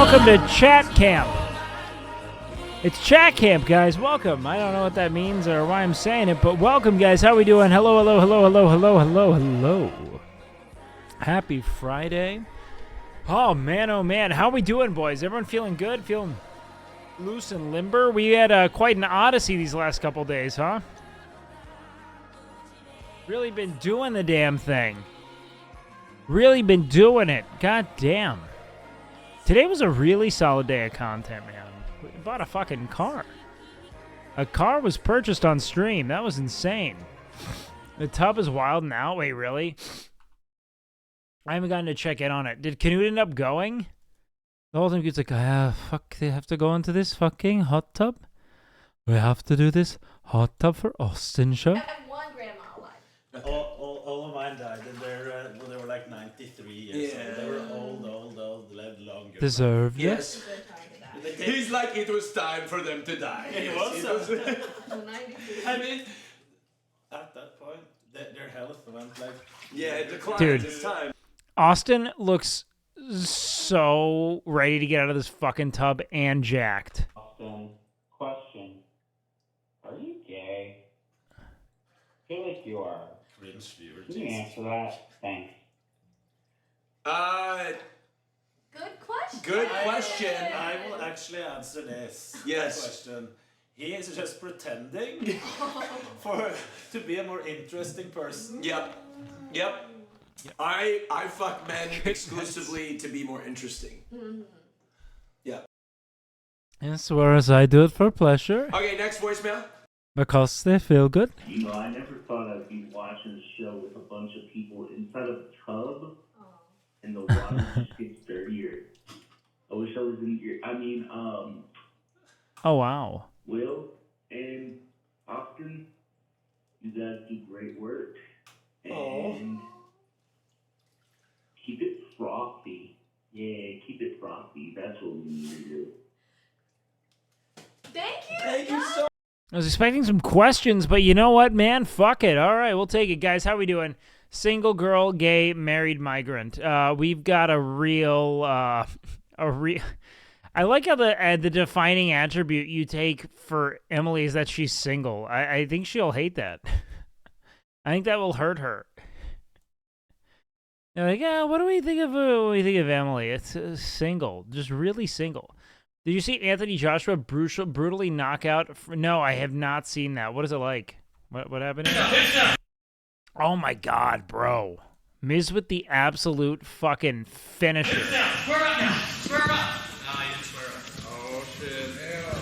welcome to Chat Camp. It's Chat Camp, guys. Welcome. I don't know what that means or why I'm saying it, but welcome, guys. How we doing? Hello, hello, hello, hello, hello, hello, hello. Happy Friday. Oh, man. How we doing, boys? Everyone feeling good? Feeling loose and limber? We had quite an odyssey these last couple days, huh? Really been doing the damn thing. Really been doing it. God damn. Today was a really solid day of content, man. We bought a fucking car. A car was purchased on stream. That was insane. The tub is wild now. Wait, really? I haven't gotten to check in on it. Did Canute end up going? The whole time it's like, fuck, they have to go into this fucking hot tub? We have to do this hot tub for Austin show? I have one grandma alive. All of mine died, and they were like 93 years old. They were old, lived longer. Deserved it? Yes. He's like, it was time for them to die. It was. 92. I mean, at that point, their health went like... Yeah, it declined. Dude. It's time. Austin looks so ready to get out of this fucking tub and jacked. Austin, question. Are you gay? I feel like you are. Cringe viewer. Can you answer that? Thanks. Good question. Good question. I will actually answer this question. He is just pretending to be a more interesting person. Yep. I fuck men exclusively to be more interesting. Yeah. Yes, whereas I do it for pleasure. Okay, next voicemail. Because they feel good. You know, I never thought I'd be watching a show with a bunch of people inside of a tub, and the water just gets dirtier. I wish I was in here. Oh, wow. Will and Austin, you guys do great work. And keep it frothy. Yeah, keep it frothy. That's what we need to do. Thank you so I was expecting some questions, but you know what, man? Fuck it. All right, we'll take it. Guys, how we doing? Single girl, gay, married migrant. We've got a real... I like how the defining attribute you take for Emily is that she's single. I think she'll hate that. I think that will hurt her. They're like, what do we think of Emily? It's single, just really single. Did you see Anthony Joshua brutally knock out? No, I have not seen that. What is it like? What happened? Oh my god, bro! Miz with the absolute fucking finisher. Square up now. Square up. No, you didn't square up. Oh shit! Yeah.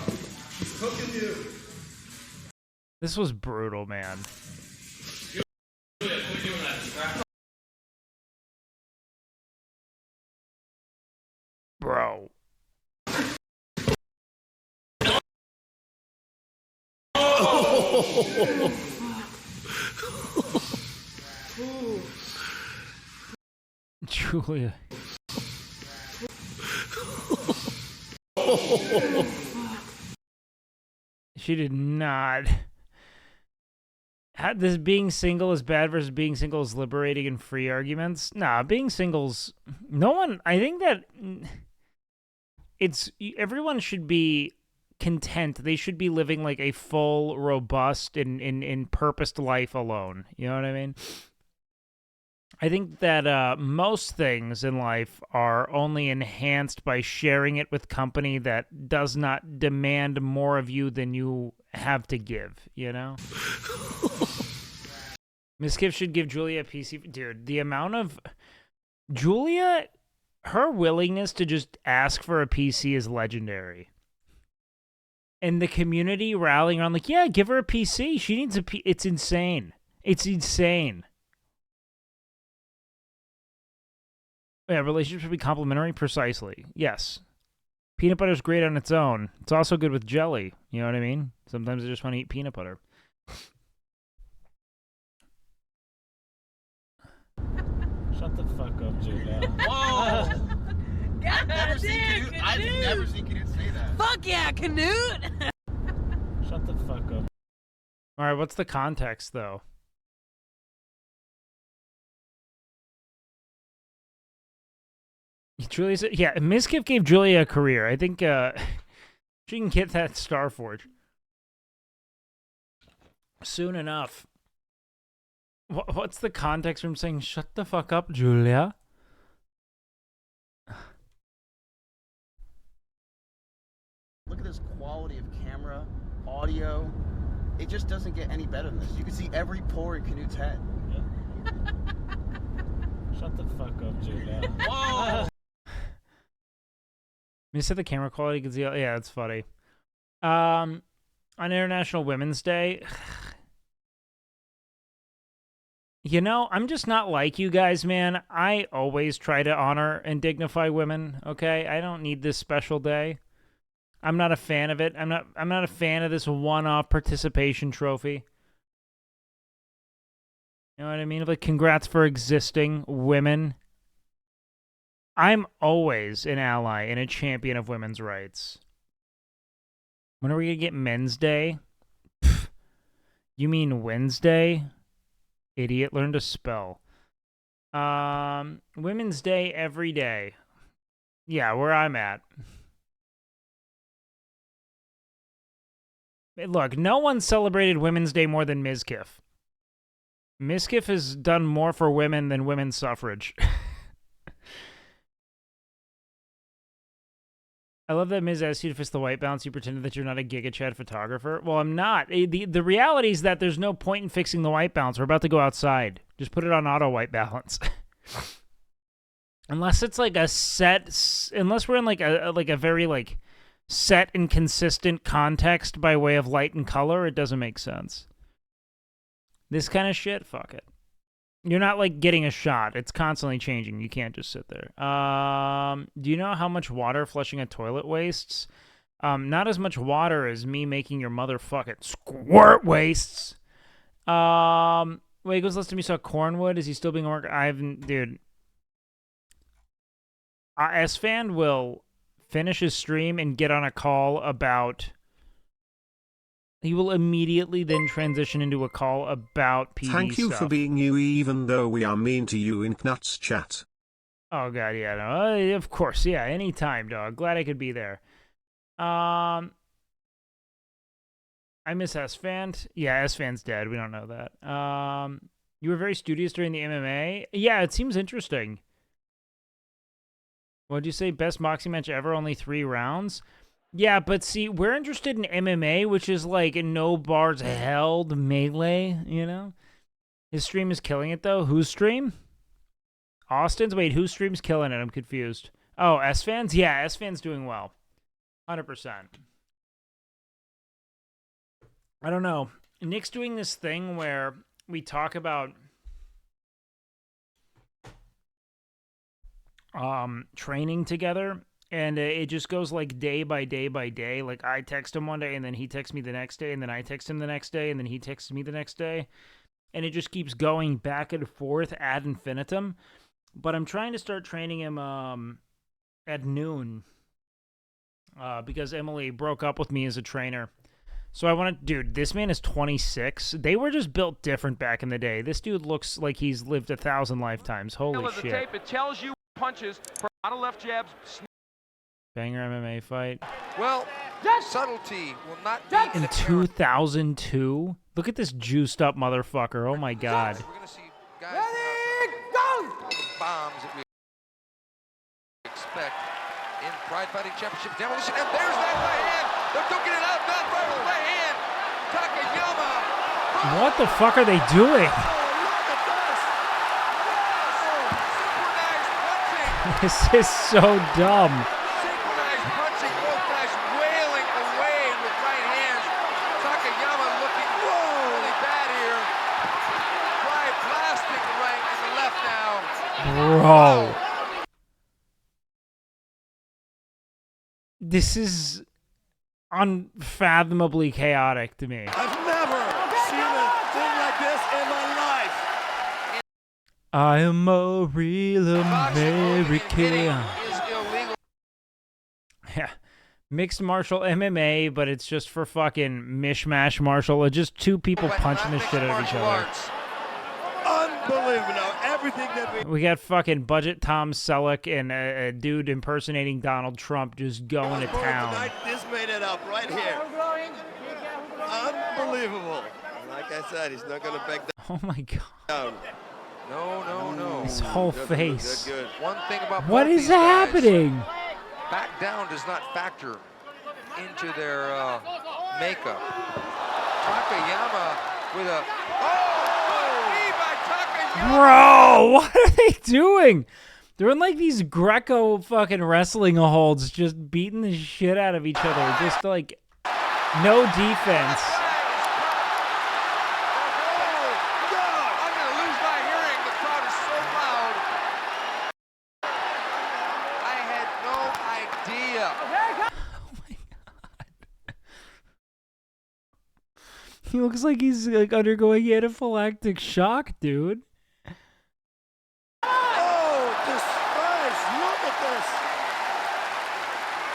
He's cooking you. This was brutal, man. Bro. Julia. She did not. This being single is bad versus being single is liberating and free arguments. Nah, being single's... No one... I think that... Everyone should be content. They should be living like a full, robust, and purposed life alone. You know what I mean? I think that most things in life are only enhanced by sharing it with company that does not demand more of you than you have to give, you know? Miss Kiff should give Julia a PC. Dude, the amount of... Julia, her willingness to just ask for a PC is legendary. And the community rallying around like, yeah, give her a PC. She needs a PC. It's insane. It's insane. Yeah, relationships should be complementary, precisely. Yes. Peanut butter's great on its own. It's also good with jelly. You know what I mean? Sometimes I just want to eat peanut butter. Shut the fuck up, Julia. Whoa! God, Never seen Canute. I've never seen Canute say that. Fuck yeah, Canute! Shut the fuck up. All right, what's the context, though? Julia said, yeah, Mizkif gave Julia a career. I think she can get that Starforge soon enough. What's the context from saying, shut the fuck up, Julia? Look at this quality of camera, audio. It just doesn't get any better than this. You can see every pore in Canute's head. Shut the fuck up, Julia. Whoa! You said the camera quality, you can see, yeah, it's funny. On International Women's Day, you know, I'm just not like you guys, man. I always try to honor and dignify women, okay? I don't need this special day. I'm not a fan of it. I'm not a fan of this one-off participation trophy. You know what I mean? Like, congrats for existing, women. I'm always an ally and a champion of women's rights. When are we going to get Men's Day? Pfft. You mean Wednesday? Idiot, learn to spell. Women's Day every day. Yeah, where I'm at. Look, no one celebrated Women's Day more than Mizkif. Mizkif has done more for women than women's suffrage. I love that Miz asked you to fist the white balance. You pretended that you're not a Giga Chad photographer. Well, I'm not. The reality is that there's no point in fixing the white balance. We're about to go outside. Just put it on auto white balance. Unless it's like a set, unless we're in like a very like set and consistent context by way of light and color, it doesn't make sense. This kind of shit, fuck it. You're not like getting a shot. It's constantly changing. You can't just sit there. Do you know how much water flushing a toilet wastes? Not as much water as me making your motherfucking squirt wastes. Wait, goes listen to me. Saw Cornwood. Is he still being worked? I haven't, dude. S-Fan will finish his stream and get on a call about. He will immediately then transition into a call about PD Thank you stuff. for being you even though we are mean to you in Knuts chat. Oh, God, yeah, no, of course, yeah, anytime, dog. Glad I could be there. I miss S-Fan. Yeah, S-Fan's dead. We don't know that. You were very studious during the MMA. Yeah, it seems interesting. What'd you say? Best boxing match ever? Only 3 rounds? Yeah, but see, we're interested in MMA, which is like no bars held melee, you know? His stream is killing it, though. Whose stream? Austin's? Wait, whose stream's killing it? I'm confused. Oh, S-Fans? Yeah, S-Fans doing well. 100%. I don't know. Nick's doing this thing where we talk about training together. And it just goes like day by day by day. Like I text him one day and then he texts me the next day and then I text him the next day and then he texts me the next day. And it just keeps going back and forth ad infinitum. But I'm trying to start training him at noon because Emily broke up with me as a trainer. So I want to, dude, this man is 26. They were just built different back in the day. This dude looks like he's lived 1,000 lifetimes. Holy shit. Tape, it tells you punches, a lot of left jabs. Banger MMA fight. Well, subtlety will not be in 2002. Look at this juiced up motherfucker. Oh my god. We're gonna see guys all the bombs that we expect in Pride Fighting Championship demolition. And there's that right hand. They're duking it out. Not right with the right hand. Takayama. What the fuck are they doing? This is so dumb. Bro. This is unfathomably chaotic to me. I've never seen a thing like this in my life. I am a real American. Yeah. Mixed martial MMA, but it's just for fucking mishmash martial. Just 2 people punching the shit out of each other. Unbelievable. Now, everything that We got fucking budget Tom Selleck and a dude impersonating Donald Trump just going to town. Tonight, this made it up right here. Unbelievable. Like I said, he's not going to back Oh my god. down. No. His whole That's face. Good. One thing about What both is these guys, happening? back down does not factor into their makeup. Takayama with a knee by Takayama. Bro, what are they doing? They're in like these Greco fucking wrestling holds, just beating the shit out of each other. Just like no defense. I'm gonna lose my hearing. The crowd is so loud. I had no idea. He looks like he's like undergoing anaphylactic shock, dude. Oh, this Christ, look at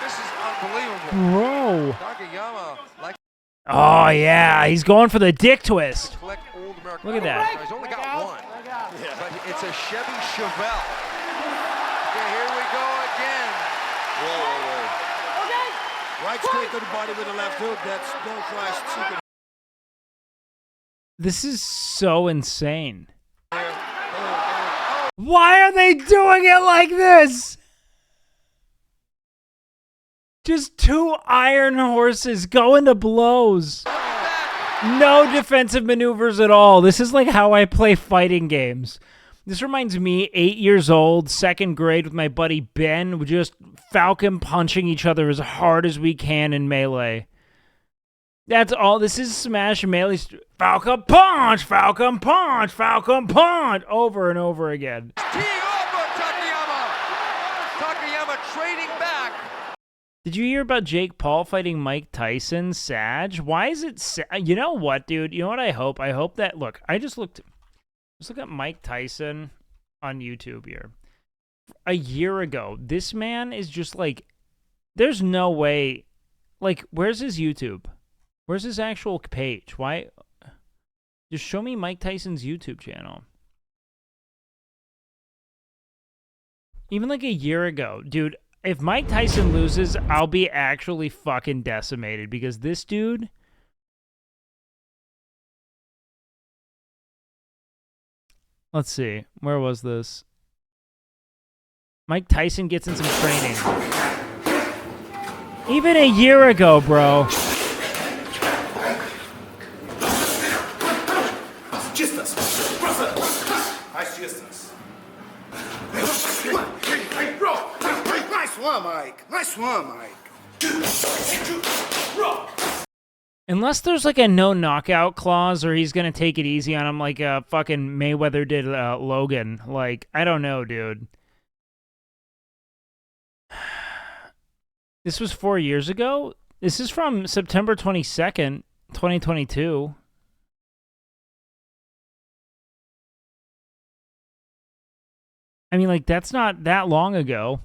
This is unbelievable. Bro. Takayama like Oh yeah, he's going for the dick twist. to collect old American. Look at that. Now, he's only got one, but it's a Chevy Chevelle. Okay, here we go again. Whoa. Right straight to the body with the left hook. That's no Christ secret. This is so insane. Why are they doing it like this? Just two iron horses going to blows. No defensive maneuvers at all. This is like how I play fighting games. This reminds me, 8 years old, second grade with my buddy Ben, just falcon punching each other as hard as we can in Melee. That's all. This is Smash Melee. Falcon punch, Falcon punch, Falcon punch, over and over again. Teeing off on Takayama. Takayama trading back. Did you hear about Jake Paul fighting Mike Tyson? Sag? Why is it? You know what, dude? You know what I hope? I hope that. Look, I just looked. Let's look at Mike Tyson on YouTube here. A year ago, this man is just like. There's no way. Like, where's his YouTube? Where's his actual page? Why? Just show me Mike Tyson's YouTube channel. Even like a year ago, dude, if Mike Tyson loses, I'll be actually fucking decimated because this dude. Let's see. Where was this? Mike Tyson gets in some training. Even a year ago, bro. Nice one, Mike. Nice one, Mike. Unless there's like a no knockout clause or he's going to take it easy on him like fucking Mayweather did Logan. Like, I don't know, dude. This was 4 years ago? This is from September 22nd, 2022. I mean, like, that's not that long ago.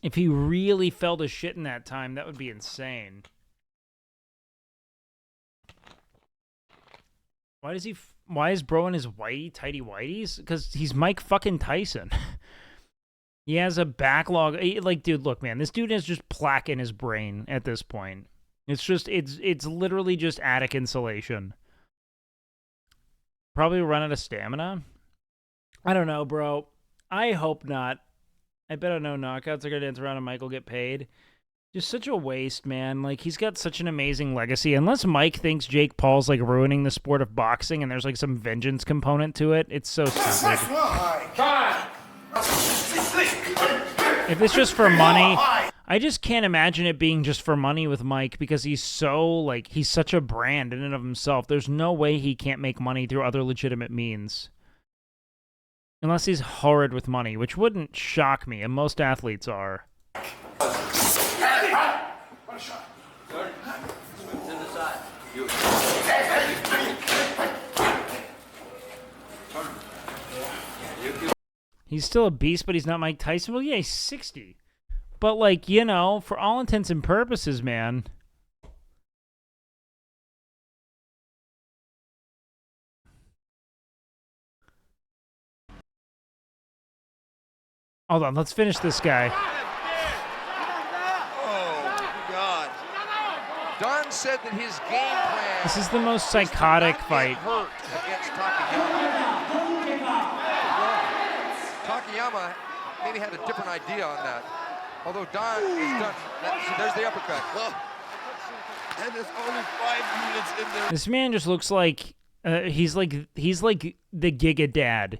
If he really felt his shit in that time, that would be insane. Why is bro in his tighty whities? Because he's Mike fucking Tyson. He has a backlog. Like, dude, look, man, this dude has just plaque in his brain at this point. It's literally just attic insulation. Probably run out of stamina. I don't know, bro. I hope not. I bet no knockouts are going to dance around and Mike will get paid. Just such a waste, man. Like, he's got such an amazing legacy. Unless Mike thinks Jake Paul's, like, ruining the sport of boxing and there's, like, some vengeance component to it, it's so stupid. If it's just for money, I just can't imagine it being just for money with Mike because he's so, like, he's such a brand in and of himself. There's no way he can't make money through other legitimate means. Unless he's horrid with money, which wouldn't shock me, and most athletes are. He's still a beast, but he's not Mike Tyson. Well, yeah, he's 60. But, like, you know, for all intents and purposes, man, Hold on, let's finish this guy. Oh, God. Don said that his game plan... This is the most psychotic fight. ...hurt against Takayama. Takayama maybe had a different idea on that. Although Don is done. So there's the uppercut. And there's only 5 units in there. This man just looks like he's like the Giga Dad.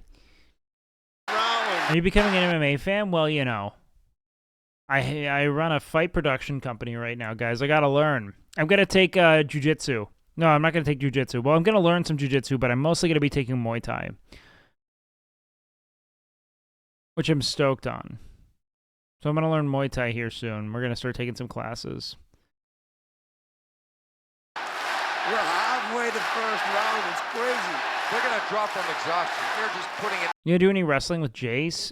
Are you becoming an MMA fan? Well, you know, I run a fight production company right now, guys. I gotta learn. I'm gonna take jiu-jitsu. No, I'm not gonna take jiu-jitsu. Well, I'm gonna learn some jiu-jitsu, but I'm mostly gonna be taking Muay Thai, which I'm stoked on. So I'm gonna learn Muay Thai here soon. We're gonna start taking some classes. We're halfway the first round. It's crazy. They're going to drop from exhaustion. They're just putting it... You gonna do any wrestling with Jace?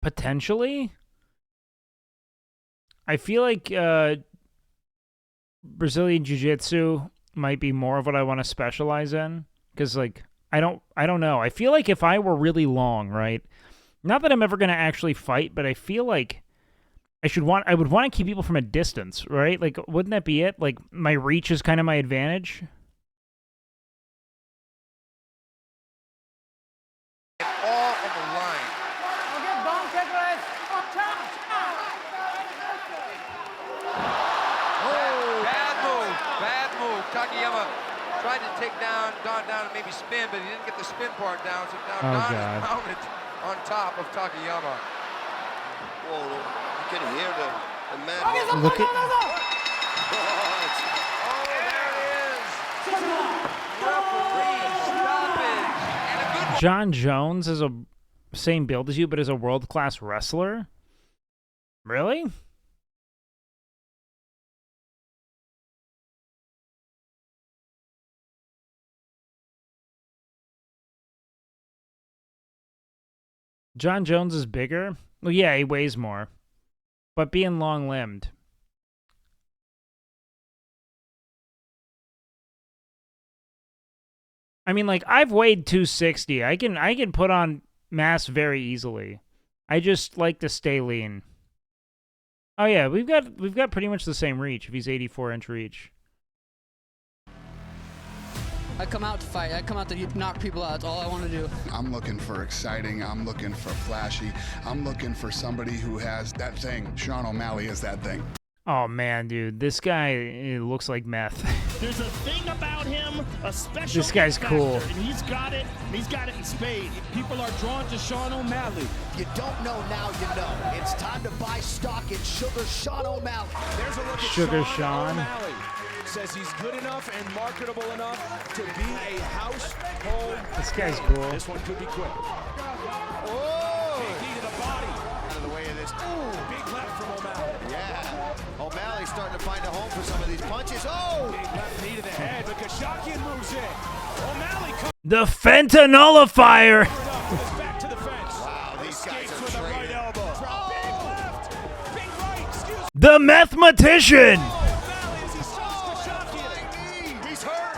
Potentially? I feel like Brazilian Jiu-Jitsu might be more of what I want to specialize in. Because, like, I don't know. I feel like if I were really long, right? Not that I'm ever going to actually fight, but I feel like I would want to keep people from a distance, right? Like, wouldn't that be it? Like, my reach is kind of my advantage. All on the line. Oh, bad move. Takayama tried to take Don down and maybe spin, but he didn't get the spin part down. So now Don is mounted on top of Takayama. Whoa, you can hear the man. Look at... Oh, there it is. Referee stoppage. And a good... John Jones is a same build as you, but is a world-class wrestler? Really? John Jones is bigger? Well, yeah, he weighs more. But being long-limbed. I mean, like, I've weighed 260. I can put on mass very easily. I just like to stay lean. Oh yeah, we've got pretty much the same reach if he's 84-inch reach. I come out to fight. I come out to knock people out. That's all I want to do. I'm looking for exciting. I'm looking for flashy. I'm looking for somebody who has that thing. Sean O'Malley is that thing. Oh man, dude, this guy looks like meth. There's a thing about him, a special. This guy's cool. And he's got it in spades. People are drawn to Sean O'Malley. You don't know now, you know. It's time to buy stock in Sugar Sean O'Malley. There's a look at Sugar Sean. O'Malley. Says he's good enough and marketable enough to be a household. This guy's cool. This one could be quick. Oh! Big knee to the body. Out of the way of this. Ooh, big left from O'Malley. Yeah. O'Malley's starting to find a home for some of these punches. Oh! Big left knee to the head, but Kashakian moves in. O'Malley comes. The fentanyllifier. Back to the fence. Wow, these guys are with a right elbow. Oh! Big left. Big right. Excuse me. The mathematician.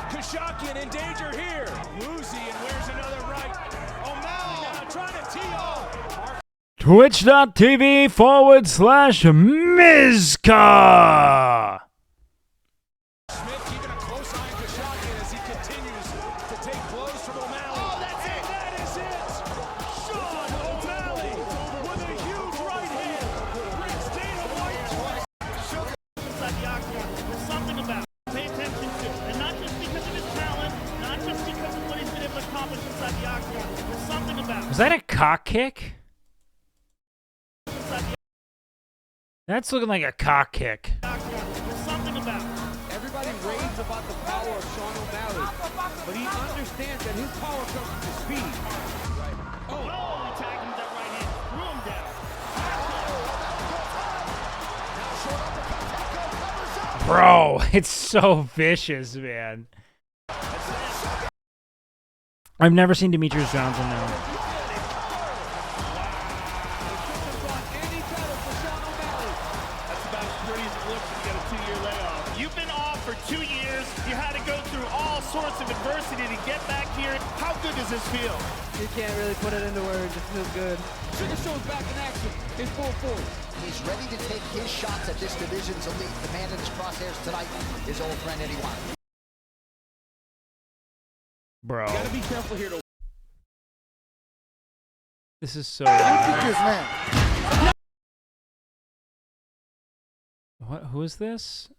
Kashakian in danger here. Woozy and where's another right. O'Malley now trying to tee off. Twitch.tv/Mizka. Smith keeping a close eye on Kashakian as he continues to take blows from O'Malley. Oh, that's it. That is it. Sean O'Malley with a huge right hand. Brings Dana White twice. Sugar inside the octagon. There's something about it. Pay attention to. And not just because of his talent, not just because of what he's been able to accomplish inside the octagon. There's something about it. Was that a cock kick? That's looking like a cock kick. There's something about it. Everybody raves about the power of Sean O'Malley, but he understands that his power comes from his speed. Right. Oh, he tagged him with that right hand. Threw him down. Bro, it's so vicious, man. I've never seen Demetrius Johnson now. You've been off for 2 years. You had to go through all sorts of adversity to get back here. How good does this feel? You can't really put it into words. It feels good. Sugar Show's back in action. It's full force. He's ready to take his shots at this division's elite. The man in his crosshairs tonight, his old friend Eddie Wilder. Bro. Gotta be careful here to. This is so. Man. What? Who is this?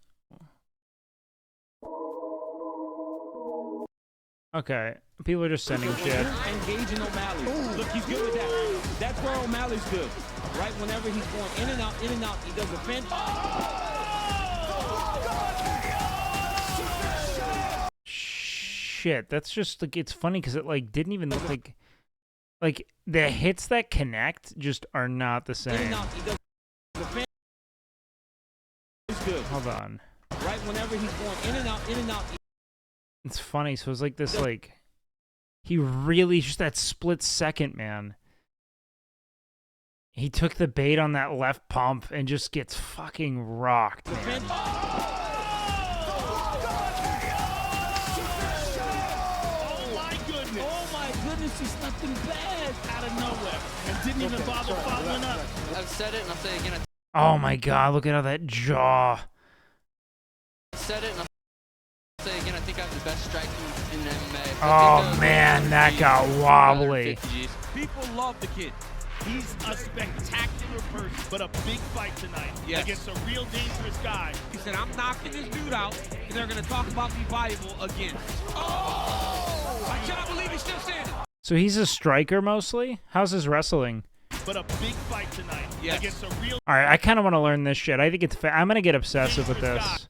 Okay, people are just sending shit. Engaging O'Malley. Look, he's good with that. That's where O'Malley's good. Right whenever he's going in and out, he does a fence. Shit, that's just like, it's funny because it like didn't even look like the hits that connect just are not the same. Hold on. Right whenever he's going in and out. It's funny, so it's like this, like, he really, just that split second, man. He took the bait on that left pump and just gets fucking rocked, man. Oh my goodness, he's nothing bad out of nowhere. And didn't even bother following up. I've said it and I'll say it again. Oh my god, look at how that jaw. I've said it and I'll say it again. I think I have the best striking in MMA. Oh man, that got wobbly. People love the kid. He's a spectacular person, but a big fight tonight against a real dangerous guy. He said, I'm knocking this dude out, and they're going to talk about me valuable again. Oh! I cannot believe he's still standing. So he's a striker mostly? How's his wrestling? But a big fight tonight against a real... Alright, I kind of want to learn this shit. I think it's I'm going to get obsessive with this.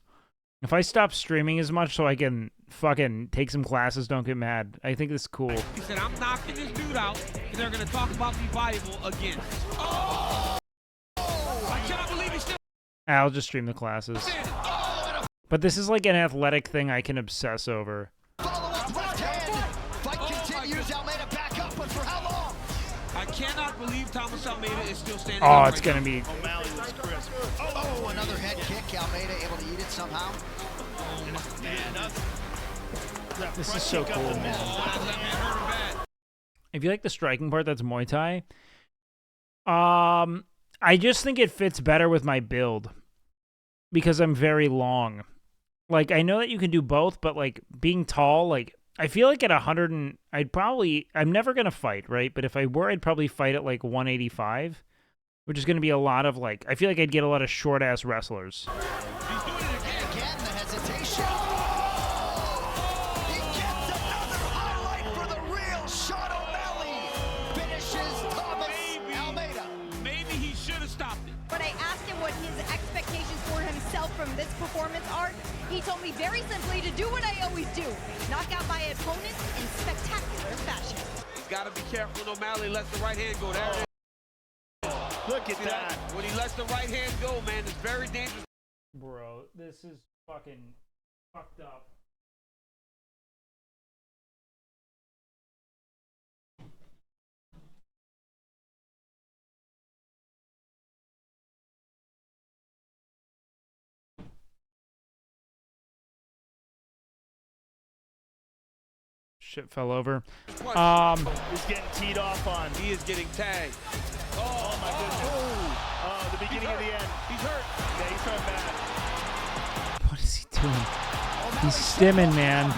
If I stop streaming as much so I can fucking take some classes, don't get mad. I think this is cool. He said, I'm knocking this dude out, and they're going to talk about me valuable again. Oh! I cannot believe he's still... I'll just stream the classes. But this is like an athletic thing I can obsess over. Fight continues. Almeida back up, but for how long? I cannot believe Thomas Almeida is still standing Oh, up it's right going to be... O'Malley was crisp. Oh, another head kick. Almeida able to eat it somehow. This is so cool, man. If you like the striking part, that's Muay Thai. I just think it fits better with my build because I'm very long. Like, I know that you can do both, but like being tall, like I feel like at 100 and I'm never going to fight, right? But if I were, I'd probably fight at like 185, which is going to be a lot of like, I feel like I'd get a lot of short ass wrestlers. He's doing it again, the hesitation. He gets another highlight for the real Sean O'Malley. Finishes Thomas Almeida. Maybe he should have stopped it. When I asked him what his expectations for himself from this performance are, he told me very simply to do what I always do, knock out my opponents in spectacular fashion. He's got to be careful when O'Malley lets the right hand go. There it is. Look at that. When he lets the right hand go, man, it's very dangerous. Bro, this is fucking fucked up. Shit fell over. He's getting teed off on. He is getting tagged. Oh my goodness. Oh, the beginning of the end. He's hurt. Yeah, he's hurt bad. What is he doing? He's stimming, man.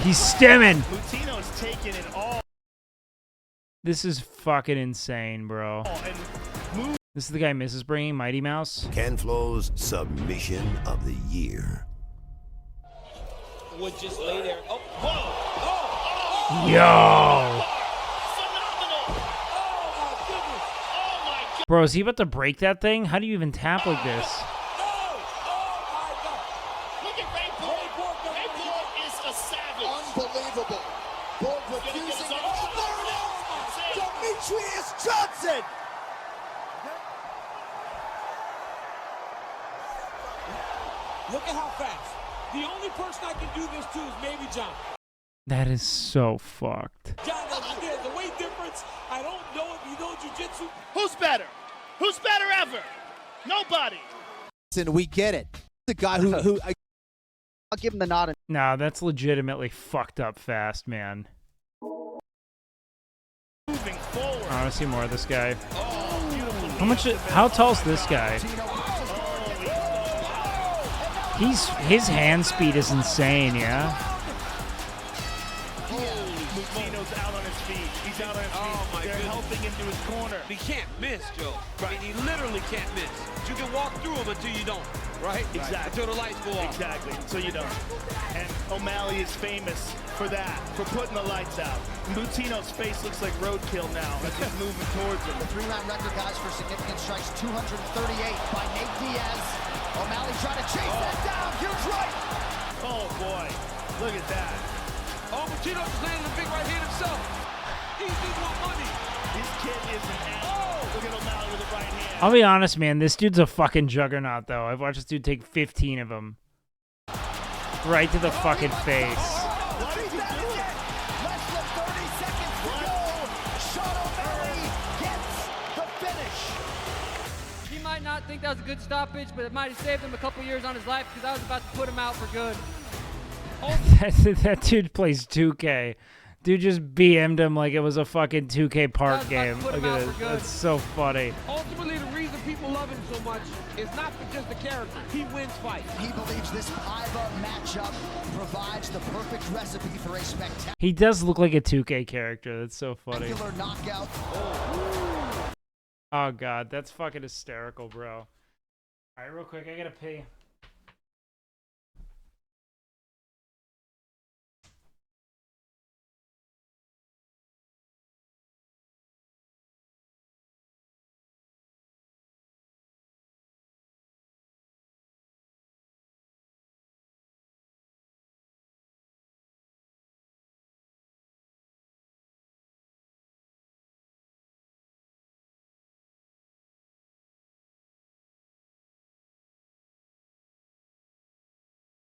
He's stimming. Lutino's taking it all. This is fucking insane, bro. This is the guy Mrs. bringing, Mighty Mouse. Ken Flo's submission of the year. Would just lay there. Oh, whoa. Yo! Bro, is he about to break that thing? How do you even tap like this? Look at Ray Borg. Ray Borg is a savage. Unbelievable. Borg refusing it. Oh, there it is. Demetrius Johnson. Look at how fast. The only person I can do this to is maybe John. That is so fucked. John, there's a weight difference. I don't know if you know jiu-jitsu. Who's better? Who's better ever? Nobody. Listen, we get it. The guy who I'll give him the nod. No, that's legitimately fucked up fast, man. Moving forward. I want to see more of this guy. Oh, How tall's this guy? His hand speed is insane, yeah. Mutino's out on his feet. He's out on his feet. They're helping him to his corner. He can't miss, Joe. Right. He literally can't miss. You can walk through him until you don't, right? Exactly. Until the lights go off. Exactly. So you don't. And O'Malley is famous for that, for putting the lights out. Mutino's face looks like roadkill now as he's moving towards him. The 3-round record, guys, for significant strikes, 238 by Nate Diaz. O'Malley trying to chase that down. Huge right. Oh, boy. Look at that. Oh, Mutino just landed a big right hand himself. He did want money. This kid is an animal. Look at O'Malley with the right hand. I'll be honest, man. This dude's a fucking juggernaut, though. I've watched this dude take 15 of them. Right to the fucking face. What did he do? Less than 30 seconds to go. Sean O'Malley gets the finish. He might not think that was a good stoppage, but it might have saved him a couple years on his life because I was about to put him out for good. That dude plays 2K. Dude just BM'd him like it was a fucking 2K park game. Look at this. That's so funny. Ultimately, the reason people love him so much is not for just the character. He wins fights. He believes this Paiva matchup provides the perfect recipe for a spectacular He does look like a 2K character. That's so funny. knockout. Oh, God. That's fucking hysterical, bro. All right, real quick. I gotta pee.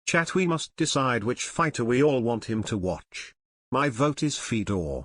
Chat, we must decide which fighter we all want him to watch. My vote is Fedor.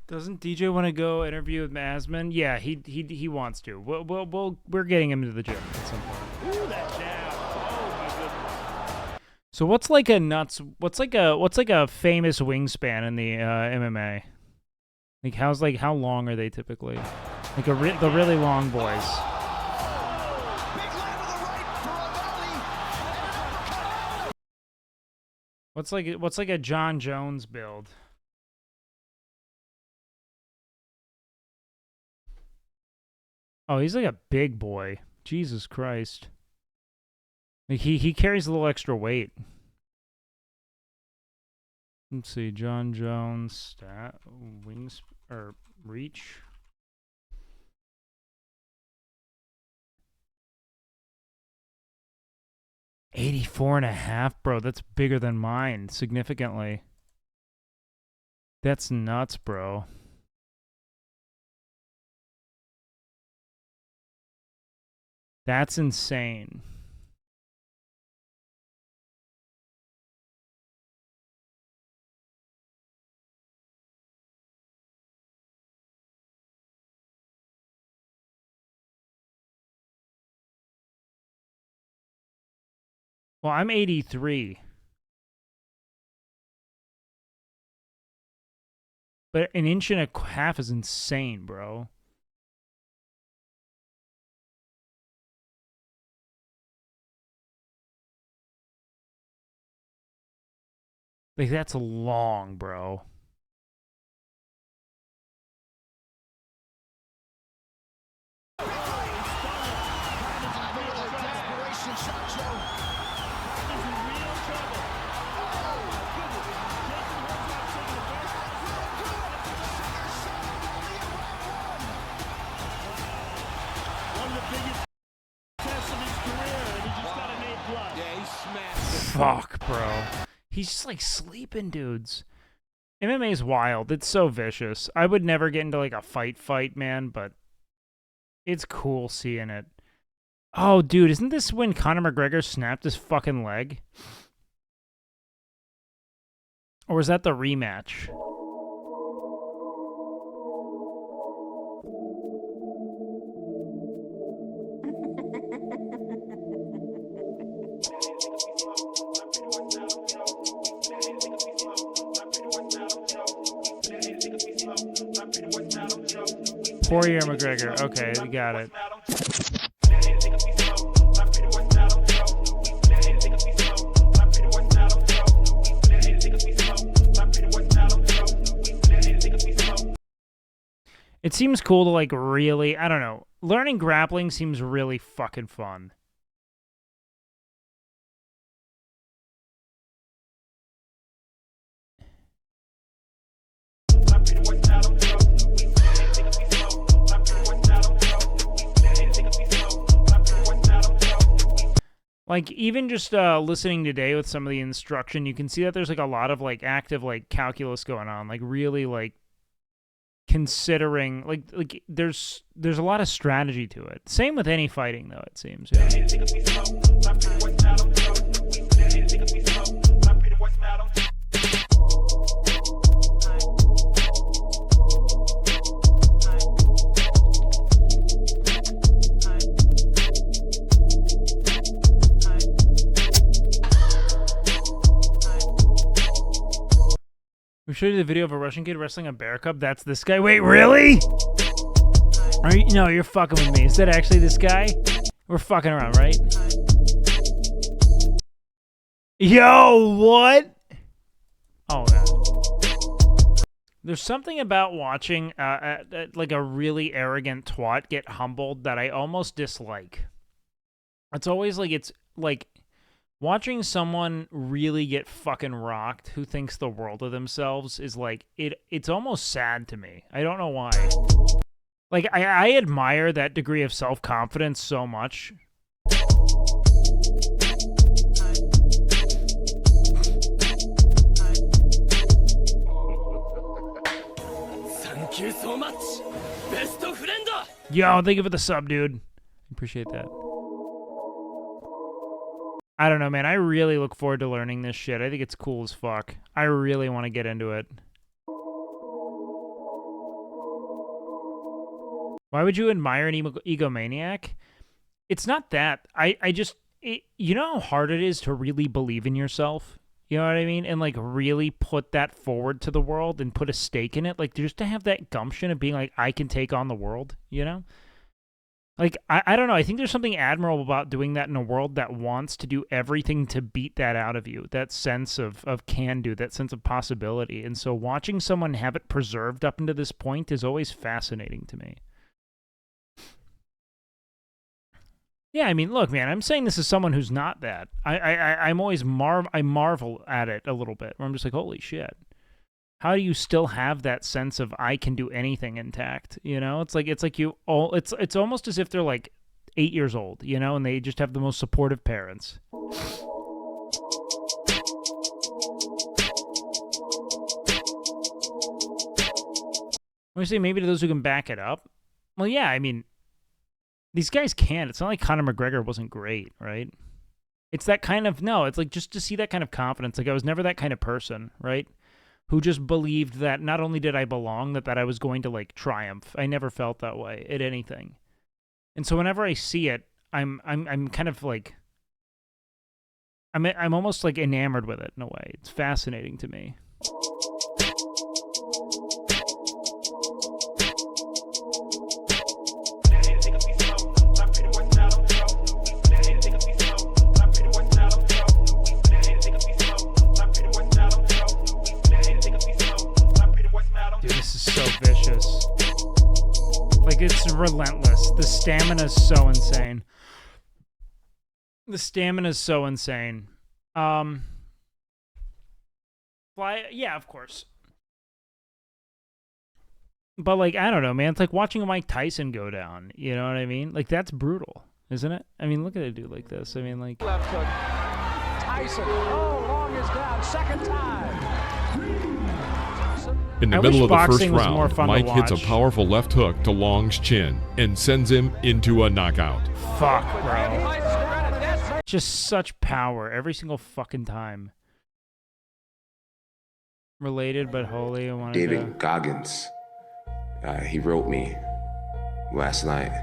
Doesn't DJ want to go interview with Masman? Yeah, he wants to. We're getting him to the gym at some point. Ooh, that jab. Oh, my goodness. So what's like a famous wingspan in the MMA? Like how long are they typically? Like the really long boys. What's like a John Jones build? Oh, he's like a big boy. Jesus Christ. Like he carries a little extra weight. Let's see, John Jones stat wings or reach. $84.5, bro. That's bigger than mine, significantly. That's nuts, bro. That's insane. Well, I'm 83. But an inch and a half is insane, bro. Like, that's long, bro. Fuck, bro. He's just like sleeping dudes. MMA is wild. It's so vicious. I would never get into like a fight, man, but it's cool seeing it. Oh, dude, isn't this when Conor McGregor snapped his fucking leg? Or was that the rematch? Poirier McGregor. Okay, we got it. It seems cool to like really, I don't know. Learning grappling seems really fucking fun. Like, even just listening today with some of the instruction, you can see that there's, like, a lot of, like, active, like, calculus going on. Like, really, like, considering, like there's a lot of strategy to it. Same with any fighting, though, it seems, yeah. We showed you the video of a Russian kid wrestling a bear cub. That's this guy. Wait, really? Are you, no, you're fucking with me. Is that actually this guy? We're fucking around, right? Yo, what? Oh, man. There's something about watching like a really arrogant twat get humbled that I almost dislike. It's always like, it's like watching someone really get fucking rocked who thinks the world of themselves is like, it's almost sad to me. I don't know why. Like, I admire that degree of self-confidence so much. Thank you so much. Best friend. Yo, thank you for the sub, dude. Appreciate that. I don't know, man. I really look forward to learning this shit. I think it's cool as fuck. I really want to get into it. Why would you admire an egomaniac? It's not that. I just... you know how hard it is to really believe in yourself? You know what I mean? And, like, really put that forward to the world and put a stake in it? Like, just to have that gumption of being like, I can take on the world, you know? Like, I don't know. I think there's something admirable about doing that in a world that wants to do everything to beat that out of you. That sense of can-do, that sense of possibility. And so watching someone have it preserved up into this point is always fascinating to me. Yeah, I mean, look, man, I'm saying this as someone who's not that. I'm always I marvel at it a little bit. Where I'm just like, holy shit. How do you still have that sense of I can do anything intact? You know, it's like you all. It's almost as if they're like 8 years old, you know, and they just have the most supportive parents. When I say maybe to those who can back it up, well, yeah, I mean, These guys can't. It's not like Conor McGregor wasn't great, right? It's that kind of, no, it's like just to see that kind of confidence. Like I was never that kind of person, right? Who just believed that not only did I belong, that I was going to like triumph. I never felt that way at anything. And so whenever I see it, I'm kind of like, I'm almost like enamored with it in a way. It's fascinating to me. It's relentless. The stamina is so insane. The stamina is so insane. Fly, yeah, of course. But like, I don't know, man. It's like watching Mike Tyson go down. You know what I mean? Like that's brutal, isn't it? I mean, look at a dude like this. I mean, like left hook. Tyson. Oh, long is down. Second time. In the middle of the first round, Mike hits a powerful left hook to Long's chin and sends him into a knockout. Fuck, bro. Just such power every single fucking time. Related but holy. I wanted David Goggins. He wrote me last night,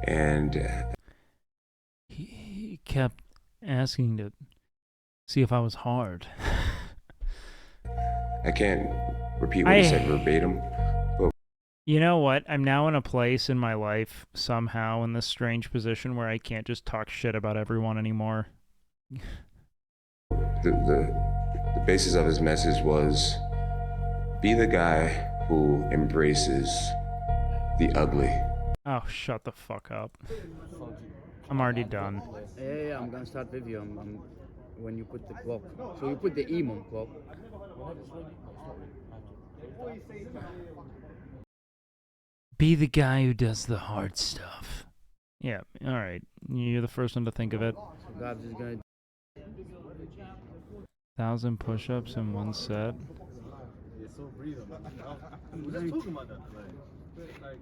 and he kept asking to see if I was hard. I can't repeat what he said verbatim, but you know what? I'm now in a place in my life somehow in this strange position where I can't just talk shit about everyone anymore. The basis of his message was, be the guy who embraces the ugly. Oh, shut the fuck up. I'm already done. Yeah, I'm gonna start with you. When you put the clock. So you put the EMOM clock. Be the guy who does the hard stuff. Yeah, alright. You're the first one to think of it. So Gabs is gonna 1,000 push-ups in one set. You're so breathable. We're just talking about that, like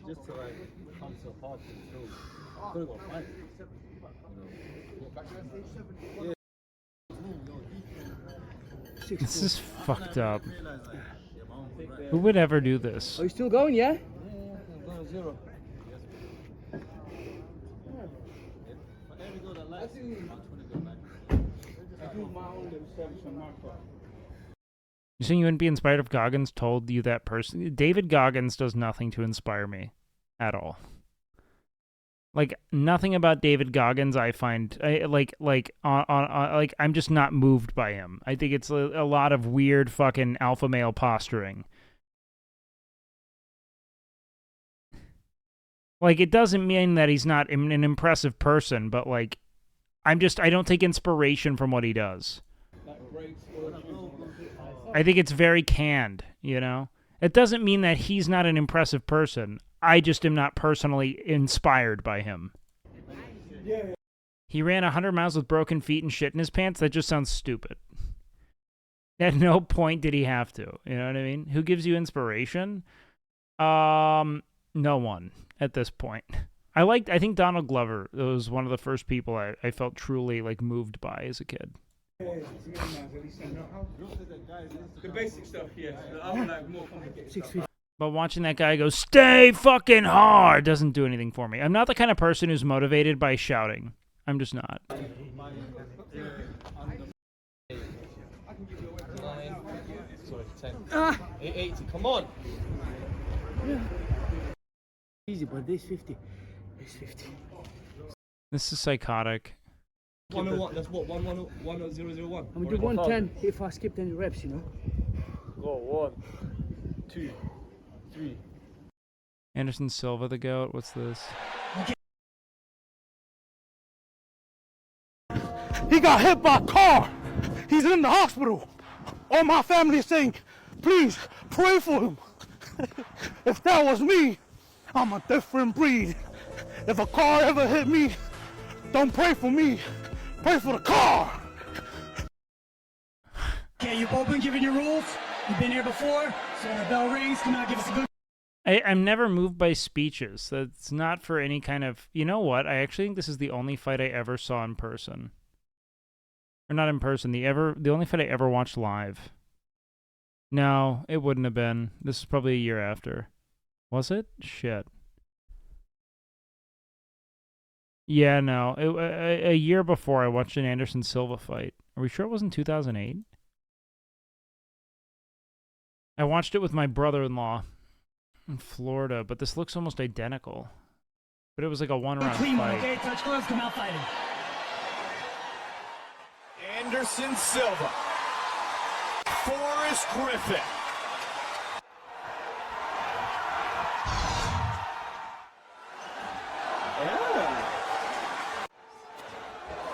just to like come to a party and still go fight. You know. This is fucked up. Who would ever do this? Are you still going, yeah? I'm going zero. You saying you wouldn't be inspired if Goggins told you that person? David Goggins does nothing to inspire me at all. Like nothing about David Goggins I find I'm just not moved by him. I think it's a lot of weird fucking alpha male posturing. Like it doesn't mean that he's not an impressive person, but like I don't take inspiration from what he does. I think it's very canned, you know? It doesn't mean that he's not an impressive person. I just am not personally inspired by him. He ran 100 miles with broken feet and shit in his pants? That just sounds stupid. At no point did he have to. You know what I mean? Who gives you inspiration? No one at this point. I think Donald Glover was one of the first people I felt truly like moved by as a kid. The basic stuff, yes. I'm like more complicated. But watching that guy go, stay fucking hard, doesn't do anything for me. I'm not the kind of person who's motivated by shouting. I'm just not. Ah! 880, come on! Easy, but this 50. This 50. This is psychotic. 101, that's what, 101. I'm gonna do 110 if I skipped any reps, you know? Go, 1, 2, 3. Anderson Silva, the GOAT. What's this? He got hit by a car. He's in the hospital. All my family is saying, please pray for him. If that was me, I'm a different breed. If a car ever hit me, don't pray for me. Pray for the car. Okay, you've both been given your rules. You've been here before, so the bell rings. Come out, give us a good. I'm never moved by speeches. That's not for any kind of... You know what? I actually think this is the only fight I ever saw in person. Or not in person. The only fight I ever watched live. No, it wouldn't have been. This is probably a year after. Was it? Shit. Yeah, no. A year before, I watched an Anderson Silva fight. Are we sure it wasn't 2008? I watched it with my brother-in-law in Florida, but this looks almost identical. But it was like a one-round fight. Okay, touch gloves, come out fighting. Anderson Silva. Forrest Griffin.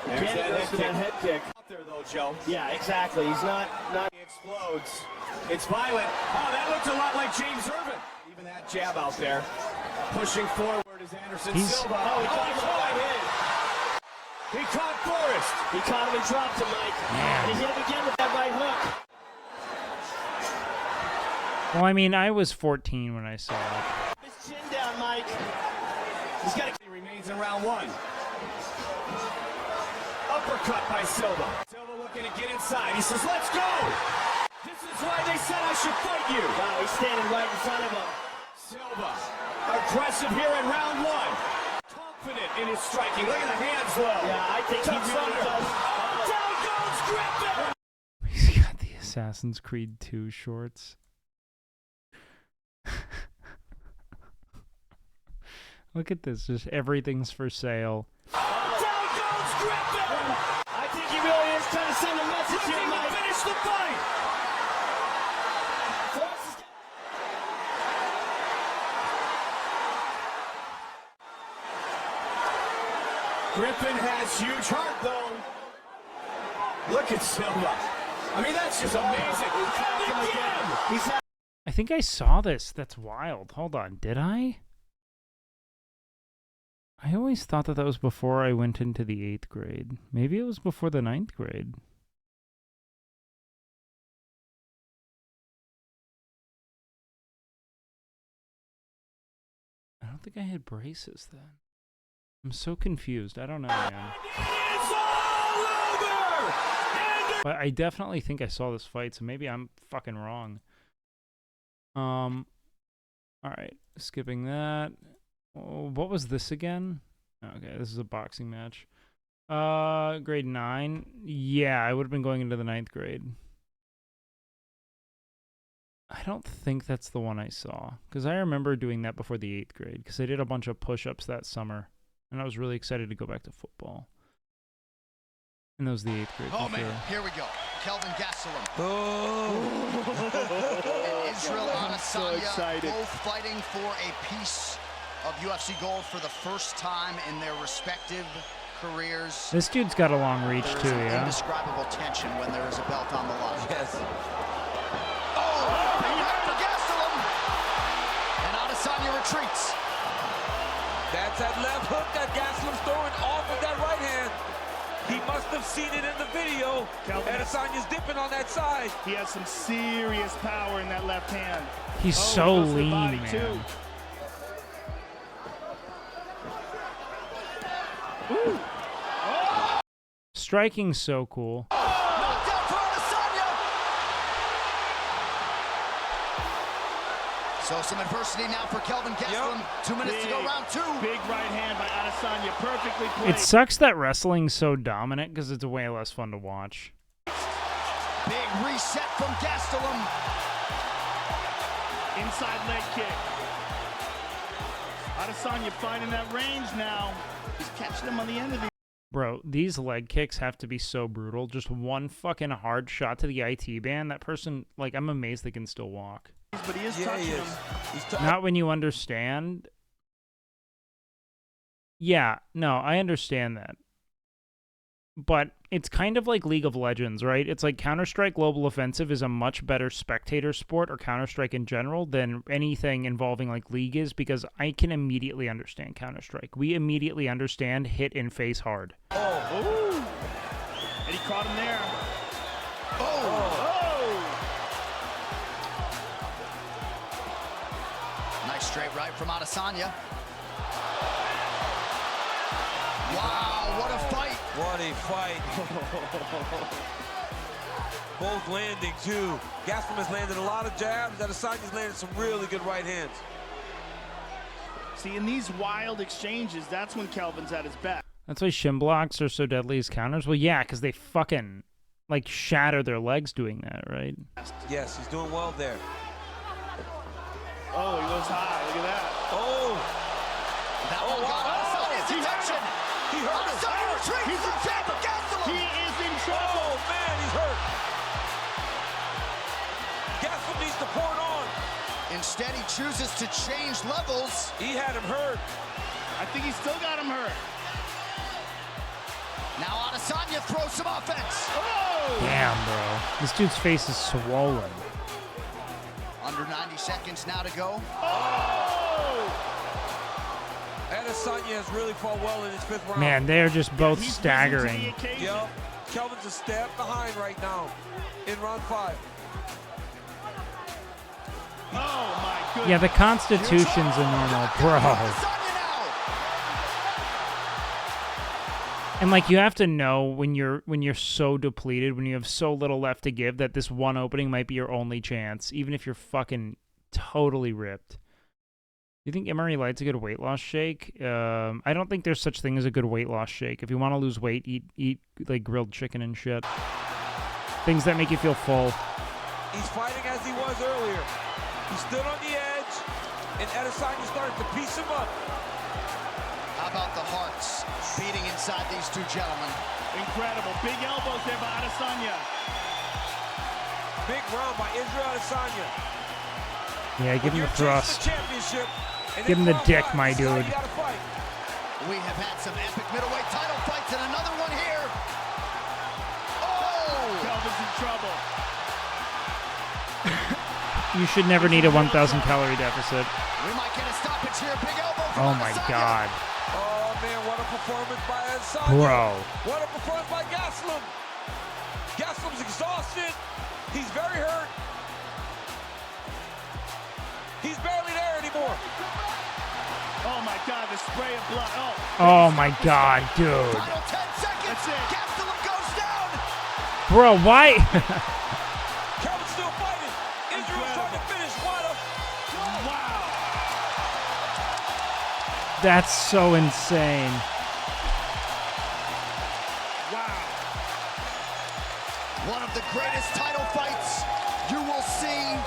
There's that head kick. Out there though, Joe. Yeah, exactly. He's not. He explodes. It's violent. Oh, that looked a lot like James Irvin. Even that jab out there, pushing forward is Anderson Silva. Oh, he caught him. He caught Forrest. He caught him and dropped him, Mike. And he hit him again with that right hook. Well, I mean, I was 14 when I saw it. His chin down, Mike. He's got to. He remains in round one. Uppercut by Silva. Silva looking to get inside. He says, let's go! This is why they said I should fight you. Wow, he's standing right in front of him. Silva, aggressive here in round one. Confident in his striking. Look at the hands low. Yeah, I think he really does. Down goes Griffin! He's got the Assassin's Creed 2 shorts. Look at this. Just everything's for sale. I think he really is trying to send a message here, Mike. Finish the fight. Griffin has huge heart, though. Look at Silva. I mean, that's just amazing. I think I saw this. That's wild. Hold on. Did I? I always thought that was before I went into the 8th grade. Maybe it was before the 9th grade. I don't think I had braces then. I'm so confused. I don't know, man. But I definitely think I saw this fight, so maybe I'm fucking wrong. Alright, skipping that. Oh, what was this again? Okay, this is a boxing match. Grade 9. Yeah, I would have been going into the 9th grade. I don't think that's the one I saw, because I remember doing that before the 8th grade, because I did a bunch of push-ups that summer, and I was really excited to go back to football. And that was the 8th grade. Oh, man, sure. Here we go. Kelvin Gastelum. Oh. And Israel Adesanya, both fighting for a piece of UFC gold for the first time in their respective careers. This dude's got a long reach too, yeah. Indescribable tension when there is a belt on the line. Yes. Oh, big right for Gastelum. And Adesanya retreats. That's that left hook that Gastelum's throwing off of that right hand. He must have seen it in the video. Adesanya's dipping on that side. He has some serious power in that left hand. He's so lean, man. Too. Striking's so cool. So some adversity now for Kelvin Gastelum. 2 minutes to go, round 2. Big right hand by Adesanya, perfectly placed. It sucks that wrestling's so dominant because it's way less fun to watch. Big reset from Gastelum. Inside leg kick. Adesanya finding that range now. He's catching him on the end of the... Bro, these leg kicks have to be so brutal. Just one fucking hard shot to the IT band. That person, like, I'm amazed they can still walk. But he is touching him. Not when you understand. Yeah, no, I understand that. But it's kind of like League of Legends, right? It's like Counter-Strike Global Offensive is a much better spectator sport, or Counter-Strike in general, than anything involving like League is, because I can immediately understand Counter-Strike. We immediately understand hit and face hard. Oh, and he caught him there. Oh. Nice Straight right from Adesanya. Wow, what a fight. What a fight. Both landing, too. Gastelum has landed a lot of jabs. Adesanya's landed some really good right hands. See, in these wild exchanges, that's when Kelvin's at his best. That's why shin blocks are so deadly as counters? Well, yeah, because they fucking, like, shatter their legs doing that, right? Yes, he's doing well there. Oh, he goes high. Look at that. Oh. That one got Adesanya's attention. He hurt him. Adesanya retreats. He's in trouble. Gastelum. He is in trouble. Oh, man, he's hurt. Gastelum needs to pour it on. Instead, he chooses to change levels. He had him hurt. I think he still got him hurt. Now Adesanya throws some offense. Oh! Damn, bro. This dude's face is swollen. Under 90 seconds now to go. Oh! Adesanya has really fought well in his 5th round. Man, they're just both staggering. Yep. Kelvin's a step behind right now in round 5. Oh my goodness. Yeah, the Constitution's a normal, bro. And like you have to know when you're so depleted, when you have so little left to give, that this one opening might be your only chance, even if you're fucking totally ripped. You think MRE Light's a good weight loss shake? I don't think there's such thing as a good weight loss shake. If you want to lose weight, eat like grilled chicken and shit. Things that make you feel full. He's fighting as he was earlier. He stood on the edge, and Adesanya started to piece him up. How about the hearts beating inside these two gentlemen? Incredible. Big elbows there by Adesanya. Big round by Israel Adesanya. Yeah, give him the thrust. The give him the dick, my dude. We have had some epic middleweight title fights, and another one here. Oh! Kelvin's in trouble. You should never need a 1,000 calorie deficit. We might get a stoppage here. Big elbow from Oh my god. Oh man, what a performance by Adesanya. Bro. What a performance by Gastelum. Gastelum's exhausted. He's very hurt. He's barely there anymore. Oh my god, the spray of blood. Oh my god, dude. Final 10 seconds. That's it. Gastelum goes down. Bro, why? Kelvin's still fighting. Israel's trying to finish. What a... Wow. That's so insane. Wow. One of the greatest title fights you will see.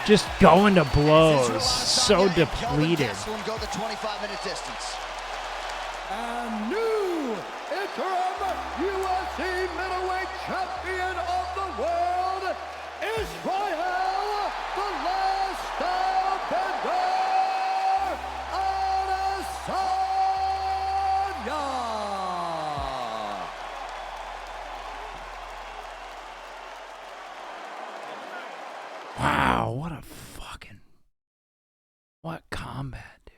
Just going to blows. So depleted. Gastelum go the 25-minute distance. And new interim UFC middleweight champion of the world, Israel, the last airbender, Adesanya. Wow, what a fucking... What combat, dude.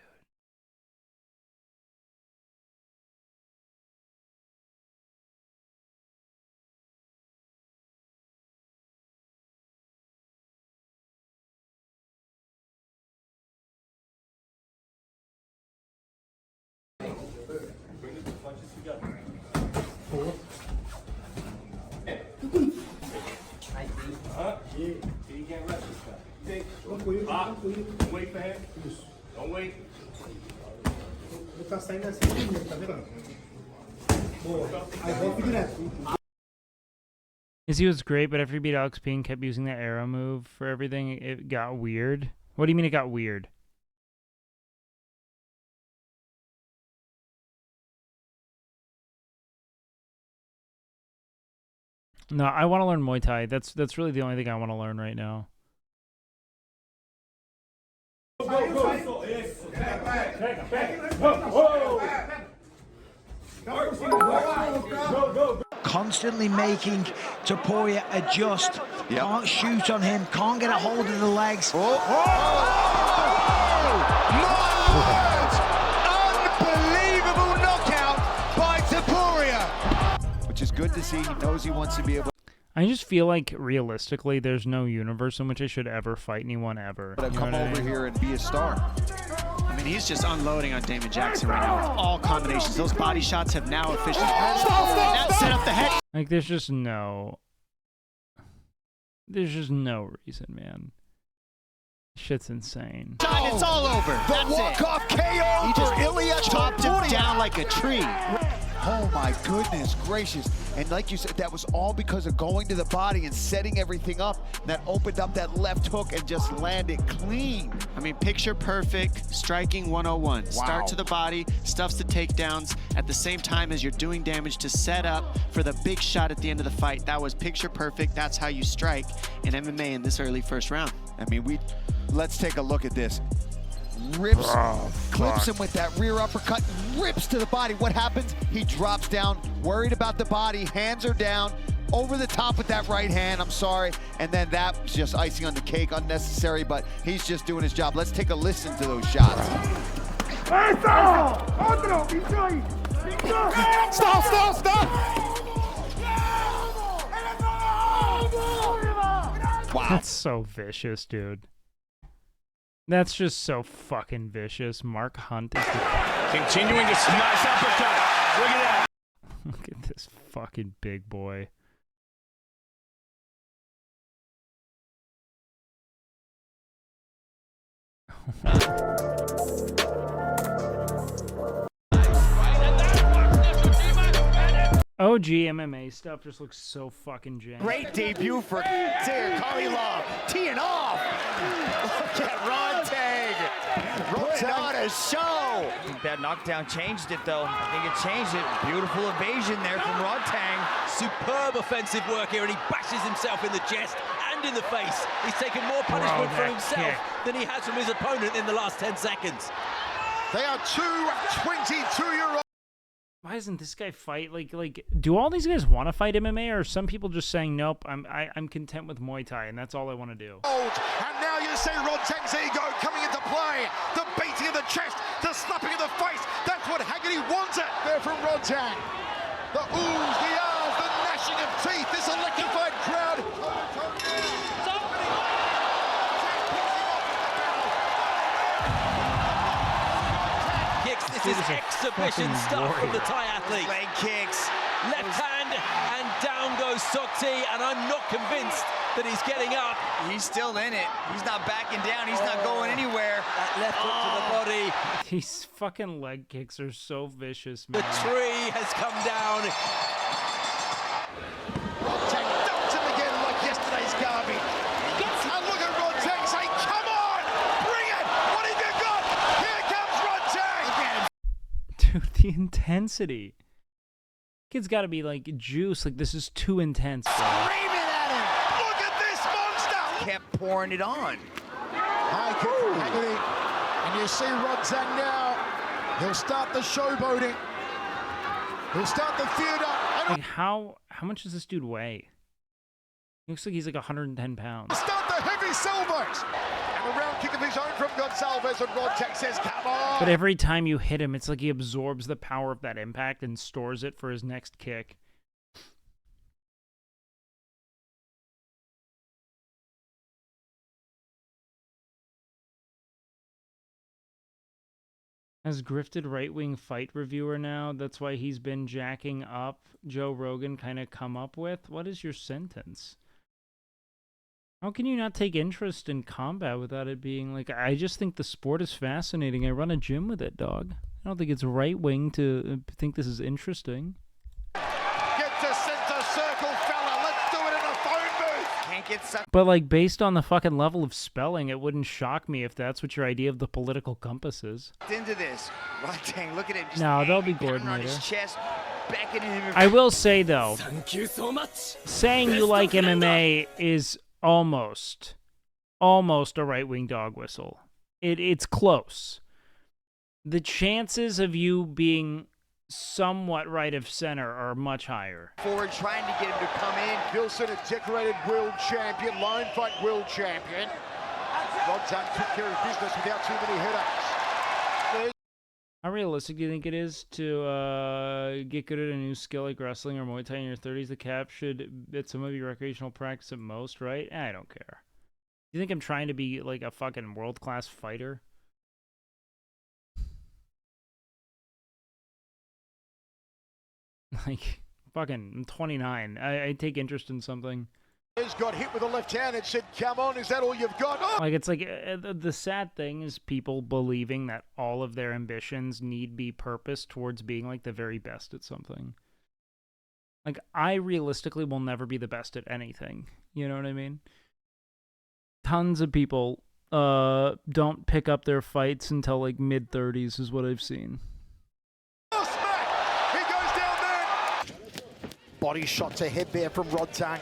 Wait for him. Don't wait. Izzy was great, but after he beat Alex P and kept using that arrow move for everything, it got weird. What do you mean it got weird? No, I want to learn Muay Thai. That's really the only thing I want to learn right now. Constantly making Topuria adjust. Can't shoot on him, can't get a hold of the legs. Unbelievable knockout by Topuria. Which is good to see. He knows he wants to be able I just feel like realistically there's no universe in which I should ever fight anyone ever. to come over here and be a star. And he's just unloading on Damon Jackson right now with all combinations. Those body shots have now officially now set up the head. Like, there's just no reason, man. Shit's insane. It's all over. The walk-off KO. He just Ilya chopped him down like a tree. Oh my goodness gracious. And like you said, that was all because of going to the body and setting everything up. That opened up that left hook and just landed clean. I mean, picture perfect, striking 101. Wow. Start to the body, stuffs the takedowns at the same time as you're doing damage to set up for the big shot at the end of the fight. That was picture perfect. That's how you strike in MMA in this early first round. I mean, let's take a look at this. Rips, clips him with that rear uppercut, rips to the body. What happens? He drops down, worried about the body, hands are down, over the top with that right hand, I'm sorry. And then that was just icing on the cake, unnecessary, but he's just doing his job. Let's take a listen to those shots. Stop! Wow. That's so vicious, dude. That's just so fucking vicious. Mark Hunt is continuing to nice uppercut. Look at that. Look at this fucking big boy. OG MMA stuff just looks so fucking jank. Great debut for Kalilov. Teeing off. Look at Rodtang. Putting on a show. I think that knockdown changed it, though. I think it changed it. Beautiful evasion there from Rodtang. Superb offensive work here, and he bashes himself in the chest and in the face. He's taken more punishment for himself than he has from his opponent in the last 10 seconds. They are two 22-year-olds. Why isn't this guy fight like do all these guys want to fight MMA, or are some people just saying nope, I'm content with Muay Thai and that's all I want to do? And now you see Rodtang's ego coming into play. The beating of the chest, the slapping of the face. That's what Haggerty wants it there from Rodtang. The oohs, the ahs, the gnashing of teeth. This electrified crowd. This is exhibition stuff from the Thai athlete. Leg kicks. Left hand, and down goes Sokti, and I'm not convinced that he's getting up. He's still in it. He's not backing down. He's not going anywhere. That left hook to the body. These fucking leg kicks are so vicious, man. The tree has come down. Rodtang dumped him again like yesterday's garbage. And look at Rodtang say, come on, bring it. What have you got? Here comes Rodtang. Dude, the intensity. Kid's got to be like juice. Like, this is too intense. Screaming at him. Look at this monster. Kept pouring it on. High kick from Haggerty. And you see Rodtang now. He'll start the showboating. He'll start the theater. Like, how much does this dude weigh? He looks like he's like 110 pounds. Start the heavy salvos. And a round kick of his own from Gonsalves, and Rodtang says, come on. But every time you hit him, it's like he absorbs the power of that impact and stores it for his next kick. As grifted right-wing fight reviewer now, that's why he's been jacking up Joe Rogan kind of come up with. What is your sentence? How can you not take interest in combat without it being like, I just think the sport is fascinating. I run a gym with it, dog. I don't think it's right-wing to think this is interesting. Get to center circle, fella. Let's do it in a phone booth. Can't get sucked. But like, based on the fucking level of spelling, it wouldn't shock me if that's what your idea of the political compass is. Into this. Rodtang, look at him. Just No, they'll be Gordon on later. his chest, beckoning him. I will say, though, Thank you so much. saying you like MMA is almost a right-wing dog whistle. It's close. The chances of you being somewhat right of center are much higher. Forward, trying to get him to come in. Wilson, a decorated world champion, line fight world champion. Rodtang took care of business without too many headaches. How realistic do you think it is to get good at a new skill like wrestling or Muay Thai in your 30s? The cap should at some of your recreational practice at most, right? I don't care. You think I'm trying to be like a fucking world-class fighter? Like, fucking, I'm 29. I take interest in something. He's got hit with a left hand and said, come on, is that all you've got? Oh! Like, it's like, the sad thing is people believing that all of their ambitions need be purposed towards being, like, the very best at something. Like, I realistically will never be the best at anything. You know what I mean? Tons of people don't pick up their fights until, like, mid-30s is what I've seen. He goes down there. Body shot to head there from Rodtang.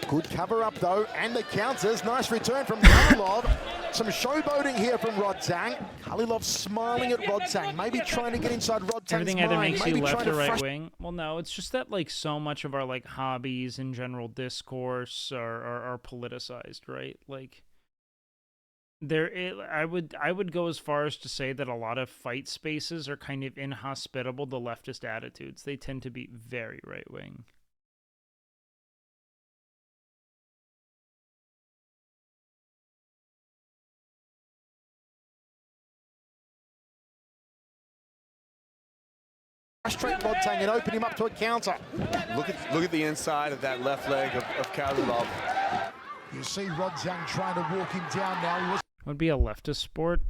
Good cover up though, and the counters. Nice return from Kalilov. Some showboating here from Rodtang. Kalilov smiling at Rodtang, maybe trying to get inside Rodtang's Everything either mind. makes you Maybe left trying or to right wing. Well, no, it's just that like so much of our like hobbies and general discourse are politicized, right? Like I would go as far as to say that a lot of fight spaces are kind of inhospitable to leftist attitudes. They tend to be very right wing. Straight Rodtang and open him up to a counter. Look at the inside of that left leg of Kalilov. You see Rodtang trying to walk him down now. Would be a leftist sport?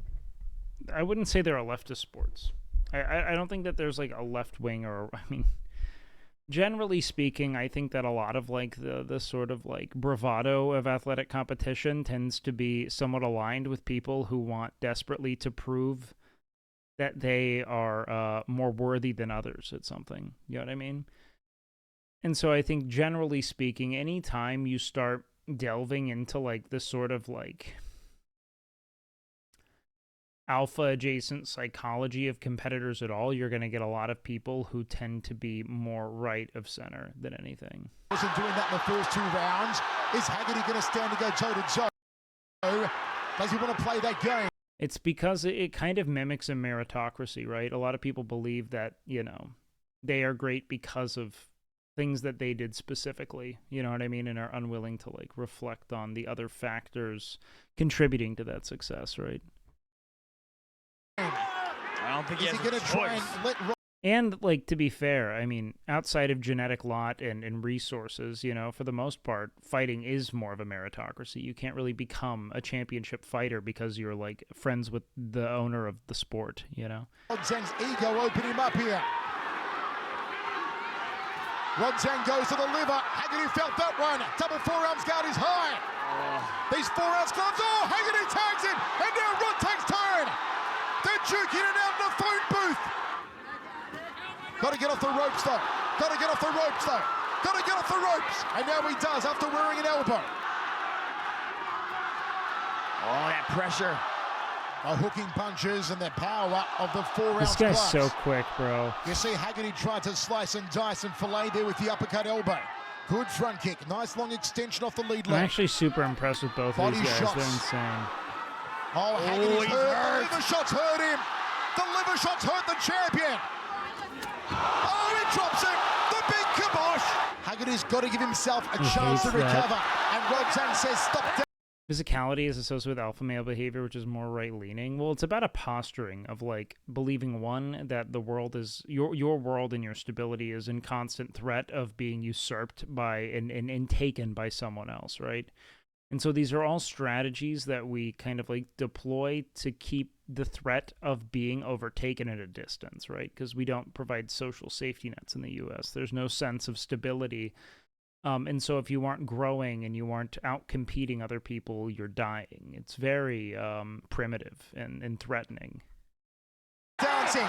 I wouldn't say there are leftist sports. I don't think that there's like a left wing or, I mean, generally speaking, I think that a lot of like the sort of like bravado of athletic competition tends to be somewhat aligned with people who want desperately to prove that they are more worthy than others at something. You know what I mean? And so I think generally speaking, anytime you start delving into like this sort of like alpha adjacent psychology of competitors at all, you're going to get a lot of people who tend to be more right of center than anything. Wasn't doing that in the first 2 rounds. Is Haggerty going to stand to go toe to toe? Does he want to play that game? It's because it kind of mimics a meritocracy, right? A lot of people believe that, you know, they are great because of things that they did specifically, you know what I mean, and are unwilling to, like, reflect on the other factors contributing to that success, right? I don't think he has a choice. And, like, to be fair, I mean, outside of genetic lot and resources, you know, for the most part, fighting is more of a meritocracy. You can't really become a championship fighter because you're, like, friends with the owner of the sport, you know? Rodtang's ego open him up here. Rodtang goes to the liver. Haggerty felt that one. Double forearms guard is high. These forearms gloves. Oh, Haggerty tags it. And now Rodtang's turn. They're duking it out in the phone booth. Got to get off the ropes, though. Got to get off the ropes, though. Got to get off the ropes. And now he does after wearing an elbow. Oh, that pressure. The hooking punches and the power of the 4-ounce This guy's gloves. so quick, bro. You see Haggerty tried to slice and dice and fillet there with the uppercut elbow. Good front kick. Nice long extension off the lead leg. I'm actually super impressed with both of these guys. Shots. They're insane. Oh, Haggerty's hurt. The liver shots hurt him. The liver shots hurt the champion. Oh, he drops it. The big kibosh. Haggerty's got to give himself a chance to recover. And Rodtang says, stop that. Physicality is associated with alpha male behavior, which is more right-leaning. Well, it's about a posturing of, like, believing, one, that the world is, your world and your stability is in constant threat of being usurped by and taken by someone else, right? And so these are all strategies that we kind of, like, deploy to keep the threat of being overtaken at a distance, right? Because we don't provide social safety nets in the U.S. There's no sense of stability. And so if you aren't growing and you aren't out-competing other people, you're dying. It's very primitive and threatening. Dancing,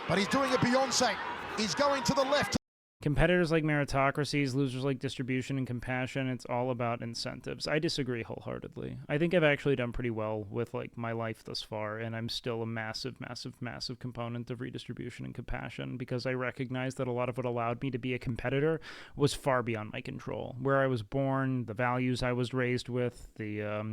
but he's doing a Beyonce. He's going to the left. Competitors like meritocracies, losers like distribution and compassion. It's all about incentives. I disagree wholeheartedly. I think I've actually done pretty well with like my life thus far, and I'm still a massive, massive, massive component of redistribution and compassion because I recognize that a lot of what allowed me to be a competitor was far beyond my control. Where I was born, the values I was raised with, the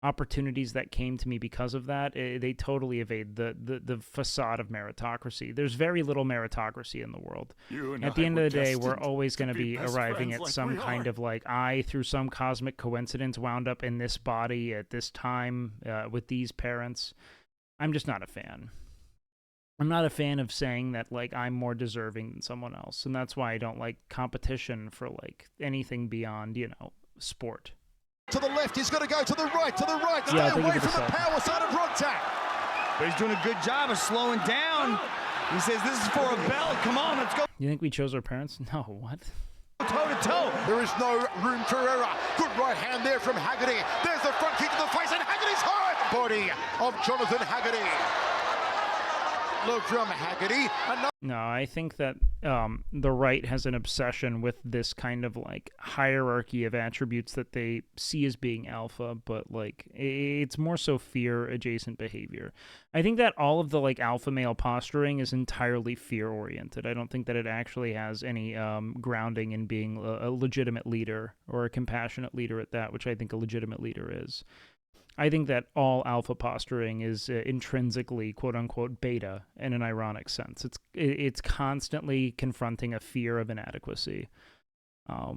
opportunities that came to me because of that, they totally evade the facade of meritocracy. There's very little meritocracy in the world. At the end of the day, we're always going to be arriving at some kind of like, I, through some cosmic coincidence, wound up in this body at this time with these parents. I'm just not a fan. I'm not a fan of saying that, like, I'm more deserving than someone else, and that's why I don't like competition for, like, anything beyond, you know, sport. To the left, he's got to go to the right, Stay away from the power side of Rodtang. But he's doing a good job of slowing down. He says, this is for a belt. Come on, let's go. You think we chose our parents? No, what? Toe-to-toe. There is no room for error. Good right hand there from Haggerty. There's the front kick to the face, and Haggerty's high. Body of Jonathan Haggerty. Look from Haggerty. No, I think that the right has an obsession with this kind of, like, hierarchy of attributes that they see as being alpha, but, like, it's more so fear-adjacent behavior. I think that all of the, like, alpha male posturing is entirely fear-oriented. I don't think that it actually has any grounding in being a legitimate leader, or a compassionate leader at that, which I think a legitimate leader is. I think that all alpha posturing is intrinsically, quote-unquote, beta in an ironic sense. It's constantly confronting a fear of inadequacy,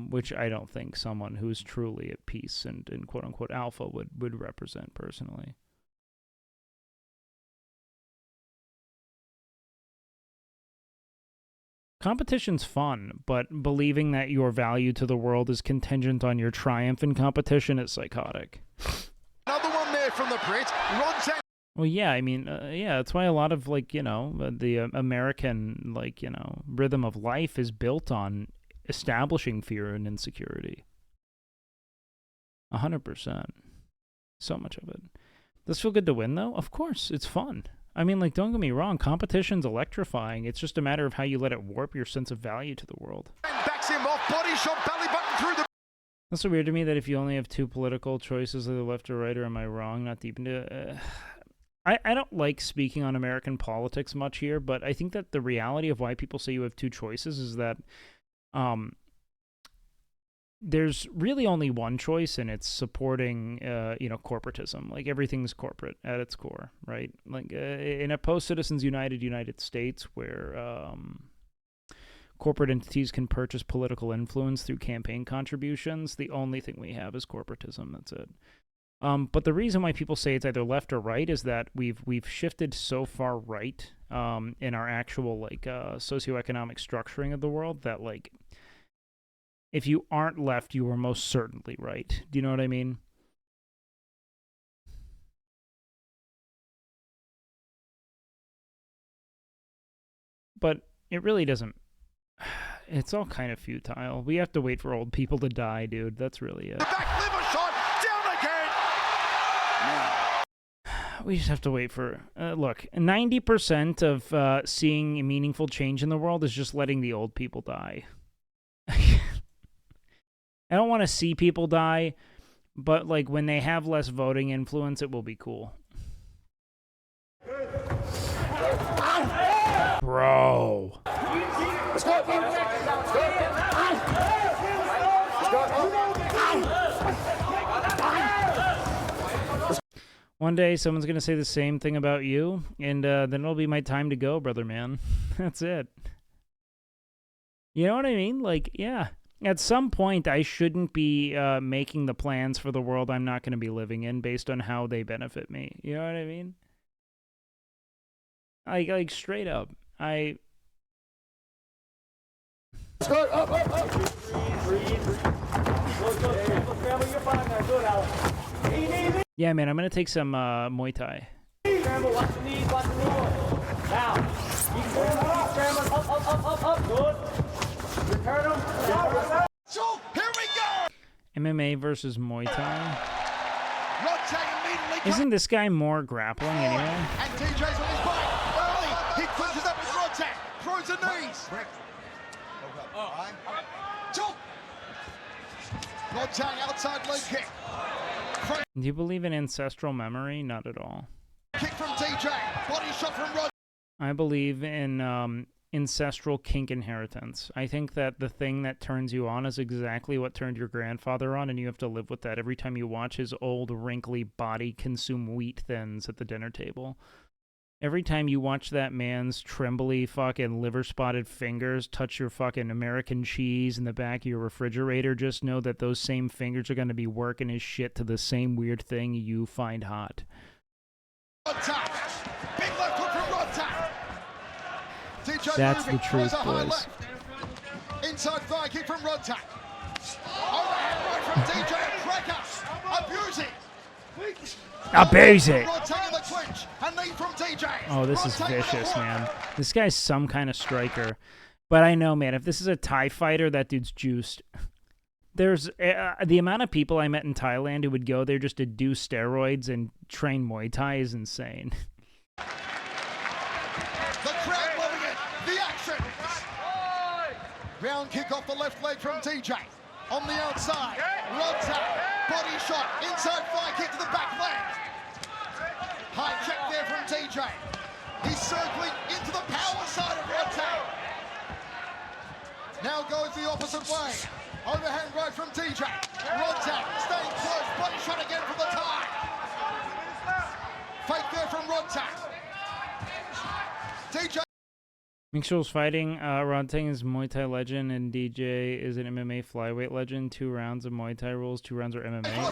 which I don't think someone who's truly at peace and quote-unquote, alpha would represent personally. Competition's fun, but believing that your value to the world is contingent on your triumph in competition is psychotic. Another one there from the Brit. Rodtang. Well, yeah, I mean, yeah, that's why a lot of, like, you know, the American, like, you know, rhythm of life is built on establishing fear and insecurity. 100%. So much of it. Does it feel good to win, though? Of course, it's fun. I mean, like, don't get me wrong, competition's electrifying. It's just a matter of how you let it warp your sense of value to the world. Backs him off, body shot, belly button through the... That's so weird to me that if you only have two political choices, either left or right, or am I wrong? Not deep into... I don't like speaking on American politics much here, but I think that the reality of why people say you have two choices is that there's really only one choice, and it's supporting, you know, corporatism. Like, everything's corporate at its core, right? Like, in a post-Citizens United States where corporate entities can purchase political influence through campaign contributions, the only thing we have is corporatism. That's it. But the reason why people say it's either left or right is that we've shifted so far right in our actual, like, socioeconomic structuring of the world that, like, if you aren't left, you are most certainly right. Do you know what I mean? But it really doesn't. It's all kind of futile. We have to wait for old people to die, dude. That's really it. Back liver shot, down again. We just have to wait for... look, 90% of seeing meaningful change in the world is just letting the old people die. I don't want to see people die, but, like, when they have less voting influence, it will be cool. Bro. One day, someone's going to say the same thing about you, and then it'll be my time to go, brother man. That's it. You know what I mean? Like, yeah. At some point, I shouldn't be making the plans for the world I'm not going to be living in based on how they benefit me. You know what I mean? Like straight up. Yeah, man, I'm going to take some Muay Thai. Watch the knees, watch the knees. Now, keep scrambling, up, good. Return them. So, here we go! MMA versus Muay Thai. Isn't this guy more grappling anyway? And TJ's on his bike. Early, he clinches up with Rodtang. Throws the knees. Rodtang outside leg kick. Do you believe in ancestral memory? Not at all. Kick from TJ. Body shot from Rod. I believe in ancestral kink inheritance. I think that the thing that turns you on is exactly what turned your grandfather on, and you have to live with that every time you watch his old, wrinkly body consume wheat thins at the dinner table. Every time you watch that man's trembly fucking liver-spotted fingers touch your fucking American cheese in the back of your refrigerator, just know that those same fingers are going to be working his shit to the same weird thing you find hot. Big left hook from Rodtang. That's the truth, boys. Inside thigh kick from Rodtang. Overhand right from DJ and Cracker. Abusing. Abuse it. Rodtang in the clinch. And knee from DJ. Oh, this is vicious, man. This guy's some kind of striker. But I know, man, if this is a Thai fighter, that dude's juiced. There's the amount of people I met in Thailand who would go there just to do steroids and train Muay Thai is insane. The crowd loving it. The action. Round kick off the left leg from DJ. On the outside. Rodtang. Body shot. Inside thigh kick to the back leg. High check there from DJ. He's circling into the power side of Rodtang. Now goes the opposite way. Overhand right from DJ. Rodtang staying close. Body shot again from the tie. Fake there from Rodtang. DJ. Mixel's fighting. Rodtang is Muay Thai legend, and DJ is an MMA flyweight legend. 2 rounds of Muay Thai rules. 2 rounds are MMA. Whoa,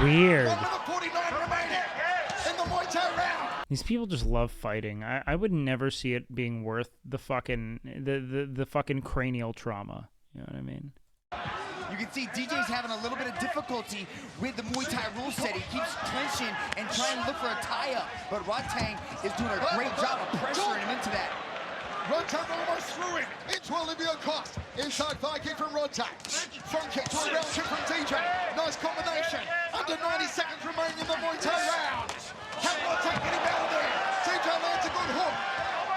really? Weird. These people just love fighting. I would never see it being worth the fucking the fucking cranial trauma. You know what I mean? You can see DJ's having a little bit of difficulty with the Muay Thai rule set. He keeps clinching and trying to look for a tie-up, but Rodtang is doing a great job of pressuring him into that. Rodtang almost threw him into Olivia Cost. Inside thigh kick from Rodtang. Front kick to a round kick from DJ. Nice combination. Under 90 seconds remaining in the Muay Thai round. Can Rodtang get him out of there? DJ lands a good hook.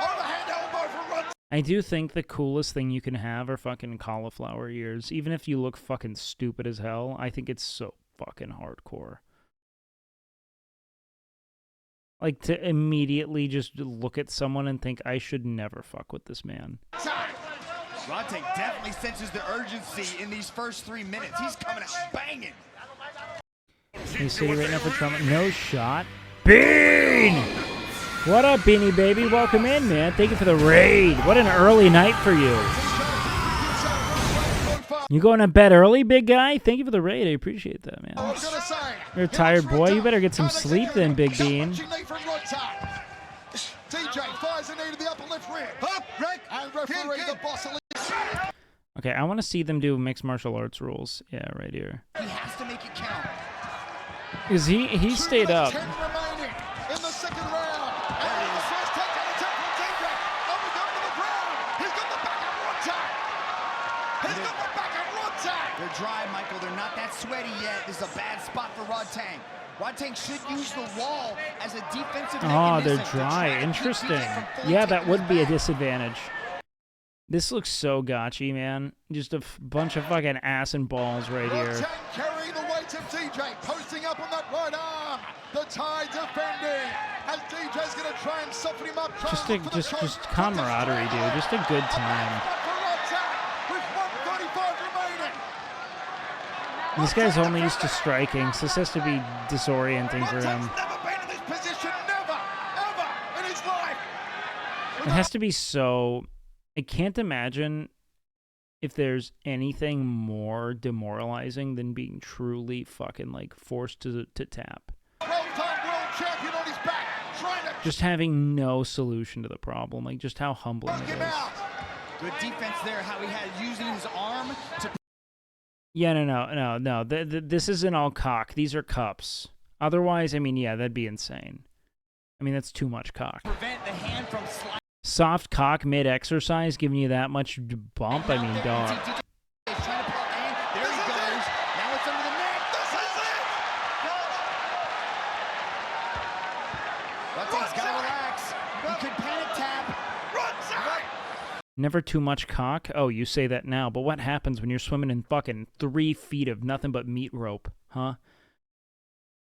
Overhand elbow from Rodtang. I do think the coolest thing you can have are fucking cauliflower ears. Even if you look fucking stupid as hell, I think it's so fucking hardcore. Like, to immediately just look at someone and think, I should never fuck with this man. Rodtang definitely senses the urgency in these first 3 minutes. He's coming out banging. You see right now for trauma. No shot. Bean! What up, Beanie Baby? Welcome in, man. Thank you for the raid. What an early night for you. You going to bed early, big guy? Thank you for the raid. I appreciate that, man. You're a tired boy. You better get some sleep then, Big Bean. DJ fires a knee to the upper left rib. And referee the boss. Okay, I want to see them do mixed martial arts rules. Yeah, right here. He has to make it count. Because he stayed up. 10 remaining in the second round. And the first takedown attempt from DJ. Oh, we're going to the ground. He's got the back of Rodtang. He's got the back of Rodtang. They're dry, Michael. They're not that sweaty yet. This is a bad spot for Rodtang. Rodtang should use the wall as a defensive mechanism. Oh, they're dry. Interesting. Yeah, that would be a disadvantage. This looks so gotchy, man. Just a bunch of fucking ass and balls right here. Rodtang carrying the weight of DJ, posting up on that right arm. The tie defending. As DJ's going to try and soften him up. Just camaraderie, dude. Just a good time. With 1:35 remaining. This guy's only used to striking, so this has to be disorienting for him. Never been in this position, never, ever in his life. It has to be so... I can't imagine if there's anything more demoralizing than being truly fucking, like, forced to tap. 12-time world champion on his back, trying to... Just having no solution to the problem, like, just how humbling it is. Good defense there, how he had using his arm to... Yeah, no. This isn't all cock. These are cups. Otherwise, I mean, yeah, that'd be insane. I mean, that's too much cock. Prevent the hand from sliding. Soft cock mid-exercise giving you that much bump? I mean, dog. There he goes. Now it's under the neck. This is it! Rodtang's got to relax. He could panic tap. Never too much cock? Oh, you say that now, but what happens when you're swimming in fucking 3 feet of nothing but meat rope, huh?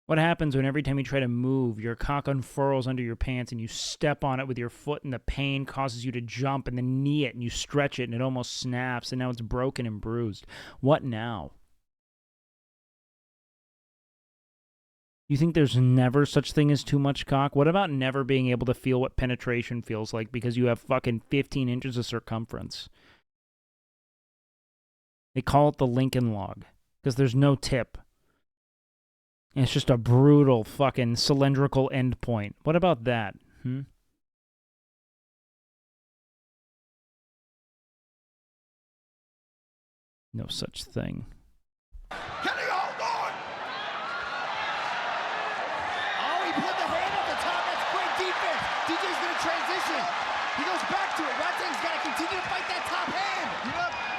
What happens when every time you try to move, your cock unfurls under your pants and you step on it with your foot and the pain causes you to jump and then knee it and you stretch it and it almost snaps and now it's broken and bruised? What now? You think there's never such thing as too much cock? What about never being able to feel what penetration feels like because you have fucking 15 inches of circumference? They call it the Lincoln log because there's no tip. And it's just a brutal fucking cylindrical endpoint. What about that? No such thing. Can he hold on? Oh, he put the hand up the top. That's great defense. DJ's going to transition. He goes back to it. Rodtang's got to continue to fight that top hand.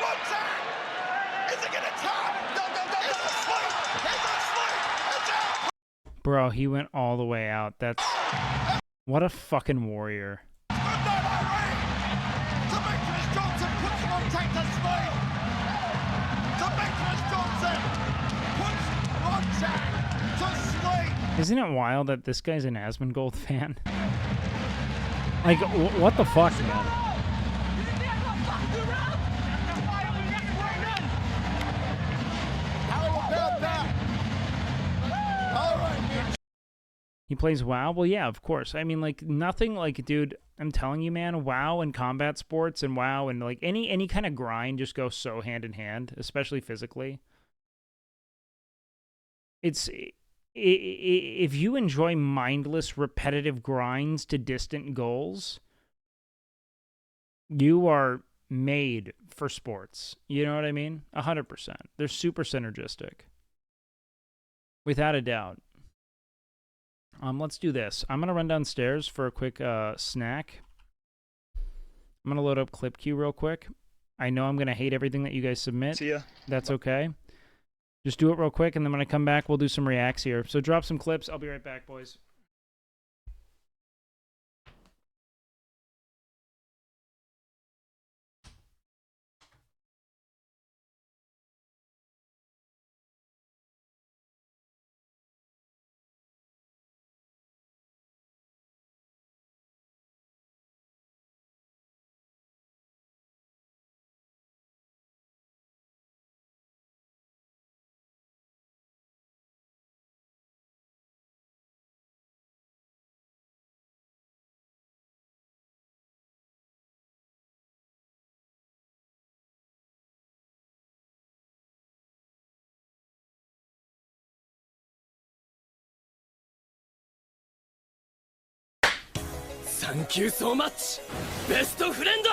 Rodtang! Is he going to top? No. He's asleep. He's asleep. It's out. Bro, he went all the way out. That's... What a fucking warrior. Demetrius Johnson puts Rodtang to sleep. Demetrius Johnson puts Rodtang to sleep. Isn't it wild that this guy's an Asmongold fan? Like, what the fuck, man? How about that? All right, man. He plays WoW? Well, yeah, of course. I mean, like, nothing like, dude, I'm telling you, man, WoW and combat sports and WoW and, like, any kind of grind just go so hand in hand, especially physically. It's... If you enjoy mindless, repetitive grinds to distant goals, you are made for sports. You know what I mean? 100%. They're super synergistic. Without a doubt. Let's do this. I'm going to run downstairs for a quick snack. I'm going to load up Clip Queue real quick. I know I'm going to hate everything that you guys submit. See ya. That's okay. Just do it real quick, and then when I come back, we'll do some reacts here. So drop some clips. I'll be right back, boys. Thank you so much, best friend!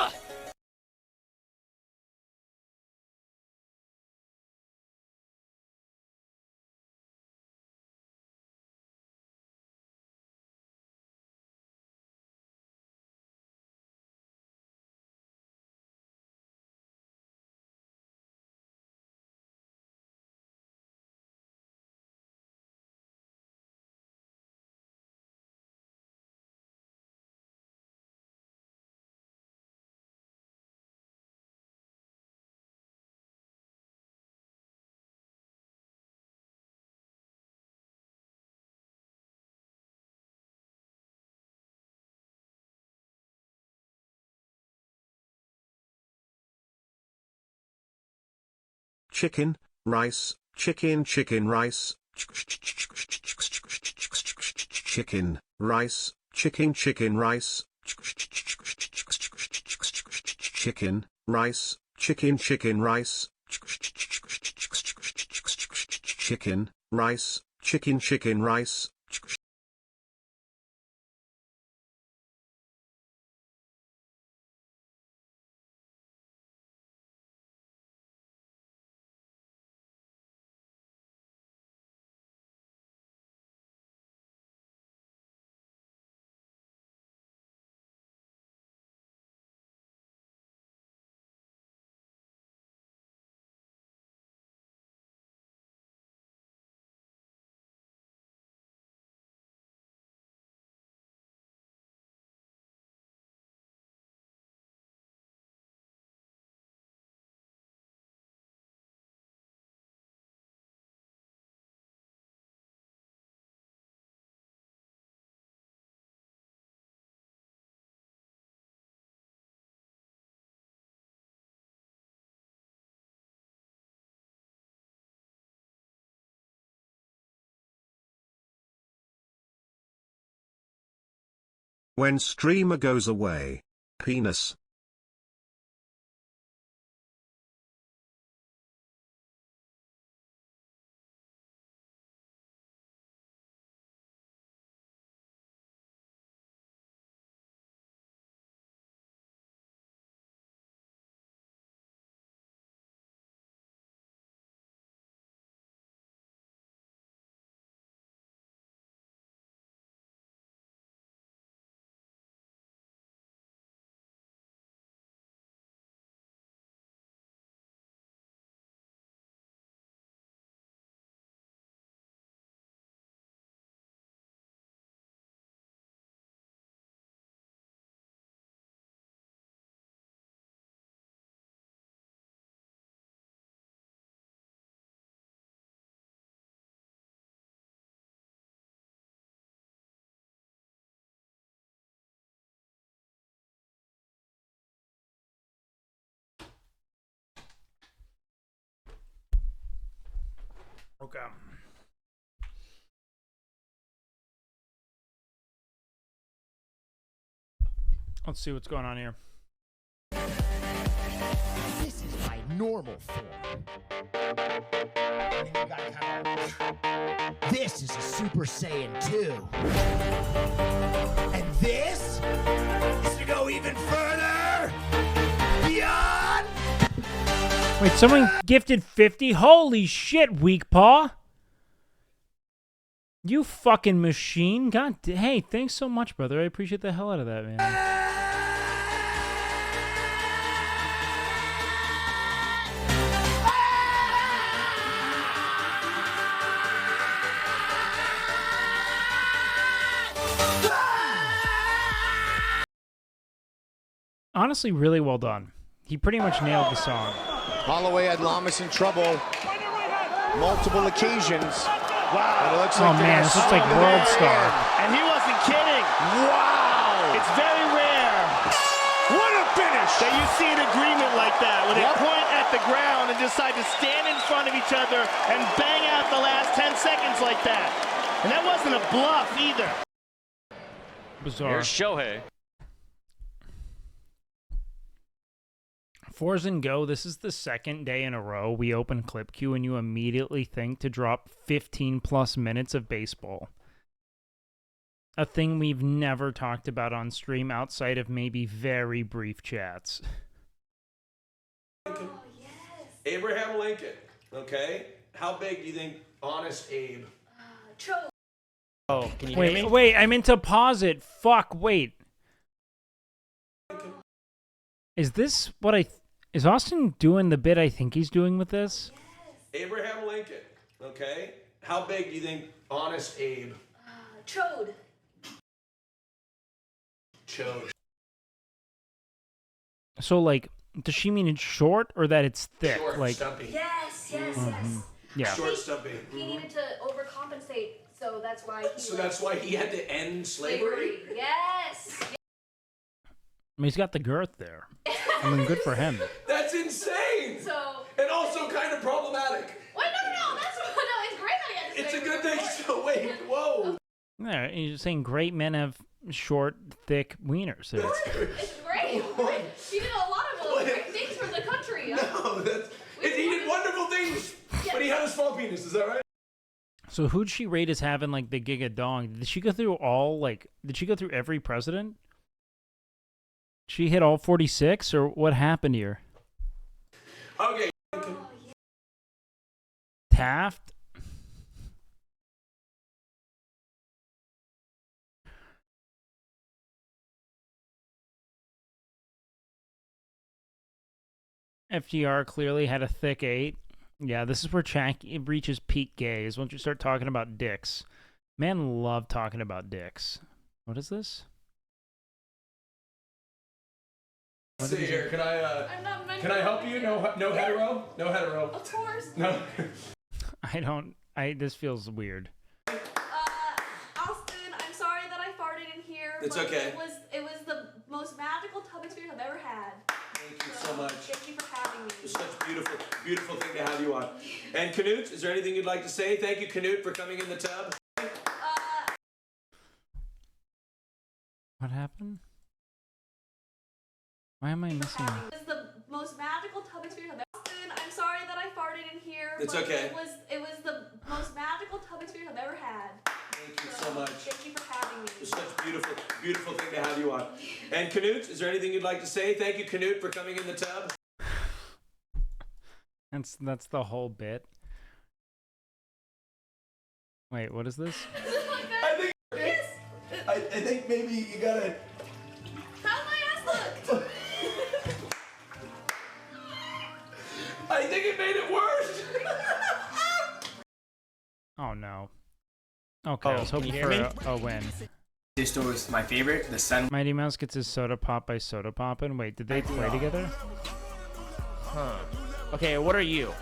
Chicken, rice, chicken, rice, chicken, rice, chicken, rice, chicken, rice, chicken, rice, chicken, rice, chicken, rice. When streamer goes away. Penis. Okay. Let's see what's going on here. This is my normal form. And then you gotta kind of... This is a Super Saiyan 2. And this is to go even further beyond. Wait, someone gifted 50? Holy shit, Weak Paw. You fucking machine. God, hey, thanks so much, brother. I appreciate the hell out of that, man. Honestly, really well done. He pretty much nailed the song. Holloway had Lamas in trouble multiple occasions. Wow. It looks like man, this looks like World Star. And he wasn't kidding. Wow. It's very rare. What a finish. That you see an agreement like that, where they point at the ground and decide to stand in front of each other and bang out the last 10 seconds like that. And that wasn't a bluff either. Bizarre. Here's Shohei. Forza and Go, this is the second day in a row we open Clip Queue and you immediately think to drop 15 plus minutes of baseball. A thing we've never talked about on stream outside of maybe very brief chats. Oh, yes. Abraham Lincoln, okay? How big do you think Honest Abe? Oh, can you hear me? Wait, I meant to pause it. Fuck, wait. Is this what is Austin doing the bit I think he's doing with this? Yes. Abraham Lincoln, okay? How big do you think Honest Abe? Chode. Chode. So, like, does she mean it's short or that it's thick? Short, like, stumpy. Yes, yes, yes. Yeah. Short, stumpy. He needed to overcompensate, so that's why he. So that's why he had to end slavery? Yes. I mean, he's got the girth there. I mean, good for him. That's insane. So. And also kind of problematic. Wait, no, that's no. It's great that he had to. It's a good thing. So wait, whoa. Yeah, you're saying great men have short, thick wieners. It's great. He did a lot of great things for the country. No, he did wonderful things, but he had a small penis. Is that right? So who'd she rate as having like the giga dong? Did she go through did she go through every president? She hit all 46, or what happened here? Okay. Taft? FDR clearly had a thick 8. Yeah, this is where Jack reaches peak gaze once you start talking about dicks. Men love talking about dicks. What is this? Let's see here. Can I help you? No hetero? No hetero. Of course. No. This feels weird. Austin, I'm sorry that I farted in here. It's but okay. It was the most magical tub experience I've ever had. Thank you so much. Thank you for having me. It's such a beautiful, beautiful thing to have you on. And Canute, is there anything you'd like to say? Thank you, Canute, for coming in the tub. What happened? Why am I missing? It was the most magical tub experience I've ever had. Austin, I'm sorry that I farted in here. It's but okay. It was the most magical tub experience I've ever had. Thank you so much. Thank you for having me. It's such a beautiful, beautiful thing to have you on. And Canute, is there anything you'd like to say? Thank you, Canute, for coming in the tub. That's the whole bit. Wait, what is this? I think maybe you gotta. How's my ass look? I think it made it worse. Oh no. Okay, I was hoping for a win. This was my favorite. The sun. Mighty Mouse gets his soda pop by Soda Poppin'. Wait, did they play together? Huh. Okay, what are you?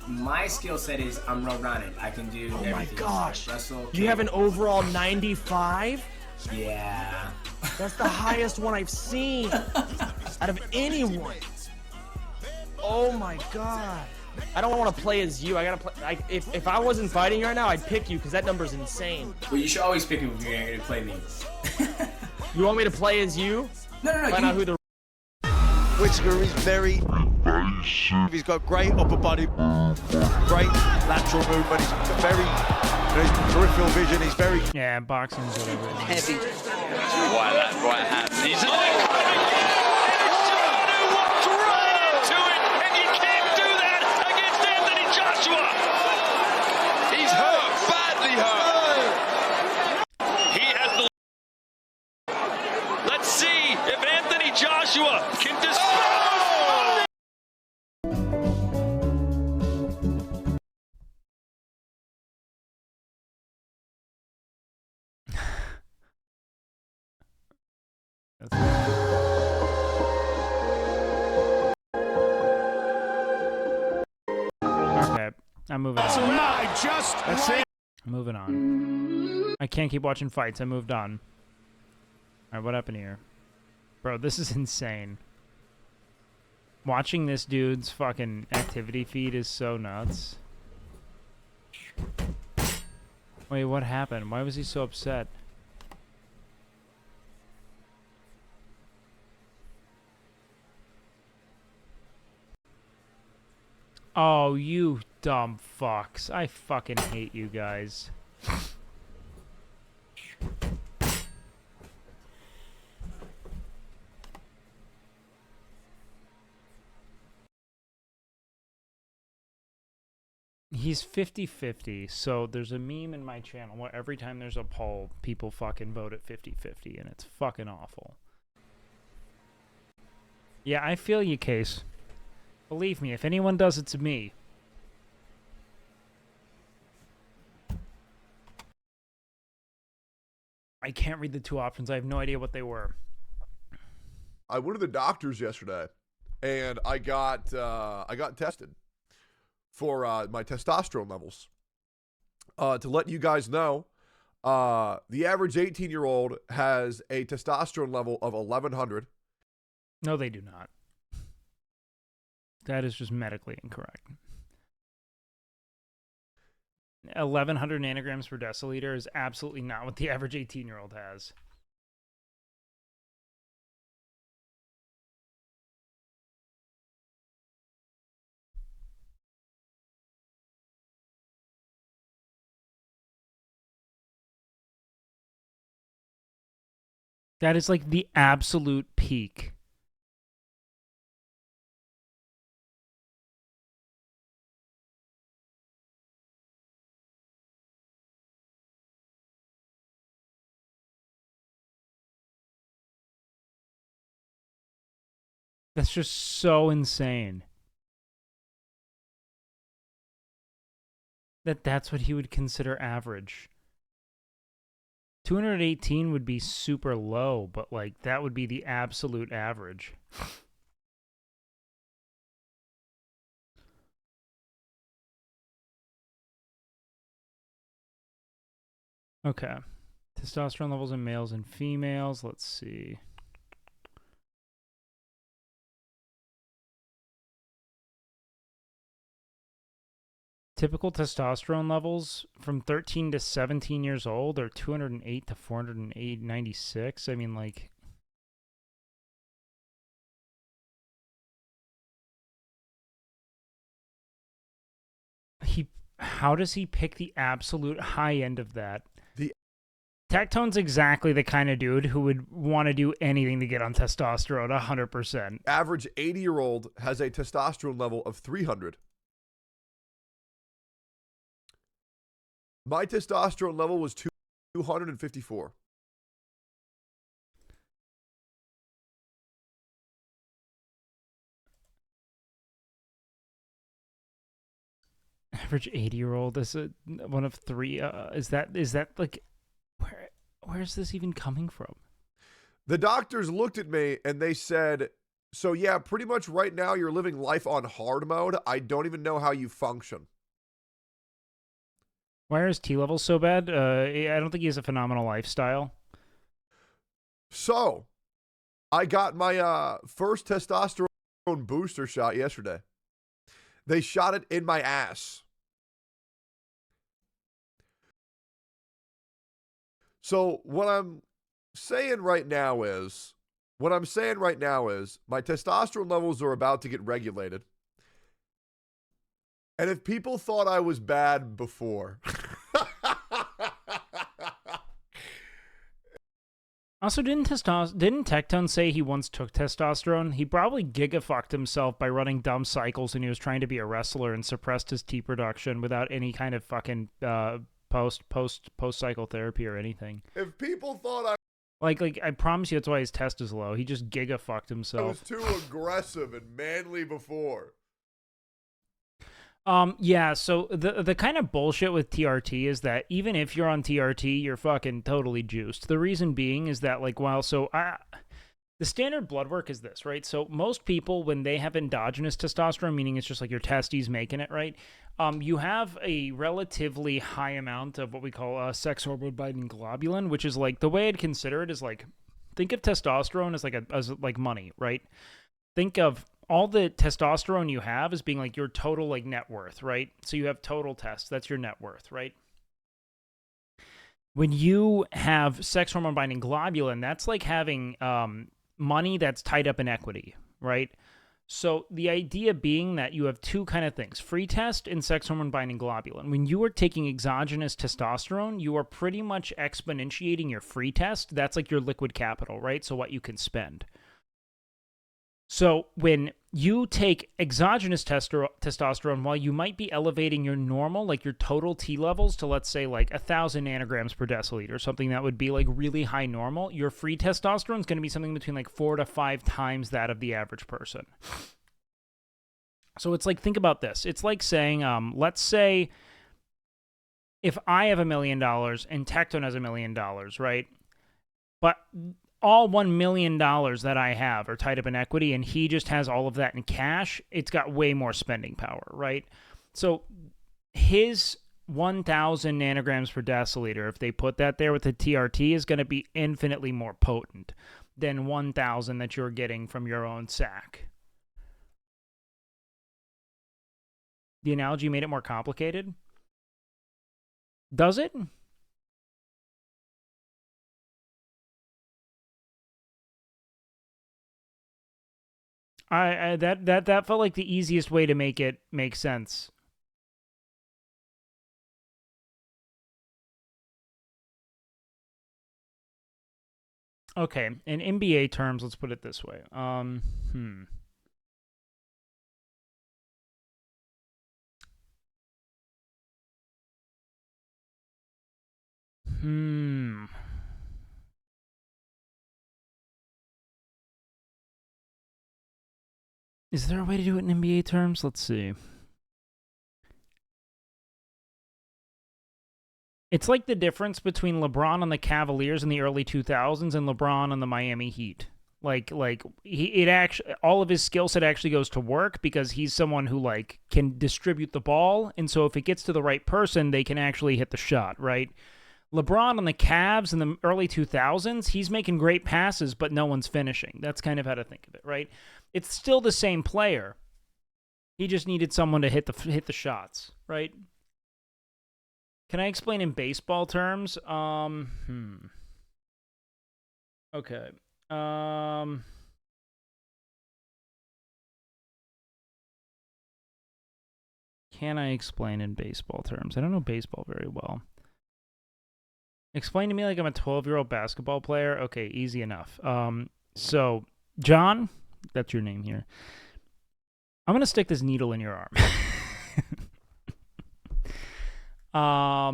My skill set is I'm well-rounded. I can do everything. Oh my gosh. Wrestle, You have an overall 95? Yeah. That's the highest one I've seen out of anyone. Oh my god. I don't want to play as you. I gotta play. Like, if I wasn't fighting right now, I'd pick you because that number's insane. Well, you should always pick me if you're going to play me. You want me to play as you? No. Find out who the. Whitaker is very. He's got great upper body, great lateral movement. He's got very peripheral vision. He's very. Yeah, boxing's whatever. Heavy. Why that right hand? He's Joshua can dispose. Okay, I'm moving on. That's it. Moving on. I can't keep watching fights. I moved on. All right, what happened here? Bro, this is insane. Watching this dude's fucking activity feed is so nuts. Wait, what happened? Why was he so upset? Oh, you dumb fucks. I fucking hate you guys. He's 50-50, so there's a meme in my channel where every time there's a poll, people fucking vote at 50-50, and it's fucking awful. Yeah, I feel you, Case. Believe me, if anyone does, it's me. I can't read the two options. I have no idea what they were. I went to the doctors yesterday, and I got tested for my testosterone levels. To let you guys know, the average 18-year-old has a testosterone level of 1100. No, they do not. That is just medically incorrect. 1100 nanograms per deciliter is absolutely not what the average 18-year-old has. That is like the absolute peak. That's just so insane. That's what he would consider average. 218 would be super low, but like that would be the absolute average. Okay. Testosterone levels in males and females. Let's see. Typical testosterone levels from 13 to 17 years old are 208 to 496. I mean, like, how does he pick the absolute high end of that? Tectone's exactly the kind of dude who would want to do anything to get on testosterone, 100%. Average 80-year-old has a testosterone level of 300. My testosterone level was 254. Average 80-year-old is one of three. Is that like, where's this even coming from? The doctors looked at me and they said, so yeah, pretty much right now you're living life on hard mode. I don't even know how you function. Why are his T levels so bad? I don't think he has a phenomenal lifestyle. So, I got my first testosterone booster shot yesterday. They shot it in my ass. So what I'm saying right now is my testosterone levels are about to get regulated. And if people thought I was bad before. Also, didn't Tectone say he once took testosterone? He probably gigafucked himself by running dumb cycles, and he was trying to be a wrestler and suppressed his T production without any kind of fucking post cycle therapy or anything. If people thought I like I promise you that's why his test is low. He just gigafucked himself. I was too aggressive and manly before. Yeah, so the kind of bullshit with TRT is that even if you're on TRT, you're fucking totally juiced. The reason being is that, like, the standard blood work is this, right? So most people, when they have endogenous testosterone, meaning it's just like your testes making it, right? You have a relatively high amount of what we call sex hormone binding globulin, which is like, the way I'd consider it is like, think of testosterone as like money, right? Think of all the testosterone you have as being like your total like net worth, right? So you have total test, that's your net worth, right? When you have sex hormone binding globulin, that's like having money that's tied up in equity, right? So the idea being that you have two kind of things, free test and sex hormone binding globulin. When you are taking exogenous testosterone, you are pretty much exponentiating your free test. That's like your liquid capital, right? So what you can spend. So when you take exogenous testosterone, while you might be elevating your normal, like your total T levels to, let's say, like 1,000 nanograms per deciliter, something that would be like really high normal, your free testosterone is going to be something between like 4 to 5 times that of the average person. So it's like, think about this. It's like saying, let's say if I have $1 million and Tectone has $1 million, right? But all $1 million that I have are tied up in equity, and he just has all of that in cash, it's got way more spending power, right? So his 1,000 nanograms per deciliter, if they put that there with the TRT, is going to be infinitely more potent than 1,000 that you're getting from your own sack. The analogy made it more complicated? Does it? That felt like the easiest way to make it make sense. Okay, in NBA terms, let's put it this way. Is there a way to do it in NBA terms? Let's see. It's like the difference between LeBron on the Cavaliers in the early 2000s and LeBron on the Miami Heat. All of his skill set actually goes to work because he's someone who like can distribute the ball, and so if it gets to the right person, they can actually hit the shot, right? LeBron on the Cavs in the early 2000s, he's making great passes, but no one's finishing. That's kind of how to think of it, right? It's still the same player. He just needed someone to hit the shots, right? Can I explain in baseball terms? Okay. Can I explain in baseball terms? I don't know baseball very well. Explain to me like I'm a 12-year-old basketball player. Okay, easy enough. So, John, that's your name here. I'm going to stick this needle in your arm. Oh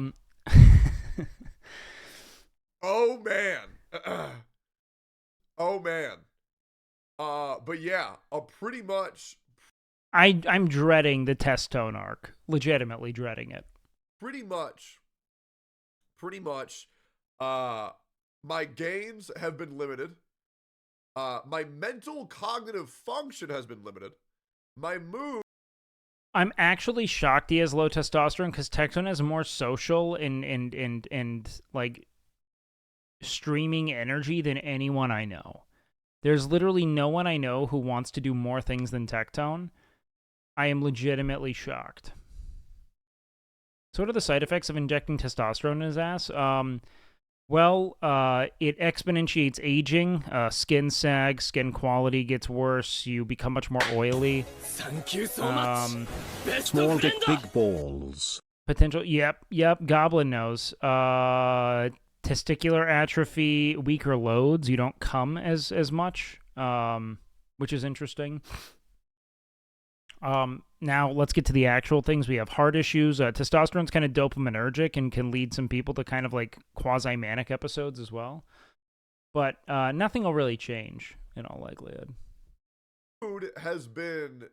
man. Oh man. But yeah, pretty much. I'm dreading the testone arc. Legitimately dreading it. Pretty much. My gains have been limited. My mental cognitive function has been limited. My mood. I'm actually shocked he has low testosterone because Tectone has more social and like streaming energy than anyone I know. There's literally no one I know who wants to do more things than Tectone. I am legitimately shocked. So what are the side effects of injecting testosterone in his ass? Well, it exponentiates aging, skin sag, skin quality gets worse, you become much more oily. Thank you so much. Small dick, big balls. Potential, yep, Goblin knows. Testicular atrophy, weaker loads, you don't come as much, which is interesting. Now let's get to the actual things. We have heart issues. Testosterone's kind of dopaminergic and can lead some people to kind of like quasi-manic episodes as well. But nothing will really change in all likelihood. Food has been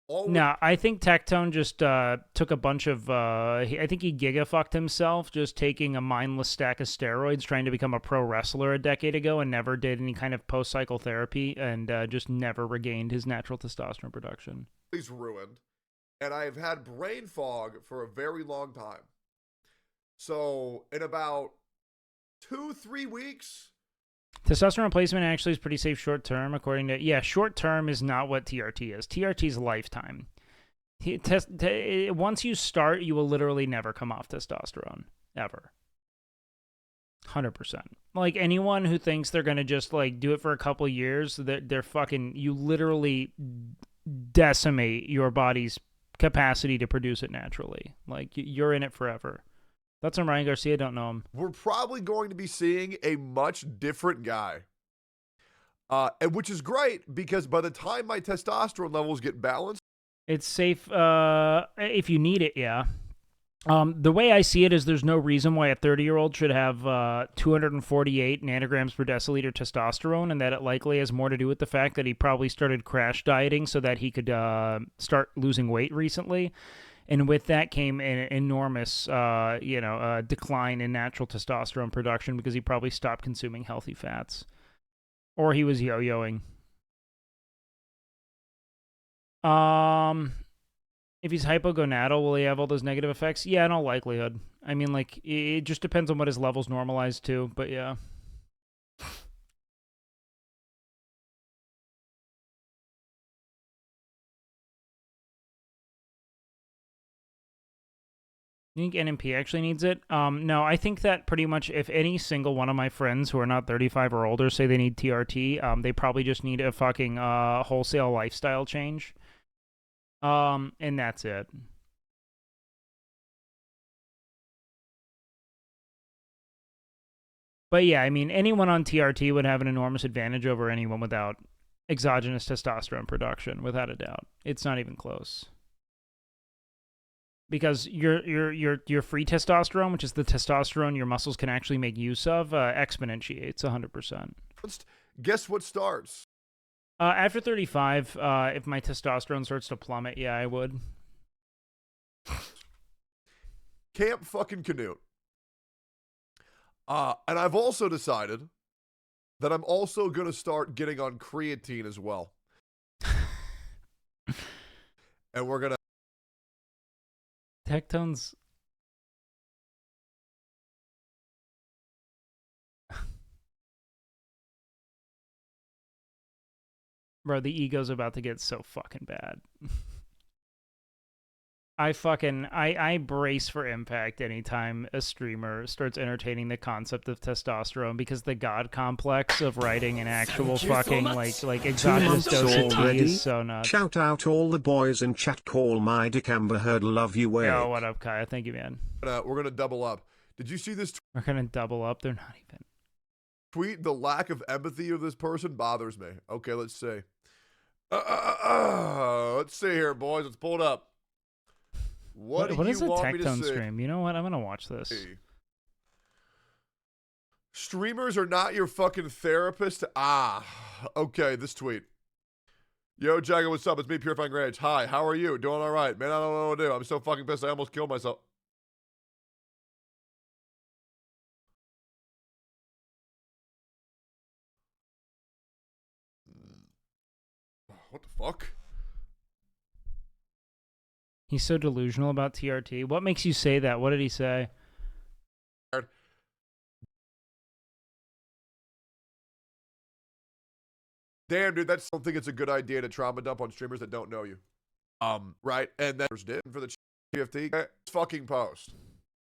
always... No, I think Tectone just took a bunch of... I think he giga-fucked himself just taking a mindless stack of steroids, trying to become a pro wrestler a decade ago, and never did any kind of post-cycle therapy, and just never regained his natural testosterone production. He's ruined. And I've had brain fog for a very long time. So in about 2-3 weeks... Testosterone replacement actually is pretty safe short term, according to... Yeah, short term is not what TRT is. TRT is lifetime. Once you start, you will literally never come off testosterone. Ever. 100%. Like, anyone who thinks they're going to just, like, do it for a couple years, they're fucking... You literally decimate your body's capacity to produce it naturally. Like, you're in it forever. That's on Ryan Garcia. Don't know him. We're probably going to be seeing a much different guy. And which is great, because by the time my testosterone levels get balanced... It's safe if you need it, yeah. The way I see it is there's no reason why a 30-year-old should have 248 nanograms per deciliter testosterone, and that it likely has more to do with the fact that he probably started crash dieting so that he could start losing weight recently. And with that came an enormous, decline in natural testosterone production because he probably stopped consuming healthy fats. Or he was yo-yoing. If he's hypogonadal, will he have all those negative effects? Yeah, in all likelihood. I mean, like, it just depends on what his levels normalize to, but yeah. You think NMP actually needs it? No, I think that pretty much if any single one of my friends who are not 35 or older say they need TRT, they probably just need a fucking wholesale lifestyle change. And that's it. But yeah, I mean, anyone on TRT would have an enormous advantage over anyone without exogenous testosterone production, without a doubt. It's not even close. Because your free testosterone, which is the testosterone your muscles can actually make use of, exponentiates 100%. Guess what starts? After 35, if my testosterone starts to plummet, yeah, I would. Camp fucking Canute. And I've also decided that I'm also going to start getting on creatine as well. And we're going to... Tectone's... Bro, the ego's about to get so fucking bad. I brace for impact anytime a streamer starts entertaining the concept of testosterone, because the god complex of writing an actual fucking like exogenous dose of tea is so nuts. Shout out all the boys in chat. Call my dick Amber Heard. Love you, Wade. Yo, what up, Kaya? Thank you, man. We're gonna double up. Did you see this? We're gonna double up. They're not even. Tweet. The lack of empathy of this person bothers me. Okay, let's see. Let's see here, boys. Let's pull it up. What is a Tectone stream? You know what? I'm gonna watch this. Streamers are not your fucking therapist. Okay. This tweet. Yo, Jagger, what's up? It's me, Purifying Rage. Hi, how are you? Doing all right, man. I don't know what to do. I'm so fucking pissed. I almost killed myself. What the fuck? He's so delusional about TRT. What makes you say that? What did he say? Damn, dude, I don't think it's a good idea to trauma dump on streamers that don't know you. Right? And then did for the GFT fucking post.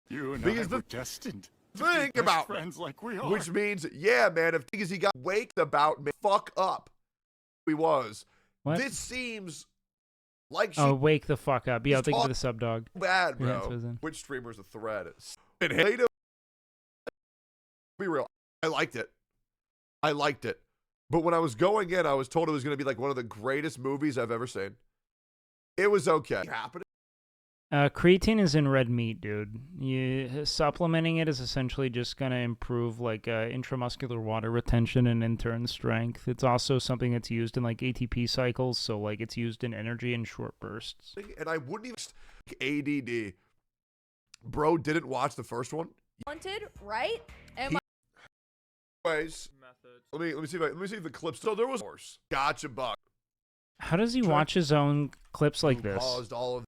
You and because I were destined to thing be best about friends like we are. which means, yeah, man, if because he got waked about me, fuck up. He was. What? This seems like she Oh, wake the fuck up. Yeah, He's thank you for talk- the sub dog. bad, Yeah, bro. that's what it is. Which streamer's the thread? And hey, to be real, I liked it. But when I was going in, I was told it was going to be like one of the greatest movies I've ever seen. It was okay. Happening. Creatine is in red meat, dude. Supplementing it is essentially just going to improve like intramuscular water retention and in turn strength. It's also something that's used in like ATP cycles, so like it's used in energy in short bursts. And I wouldn't even ADD. Bro didn't watch the first one. Wanted, right? Anyways, let me see if the clips. So there was horse. Gotcha, buck. How does he watch his own clips like this? Caused all of.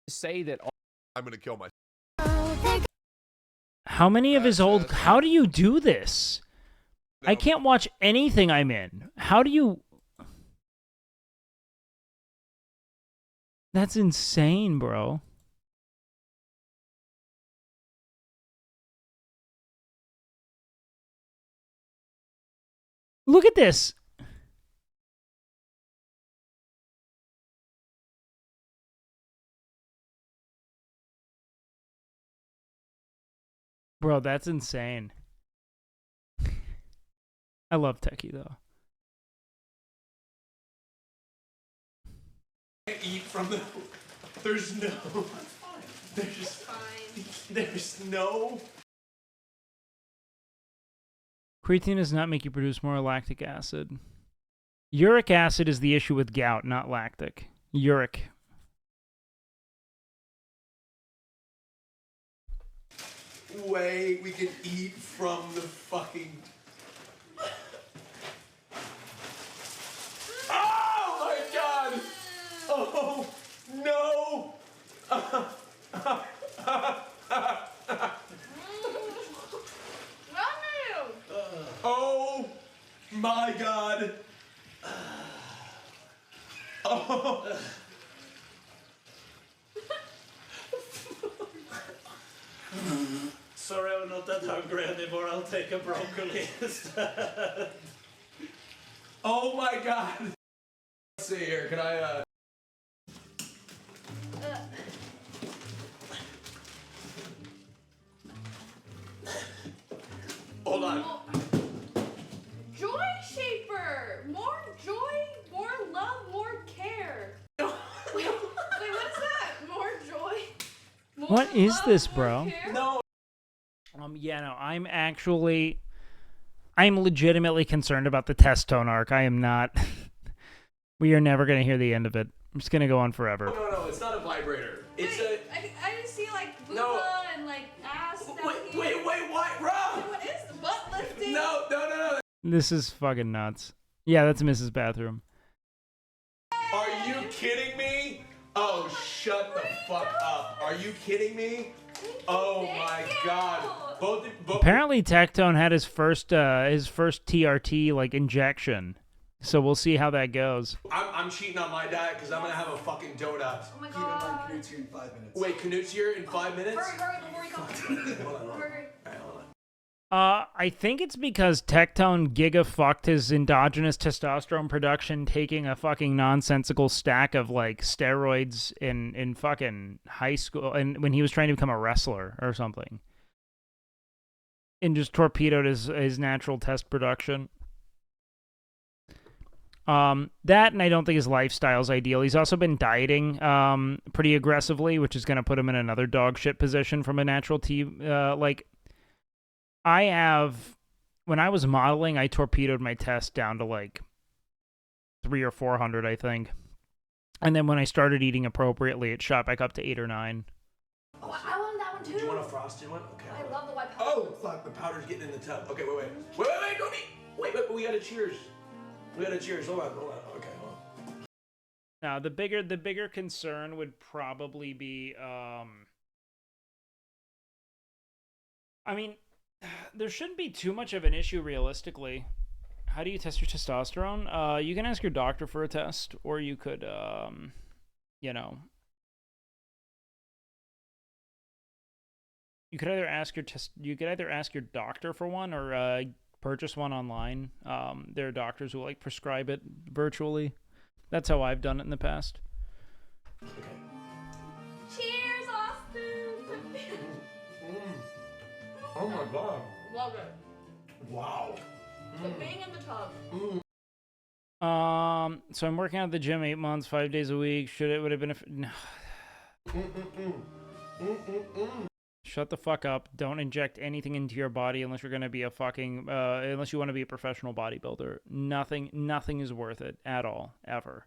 Say that. I'm gonna kill myself. How many of his old... How do you do this? I can't watch anything I'm in. How do you... That's insane, bro. Look at this. Bro, that's insane. I love Techie, though. Eat from the. There's no. There's no. Creatine does not make you produce more lactic acid. Uric acid is the issue with gout, not lactic. Uric. Way we can eat from the fucking. Oh my god! Oh no! Oh my god! Oh. Sorry, I'm not that hungry anymore. I'll take a broccoli instead. Oh my god! Let's see here. Can I? Hold on. Joy Shaper! More joy, more love, more care. wait, what's that? More joy? More What is love, this, more bro? care? No. Yeah, no, I'm legitimately concerned about the test tone arc. I am not. We are never going to hear the end of it. I'm just going to go on forever. No, it's not a vibrator. It's Wait, I just see like booba No. and like ass. Wait, what, Rob? What is the butt lifting? No. This is fucking nuts. Yeah, that's Mrs. Bathroom. Are you kidding me? Oh, shut the fuck up. Are you kidding me? Oh my god. Both Apparently, Tectone had his first TRT like injection, so we'll see how that goes. I'm cheating on my diet because I'm gonna have a fucking donut. Oh my god. Canute's here in 5 minutes. Wait, Canute's here in 5 minutes? Hurry before he comes. Hurry. I think it's because Tectone giga fucked his endogenous testosterone production, taking a fucking nonsensical stack of like steroids in fucking high school, and when he was trying to become a wrestler or something, and just torpedoed his natural test production. That, and I don't think his lifestyle is ideal. He's also been dieting pretty aggressively, which is going to put him in another dog shit position from a natural like. When I was modeling, I torpedoed my test down to like 300 or 400, I think. And then when I started eating appropriately, it shot back up to 8 or 9. Oh, I want that one too. Do you want a frosted one? Okay. I love the white powder. Oh, fuck, the powder's getting in the tub. Okay, wait, don't eat. Wait, we gotta cheers. Hold on. Okay, hold on. Now, the bigger concern would probably be, I mean, there shouldn't be too much of an issue realistically. How do you test your testosterone? You can ask your doctor for a test, or you could you know, you could either ask your doctor for one or purchase one online. There are doctors who like prescribe it virtually. That's how I've done it in the past. Cheers, Austin! Oh my god. Love it. Wow. The being in the tub. So I'm working out at the gym 8 months, 5 days a week. Would have been no. Shut the fuck up. Don't inject anything into your body unless you're going to be a fucking, unless you want to be a professional bodybuilder. Nothing is worth it at all, ever.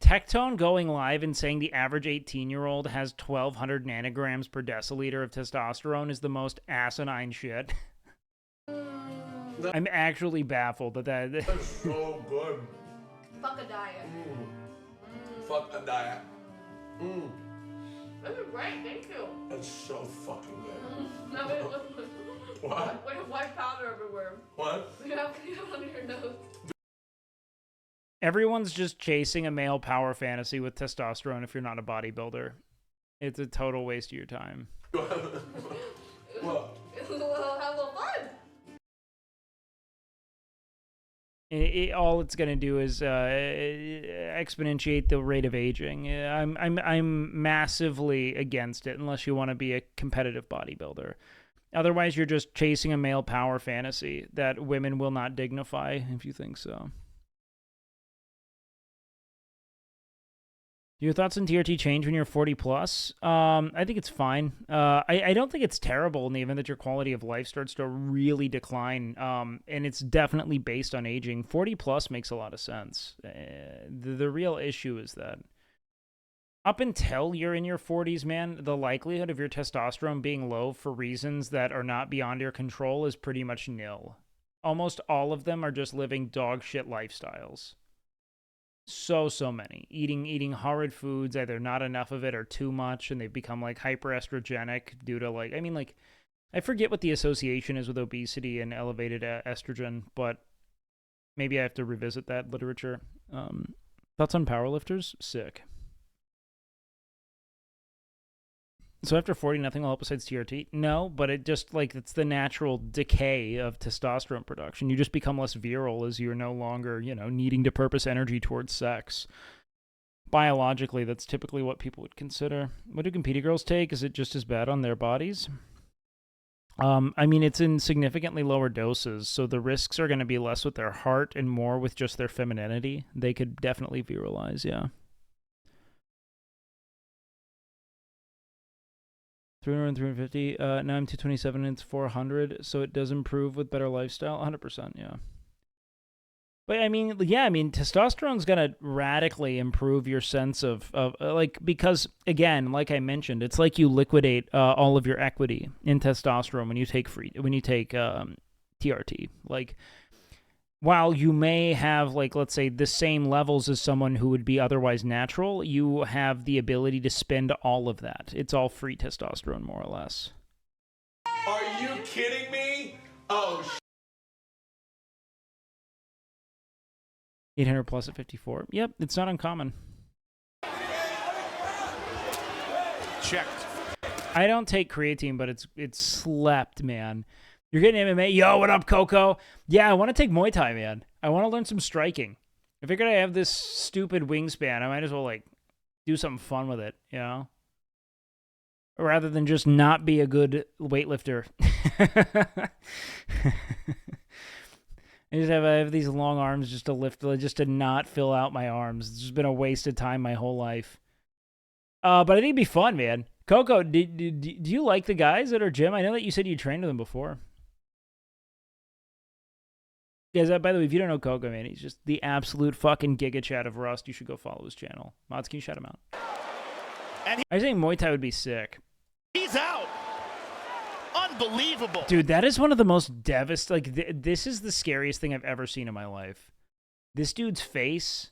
Tectone going live and saying the average 18-year-old has 1,200 nanograms per deciliter of testosterone is the most asinine shit. I'm actually baffled that That's so good. Fuck a diet. Fuck a diet. This is great, thank you. That's so fucking good. No, What? We have white powder everywhere. What? You have under your nose. Everyone's just chasing a male power fantasy with testosterone if you're not a bodybuilder. It's a total waste of your time. What? Have a little fun. All it's going to do is exponentiate the rate of aging. I'm massively against it unless you want to be a competitive bodybuilder. Otherwise, you're just chasing a male power fantasy that women will not dignify if you think so. Your thoughts on TRT change when you're 40 plus? I think it's fine. I don't think it's terrible in the event that your quality of life starts to really decline. And it's definitely based on aging. 40 plus makes a lot of sense. The real issue is that up until you're in your 40s, man, the likelihood of your testosterone being low for reasons that are not beyond your control is pretty much nil. Almost all of them are just living dog shit lifestyles. So many. Eating horrid foods, either not enough of it or too much, and they've become like hyperestrogenic due to like, I mean, like, I forget what the association is with obesity and elevated estrogen, but maybe I have to revisit that literature. Thoughts on powerlifters? Sick. So after 40, nothing will help besides TRT? No, but it just, like, it's the natural decay of testosterone production. You just become less virile as you're no longer, you know, needing to purpose energy towards sex. Biologically, that's typically what people would consider. What do competing girls take? Is it just as bad on their bodies? I mean, it's in significantly lower doses, so the risks are going to be less with their heart and more with just their femininity. They could definitely virilize, yeah. 300 and 350. Now I'm 227 and it's 400, so it does improve with better lifestyle. 100%, yeah. But I mean, yeah, I mean, testosterone's gonna radically improve your sense of like, because again, like I mentioned, it's like you liquidate all of your equity in testosterone when you take TRT. Like, while you may have, like, let's say, the same levels as someone who would be otherwise natural, you have the ability to spend all of that. It's all free testosterone, more or less. Are you kidding me? Oh, 800 plus at 54. Yep, it's not uncommon. Checked. I don't take creatine, but it's slept, man. You're getting MMA? Yo, what up, Coco? Yeah, I want to take Muay Thai, man. I want to learn some striking. I figured I have this stupid wingspan. I might as well, like, do something fun with it, you know? Rather than just not be a good weightlifter. I have these long arms just to lift, just to not fill out my arms. It's just been a waste of time my whole life. But I think it'd be fun, man. Coco, do you like the guys at our gym? I know that you said you trained with them before. Guys, by the way, if you don't know Coco, man, he's just the absolute fucking giga chat of Rust. You should go follow his channel. Mods, can you shout him out? I think Muay Thai would be sick. He's out. Unbelievable. Dude, that is one of the most devastating... Like, this is the scariest thing I've ever seen in my life. This dude's face...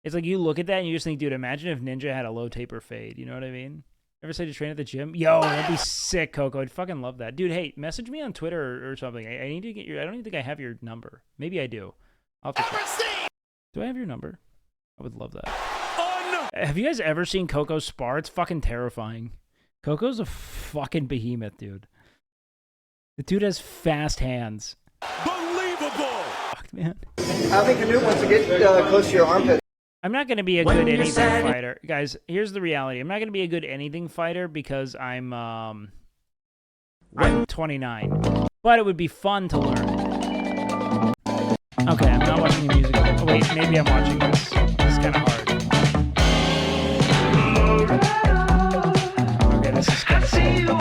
It's like you look at that and you just think, dude, imagine if Ninja had a low taper fade. You know what I mean? Ever said to train at the gym? Yo, that'd be sick, Coco. I'd fucking love that. Dude, hey, message me on Twitter or something. I need to get your... I don't even think I have your number. Maybe I do. I'll have to check. Do I have your number? I would love that. Have you guys ever seen Coco spar? It's fucking terrifying. Coco's a fucking behemoth, dude. The dude has fast hands. Believable! Fuck, man. I think Canute wants to get close to your armpit. I'm not going to be a good anything fighter. Guys, here's the reality. I'm not going to be a good anything fighter because I'm 29. But it would be fun to learn. Okay, I'm not watching the music. Oh, wait, maybe I'm watching this. It's kind of hard. Okay, this is kind of slow.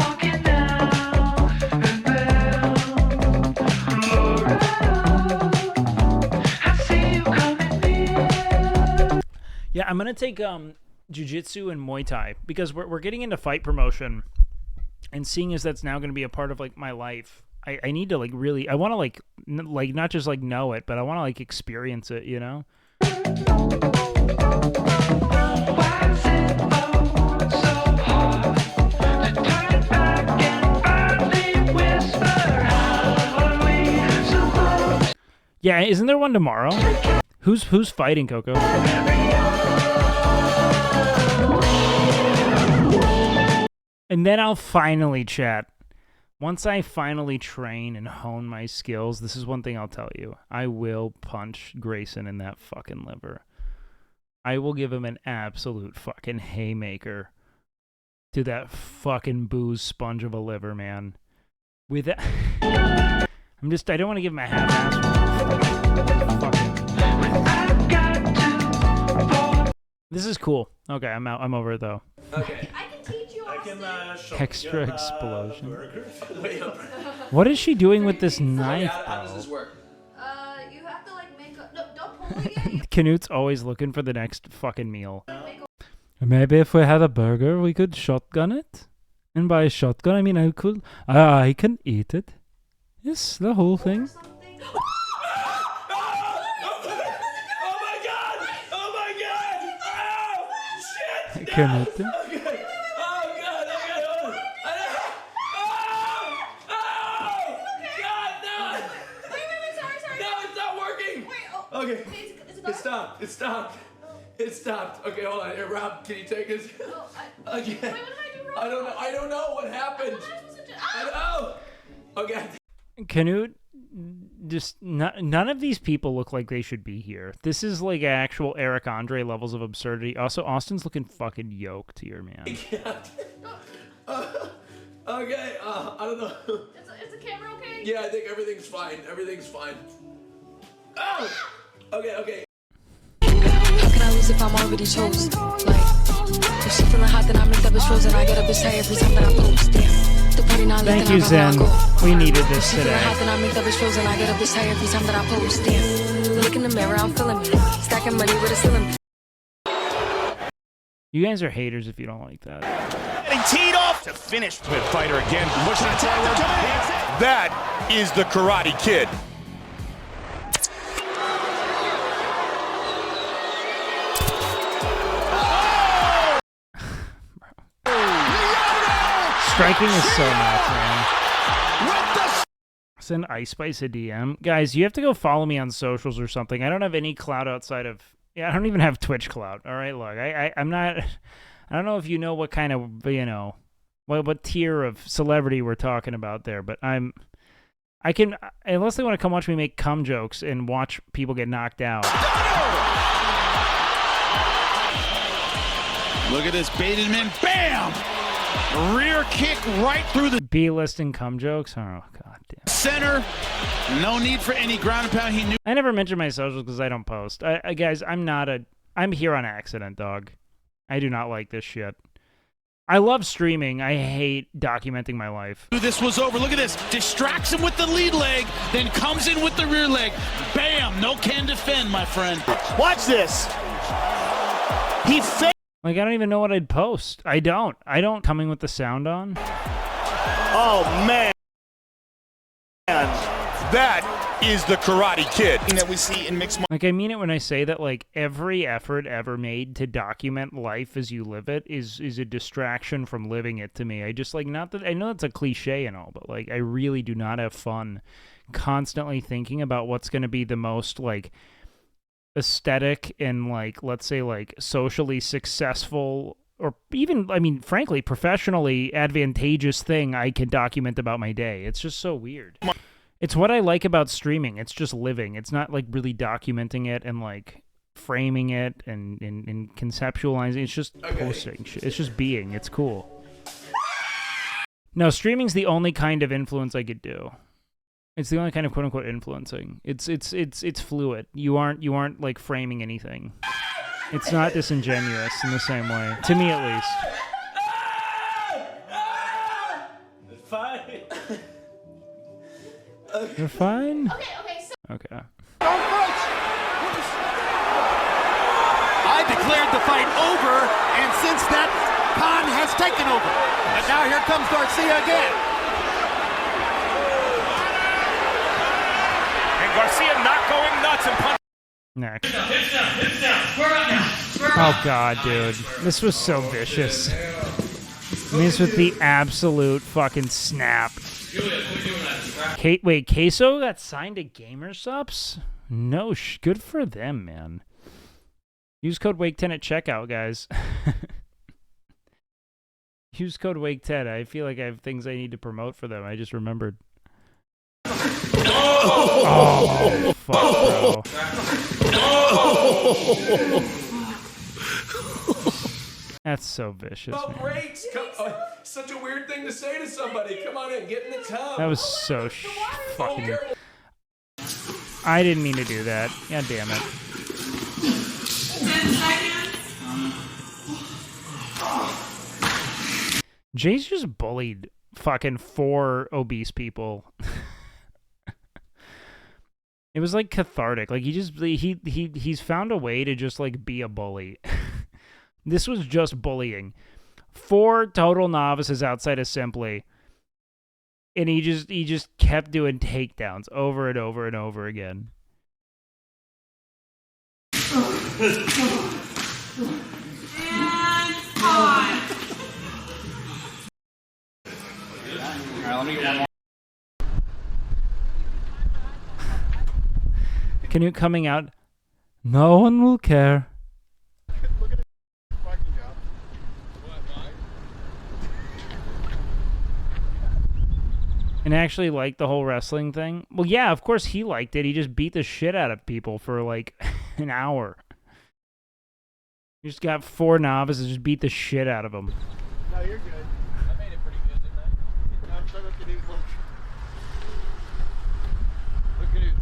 Yeah, I'm gonna take jiu-jitsu and Muay Thai because we're getting into fight promotion, and seeing as that's now gonna be a part of like my life, I need to like really, I want to like not just like know it, but I want to like experience it, you know. Yeah, isn't there one tomorrow? Who's fighting, Coco? And then I'll finally chat. Once I finally train and hone my skills, this is one thing I'll tell you. I will punch Grayson in that fucking liver. I will give him an absolute fucking haymaker to that fucking booze sponge of a liver, man. With that, I don't want to give him a half-ass. This is cool. Okay, I'm out. I'm over it though. Okay. I can teach you. I can Extra explosion. What is she doing with this knife, bro? How does this work? You have to like make a. No, don't pull it. Canute's always looking for the next fucking meal. Maybe if we had a burger, we could shotgun it. And by shotgun, I mean I can eat it. Yes, the whole thing. Canute. Oh god, okay, hold on. Sorry. No, it's not working. Wait, okay. It stopped. Okay, hold on. Here, Rob, can you take this? Okay. Wait, what did I do wrong? I don't know what happened. I know. Okay. Canute, just none of these people look like they should be here. This is like actual Eric Andre levels of absurdity. Also, Austin's looking fucking yoked here, man. Okay, I don't know. Is the camera okay? Yeah, I think everything's fine. Oh! Okay. How can I lose if I'm already chose? Like, if she feeling hot, then I make that bitch frozen. I get up beside every time that I post. Damn. Thank you, Zen. We needed this today. I make that bitch frozen. I get up beside every time that I post. Damn. Look in the mirror, I'm feeling me. Stacking money with a ceiling. You guys are haters if you don't like that. Getting teed off to finish. With fighter again. Pushing it forward. That is the Karate Kid. Striking is so nuts, man. Send Ice Spice a DM. Guys, you have to go follow me on socials or something. I don't have any clout outside of... Yeah, I don't even have Twitch clout. All right, look. I'm not... I don't know if you know what kind of, you know... What tier of celebrity we're talking about there, but I can... Unless they want to come watch me make cum jokes and watch people get knocked out. Look at this, baited him in. Bam! Rear kick right through the B-list and cum jokes. Oh god damn. Center. No need for any ground and pound. He knew. I never mention my socials because I don't post. Guys, I'm here on accident, dog. I do not like this shit. I love streaming. I hate documenting my life. This was over. Look at this. Distracts him with the lead leg, then comes in with the rear leg. Bam! No can defend, my friend. Watch this. He faked. Like, I don't even know what I'd post. I don't. Coming with the sound on. Oh, man. That is the Karate Kid. That we see in mixed. Like, I mean it when I say that, like, every effort ever made to document life as you live it is a distraction from living it to me. I just, like, not that... I know it's a cliche and all, but, like, I really do not have fun constantly thinking about what's going to be the most, like... aesthetic and like, let's say like socially successful or even, I mean, frankly, professionally advantageous thing I can document about my day. It's just so weird. It's what I like about streaming. It's just living. It's not like really documenting it and like framing it and conceptualizing. It's just posting. It's just being. It's cool. No, streaming's the only kind of influence I could do. It's the only kind of quote unquote influencing. It's fluid. You aren't like framing anything. It's not disingenuous in the same way. To me at least. Fine. You're fine? Okay, so... Okay. I declared the fight over, and since that, Khan has taken over. But now here comes Garcia again. And Garcia not going nuts and punching. Next. Oh god, dude. This was so vicious. This with the absolute fucking snap. Wait, Queso got signed to Gamer Subs? No, good for them, man. Use code WAKE10 at checkout, guys. Use code WAKE10. I feel like I have things I need to promote for them. I just remembered. Oh, fuck, bro. That's so vicious, Oh, man. great! Such a weird thing to say to somebody. Come on in, get in the tub. That was so fucking... I didn't mean to do that. God damn it. Jay's just bullied fucking 4 obese people. It was like cathartic. Like he's found a way to just like be a bully. This was just bullying. 4 total novices outside of Simply. And he just kept doing takedowns over and over and over again. Let me get one more. Canute coming out. No one will care. And actually liked the whole wrestling thing. Well, yeah, of course he liked it. He just beat the shit out of people for like an hour. You just got 4 novices, just beat the shit out of them. No, you're good. I made it pretty good, didn't I? I'm trying to look at his look. Look at his.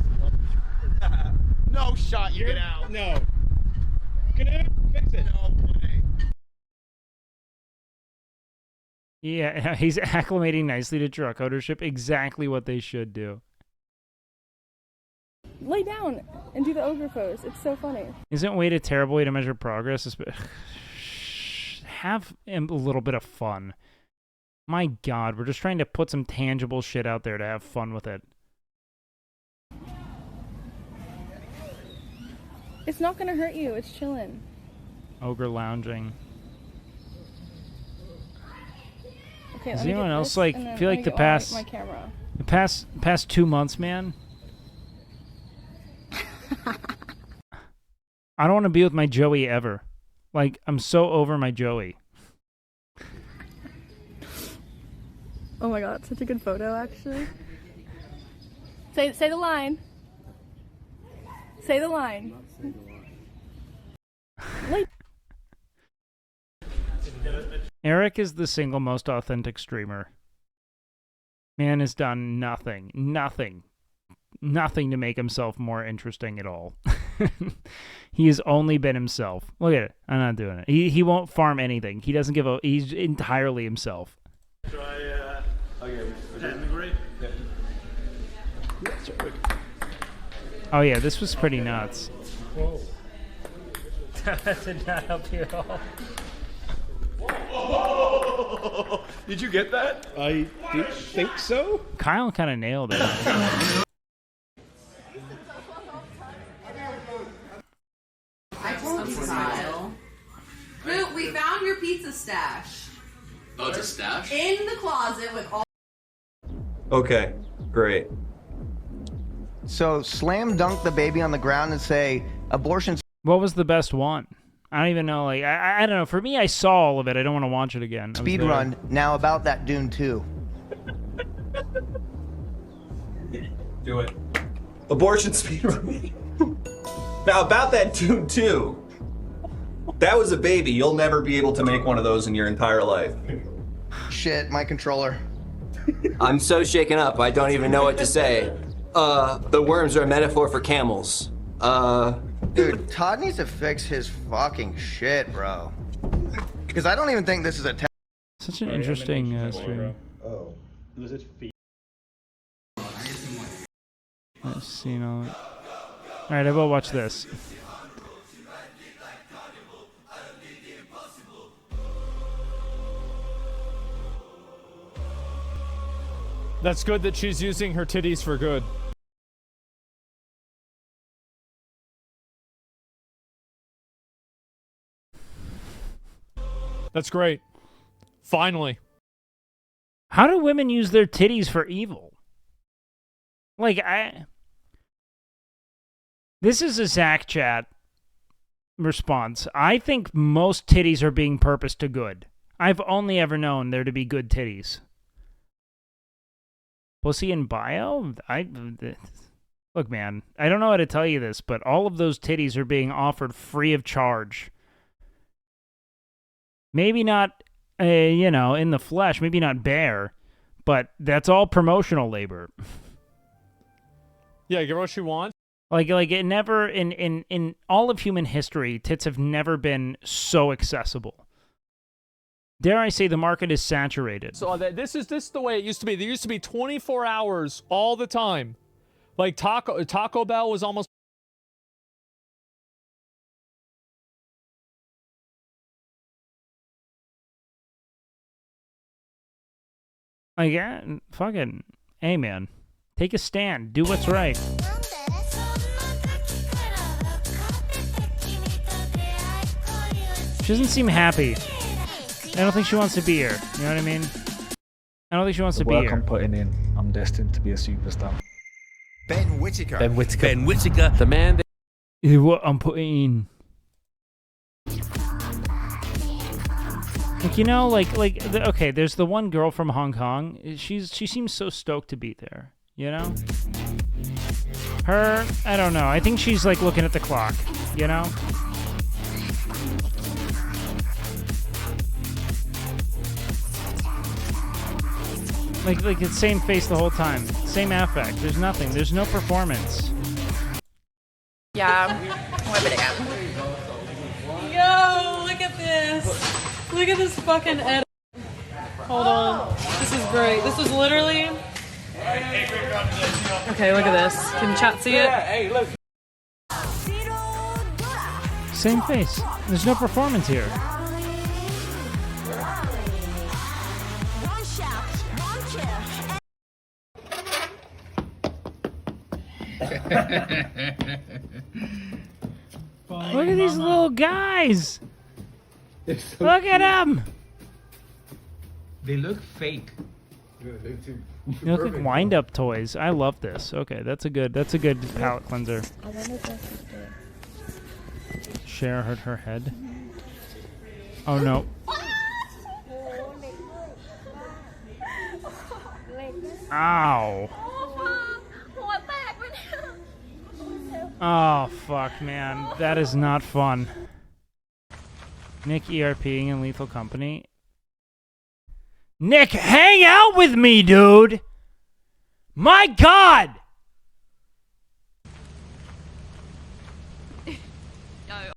No shot, you get out. No. Canute, fix it. No way. Yeah, he's acclimating nicely to truck ownership. Exactly what they should do. Lay down and do the ogre pose. It's so funny. Isn't weight a terrible way to measure progress? Have a little bit of fun. My God, we're just trying to put some tangible shit out there to have fun with it. It's not gonna hurt you. It's chillin'. Ogre lounging. Okay, does anyone else like feel like the past 2 months, man? I don't want to be with my Joey ever. Like, I'm so over my Joey. Oh my god, such a good photo, actually. Say the line. Say the line. Eric is the single most authentic streamer. Man has done nothing to make himself more interesting at all. He has only been himself. Look at it. I'm not doing it. He won't farm anything. He doesn't give a... He's entirely himself. Try, okay. Oh yeah, this was pretty nuts. Whoa. That did not help you at all. Did you get that? I did think so. Kyle kind of nailed it. I told you, Kyle. Root, we found your pizza stash. Oh, it's a stash? In the closet with all... Okay, great. So slam dunk the baby on the ground and say, Abortion's What was the best one? I don't even know. Like, I don't know. For me, I saw all of it. I don't want to watch it again. speed run. Now about that Dune 2. Do it. Abortion speedrun. Now about that Dune 2. That was a baby. You'll never be able to make one of those in your entire life. Shit, my controller. I'm so shaken up, I don't even know what to say. The worms are a metaphor for camels. Dude, Todd needs to fix his fucking shit, bro. Because I don't even think this is a Such an interesting stream. Oh. Was it feet? I've seen all it. Alright, I will watch this. That's good that she's using her titties for good. That's great. Finally. How do women use their titties for evil? Like, this is a Zach chat response. I think most titties are being purposed to good. I've only ever known there to be good titties. Pussy in bio? Look, man, I don't know how to tell you this, but all of those titties are being offered free of charge. Maybe not, you know, in the flesh, maybe not bare, but that's all promotional labor. Yeah, get what she wants. Like it never, in all of human history, tits have never been so accessible. Dare I say the market is saturated. So this is the way it used to be. There used to be 24 hours all the time. Like Taco Bell was almost. Like, yeah, fucking, hey man, take a stand, do what's right. She doesn't seem happy. I don't think she wants to be here. You know what I mean? I don't think she wants to be here. I'm putting in, I'm destined to be a superstar. Ben Whittaker. Ben Whittaker, the man. What I'm putting in. Like, you know, okay, there's the one girl from Hong Kong. She seems so stoked to be there. You know? Her, I don't know. I think she's like looking at the clock. You know? Like the same face the whole time. Same affect. There's nothing. There's no performance. Yeah, whip it again. Yo, look at this. Look at this fucking edit. Hold on. This is great. This is literally. Okay, look at this. Can chat see it? Hey, look. Same face. There's no performance here. Look at these little guys. Look at them. They look fake. They look like wind-up toys. I love this. Okay, that's a good palate cleanser. I wonder if that's good. Cher hurt her head. Oh no. Ow. Oh, fuck, man. That is not fun. Nick ERPing in Lethal Company. Nick, hang out with me, dude! My God!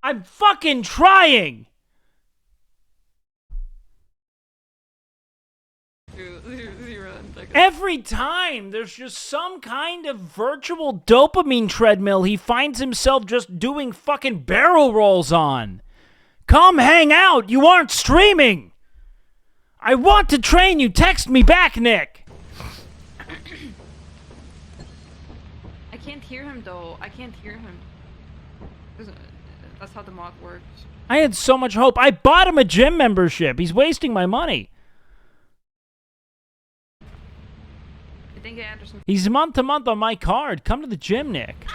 I'm fucking trying! Every time there's just some kind of virtual dopamine treadmill he finds himself just doing fucking barrel rolls on. Come hang out. You aren't streaming. I want to train you. Text me back, Nick. I can't hear him though. I can't hear him. That's how the mod works. I had so much hope. I bought him a gym membership. He's wasting my money. I think Anderson. He's month to month on my card. Come to the gym, Nick.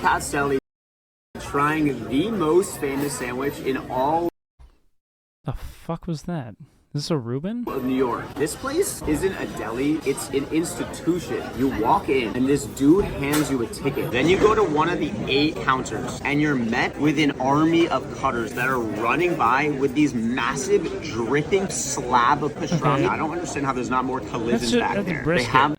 Pat's Deli, trying the most famous sandwich in all The fuck was that? Is this a Reuben? of New York. This place isn't a deli, it's an institution. You walk in and this dude hands you a ticket. Then you go to one of the 8 counters and you're met with an army of cutters that are running by with these massive dripping slab of pastrami. Okay. I don't understand how there's not more collisions back that's there. They brisket. have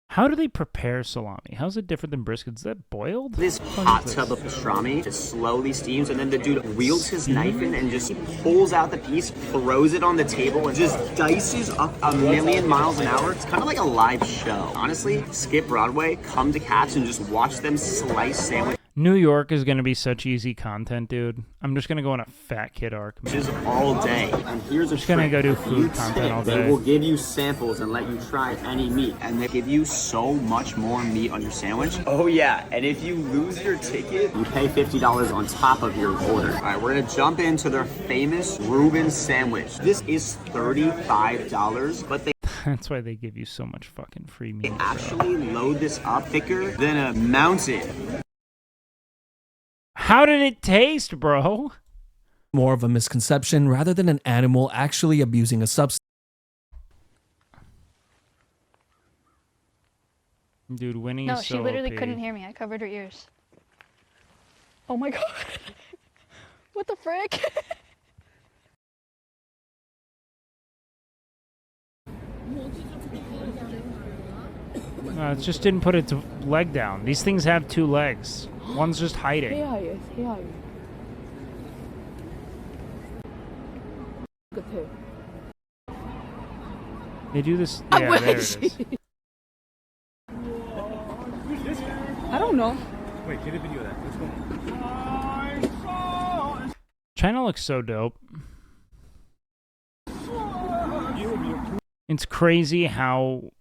How do they prepare salami? How's it different than brisket? Is that boiled? this hot tub of pastrami just slowly steams, and then the dude wheels his knife in and just pulls out the piece, throws it on the table, and just dices up a million miles an hour. It's kind of like a live show. Honestly, skip Broadway, come to Cats, and just watch them slice sandwiches New York is going to be such easy content, dude. I'm just going to go on a fat kid arc. all day. And here's a Just gonna trick. go do You food content tip, all They day. will give you samples and let you try any meat, and they give you so much more meat on your sandwich. Oh yeah, and if you lose your ticket, you pay $50 on top of your order. All right, we're gonna jump into their famous Reuben sandwich. This is $35, but they That's why they give you so much fucking free meat. actually load this up thicker than a mountain. How did it taste, bro? More of a misconception rather than an animal actually abusing a substance. Dude, Winnie No, is she so literally OP. couldn't hear me. I covered her ears. Oh my god. What the frick? It just didn't put its leg down. These things have 2 legs. One's just hiding. They do this. Yeah, there it is. I don't know. Wait, get a video of that. Let's go. China looks so dope. It's crazy how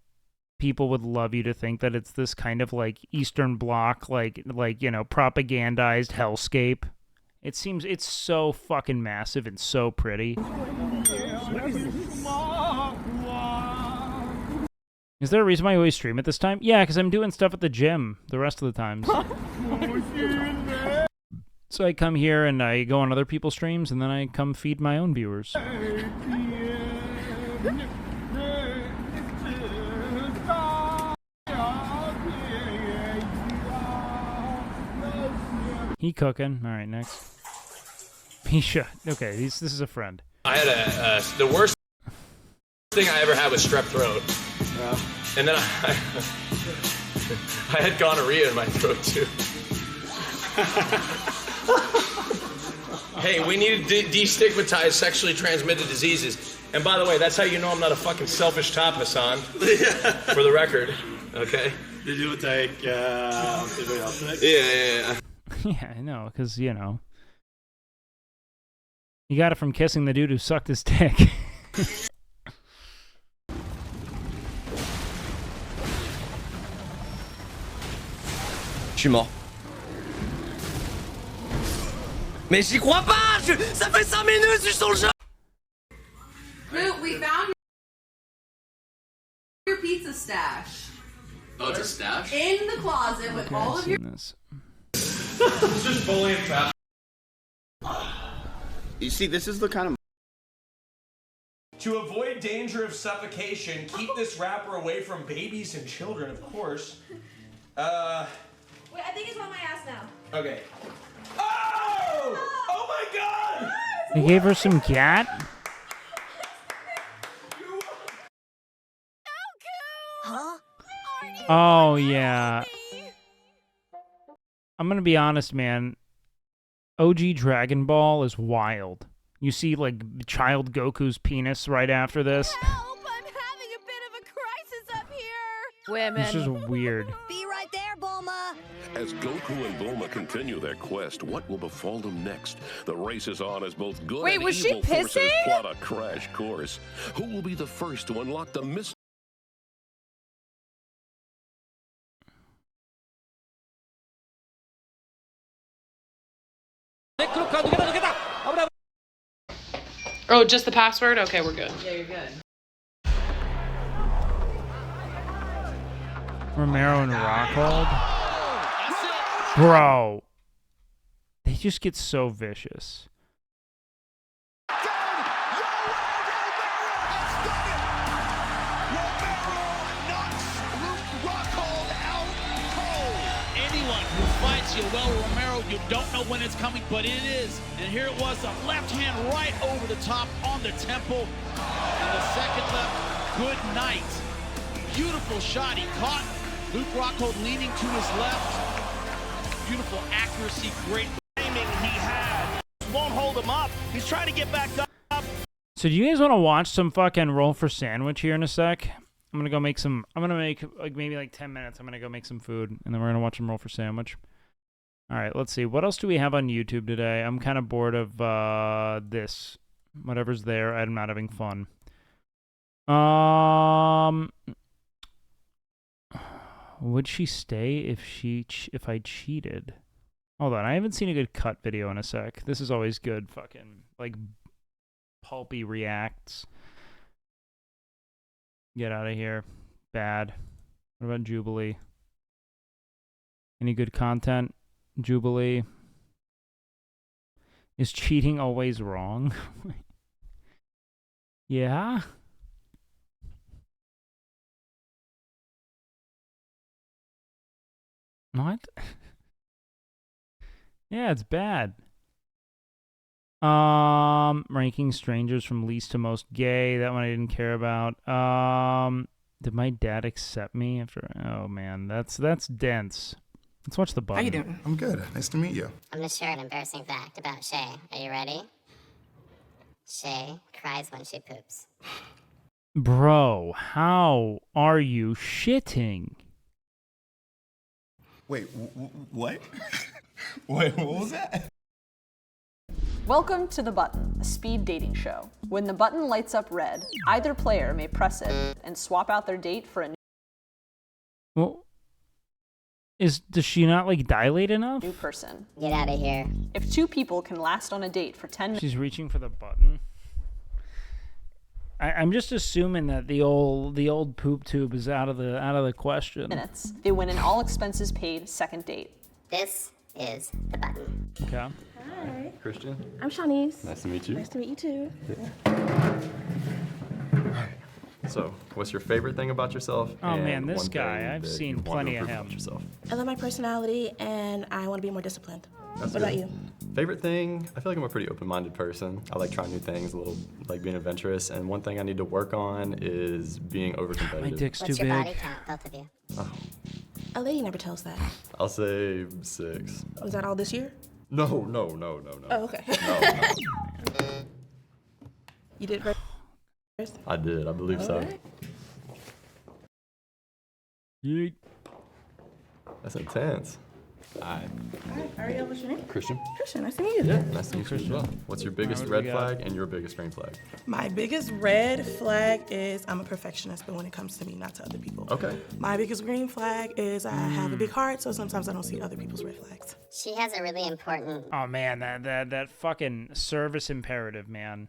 people would love you to think that it's this kind of like Eastern Bloc, like you know, propagandized hellscape. It seems it's so fucking massive and so pretty. Is there a reason why I always stream at this time? Yeah, because I'm doing stuff at the gym the rest of the times. So I come here and I go on other people's streams, and then I come feed my own viewers. He cooking. All right, next. Misha. Okay, this is a friend. I had the worst thing I ever had was strep throat. And then I had gonorrhea in my throat too. Hey, we need to destigmatize sexually transmitted diseases. And by the way, that's how you know I'm not a fucking selfish top, Hassan. For the record, okay? Did you take antibiotics? Yeah. Yeah, I know, because, you know. You got it from kissing the dude who sucked his dick. Je suis mort. Mais j'y crois pas! Ça fait 5 minutes que je suis sur le jeu! Luke, we found your pizza stash. Oh, it's a stash? In the closet with all of your... This. It's just bullying fast. You see, this is the kind of... To avoid danger of suffocation, keep this wrapper away from babies and children, of course. Wait, I think it's on my ass now. Okay. Oh! Oh my god! They gave her some cat? Huh? Oh, yeah. I'm gonna be honest, man. OG Dragon Ball is wild. You see, like, child Goku's penis right after this. Women. It's just weird. Be right there, Bulma. As Goku and Bulma continue their quest, what will befall them next? The race is on as both good Wait, and was she evil forces pissing? plot a crash course. Who will be the first to unlock the mystery? Oh, just the password? Okay, we're good. Yeah, you're good. Romero and Rockhold. Bro. They just get so vicious. Anyone who fights Yoel Romero, you don't know when it's coming, but it is. And here it was, a left hand right over the top on the temple. And the second left, good night. Beautiful shot, he caught Luke Rockhold leaning to his left. Beautiful accuracy, great aiming he had. Won't hold him up. He's trying to get back up. So do you guys want to watch some fucking roll for sandwich here in a sec? I'm going to go make some, I'm going to make like maybe like 10 minutes. I'm going to go make some food and then we're going to watch them roll for sandwich. All right, let's see. What else do we have on YouTube today? I'm kind of bored of this. Whatever's there, I'm not having fun. Would she stay if I cheated? Hold on, I haven't seen a good cut video in a sec. This is always good fucking like pulpy reacts. Get out of here. Bad. What about Jubilee? Any good content? Jubilee. Is cheating always wrong? Yeah? What? Yeah, it's bad. Ranking strangers from least to most gay. That one I didn't care about. Did my dad accept me after? Oh man, that's dense. Let's watch the button. How you doing? I'm good. Nice to meet you. I'm gonna share an embarrassing fact about Shay. Are you ready? Shay cries when she poops. Bro, how are you shitting? Wait, what? Wait, what was that? Welcome to The Button, a speed dating show. When the button lights up red, either player may press it and swap out their date for a Well, does she not like dilate enough? new person. Get out of here. If two people can last on a date for 10 minutes, She's reaching for the button. I'm just assuming that the old poop tube is out of the question. they win an all expenses paid second date. This is the button. Okay. Hi. Christian. I'm Shawnice. Nice to meet you. Nice to meet you too. So, what's your favorite thing about yourself? Oh and man, this one guy, thing I've that seen you want to plenty of improve him. about yourself? I love my personality and I want to be more disciplined. That's What about good. you? Favorite thing? I feel like I'm a pretty open-minded person. I like trying new things, a little like being adventurous. And one thing I need to work on is being over-competitive. My dick's What's too your big. body count, both of you? Oh, A lady never tells that. I'll say 6. Was that all this year? No. Oh, okay. No. You did right. I did. I believe so. Alright. Yeet. That's intense. Alright. Alright, Ariel, what's your name? Christian. Christian, nice to meet you. Yeah, nice to meet you as well. What's your biggest what do we red got? flag and your biggest green flag? My biggest red flag is I'm a perfectionist, but when it comes to me, not to other people. Okay. My biggest green flag is I have a big heart, so sometimes I don't see other people's red flags. She has a really important. Oh man, that fucking service imperative, man.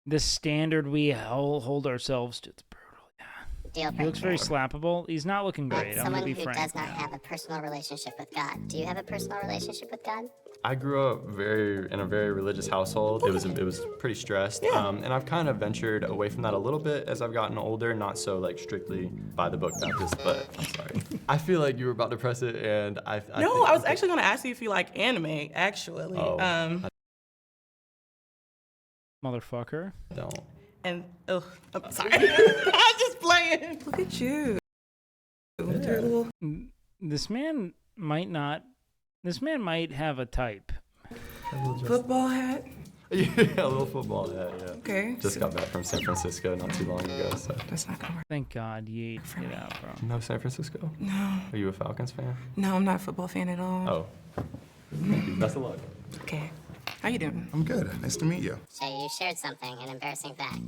The standard we hold ourselves to. It's brutal. Deal He looks very slappable. He's not looking great. I'm Someone gonna be who frank. does not have a personal relationship with God. Do you have a personal relationship with God? I grew up in a very religious household. It was pretty stressed, and I've kind of ventured away from that a little bit as I've gotten older. Not so like strictly by the book Baptist, but I'm sorry. I feel like you were about to press it, and I was actually going to ask you if you like anime, actually. Oh. Motherfucker. Don't. And I'm sorry. I'm just playing. Look at you. With your little This man might have a type. football hat. Yeah, a little football hat, yeah. Okay. Just got back from San Francisco not too long ago, so. That's not gonna work. Thank God, Yeet. Get out, bro. No San Francisco? No. Are you a Falcons fan? No, I'm not a football fan at all. Oh. Thank you. Best of luck. Okay. How you doing? I'm good. Nice to meet you. Shay, you shared something, an embarrassing fact.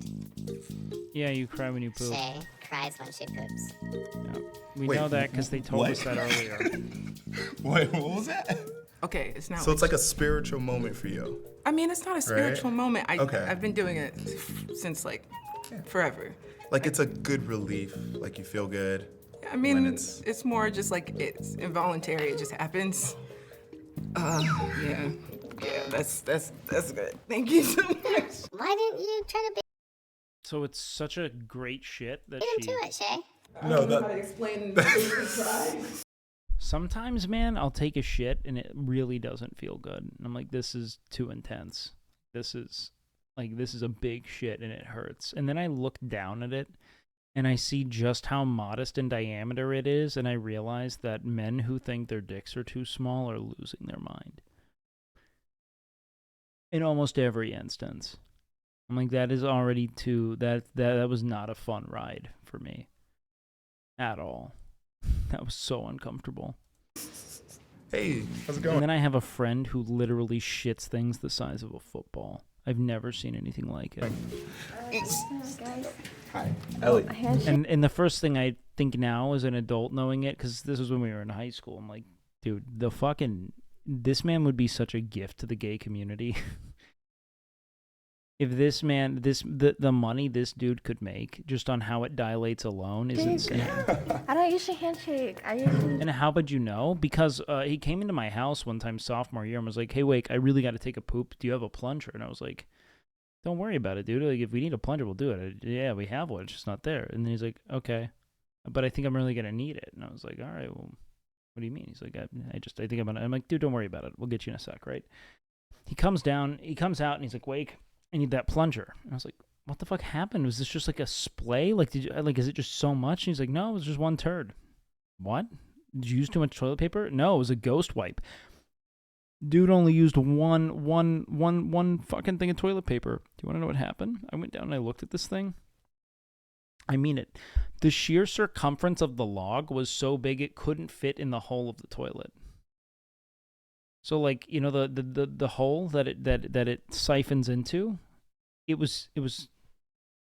Yeah, you cry when you poop. Shay cries when she poops. Yeah. We Wait, know that because they told what? us that earlier. Wait, what was that? Okay, it's not. So it's like a spiritual moment for you. I mean, it's not a spiritual moment. Okay. I've been doing it since like forever. Like it's a good relief. Like you feel good. I mean, it's more just like it's involuntary. It just happens. Yeah, that's good. Thank you so much. Why didn't you try to be So it's such a great shit that into she. it, Shay? I don't know how to explain the Sometimes, man, I'll take a shit and it really doesn't feel good. And I'm like, this is too intense. This is a big shit and it hurts. And then I look down at it and I see just how modest in diameter it is, and I realize that men who think their dicks are too small are losing their mind. In almost every instance. I'm like, that is already too, that was not a fun ride for me. At all. That was so uncomfortable. Hey, how's it going? And then I have a friend who literally shits things the size of a football. I've never seen anything like it. Hi, Ellie. And the first thing I think now as an adult knowing it, because this was when we were in high school, I'm like, dude, this man would be such a gift to the gay community. If this man, the money this dude could make just on how it dilates alone is insane. I don't usually handshake. I usually. And how would you know? Because he came into my house one time sophomore year and was like, "Hey, Wake, I really got to take a poop. Do you have a plunger?" And I was like, "Don't worry about it, dude. Like, if we need a plunger, we'll do it." Yeah, we have one. It's just not there. And then he's like, "Okay, but I think I'm really gonna need it." And I was like, "All right, well, what do you mean?" He's like, "I think I'm gonna." I'm like, "Dude, don't worry about it. We'll get you in a sec, right?" He comes out, and he's like, "Wake, I need that plunger." And I was like, "What the fuck happened? Was this just like a splay? Like, is it just so much?" And he's like, "No, it was just one turd." What? Did you use too much toilet paper? No, it was a ghost wipe. Dude only used one fucking thing of toilet paper. Do you want to know what happened? I went down and I looked at this thing. I mean it. The sheer circumference of the log was so big it couldn't fit in the hole of the toilet. So, like, you know, the hole that it siphons into, it was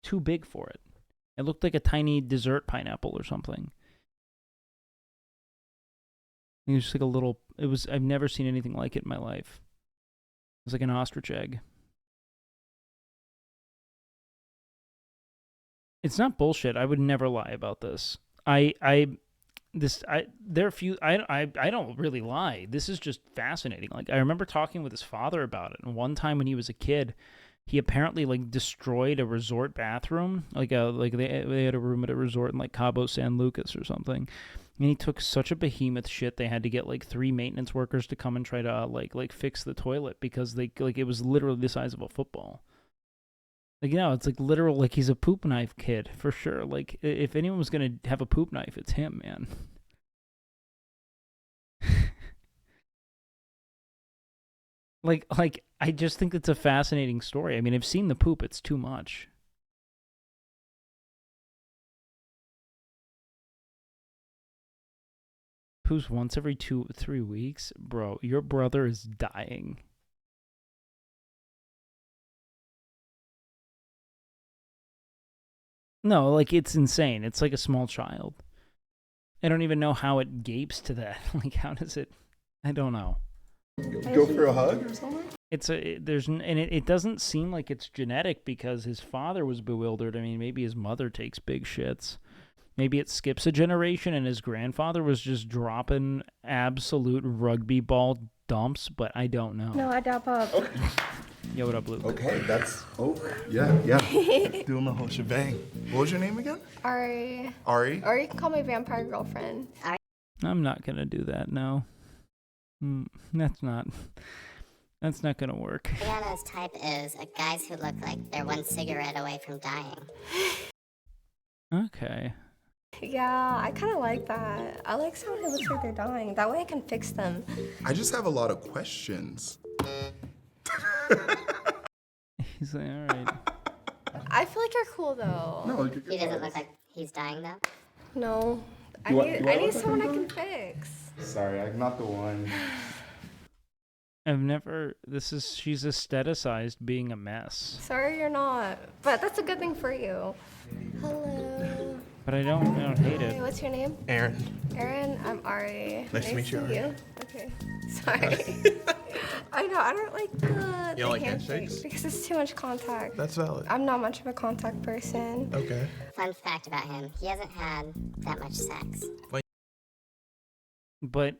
too big for it. It looked like a tiny dessert pineapple or something. It was just like a little. I've never seen anything like it in my life. It was like an ostrich egg. It's not bullshit. I would never lie about this. I don't really lie. This is just fascinating. Like, I remember talking with his father about it, and one time when he was a kid, he apparently like destroyed a resort bathroom. Like they had a room at a resort in like Cabo San Lucas or something. And he took such a behemoth shit they had to get like 3 maintenance workers to come and try to like fix the toilet because it was literally the size of a football. Like, you know, it's like literal, like he's a poop knife kid for sure. Like, if anyone was gonna have a poop knife, it's him, man. like I just think it's a fascinating story. I mean, I've seen the poop; it's too much. Poops once every 2-3 weeks, bro. Your brother is dying. No, like, it's insane. It's like a small child. I don't even know how it gapes to that. Like, how does it? I don't know. Go for a hug or something? It doesn't seem like it's genetic because his father was bewildered. I mean, maybe his mother takes big shits. Maybe it skips a generation and his grandfather was just dropping absolute rugby ball dumps, but I don't know. No, I dap up. Okay. Yo, what up, Luke? Okay, yeah. Doing the whole shebang. What was your name again? Ari. Ari? Or you can call me vampire girlfriend. I'm not gonna do that, no. That's not gonna work. Rihanna's type is guys who look like they're 1 cigarette away from dying. Okay. Yeah, I kind of like that. I like someone who looks like they're dying. That way I can fix them. I just have a lot of questions. He's like, all right. I feel like you're cool though. No, He doesn't look like he's dying though. No. I need someone I can fix. Sorry, I'm not the one. She's aestheticized being a mess. Sorry you're not, but that's a good thing for you. Hello. But I don't hate Hey, it. what's your name? Aaron. Aaron, I'm Ari. Nice to meet you, Ari. Okay. Sorry. I know, I don't like the You don't like handshake handshakes? because it's too much contact. That's valid. I'm not much of a contact person. Okay. Fun fact about him, he hasn't had that much sex. But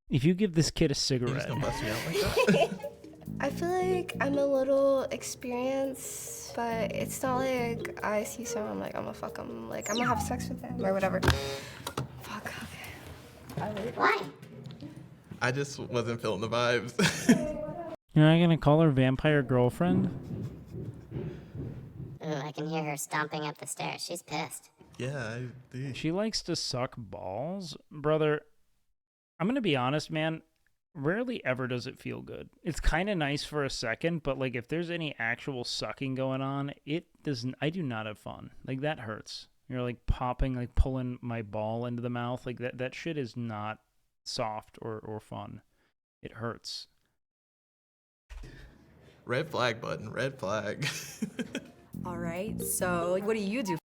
if you give this kid a You cigarette, just gonna bust me out like that? I feel like I'm a little experienced, but it's not like I see someone I'm like, I'm gonna fuck him, like I'm gonna have sex with him or whatever. Fuck, okay. Why? I just wasn't feeling the vibes. you're not gonna call her vampire girlfriend? Ooh, I can hear her stomping up the stairs. She's pissed. Yeah, She likes to suck balls, brother. I'm gonna be honest, man. Rarely ever does it feel good. It's kind of nice for a second, but like if there's any actual sucking going on, it doesn't. I do not have fun. Like that hurts. You're like popping, like pulling my ball into the mouth. Like that shit is not soft or fun. It hurts. Red flag button, red flag. All right, so what do you do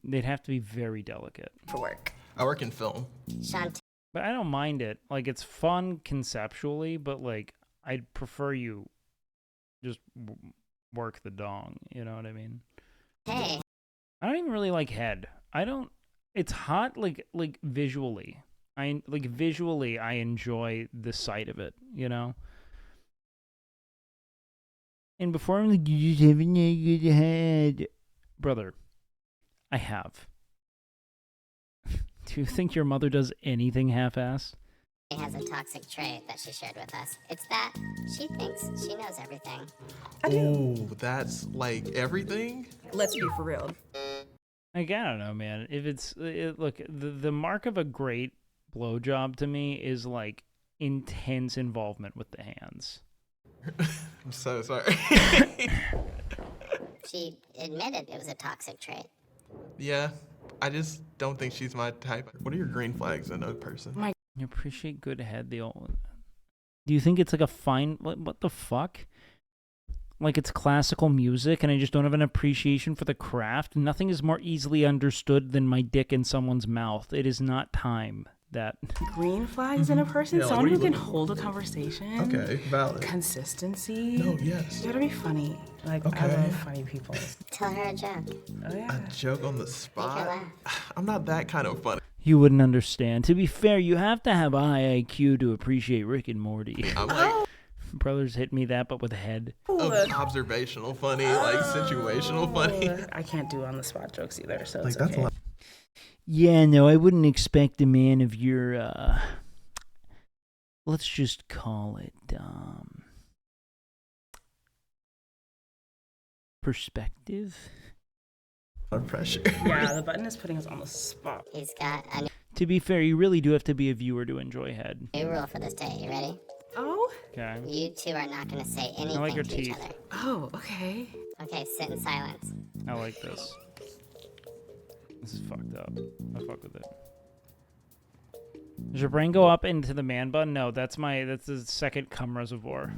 They'd have to be very delicate. for work? I work in film. But I don't mind it. Like it's fun conceptually, but like I'd prefer you just work the dong. You know what I mean? Hey. I don't even really like head. I don't. It's hot like visually. Visually I enjoy the sight of it. You know. And before I'm like, you just have a good head, brother. I have. Do you think your mother does anything half-ass? She has a toxic trait that she shared with us. It's that she thinks she knows everything. Ooh, that's like everything? Let's be for real. Like, I don't know, man. If it's look, the mark of a great blowjob to me is like intense involvement with the hands. I'm so sorry. She admitted it was a toxic trait. Yeah, I just don't think she's my type. What are your green flags in a person? You appreciate good head. The old. Do you think it's like a fine? What the fuck? Like it's classical music, and I just don't have an appreciation for the craft. Nothing is more easily understood than my dick in someone's mouth. It is not time that. Green flags in a person? Yeah, like, Someone what are who you can looking hold a conversation. Okay, valid. Consistency. No, yes. You gotta be funny. Like, I Okay. love funny people. Tell her a joke. Oh, yeah. A joke on the spot? I'm not that kind of funny. You wouldn't understand. To be fair, you have to have a high IQ to appreciate Rick and Morty. I'm like, Brothers hit me that, but with a head. observational funny, like situational funny. I can't do on the spot jokes either, so Like, it's that's okay. a lot. Yeah, no, I wouldn't expect a man of your, let's just call it, perspective. A lot of pressure. Yeah, the button is putting us on the spot. He's got a To be fair, you really do have to be a viewer to enjoy head. new rule for this day. You ready? Oh? Okay. You two are not going to say anything I like your to each teeth. other. Oh, okay. Okay, sit in silence. I like this. This is fucked up. I fuck with it. Does your brain go up into the man bun? No, that's the second cum reservoir.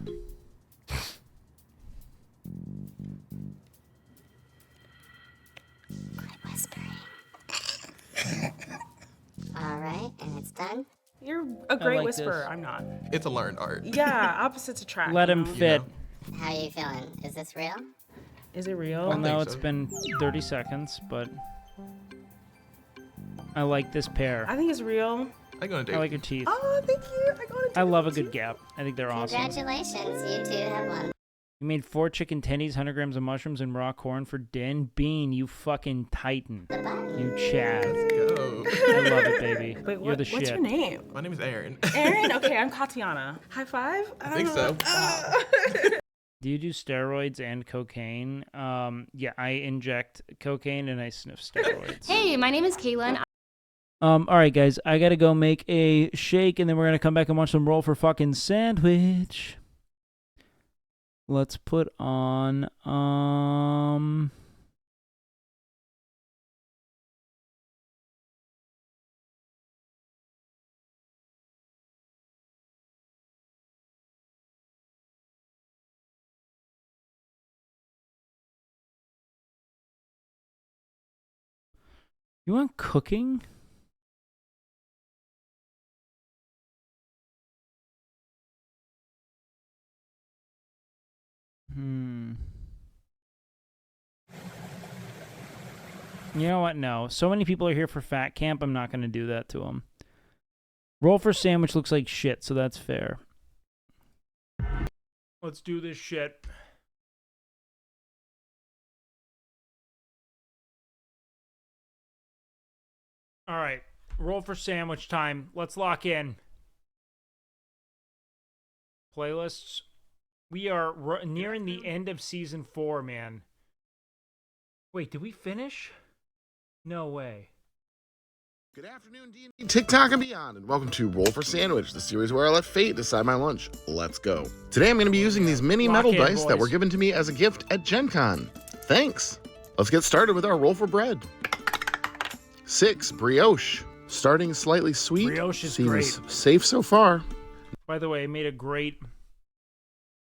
Whispering. All right, and it's done. You're a great like whisperer. this. I'm not. It's a learned art. Yeah, opposites attract. Let you him know? fit. How are you feeling? Is this real? Is it real? Well, now think it's so. been 30 seconds, but I like this pair. I think it's real. I go on a date. I like your teeth. Oh, thank you. I got it. I love a good gap. I think they're awesome. Congratulations, you two have won. You made 4 chicken tendies, 100 grams of mushrooms, and raw corn for din. Bean, you fucking titan. You Chad. Let's go. I love it, baby. Wait, You're the what's shit. your name? My name is Aaron. Aaron? Okay, I'm Katiana. High five? I think so. Do you do steroids and cocaine? Yeah, I inject cocaine and I sniff steroids. Hey, my name is Caitlin. All right, guys, I gotta go make a shake, and then we're gonna come back and watch some Roll for Fucking Sandwich. Let's put on, You want cooking? You know what? No. So many people are here for fat camp, I'm not going to do that to them. Roll for sandwich looks like shit, so that's fair. Let's do this shit. All right. Roll for sandwich time. Let's lock in. Playlists. We are nearing the end of season 4, man. Wait, did we finish? No way. Good afternoon, D&D, TikTok and beyond, and welcome to Roll for Sandwich, the series where I let fate decide my lunch. Let's go. Today I'm going to be using these mini metal dice that were given to me as a gift at Gen Con. Thanks. Let's get started with our roll for bread. 6, brioche. Starting slightly sweet. Brioche is seems great. Safe so far. By the way, I made a great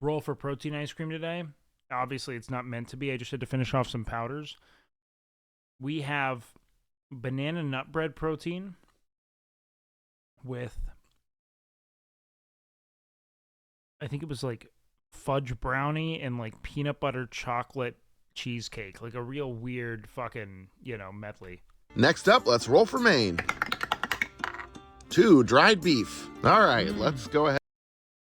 roll for protein ice cream today. Obviously, it's not meant to be. I just had to finish off some powders. We have banana nut bread protein with, I think it was like fudge brownie and like peanut butter chocolate cheesecake. Like a real weird fucking, medley. Next up, let's roll for main. 2, dried beef. All right, let's go ahead.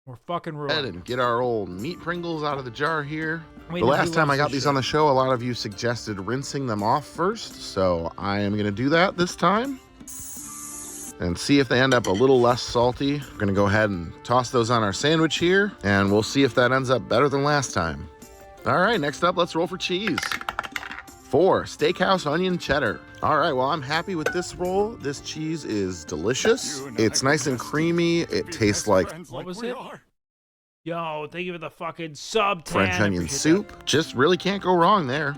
We're fucking rolling. And get our old meat Pringles out of the jar here. Wait, the last time I got these on the show, a lot of you suggested rinsing them off first, so I am going to do that this time and see if they end up a little less salty. We're going to go ahead and toss those on our sandwich here, and we'll see if that ends up better than last time. All right, next up, let's roll for cheese. 4, steakhouse onion cheddar. All right, well, I'm happy with this roll. This cheese is delicious. It's nice and creamy. It tastes like What was it? Yo, thank you for the fucking sub. French onion soup. Just really can't go wrong there.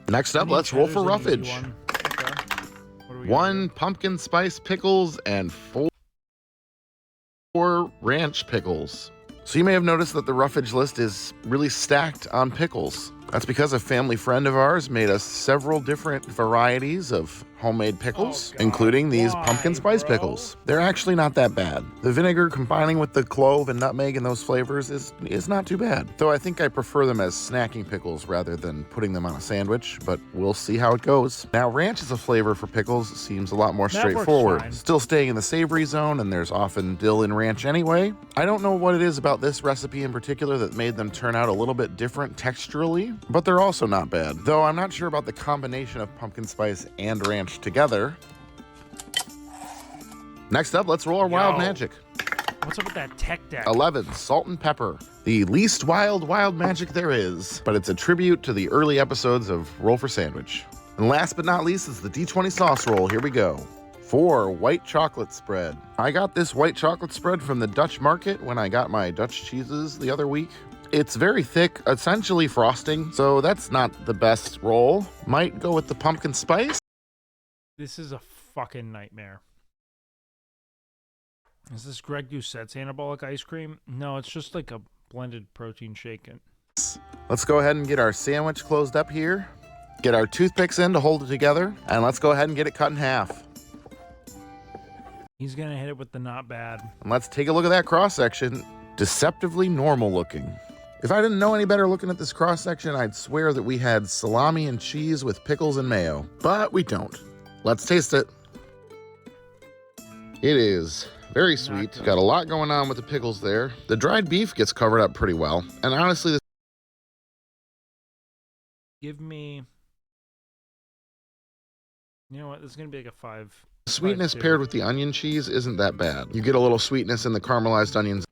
Next up, let's roll for roughage. 1 pumpkin spice pickles and 4 ranch pickles. So you may have noticed that the roughage list is really stacked on pickles. That's because a family friend of ours made us several different varieties of homemade pickles, including these pumpkin spice pickles. They're actually not that bad. The vinegar combining with the clove and nutmeg and those flavors is not too bad. Though I think I prefer them as snacking pickles rather than putting them on a sandwich, but we'll see how it goes. Now, ranch as a flavor for pickles seems a lot more straightforward. Still staying in the savory zone, and there's often dill in ranch anyway. I don't know what it is about this recipe in particular that made them turn out a little bit different texturally, but they're also not bad. Though I'm not sure about the combination of pumpkin spice and ranch together. Next up, let's roll our wild magic. What's up with that tech deck? 11, salt and pepper. The least wild magic there is, but it's a tribute to the early episodes of Roll for Sandwich. And last but not least is the D20 sauce roll. Here we go. 4, white chocolate spread. I got this white chocolate spread from the Dutch market when I got my Dutch cheeses the other week. It's very thick, essentially frosting, so that's not the best roll. Might go with the pumpkin spice. This is a fucking nightmare. Is this Greg Doucette's anabolic ice cream? No, it's just like a blended protein shake. Let's go ahead and get our sandwich closed up here. Get our toothpicks in to hold it together, and let's go ahead and get it cut in half. He's gonna hit it with the not bad. And let's take a look at that cross section. Deceptively normal looking. If I didn't know any better looking at this cross section, I'd swear that we had salami and cheese with pickles and mayo, but we don't. Let's taste it. It is very sweet. Got a lot going on with the pickles there. The dried beef gets covered up pretty well. And honestly, this Give me... You know what? This is going to be like a 5. sweetness paired with the onion cheese isn't that bad. You get a little sweetness in the caramelized onions.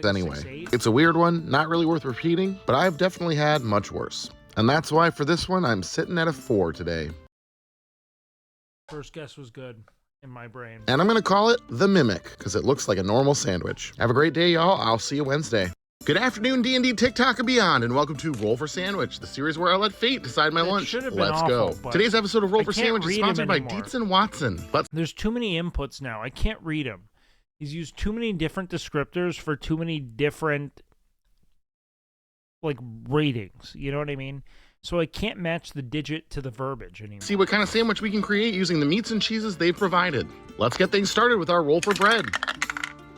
Anyway, it's a weird one, not really worth repeating, but I've definitely had much worse. And that's why for this one, I'm sitting at a 4 today. First guess was good in my brain. And I'm going to call it the Mimic, because it looks like a normal sandwich. Have a great day, y'all. I'll see you Wednesday. Good afternoon, D&D, TikTok, and beyond, and welcome to Roll for Sandwich, the series where I let fate decide my lunch. Let's go. Today's episode of Roll for Sandwich is sponsored by Dietz & Watson. There's too many inputs now. I can't read them. He's used too many different descriptors for too many different, like, ratings. You know what I mean? So I can't match the digit to the verbiage anymore. See what kind of sandwich we can create using the meats and cheeses they've provided. Let's get things started with our roll for bread.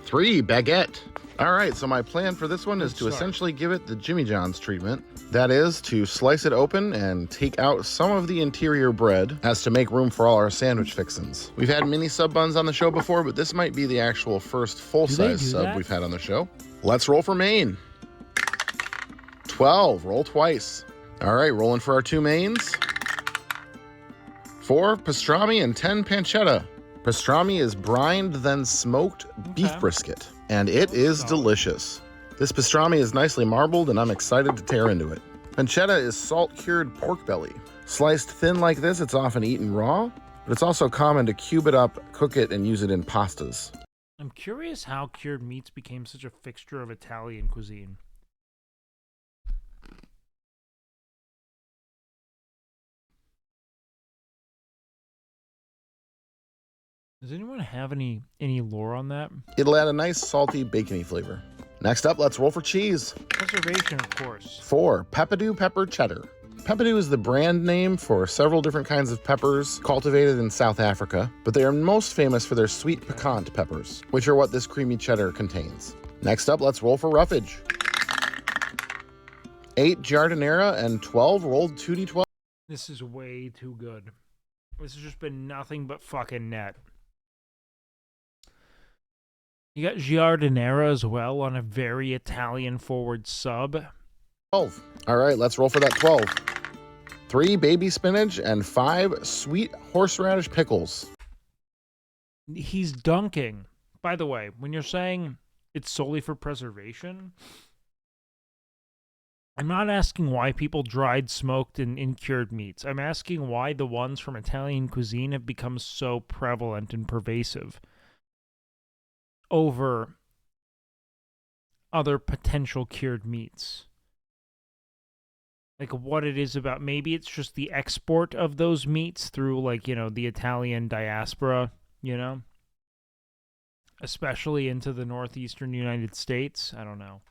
3, baguette. All right, so my plan for this one is to essentially give it the Jimmy John's treatment. That is to slice it open and take out some of the interior bread as to make room for all our sandwich fixins. We've had mini sub buns on the show before, but this might be the actual first full-size sub we've had on the show. Let's roll for main. 12, roll twice. All right, rolling for our 2 mains. 4, pastrami, and 10, pancetta. Pastrami is brined, then smoked beef brisket, and it is delicious. This pastrami is nicely marbled, and I'm excited to tear into it. Pancetta is salt-cured pork belly. Sliced thin like this, it's often eaten raw, but it's also common to cube it up, cook it, and use it in pastas. I'm curious how cured meats became such a fixture of Italian cuisine. Does anyone have any lore on that? It'll add a nice salty bacony flavor. Next up, let's roll for cheese. Preservation, of course. 4, Peppadew pepper cheddar. Peppadew is the brand name for several different kinds of peppers cultivated in South Africa, but they are most famous for their sweet piquant peppers, which are what this creamy cheddar contains. Next up, let's roll for roughage. 8 giardiniera and 12 rolled 2d12. This is way too good. This has just been nothing but fucking net. You got giardiniera as well on a very Italian forward sub. 12. All right, let's roll for that 12. 3 baby spinach and 5 sweet horseradish pickles. He's dunking. By the way, when you're saying it's solely for preservation, I'm not asking why people dried, smoked, and cured meats. I'm asking why the ones from Italian cuisine have become so prevalent and pervasive over other potential cured meats. Like, what it is about, maybe it's just the export of those meats through, like, you know, the Italian diaspora, you know? Especially into the northeastern United States. I don't know.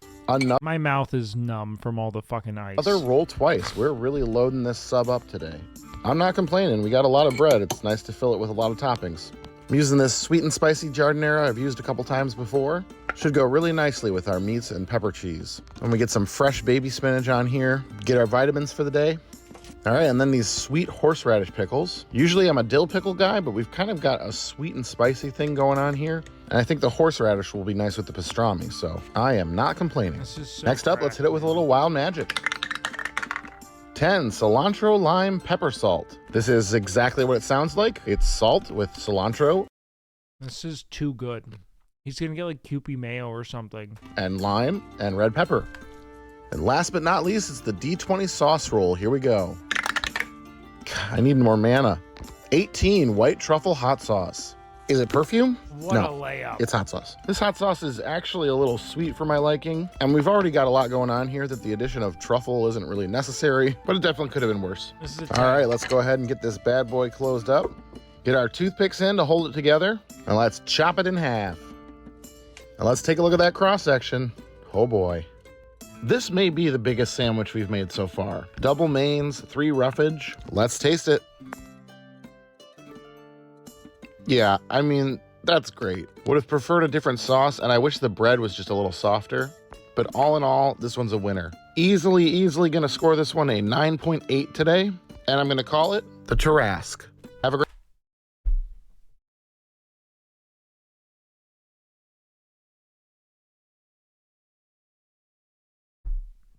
My mouth is numb from all the fucking ice. Another roll twice. We're really loading this sub up today. I'm not complaining. We got a lot of bread. It's nice to fill it with a lot of toppings. I'm using this sweet and spicy giardiniera I've used a couple times before. Should go really nicely with our meats and pepper cheese. When we get some fresh baby spinach on here, get our vitamins for the day. All right, and then these sweet horseradish pickles. Usually I'm a dill pickle guy, but we've kind of got a sweet and spicy thing going on here. And I think the horseradish will be nice with the pastrami, so I am not complaining. Next up, let's hit it with a little wild magic. 10, cilantro, lime, pepper salt. This is exactly what it sounds like. It's salt with cilantro. This is too good. He's gonna get like Kewpie mayo or something. And lime and red pepper. And last but not least, it's the D20 sauce roll. Here we go. I need more mana. 18, white truffle hot sauce. Is it perfume? What a layup. It's hot sauce. This hot sauce is actually a little sweet for my liking, and we've already got a lot going on here that the addition of truffle isn't really necessary, but it definitely could have been worse. All right, let's go ahead and get this bad boy closed up. Get our toothpicks in to hold it together, and let's chop it in half. And let's take a look at that cross section. Oh boy. This may be the biggest sandwich we've made so far. Double mains, 3 roughage. Let's taste it. Yeah, I mean, that's great. Would have preferred a different sauce, and I wish the bread was just a little softer. But all in all, this one's a winner. Easily gonna score this one a 9.8 today, and I'm gonna call it the Tarrasque. Have a great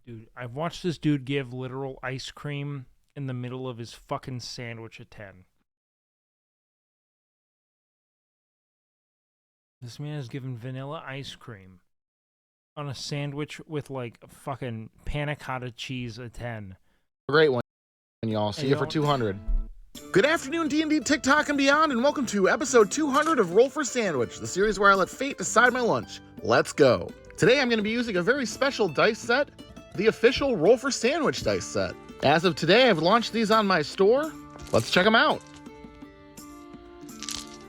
Dude, I've watched this dude give literal ice cream in the middle of his fucking sandwich at 10. This man has given vanilla ice cream on a sandwich with like fucking panna cotta cheese at 10. Great one, y'all. See you for 200. Good afternoon, D&D, TikTok, and beyond, and welcome to episode 200 of Roll for Sandwich, the series where I let fate decide my lunch. Let's go. Today I'm going to be using a very special dice set, the official Roll for Sandwich dice set. As of today, I've launched these on my store. Let's check them out.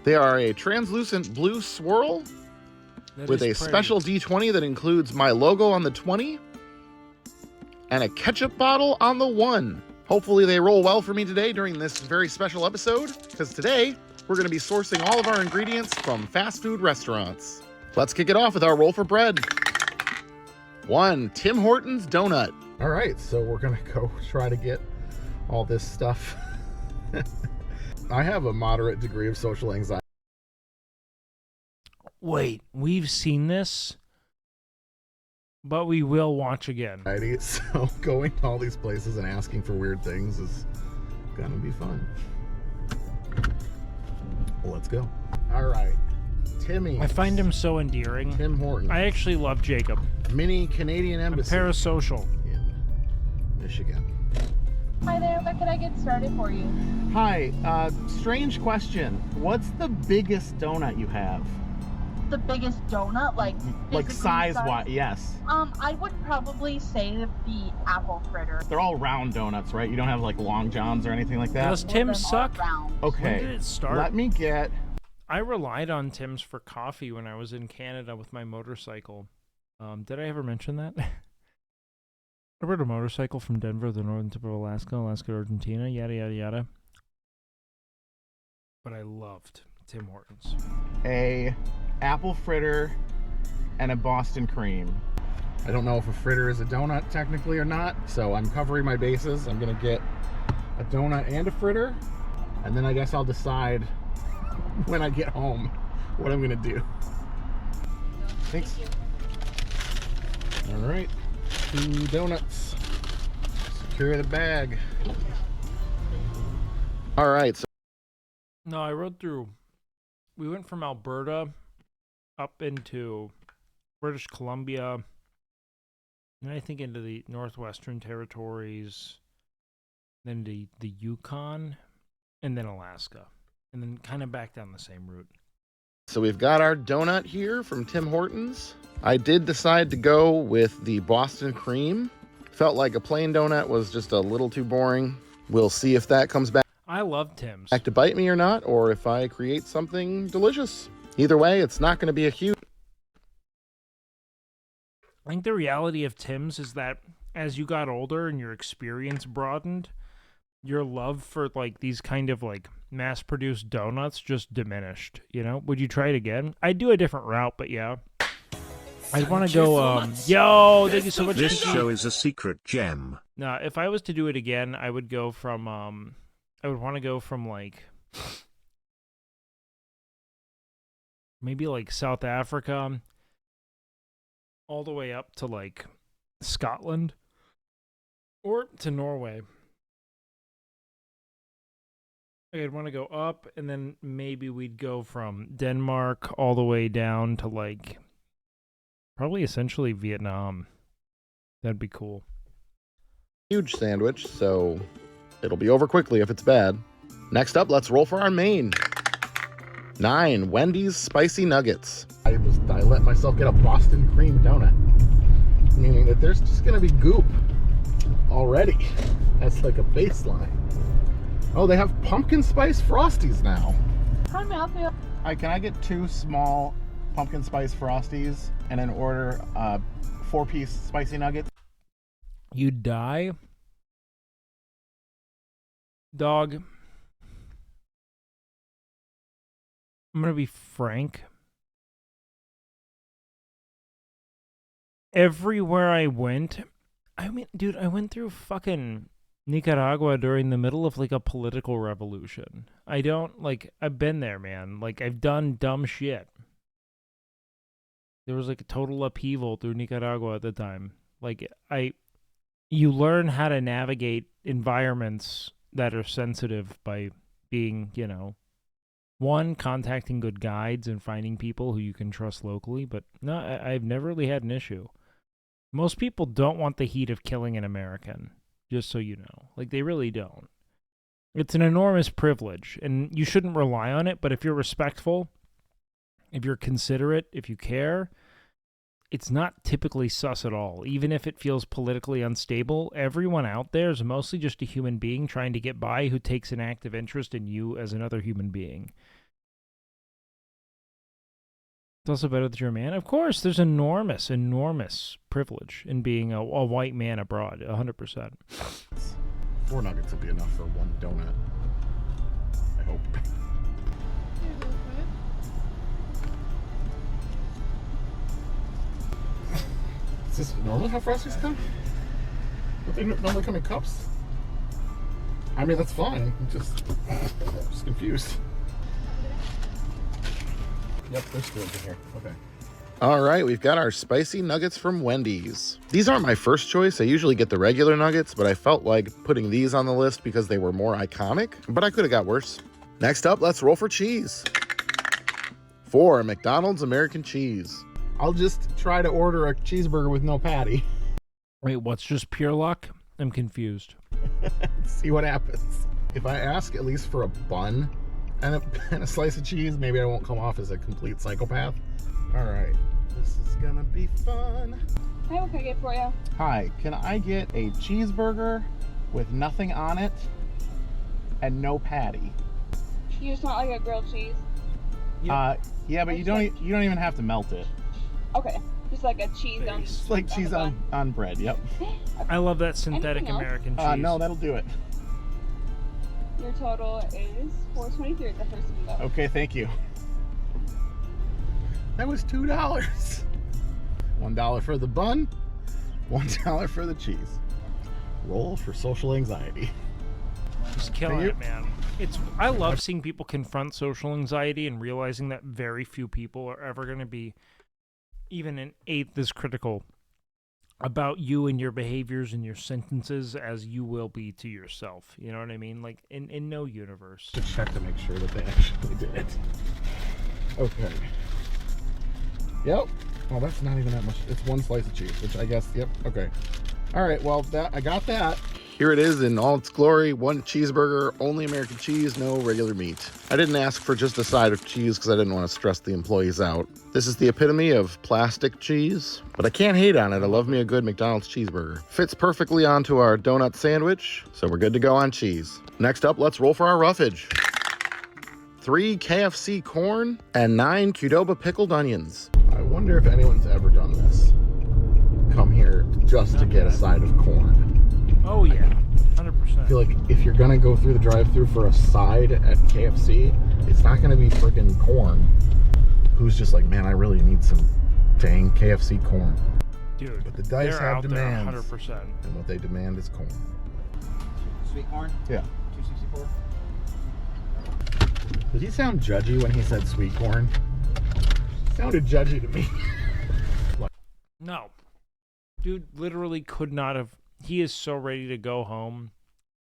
They are a translucent blue swirl, That with is a pretty. special D20 that includes my logo on the 20 and a ketchup bottle on the 1. Hopefully they roll well for me today during this very special episode, because today we're going to be sourcing all of our ingredients from fast food restaurants. Let's kick it off with our roll for bread. 1 Tim Hortons donut. All right, so we're going to go try to get all this stuff. I have a moderate degree of social anxiety. Wait, we've seen this, but we will watch again. So going to all these places and asking for weird things is going to be fun. Well, let's go. All right. Timmy. I find him so endearing. Tim Hortons. I actually love Jacob. Mini Canadian Embassy. I'm parasocial. Michigan. Hi there, what can I get started for you? Hi, strange question. What's the biggest donut you have? The biggest donut, like size-wise, yes. I would probably say the apple fritter. They're all round donuts, right? You don't have like long johns or anything like that? Does Tim suck? Okay. When did it start? Let me get... I relied on Tim's for coffee when I was in Canada with my motorcycle. Did I ever mention that? I rode a motorcycle from Denver to the northern tip of Alaska, Alaska to Argentina, yada, yada, yada. But I loved Tim Hortons. A apple fritter and a Boston cream. I don't know if a fritter is a donut technically or not, so I'm covering my bases. I'm gonna get a donut and a fritter, and then I guess I'll decide when I get home what I'm gonna do. Thanks. All right, 2 donuts. Secure the bag. All right. So No, I rode through. We went from Alberta up into British Columbia, and I think into the Northwestern Territories, then the Yukon, and then Alaska, and then kind of back down the same route. So we've got our donut here from Tim Hortons. I did decide to go with the Boston cream. Felt like a plain donut was just a little too boring. We'll see if that comes back. I love Tim's. Back to bite me or not, or if I create something delicious. Either way, it's not going to be a huge... I think the reality of Tim's is that as you got older and your experience broadened, your love for like these kind of like mass-produced donuts just diminished, you know? Would you try it again? I'd do a different route, but yeah. I want to go, yo, thank you so much. This show is a secret gem. No, if I was to do it again, I would go from, I would want to go from like, maybe like South Africa, all the way up to like Scotland, or to Norway. I'd want to go up, and then maybe we'd go from Denmark all the way down to like, probably essentially Vietnam. That'd be cool. Huge sandwich, so it'll be over quickly if it's bad. Next up, let's roll for our main. 9 Wendy's Spicy Nuggets. I let myself get a Boston cream donut, meaning that there's just gonna be goop already. That's like a baseline. Oh, they have pumpkin spice Frosties now. Hi, Matthew. Can I get 2 small pumpkin spice Frosties and then order 4-piece spicy nuggets? You die? Dog. I'm gonna be frank. Everywhere I went, I mean, dude, I went through fucking Nicaragua during the middle of like a political revolution. I don't, like, I've been there, man. Like, I've done dumb shit. There was like a total upheaval through Nicaragua at the time. Like, you learn how to navigate environments that are sensitive by being, you know, one, contacting good guides and finding people who you can trust locally. But no, I've never really had an issue. Most people don't want the heat of killing an American, just so you know. Like, they really don't. It's an enormous privilege, and you shouldn't rely on it, but if you're respectful, if you're considerate, if you care, it's not typically sus at all. Even if it feels politically unstable, everyone out there is mostly just a human being trying to get by who takes an active interest in you as another human being. It's also better that you're a man. Of course, there's enormous privilege in being a white man abroad. 100%. 4 nuggets will be enough for 1 donut. I hope. Is this normal how Frosties come? Don't they normally come in cups? I mean, that's fine. I'm just confused. Yep, there's spoons in here. Okay. All right, we've got our spicy nuggets from Wendy's. These aren't my first choice. I usually get the regular nuggets, but I felt like putting these on the list because they were more iconic, but I could have got worse. Next up, let's roll for cheese. 4 McDonald's American cheese. I'll just try to order a cheeseburger with no patty. Wait, what's just pure luck? I'm confused. See what happens. If I ask at least for a bun and a slice of cheese, maybe I won't come off as a complete psychopath. All right, this is gonna be fun. Hey, what can I get for you? Hi, can I get a cheeseburger with nothing on it and no patty? You just want like a grilled cheese? Yeah, but you don't even have to melt it. Okay, just like a cheese on. It's like cheese on bread. Yep. I love that synthetic Anything else? American cheese. No, that'll do it. Your total is $4.23 at the first window. Okay, thank you. That was $2. $1 for the bun, $1 for the cheese. Roll for social anxiety. Just killing it, man. I love seeing people confront social anxiety and realizing that very few people are ever going to be even an eighth as critical about you and your behaviors and your sentences as you will be to yourself. You know what I mean? Like, in no universe. To check to make sure that they actually did it. Okay. Yep. Well, that's not even that much. It's 1 slice of cheese, which I guess, yep, okay. All right, well, I got that. Here it is in all its glory. 1 cheeseburger, only American cheese, no regular meat. I didn't ask for just a side of cheese because I didn't want to stress the employees out. This is the epitome of plastic cheese, but I can't hate on it. I love me a good McDonald's cheeseburger. Fits perfectly onto our donut sandwich, so we're good to go on cheese. Next up, let's roll for our roughage. 3 KFC corn and 9 Qdoba pickled onions. I wonder if anyone's ever done this. Come here just to get a side of corn. Oh yeah, 100%. I feel like if you're gonna go through the drive-thru for a side at KFC, it's not gonna be freaking corn. Who's just like, man, I really need some dang KFC corn. Dude, but the dice they're have out demands. there 100%. And what they demand is corn. Sweet corn? Yeah. 264. Did he sound judgy when he said sweet corn? Sounded judgy to me. No. Dude literally could not have. He is so ready to go home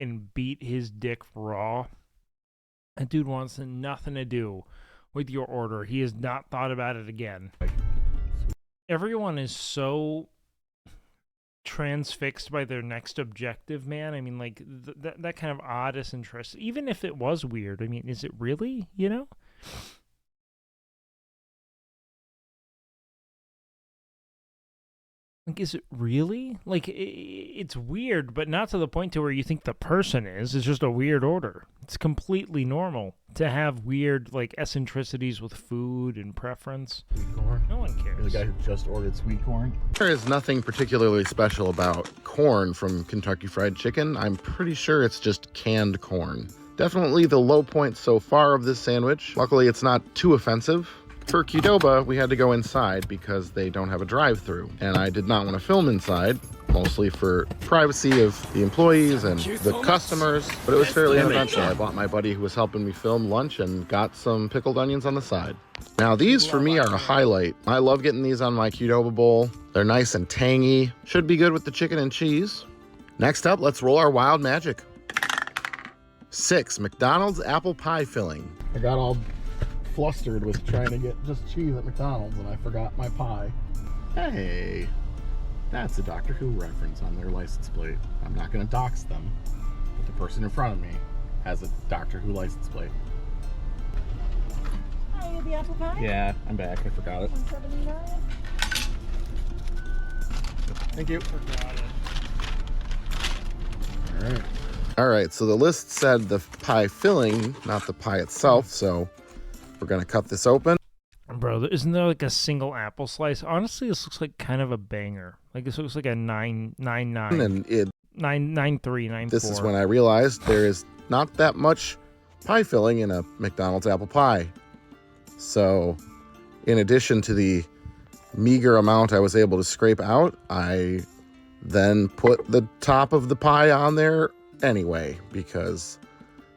and beat his dick raw. That dude wants nothing to do with your order. He has not thought about it again. Everyone is so transfixed by their next objective, man. I mean, like, that kind of odd disinterest. Even if it was weird, I mean, is it really, you know? Like, is it really? Like, it's weird, but not to the point to where you think the person is. It's just a weird order. It's completely normal to have weird, like, eccentricities with food and preference. Sweet corn? No one cares. You're the guy who just ordered sweet corn? There is nothing particularly special about corn from Kentucky Fried Chicken. I'm pretty sure it's just canned corn. Definitely the low point so far of this sandwich. Luckily, it's not too offensive. For Qdoba, we had to go inside because they don't have a drive-thru, and I did not want to film inside, mostly for privacy of the employees and the customers, but it was fairly uneventful. I bought my buddy who was helping me film lunch and got some pickled onions on the side. Now these for me are a highlight. I love getting these on my Qdoba bowl. They're nice and tangy. Should be good with the chicken and cheese. Next up, let's roll our wild magic. 6 McDonald's apple pie filling. I got all flustered with trying to get just cheese at McDonald's and I forgot my pie. Hey, that's a Doctor Who reference on their license plate. I'm not going to dox them, but the person in front of me has a Doctor Who license plate. Are you the apple pie? Yeah, I'm back. I forgot it. $179. Thank you. All right, so the list said the pie filling, not the pie itself, so we're gonna cut this open. Bro, bro, isn't there like a single apple slice? Honestly, this looks like kind of a banger. Like this looks like a 999. And it 993, 94. This is when I realized there is not that much pie filling in a McDonald's apple pie. So, in addition to the meager amount I was able to scrape out, I then put the top of the pie on there anyway, because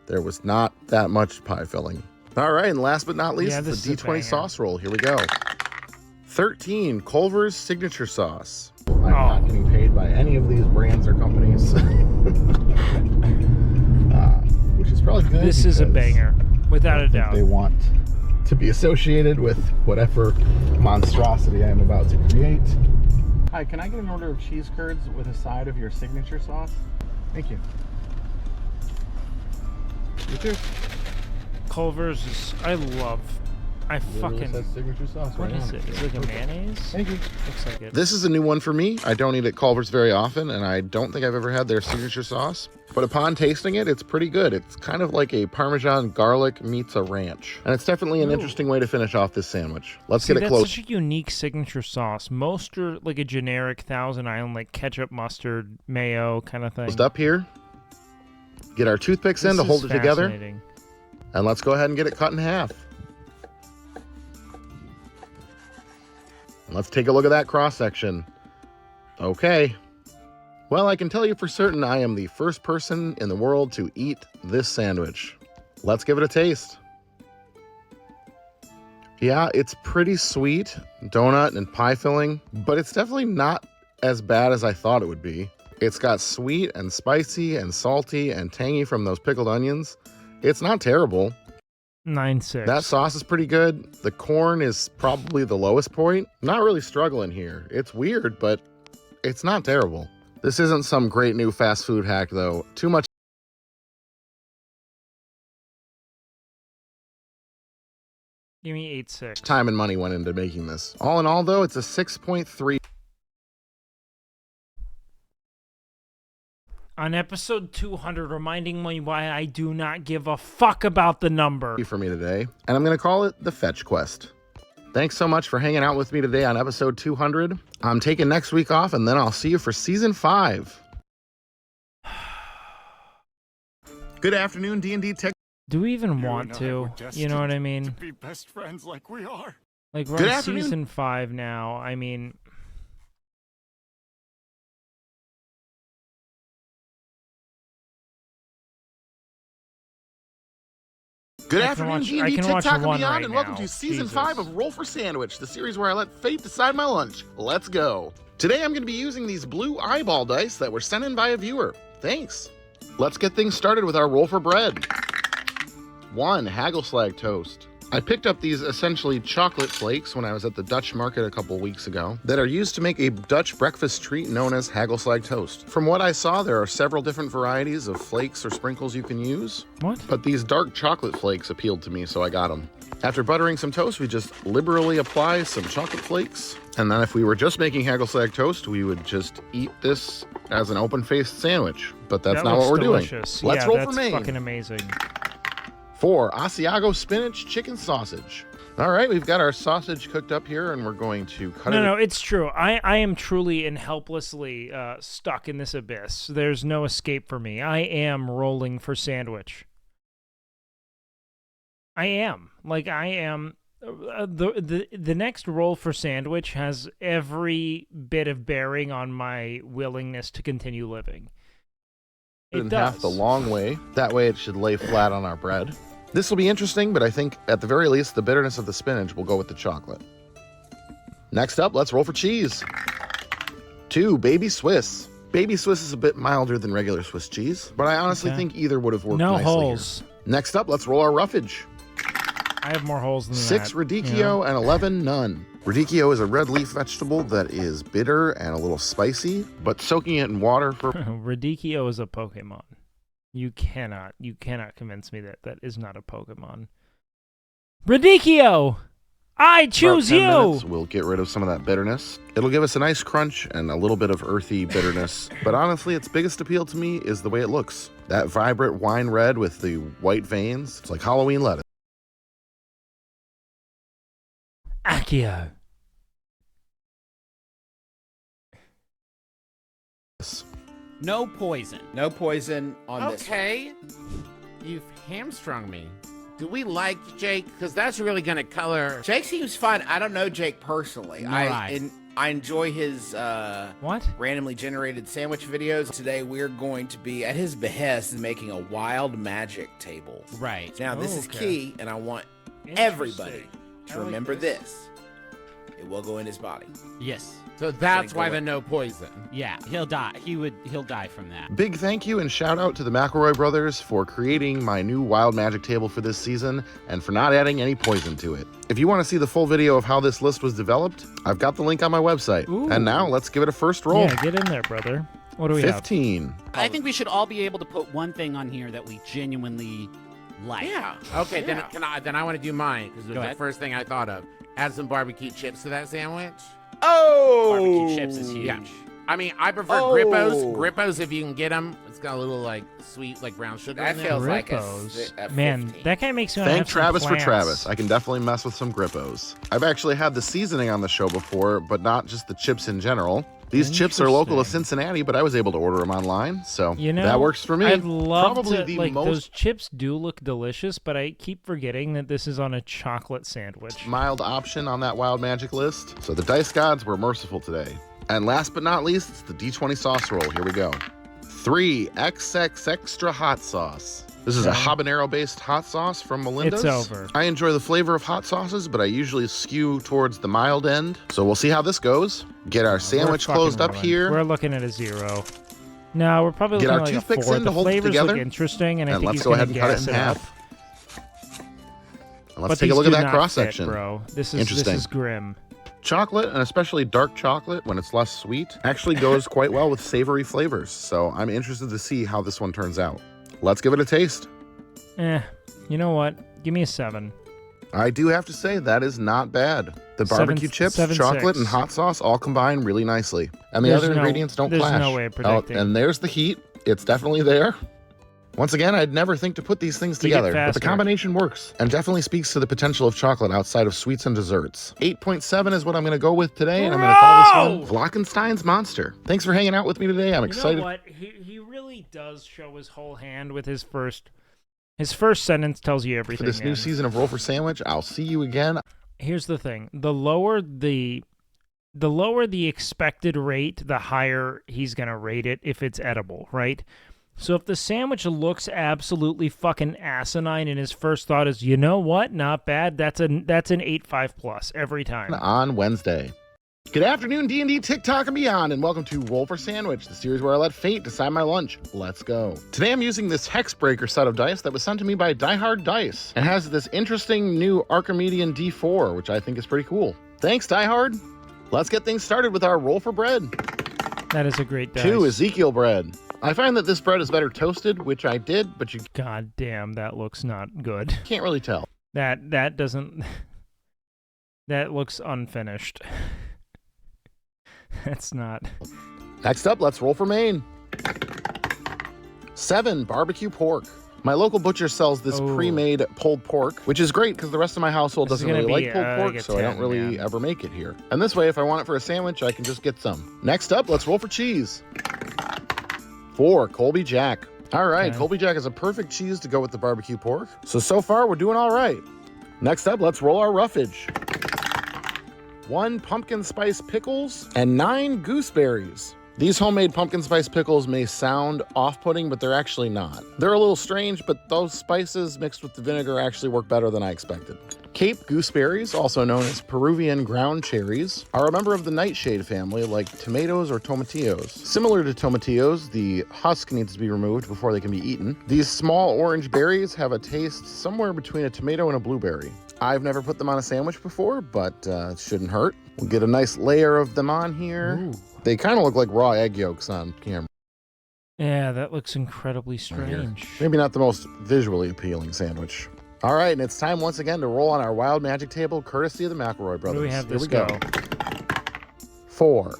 there was not that much pie filling. All right, and last but not least, the D20 sauce roll. Here we go. 13, Culver's signature sauce. I'm not getting paid by any of these brands or companies, which is probably good. This is a banger, without a doubt. They want to be associated with whatever monstrosity I am about to create. Hi, can I get an order of cheese curds with a side of your signature sauce? Thank you. You too. Culver's is, I fucking says signature sauce. What right is on it? Is it like a mayonnaise? Thank you. Looks like it. This is a new one for me. I don't eat at Culver's very often, and I don't think I've ever had their signature sauce. But upon tasting it, it's pretty good. It's kind of like a Parmesan garlic meets a ranch. And it's definitely an interesting way to finish off this sandwich. Let's get it close. That's such a unique signature sauce. Most are like a generic Thousand Island, like ketchup, mustard, mayo kind of thing. Closed up here. Get our toothpicks in to hold it together. And let's go ahead and get it cut in half. Let's take a look at that cross section. Okay. Well, I can tell you for certain I am the first person in the world to eat this sandwich. Let's give it a taste. Yeah, it's pretty sweet, donut and pie filling, but it's definitely not as bad as I thought it would be. It's got sweet and spicy and salty and tangy from those pickled onions. It's not terrible. 9.6. That sauce is pretty good. The corn is probably the lowest point. Not really struggling here. It's weird, but it's not terrible. This isn't some great new fast food hack, though. Too much Give me 8.6. time and money went into making this. All in all, though, it's a 6.3. On episode 200, reminding me why I do not give a fuck about the number. For me today, and I'm going to call it the Fetch Quest. Thanks so much for hanging out with me today on episode 200. I'm taking next week off, and then I'll see you for season 5. Good afternoon, D&D Tech. Do we even want to? You know what I mean? To be best friends like we are. Like, we're on season 5 now. I mean... Good afternoon, D&D TikTok and beyond, right and welcome now. to season Jesus. 5 of Roll for Sandwich, the series where I let fate decide my lunch. Let's go. Today I'm going to be using these blue eyeball dice that were sent in by a viewer. Thanks. Let's get things started with our roll for bread. 1 Hagelslag toast. I picked up these essentially chocolate flakes when I was at the Dutch market a couple weeks ago that are used to make a Dutch breakfast treat known as Hagelslag toast. From what I saw, there are several different varieties of flakes or sprinkles you can use. What? But these dark chocolate flakes appealed to me, so I got them. After buttering some toast, we just liberally apply some chocolate flakes. And then if we were just making Hagelslag toast, we would just eat this as an open-faced sandwich. But that's not what we're delicious. doing. Let's roll for Maine. That's fucking amazing. 4 Asiago spinach chicken sausage. All right, we've got our sausage cooked up here, and we're going to cut it. No, it's true. I am truly and helplessly stuck in this abyss. There's no escape for me. I am rolling for sandwich. I am. Like, I am. The next roll for sandwich has every bit of bearing on my willingness to continue living. In half the long way. That way it should lay flat on our bread. This will be interesting, but I think at the very least the bitterness of the spinach will go with the chocolate. Next up, let's roll for cheese. 2 Baby Swiss. Baby Swiss is a bit milder than regular Swiss cheese, but I honestly think either would have worked nicely holes. Here. Next up, let's roll our roughage. I have more holes than 6 that. 6 Radicchio and 11 none. Radicchio is a red leaf vegetable that is bitter and a little spicy, but soaking it in water for... Radicchio is a Pokemon. You cannot convince me that that is not a Pokemon. Radicchio! I choose you! Minutes, we'll get rid of some of that bitterness. It'll give us a nice crunch and a little bit of earthy bitterness. But honestly, its biggest appeal to me is the way it looks. That vibrant wine red with the white veins. It's like Halloween lettuce. Pinocchio. No poison. No poison on this. Okay. You've hamstrung me. Do we like Jake? Because that's really going to color. Jake seems fun. I don't know Jake personally. Right. I enjoy his what randomly generated sandwich videos. Today we're going to be at his behest making a wild magic table. Right. Now this is key, and I want everybody to remember this. It will go in his body. Yes. So that's why the no poison. Yeah, he'll die. He'll die from that. Big thank you and shout out to the McElroy brothers for creating my new wild magic table for this season and for not adding any poison to it. If you want to see the full video of how this list was developed, I've got the link on my website. Ooh. And now let's give it a first roll. Yeah, get in there, brother. What do we have? 15. I think we should all be able to put one thing on here that we genuinely like. Yeah. Okay, then I want to do mine because it was the ahead. first thing I thought of. Add some barbecue chips to that sandwich. Oh! Barbecue chips is huge. Yeah. I mean, I prefer Grippos. Grippos, if you can get them. It's got a little, like, sweet, like, brown sugar That in there. feels like a Grippos. Man, 15. that guy makes me want to Thank have some Travis for plants. Travis. I can definitely mess with some Grippos. I've actually had the seasoning on the show before, but not just the chips in general. These chips are local to Cincinnati, but I was able to order them online, so You know, that works for me. I'd love Probably to, the like, most those chips do look delicious, but I keep forgetting that this is on a chocolate sandwich. mild option on that wild magic list. So the dice gods were merciful today. And last but not least, it's the D20 sauce roll. Here we go. 3 XX extra hot sauce. This is a habanero-based hot sauce from Melinda's. It's over. I enjoy the flavor of hot sauces, but I usually skew towards the mild end. So we'll see how this goes. Get our sandwich We're fucking closed up ruined. here. We're looking at a 0. No, we're probably Get looking our at like a toothpicks 4. in to The hold it flavors together. look interesting, and I And think let's he's go gonna ahead and cut it gas in up. half. And let's But take a these look at do that not cross fit, section. bro. This Interesting. is grim. Chocolate, and especially dark chocolate when it's less sweet, actually goes quite well with savory flavors. So I'm interested to see how this one turns out. Let's give it a taste. You know what? Give me a 7. I do have to say that is not bad. The barbecue chips, 7.6. chocolate, and hot sauce all combine really nicely. And the There's other no- ingredients don't there's clash. no way of predicting. And there's the heat. It's definitely there. Once again, I'd never think to put these things Eat it together, but the faster. combination works and definitely speaks to the potential of chocolate outside of sweets and desserts. 8.7 is what I'm going to go with today, and I'm going to call this one Glockenstein's Monster. Thanks for hanging out with me today. I'm excited. You know what? He really does show his whole hand with his first sentence tells you everything. For this new man. season of Roll for Sandwich, I'll see you again. Here's the thing: the lower the expected rate, the higher he's gonna rate it if it's edible, right? So if the sandwich looks absolutely fucking asinine and his first thought is, you know what, not bad, that's an 8.5 plus every time. On Wednesday. Good afternoon, D&D, TikTok, and beyond, and welcome to Roll for Sandwich, the series where I let fate decide my lunch. Let's go. Today I'm using this Hexbreaker set of dice that was sent to me by Die Hard Dice, and has this interesting new Archimedean D4, which I think is pretty cool. Thanks, Die Hard. Let's get things started with our roll for bread. That is a great dice. 2 Ezekiel bread. I find that this bread is better toasted, which I did, but you God damn, that looks not good. can't really tell. That doesn't. That looks unfinished. That's not. Next up, let's roll for Maine. 7 barbecue pork. My local butcher sells this pre-made pulled pork, which is great because the rest of my household This is doesn't really gonna like be, pulled pork, like a so I don't 10, really man. ever make it here. And this way, if I want it for a sandwich, I can just get some. Next up, let's roll for cheese. 4 Colby Jack. All right, Okay. Colby Jack is a perfect cheese to go with the barbecue pork. So far, we're doing all right. Next up, let's roll our roughage. 1 pumpkin spice pickles and 9 gooseberries. These homemade pumpkin spice pickles may sound off-putting, but they're actually not. They're a little strange, but those spices mixed with the vinegar actually work better than I expected. Cape gooseberries, also known as Peruvian ground cherries, are a member of the nightshade family like tomatoes or tomatillos. Similar to tomatillos, the husk needs to be removed before they can be eaten. These small orange berries have a taste somewhere between a tomato and a blueberry. I've never put them on a sandwich before, but it shouldn't hurt. We'll get a nice layer of them on here. Ooh. They kind of look like raw egg yolks on camera. Yeah, that looks incredibly Right here. strange. Maybe not the most visually appealing sandwich. All right, and it's time once again to roll on our wild magic table, courtesy of the McElroy brothers. What do we have Here this we go. go? 4.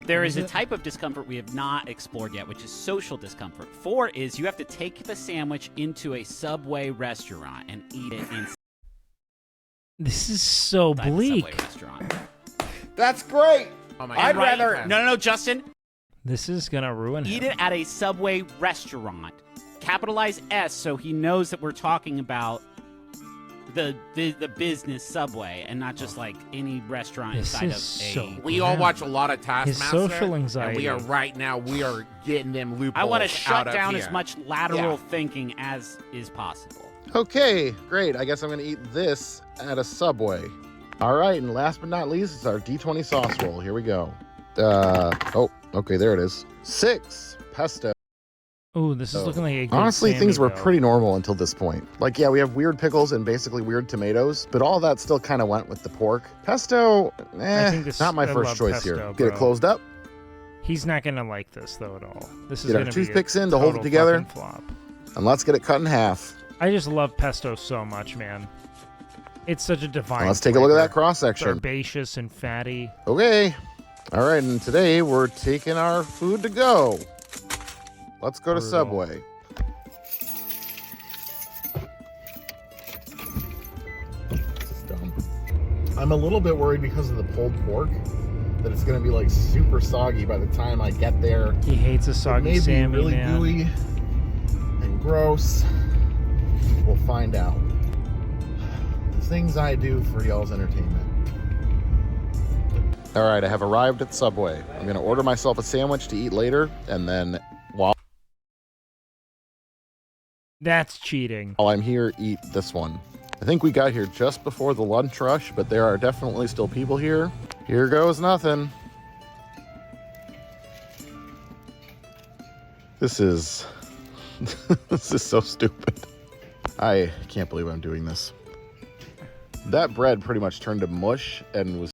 There is a type of discomfort we have not explored yet, which is social discomfort. 4 is you have to take the sandwich into a Subway restaurant and eat it in This is so bleak. Subway restaurant. That's great. Oh my I'd God. rather. No, Justin. This is gonna ruin Eat him. it at a Subway restaurant. Capitalize S so he knows that we're talking about the business Subway and not just like any restaurant This inside of is so We all watch a lot of His Taskmaster. social And anxiety. we are right now. We are getting them loopholes. I want to out shut of down here. as much lateral Yeah. thinking as is possible. Okay, great. I guess I'm going to eat this at a Subway. All right, and last but not least, it's our D20 sauce roll. Here we go. Oh, okay, there it is. 6 pesto. Oh, this is looking like a good Honestly, Sammy, things were though. pretty normal until this point. Like, yeah, we have weird pickles and basically weird tomatoes, but all that still kind of went with the pork. Pesto, I think this- not my I first love choice here. pesto, Get it bro. closed up. He's not gonna like this though at all. This is Get our gonna be a toothpicks in to hold it total together. fucking flop. And let's get it cut in half. I just love pesto so much, man. It's such a divine. Now let's take a look at that flavor. cross section. Herbaceous and fatty. Okay. All right, and today we're taking our food to go. Let's go to Brutal. Subway. This is dumb. I'm a little bit worried because of the pulled pork that it's going to be like super soggy by the time I get there. He hates a It soggy may Sammy, be really man. gooey and gross. We'll find out. The things I do for y'all's entertainment. All right, I have arrived at Subway. I'm going to order myself a sandwich to eat later, and then while That's cheating. I'm here, eat this one. I think we got here just before the lunch rush, but there are definitely still people here. Here goes nothing. This is this is so stupid. I can't believe I'm doing this. That bread pretty much turned to mush and was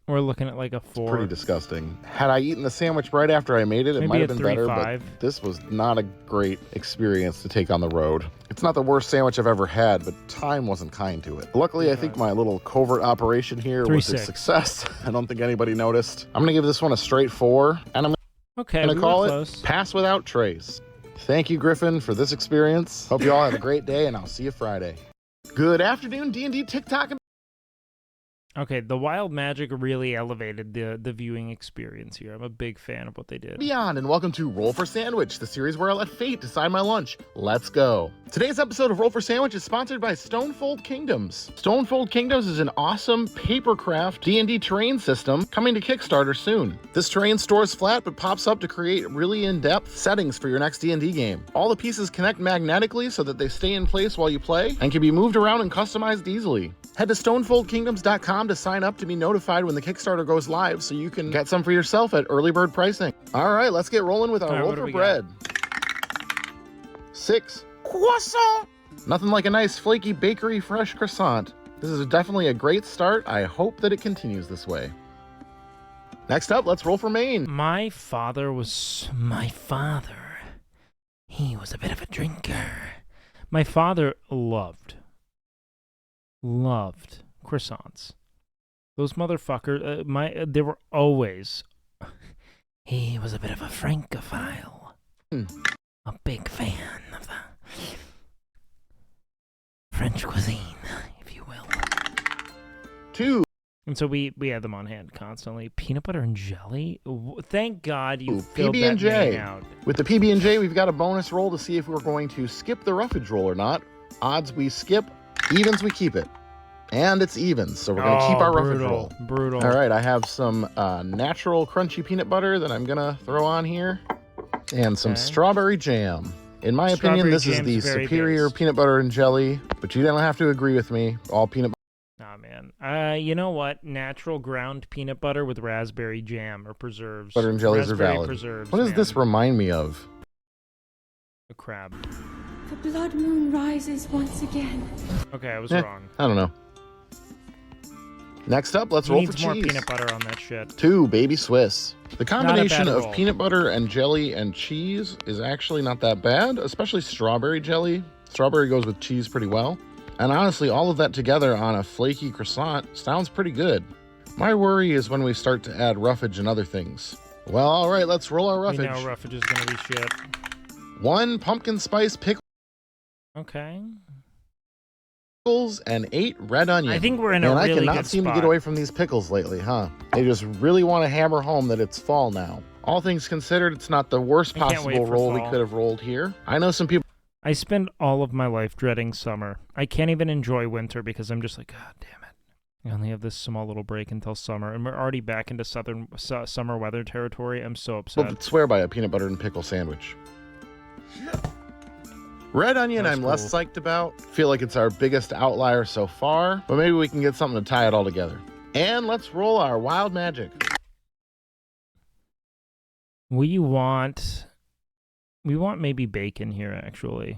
We're looking at like a 4. pretty disgusting. Had I eaten the sandwich right after I made it, it Maybe might have a been better, 3.5. but this was not a great experience to take on the road. It's not the worst sandwich I've ever had, but time wasn't kind to it. Luckily, I think my little covert operation here was a 3.6. success. I don't think anybody noticed. I'm going to give this one a straight 4, and I'm Okay, going we to were call it close. Pass Without Trace. Thank you, Griffin, for this experience. Hope you all have a great day, and I'll see you Friday. Good afternoon, D&D, TikTok, and Okay, the wild magic really elevated the viewing experience here. I'm a big fan of what they did. beyond, and welcome to Roll for Sandwich, the series where I let fate decide my lunch. Let's go. Today's episode of Roll for Sandwich is sponsored by Stonefold Kingdoms. Stonefold Kingdoms is an awesome papercraft D&D terrain system coming to Kickstarter soon. This terrain stores flat but pops up to create really in-depth settings for your next D&D game. All the pieces connect magnetically so that they stay in place while you play and can be moved around and customized easily. Head to stonefoldkingdoms.com to sign up to be notified when the Kickstarter goes live so you can get some for yourself at early bird pricing. All right, let's get rolling with our All right, roll what do for we bread. 6 croissant. Nothing like a nice flaky bakery fresh croissant. This is definitely a great start. I hope that it continues this way. Next up, let's roll for Maine. My father. He was a bit of a drinker. My father loved croissants. Those motherfuckers, they were always. He was a bit of a francophile. A big fan of the French cuisine, if you will. 2. And so we had them on hand constantly. Peanut butter and jelly? Thank God you filled that PB&J. main out. With the PB&J, we've got a bonus roll to see if we're going to skip the roughage roll or not. Odds we skip, evens we keep it. And it's evens, so we're going to keep our roughage roll. Brutal. All right, I have some natural crunchy peanut butter that I'm going to throw on here. And some strawberry jam. In my opinion, this is the superior peanut butter and jelly, but you don't have to agree with me. All peanut butter. Nah, man. You know what? Natural ground peanut butter with raspberry jam or preserves. Butter and jellies are Raspberry valid. Preserves, What does man. this remind me of? A crab. The blood moon rises once again. Okay, I was Eh, wrong. I don't know. Next up, let's He roll needs for more cheese. peanut butter on that shit. 2 baby Swiss. The combination bad of roll. peanut butter and jelly and cheese is actually not that bad, especially strawberry jelly. Strawberry goes with cheese pretty well. And honestly, all of that together on a flaky croissant sounds pretty good. My worry is when we start to add roughage and other things. Well, all right, let's roll our We roughage. know roughage is gonna be shit. 1 pumpkin spice pickle. Okay. pickles and 8 red onions. I think we're in a Man, really I cannot good seem to spot. get away from these pickles lately, huh? They just really want to hammer home that it's fall now. All things considered, it's not the worst I can't wait possible for roll we fall. could have rolled here. I know some people. I spend all of my life dreading summer. I can't even enjoy winter because I'm just like, God damn it. I only have this small little break until summer, and we're already back into summer weather territory. I'm so upset. Well, swear by a peanut butter and pickle sandwich. Red onion, That's I'm less psyched about. Feel like it's our biggest outlier so far, but maybe we can get something to tie it all together. And let's roll our wild magic. We want maybe bacon here, actually.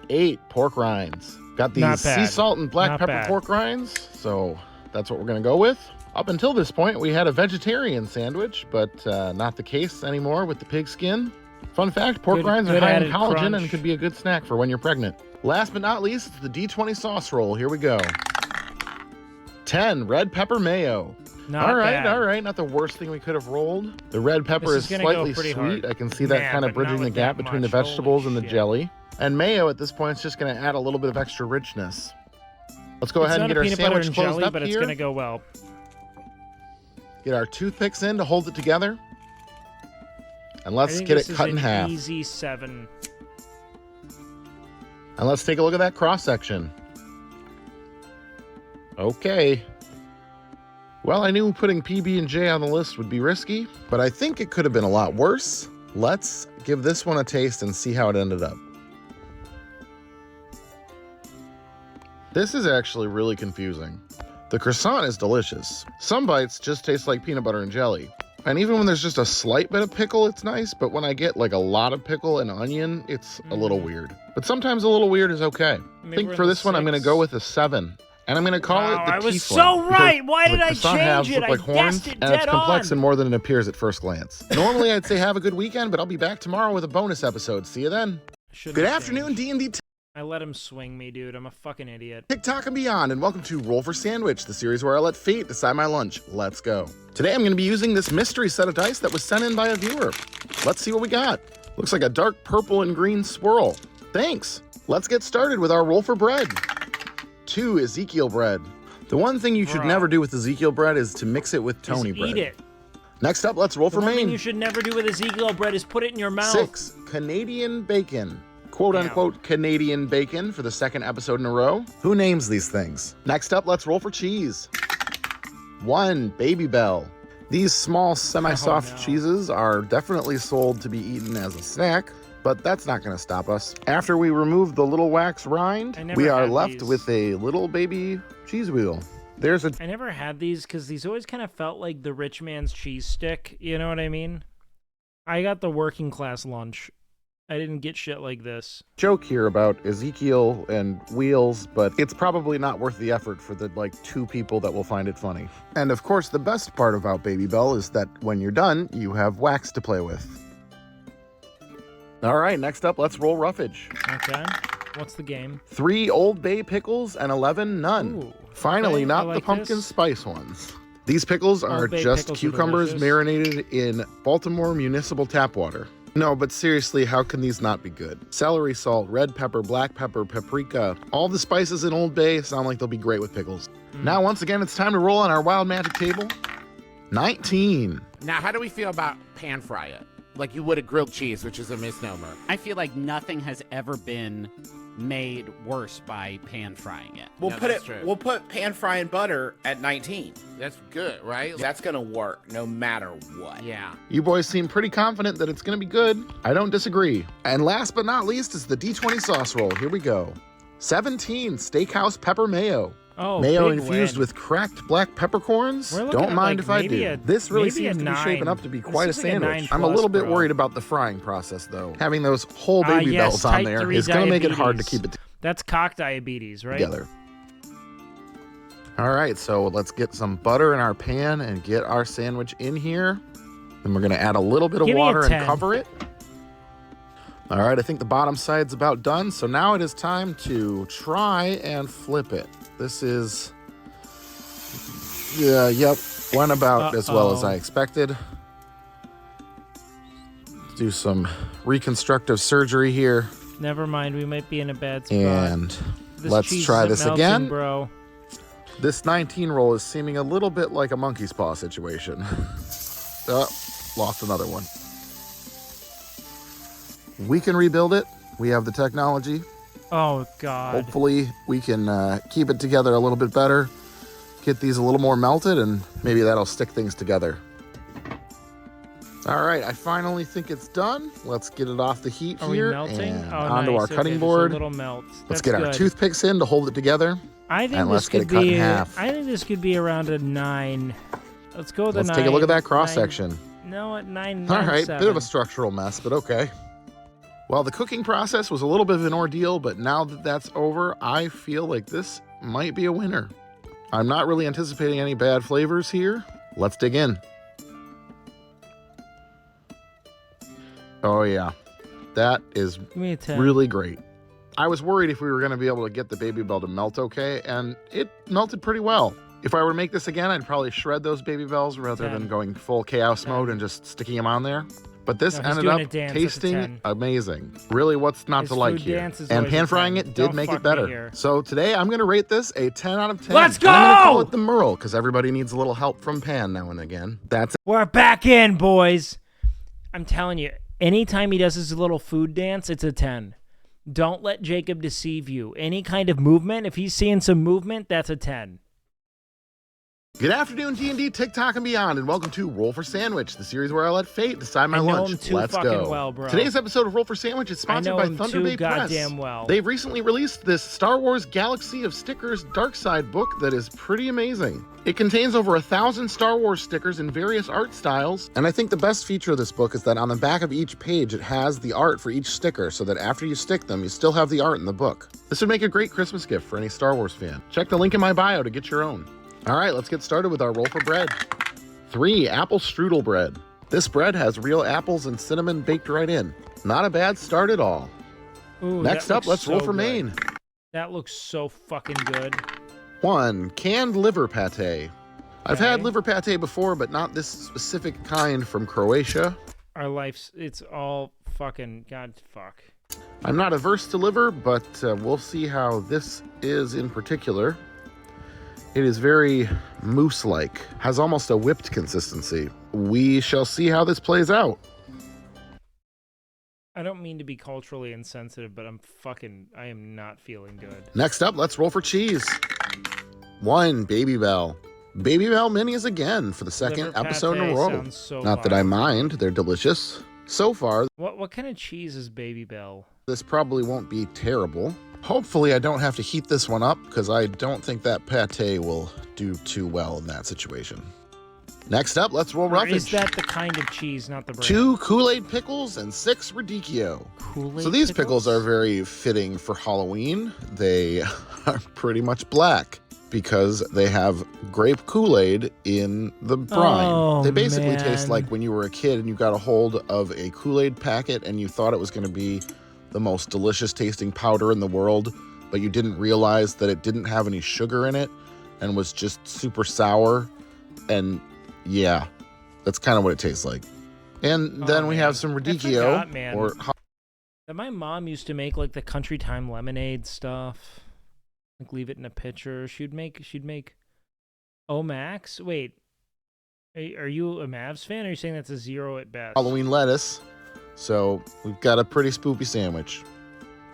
8 pork rinds. Got Not these sea bad. salt and black Not pepper bad. pork rinds, so that's what we're gonna go with. Up until this point, we had a vegetarian sandwich, but not the case anymore with the pig skin. Fun fact, pork rinds are good high in added collagen crunch. and could be a good snack for when you're pregnant. Last but not least, it's the D20 sauce roll. Here we go. 10 red pepper mayo. Not all right, bad. all right. Not the worst thing we could have rolled. The red pepper This is is gonna go slightly pretty sweet. hard. I can see that Man, kind of but not bridging the with gap that between the much. Holy vegetables and the shit. jelly. And mayo at this point is just going to add a little bit of extra richness. Let's go ahead and get our It's not a peanut butter sandwich and closed jelly, up but here. it's gonna go well. Get our toothpicks in to hold it together. And I let's think get this it is cut in an half. Easy 7. And let's take a look at that cross section. Okay. Well, I knew putting PB&J on the list would be risky, but I think it could have been a lot worse. Let's give this one a taste and see how it ended up. This is actually really confusing. The croissant is delicious. Some bites just taste like peanut butter and jelly. And even when there's just a slight bit of pickle, it's nice, but when I get like a lot of pickle and onion, it's a little weird. But sometimes a little weird is okay. I Maybe think we're for in the this one, I'm going to 6. go with a 7. And I'm going to call Wow, it the I was teeth so one, right. because Why did the I croissant change halves it? look like I horns, guessed it and it's dead complex on. and more than it appears at first glance. Normally, I'd say have a good weekend, but I'll be back tomorrow with a bonus episode. See you then. Shouldn't Good have afternoon, D&D I let him swing me, dude. I'm a fucking idiot. TikTok and beyond, and welcome to Roll for Sandwich, the series where I let fate decide my lunch. Let's go. Today I'm going to be using this mystery set of dice that was sent in by a viewer. Let's see what we got. Looks like a dark purple and green swirl. Thanks. Let's get started with our roll for bread. 2 Ezekiel bread. The one thing you should never do with Ezekiel bread is to mix it with Tony bread. Eat it. Next up, let's roll The for one thing Maine. you should never do with Ezekiel bread is put it in your mouth. 6 Canadian bacon. Quote-unquote Canadian bacon for the second episode in a row. Who names these things? Next up, let's roll for cheese. 1 Baby Bell. These small, semi-soft cheeses are definitely sold to be eaten as a snack, but that's not going to stop us. After we remove the little wax rind, we are left with a little baby cheese wheel. There's a... I never had these because these always kind of felt like the rich man's cheese stick. You know what I mean? I got the working class lunch. I didn't get shit like this. joke here about Ezekiel and wheels, but it's probably not worth the effort for the 2 people that will find it funny. And of course, the best part about Baby Bell is that when you're done, you have wax to play with. All right, next up, let's roll roughage. Okay. What's the game? 3 Old Bay pickles and 11 none. Ooh, Finally, okay, I not like the pumpkin this. spice ones. These pickles are Old Bay just pickles are cucumbers delicious. marinated in Baltimore municipal tap water. No, but seriously, how can these not be good? Celery salt, red pepper, black pepper, paprika. All the spices in Old Bay sound like they'll be great with pickles. Now, once again, it's time to roll on our wild magic table. 19. Now, how do we feel about pan fry it? Like you would a grilled cheese, which is a misnomer. I feel like nothing has ever been made worse by pan frying it. We'll No, put that's it. true. We'll put pan frying butter at 19. That's good, right? That's gonna work no matter what. Yeah. You boys seem pretty confident that it's gonna be good. I don't disagree. And last but not least is the D20 sauce roll. Here we go. 17 Steakhouse Pepper Mayo. Oh, Mayo big infused win. with cracked black peppercorns? We're looking Don't at, mind like, if I maybe do. a- This really maybe a seems to be 9. shaping up to be This quite a is like a sandwich. 9 I'm a little plus, bit bro. worried about the frying process, though. Having those whole baby yes, bells on type there 3 is going to make it hard to diabetes. keep it That's cock diabetes, right? together. All right, so let's get some butter in our pan and get our sandwich in here. Then we're going to add a little bit of Give me a water 10. and cover it. All right, I think the bottom side's about done. So now it is time to try and flip it. This is, yep, went about as well as I expected. Do some reconstructive surgery here. Never mind, we might be in a bad spot. And This let's cheese try isn't this melting, again. bro. This 19 roll is seeming a little bit like a monkey's paw situation. Lost another one. We can rebuild it. We have the technology. Oh, God. Hopefully, we can keep it together a little bit better. Get these a little more melted, and maybe that'll stick things together. All right, I finally think it's done. Let's get it off the heat Are here we melting? and Oh, onto nice. our Okay, cutting just a board. little melt. Let's That's get our good. toothpicks in to hold it together. I think and this let's get could it cut be. in half. I think this could be around a 9. Let's go with a 9. Let's take a look at that cross section. No, at 9. All right, 7. bit of a structural mess, but okay. Well, the cooking process was a little bit of an ordeal, but now that that's over, I feel like this might be a winner. I'm not really anticipating any bad flavors here. Let's dig in. Oh yeah, that is Give me a 10. really great. I was worried if we were going to be able to get the Baby Bell to melt okay, and it melted pretty well. If I were to make this again, I'd probably shred those Baby Bells rather than going full chaos mode and just sticking them on there. But this No, he's ended doing a up dance. That's a tasting 10. amazing. Really, what's not His to like food here? dance is And always a pan frying 10. it did Don't make fuck it me better. here. So today I'm going to rate this a 10 out of 10. Let's And I'm going to go! call it the Merle because everybody needs a little help from Pan now and again. That's it. We're back in, boys. I'm telling you, anytime he does his little food dance, it's a 10. Don't let Jacob deceive you. Any kind of movement, if he's seeing some movement, that's a 10. Good afternoon, D&D, TikTok, and beyond, and welcome to Roll for Sandwich, the series where I let fate decide my I know lunch. him too Let's fucking go. well, bro. Today's episode of Roll for Sandwich is sponsored I know by him Thunder too Bay Press. goddamn well. They've recently released this Star Wars Galaxy of Stickers Dark Side book that is pretty amazing. It contains over 1,000 Star Wars stickers in various art styles, and I think the best feature of this book is that on the back of each page it has the art for each sticker so that after you stick them, you still have the art in the book. This would make a great Christmas gift for any Star Wars fan. Check the link in my bio to get your own. All right, let's get started with our roll for bread. 3, apple strudel bread. This bread has real apples and cinnamon baked right in. Not a bad start at all. Ooh, Next that up, looks let's roll so for good. main. That looks so fucking good. 1, canned liver pate. I've had liver pate before, but not this specific kind from Croatia. Our life's, it's all fucking, God, fuck. I'm not averse to liver, but we'll see how this is in particular. It is very mousse-like, has almost a whipped consistency. We shall see how this plays out. I don't mean to be culturally insensitive, but I am not feeling good. Next up, let's roll for cheese. 1, Baby Bell. Baby Bell minis again for the second Liver episode in a pate row. sounds so Not that I mind, they're delicious. So far, What kind of cheese is Baby Bell? this probably won't be terrible. Hopefully I don't have to heat this one up because I don't think that pate will do too well in that situation. Next up, let's roll Or roughage. is that the kind of cheese, not the brand? 2 Kool-Aid pickles and 6 Radicchio. Kool-Aid So these pickles are very fitting for Halloween. They are pretty much black because they have grape Kool-Aid in the brine. Oh, They basically man. taste like when you were a kid and you got a hold of a Kool-Aid packet and you thought it was going to be the most delicious tasting powder in the world, but you didn't realize that it didn't have any sugar in it and was just super sour. And yeah, that's kind of what it tastes like. And then we have some Radicchio. forgot, man. Or That my mom used to make like the Country Time lemonade stuff. Like leave it in a pitcher. She'd make Oh Max? Wait. Are you a Mavs fan or are you saying that's a 0 at best? Halloween lettuce. So we've got a pretty spoopy sandwich.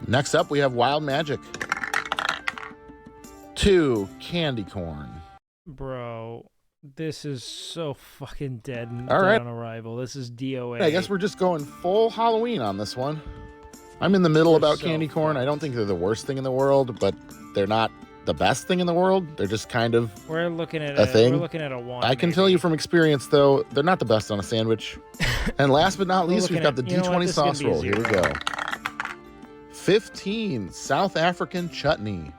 Next up, we have Wild Magic. 2, candy corn. Bro, this is so fucking dead and All dead right. on arrival. This is DOA. I guess we're just going full Halloween on this one. I'm in the middle They're about so candy corn. I don't think they're the worst thing in the world, but they're not the best thing in the world. They're just kind of We're looking at a thing. We're looking at a 1. I can tell you from experience, though, they're not the best on a sandwich. And last but not We're least, we've got looking the at- you know what? D20 This is gonna sauce be a roll. Here we 0. go. 15, South African chutney.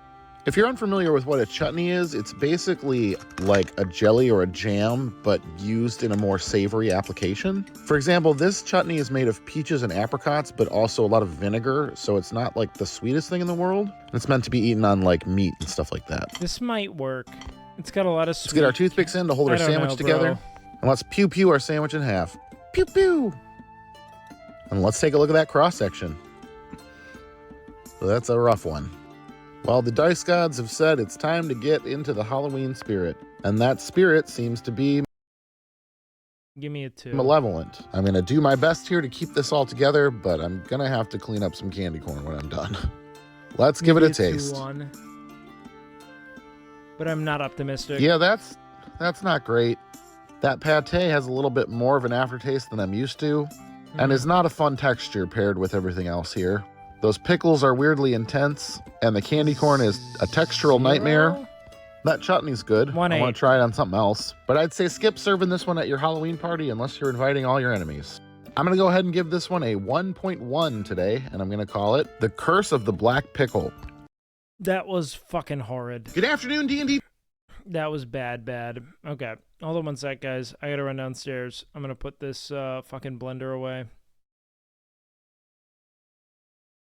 If you're unfamiliar with what a chutney is, it's basically like a jelly or a jam, but used in a more savory application. For example, this chutney is made of peaches and apricots, but also a lot of vinegar, so it's not like the sweetest thing in the world. It's meant to be eaten on like meat and stuff like that. This might work. It's got a lot of sweet. Let's get our toothpicks in to hold I our don't sandwich know, together. bro. And let's pew our sandwich in half. Pew pew. And let's take a look at that cross section. So that's a rough one. Well, the dice gods have said it's time to get into the Halloween spirit, and that spirit seems to be Give me a 2. malevolent. I'm going to do my best here to keep this all together, but I'm going to have to clean up some candy corn when I'm done. Let's give it a taste. 2-1. But I'm not optimistic. Yeah, that's not great. That pate has a little bit more of an aftertaste than I'm used to, and is not a fun texture paired with everything else here. Those pickles are weirdly intense, and the candy corn is a textural nightmare. That chutney's good. I want to try it on something else. But I'd say skip serving this one at your Halloween party unless you're inviting all your enemies. I'm going to go ahead and give this one a 1.1 today, and I'm going to call it The Curse of the Black Pickle. That was fucking horrid. Good afternoon, D&D. That was bad. Okay, hold on one sec, guys. I gotta run downstairs. I'm gonna put this fucking blender away.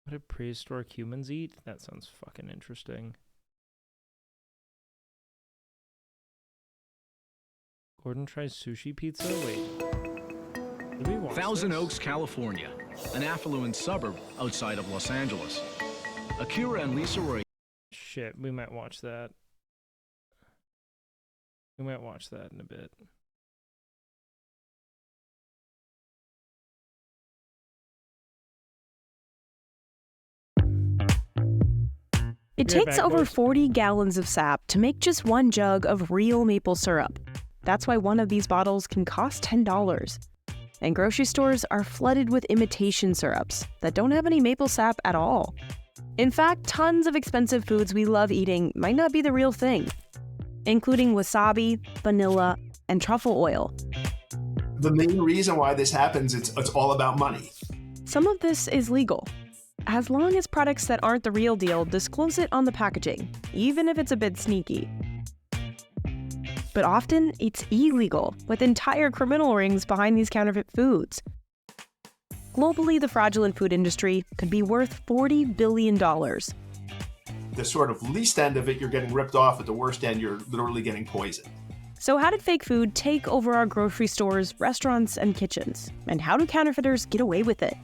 What did prehistoric humans eat? That sounds fucking interesting. Gordon tries sushi pizza? Wait. Did we watch Thousand this? Oaks, California, an affluent suburb outside of Los Angeles. Akira and Lisa were Shit, we might watch that. We might watch that in a bit. It takes over 40 gallons of sap to make just one jug of real maple syrup. That's why one of these bottles can cost $10. And grocery stores are flooded with imitation syrups that don't have any maple sap at all. In fact, tons of expensive foods we love eating might not be the real thing, including wasabi, vanilla, and truffle oil. The main reason why this happens, it's all about money. Some of this is legal, as long as products that aren't the real deal disclose it on the packaging, even if it's a bit sneaky. But often, it's illegal, with entire criminal rings behind these counterfeit foods. Globally, the fraudulent food industry could be worth $40 billion. The sort of least end of it, you're getting ripped off. At the worst end, you're literally getting poisoned. So how did fake food take over our grocery stores, restaurants, and kitchens? And how do counterfeiters get away with it?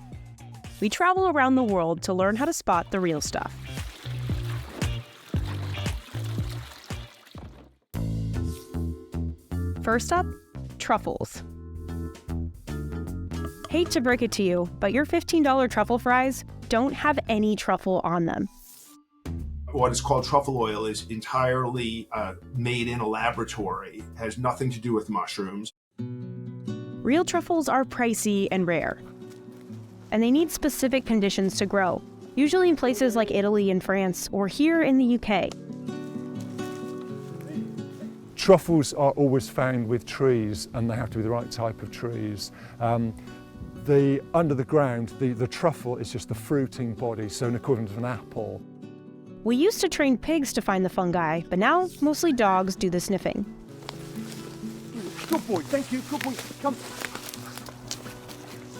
We travel around the world to learn how to spot the real stuff. First up, truffles. Hate to break it to you, but your $15 truffle fries don't have any truffle on them. What is called truffle oil is entirely made in a laboratory, has nothing to do with mushrooms. Real truffles are pricey and rare, and they need specific conditions to grow, usually in places like Italy and France, or here in the UK. Truffles are always found with trees, and they have to be the right type of trees. Under the ground, the truffle is just the fruiting body, so an equivalent of an apple. We used to train pigs to find the fungi, but now mostly dogs do the sniffing. Good boy, thank you, good boy, come.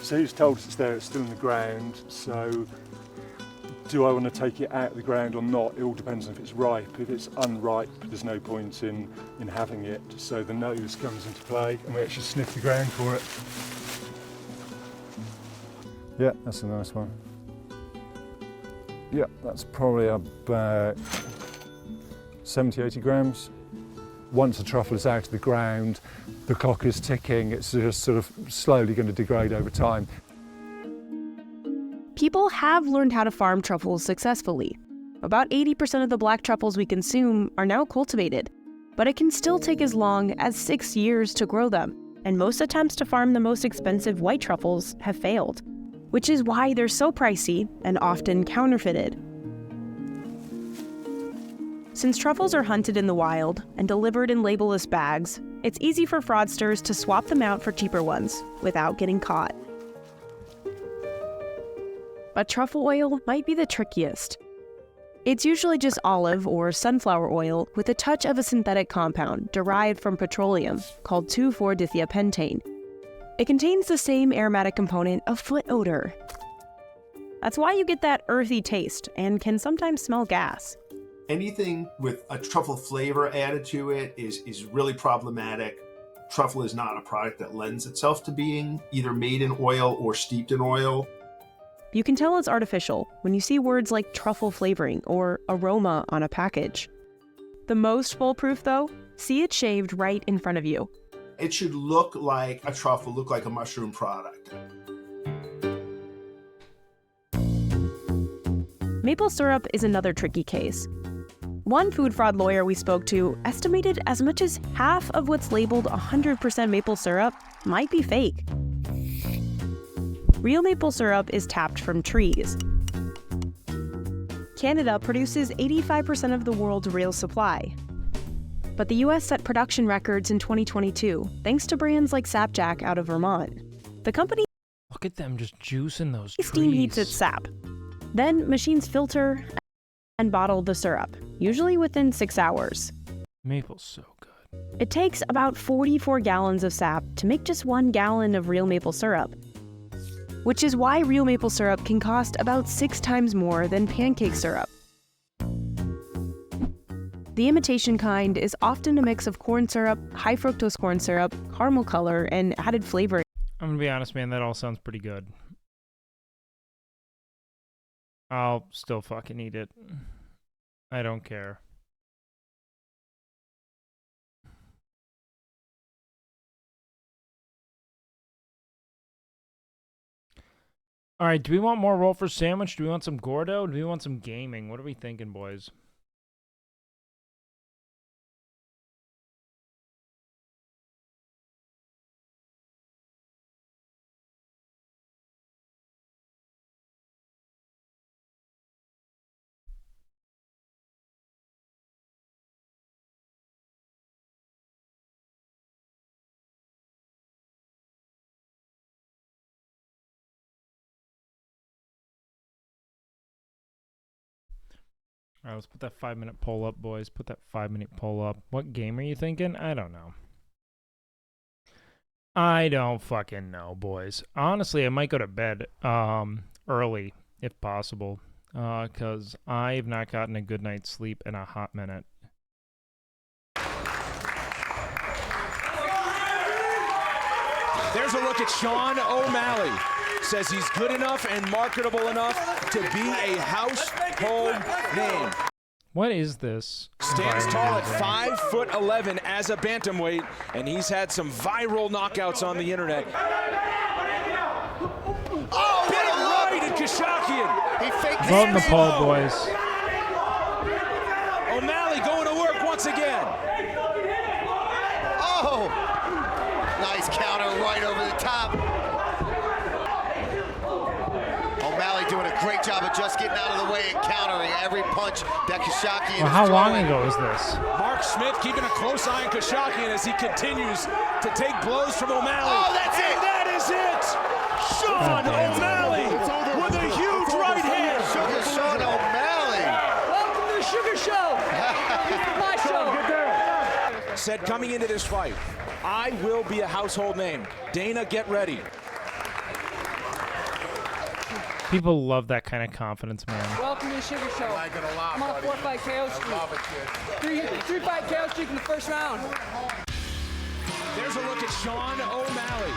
So he's told us it's there, it's still in the ground, so do I want to take it out of the ground or not? It all depends on if it's ripe. If it's unripe, there's no point in having it. So the nose comes into play, and we actually sniff the ground for it. Yeah, that's a nice one. Yeah, that's probably about 70, 80 grams. Once the truffle is out of the ground, the clock is ticking. It's just sort of slowly going to degrade over time. People have learned how to farm truffles successfully. About 80% of the black truffles we consume are now cultivated, but it can still take as long as 6 years to grow them, and most attempts to farm the most expensive white truffles have failed, which is why they're so pricey and often counterfeited. Since truffles are hunted in the wild and delivered in labelless bags, it's easy for fraudsters to swap them out for cheaper ones without getting caught. But truffle oil might be the trickiest. It's usually just olive or sunflower oil with a touch of a synthetic compound derived from petroleum called 2,4-dithiapentane. It contains the same aromatic component of foot odor. That's why you get that earthy taste and can sometimes smell gas. Anything with a truffle flavor added to it is really problematic. Truffle is not a product that lends itself to being either made in oil or steeped in oil. You can tell it's artificial when you see words like truffle flavoring or aroma on a package. The most foolproof, though, see it shaved right in front of you. It should look like a truffle, look like a mushroom product. Maple syrup is another tricky case. One food fraud lawyer we spoke to estimated as much as half of what's labeled 100% maple syrup might be fake. Real maple syrup is tapped from trees. Canada produces 85% of the world's real supply. But the US set production records in 2022 thanks to brands like Sapjack out of Vermont. The company Look at them just juicing those steam trees. heats its sap. Then machines filter and bottle the syrup, usually within 6 hours. Maple's so good. It takes about 44 gallons of sap to make just 1 gallon of real maple syrup, which is why real maple syrup can cost about 6 times more than pancake syrup. The imitation kind is often a mix of corn syrup, high fructose corn syrup, caramel color, and added flavor. I'm gonna be honest, man, that all sounds pretty good. I'll still fucking eat it. I don't care. All right, do we want more roll for sandwich? Do we want some Gordo? Do we want some gaming? What are we thinking, boys? All right, let's put that 5-minute poll up, boys. Put that 5-minute poll up. What game are you thinking? I don't know. I don't fucking know, boys. Honestly, I might go to bed early, if possible, because I've not gotten a good night's sleep in a hot minute. There's a look at Sean O'Malley. Says he's good enough and marketable enough to be a household name. What is this? Stands tall at 5'11" as a bantamweight, and he's had some viral knockouts on the internet. Oh, big right in Kashakian. He faked Vote in the poll, boys. O'Malley going to work once again. Oh, nice counter right over the top. O'Malley doing a great job of just getting out of the way and countering every punch that Kashakian Well, how is long throwing. ago was this? Mark Smith keeping a close eye on Kashakian as he continues to take blows from O'Malley. Oh, that's it! That is it! Sean O'Malley with a huge right hand. Sugar Sean O'Malley. Welcome to the Sugar Show. This is my show. Said coming into this fight, I will be a household name. Dana, get ready. People love that kind of confidence, man. Welcome to the Sugar Show. I like it a lot, I'm on a buddy. 4-fight KO streak. Three-fight KO streak in the first round. There's a look at Sean O'Malley.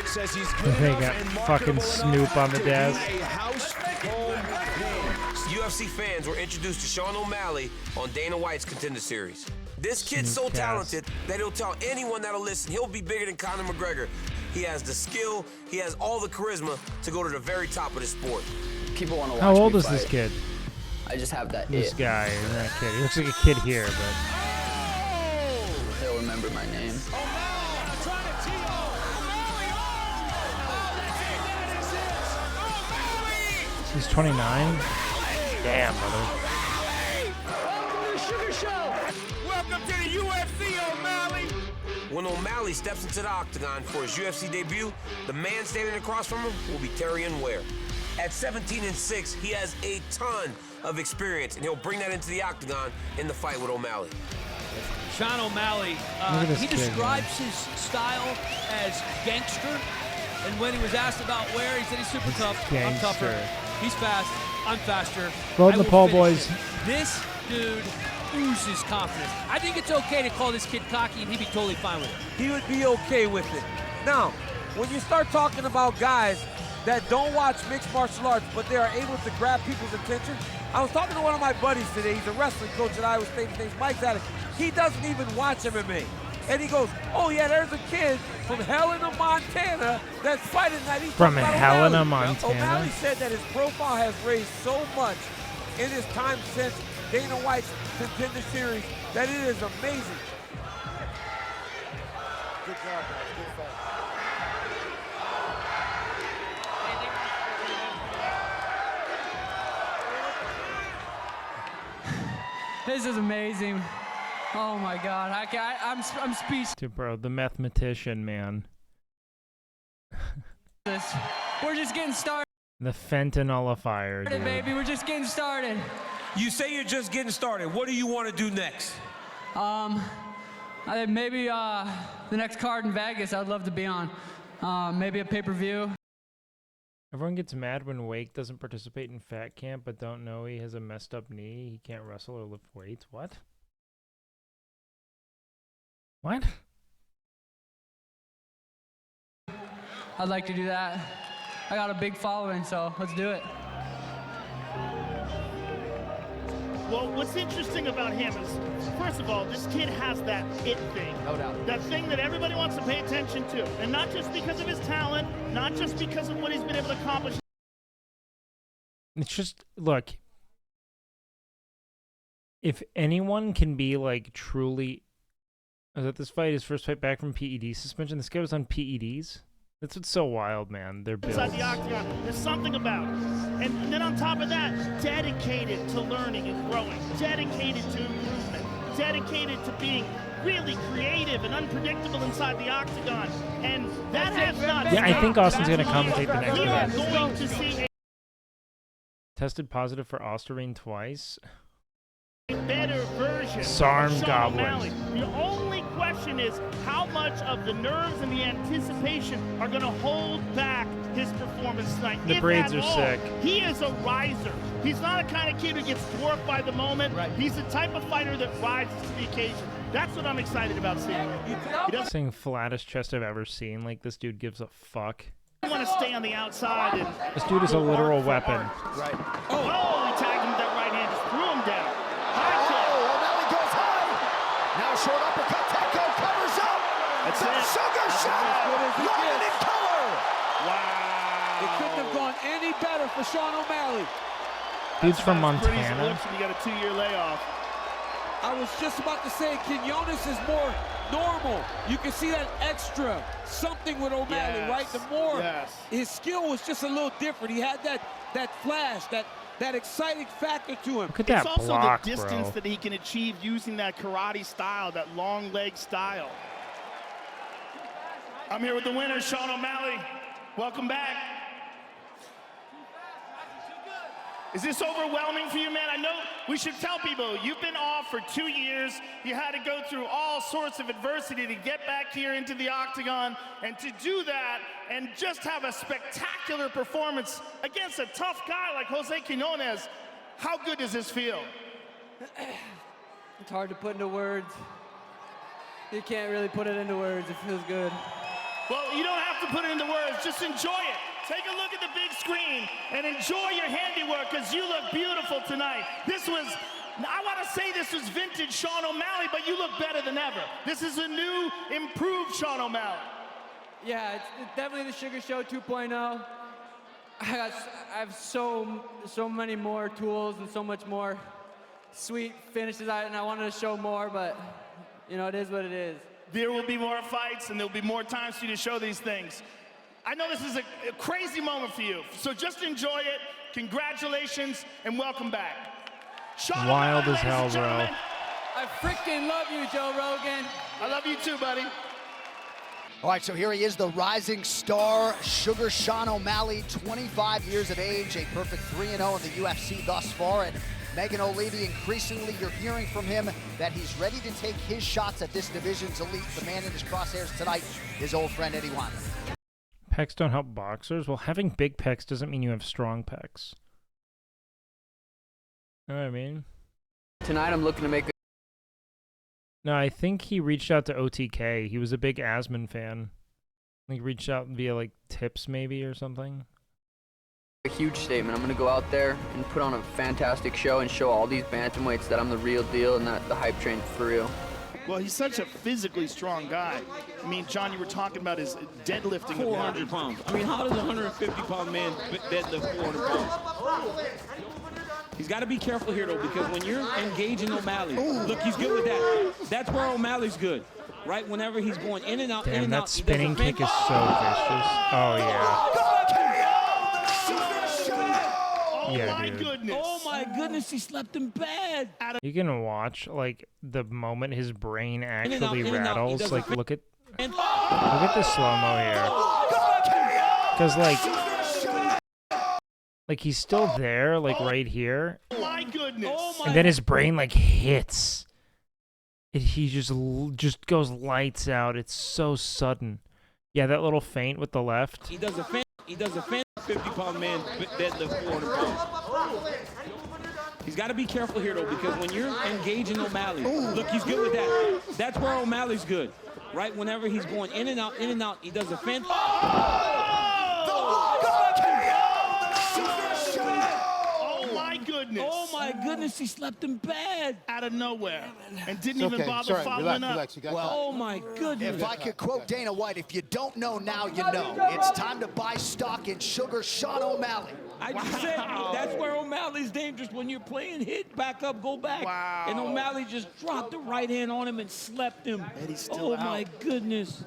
Says he's good They enough got and fucking marketable Snoop on the to be desk. a household name. UFC fans were introduced to Sean O'Malley on Dana White's Contender Series. This kid's so Snoop cast. talented that he'll tell anyone that'll listen he'll be bigger than Conor McGregor. He has the skill, he has all the charisma to go to the very top of the sport. People want to watch How old me is this fight. kid? I just have that This it. guy, that kid. He looks like a kid here, but They'll remember my name. he's 29. Damn, brother. Welcome to the Sugar Show. Welcome to the UFC, O'Malley! When O'Malley steps into the octagon for his UFC debut, the man standing across from him will be Terrion Ware. At 17-6, he has a ton of experience, and he'll bring that into the octagon in the fight with O'Malley. Sean O'Malley, Look at this he kid, describes his style as gangster. And when he was asked about Ware, he said he's super tough. I'm tougher. gangster. He's fast. I'm faster. Vote in I the will poll, finish boys. him. This dude oozes confidence. I think it's okay to call this kid cocky, and he'd be totally fine with it. He would be okay with it. Now, when you start talking about guys that don't watch mixed martial arts, but they are able to grab people's attention. I was talking to one of my buddies today. He's a wrestling coach at Iowa State. His name's Mike Zadek. He doesn't even watch MMA. And he goes, oh yeah, there's a kid from Helena, Montana that's fighting tonight. He's From talking about Helena, O'Malley. Montana? O'Malley said that his profile has raised so much in his time since Dana White's Contender Series that it is amazing. Good job, guys. Good fight. This is amazing. Oh my God, I'm speechless. Dude, bro, the mathematician, man. We're just getting started, The fentanyllifier, dude. baby. We're just getting started. You say you're just getting started. What do you want to do next? Maybe the next card in Vegas I'd love to be on. Maybe a pay-per-view. Everyone gets mad when Wake doesn't participate in Fat Camp, but don't know he has a messed up knee. He can't wrestle or lift weights. What? What? I'd like to do that. I got a big following, so let's do it. Well, what's interesting about him is, first of all, this kid has that it thing. No doubt. That thing that everybody wants to pay attention to. And not just because of his talent, not just because of what he's been able to accomplish. It's just, look, if anyone can be like truly, is that this fight, his first fight back from PED suspension? This guy was on PEDs? That's what's so wild, man. They're built. Inside the octagon, there's something about it. And then on top of that, dedicated to learning and growing, dedicated to improvement, dedicated to being really creative and unpredictable inside the octagon. And that has not Yeah, I stopped. think Austin's going to commentate the next We are event. going to see Tested positive for Osterine twice. a better version Sarm of Sean Goblin. O'Malley. The only question is how much of the nerves and the anticipation are going to hold back his performance tonight. The if braids at are all. sick. He is a riser. He's not a kind of kid who gets dwarfed by the moment. Right. He's the type of fighter that rises to the occasion. That's what I'm excited about seeing. He doesn't Saying flattest chest I've ever seen. Like, this dude gives a fuck. want to stay on the outside. And This dude is a literal weapon. Right. Oh, he tagged him with that right hand, just threw him down. High kick. O'Malley goes high. Now short uppercut. Taco covers up. That's the it. Sugar That's Shot. as good as he Running gets. in color. Wow. It couldn't have gone any better for Sean O'Malley. Dude's from That's pretty Montana. slips and you got a 2-year layoff. I was just about to say, Quinones is more normal. You can see that extra something with O'Malley, Yes. right? The more Yes. his skill was just a little different. He had that flash, that exciting factor to him. Look at that It's also block, the distance bro. that he can achieve using that karate style, that long leg style. I'm here with the winner, Sean O'Malley. Welcome back. Is this overwhelming for you, man? I know we should tell people you've been off for 2 years. You had to go through all sorts of adversity to get back here into the octagon, and to do that and just have a spectacular performance against a tough guy like Jose Quinones. How good does this feel? It's hard to put into words. You can't really put it into words. It feels good. Well, you don't have to put it into words. Just enjoy it. Take a look at the big screen and enjoy your handiwork, because you look beautiful tonight. I want to say this was vintage Sean O'Malley, but you look better than ever. This is a new, improved Sean O'Malley. Yeah, it's definitely the Sugar Show 2.0. I have so many more tools and so much more sweet finishes, and I wanted to show more, but you know, it is what it is. There will be more fights, and there will be more times for you to show these things. I know this is a crazy moment for you, so just enjoy it. Congratulations, and welcome back. Sean Wild O'Malley, as hell, ladies and bro. gentlemen. I freaking love you, Joe Rogan. I love you too, buddy. All right, so here he is, the rising star, Sugar Sean O'Malley, 25 years of age, a perfect 3-0 in the UFC thus far. And Megan O'Leary, increasingly you're hearing from him that he's ready to take his shots at this division's elite. The man in his crosshairs tonight, his old friend Eddie Wanda. Pecs don't help boxers? Well, having big pecs doesn't mean you have strong pecs. You know what I mean? Tonight I'm looking to make No, I think he reached out to OTK. He was a big Asman fan. I think he reached out via, like, tips maybe or something. A huge statement. I'm going to go out there and put on a fantastic show and show all these bantamweights that I'm the real deal and that the hype train's for real. Well, he's such a physically strong guy. I mean, John, you were talking about his deadlifting. 400 pounds. I mean, how does a 150-pound man deadlift 400 pounds? He's got to be careful here, though, because when you're engaging O'Malley, look, he's good with that. That's where O'Malley's good, right? Whenever he's going in and out, Damn, in and that out. spinning kick is so vicious. Oh, yeah. Yeah, dude. Oh, my goodness, he slept him bad. You can watch, like, the moment his brain and out, actually in and out. He rattles. does Like, a- look at the slow-mo here. Because, like, he's still there, like, right here. My goodness. And then his brain, like, hits. He just goes lights out. It's so sudden. Yeah, that little feint with the left. He does a 50-pound man deadlift 400 pounds. He's got to be careful here, though, because when you're engaging O'Malley, look, he's good with that. That's where O'Malley's good, right? Whenever he's going in and out, he does a fence. Oh, my goodness. Oh, my goodness, he slept him bad. Out of nowhere. And didn't It's even okay. bother Sorry, following up. relax. You got Well, time. oh, my goodness. If I could quote Dana White, if you don't know now, you know. It's time to buy stock in Sugar Sean O'Malley. I just said that's where O'Malley's dangerous when you're playing hit, back up, go back. Wow. And O'Malley just dropped the right hand on him and slept him. still Oh, my out. goodness.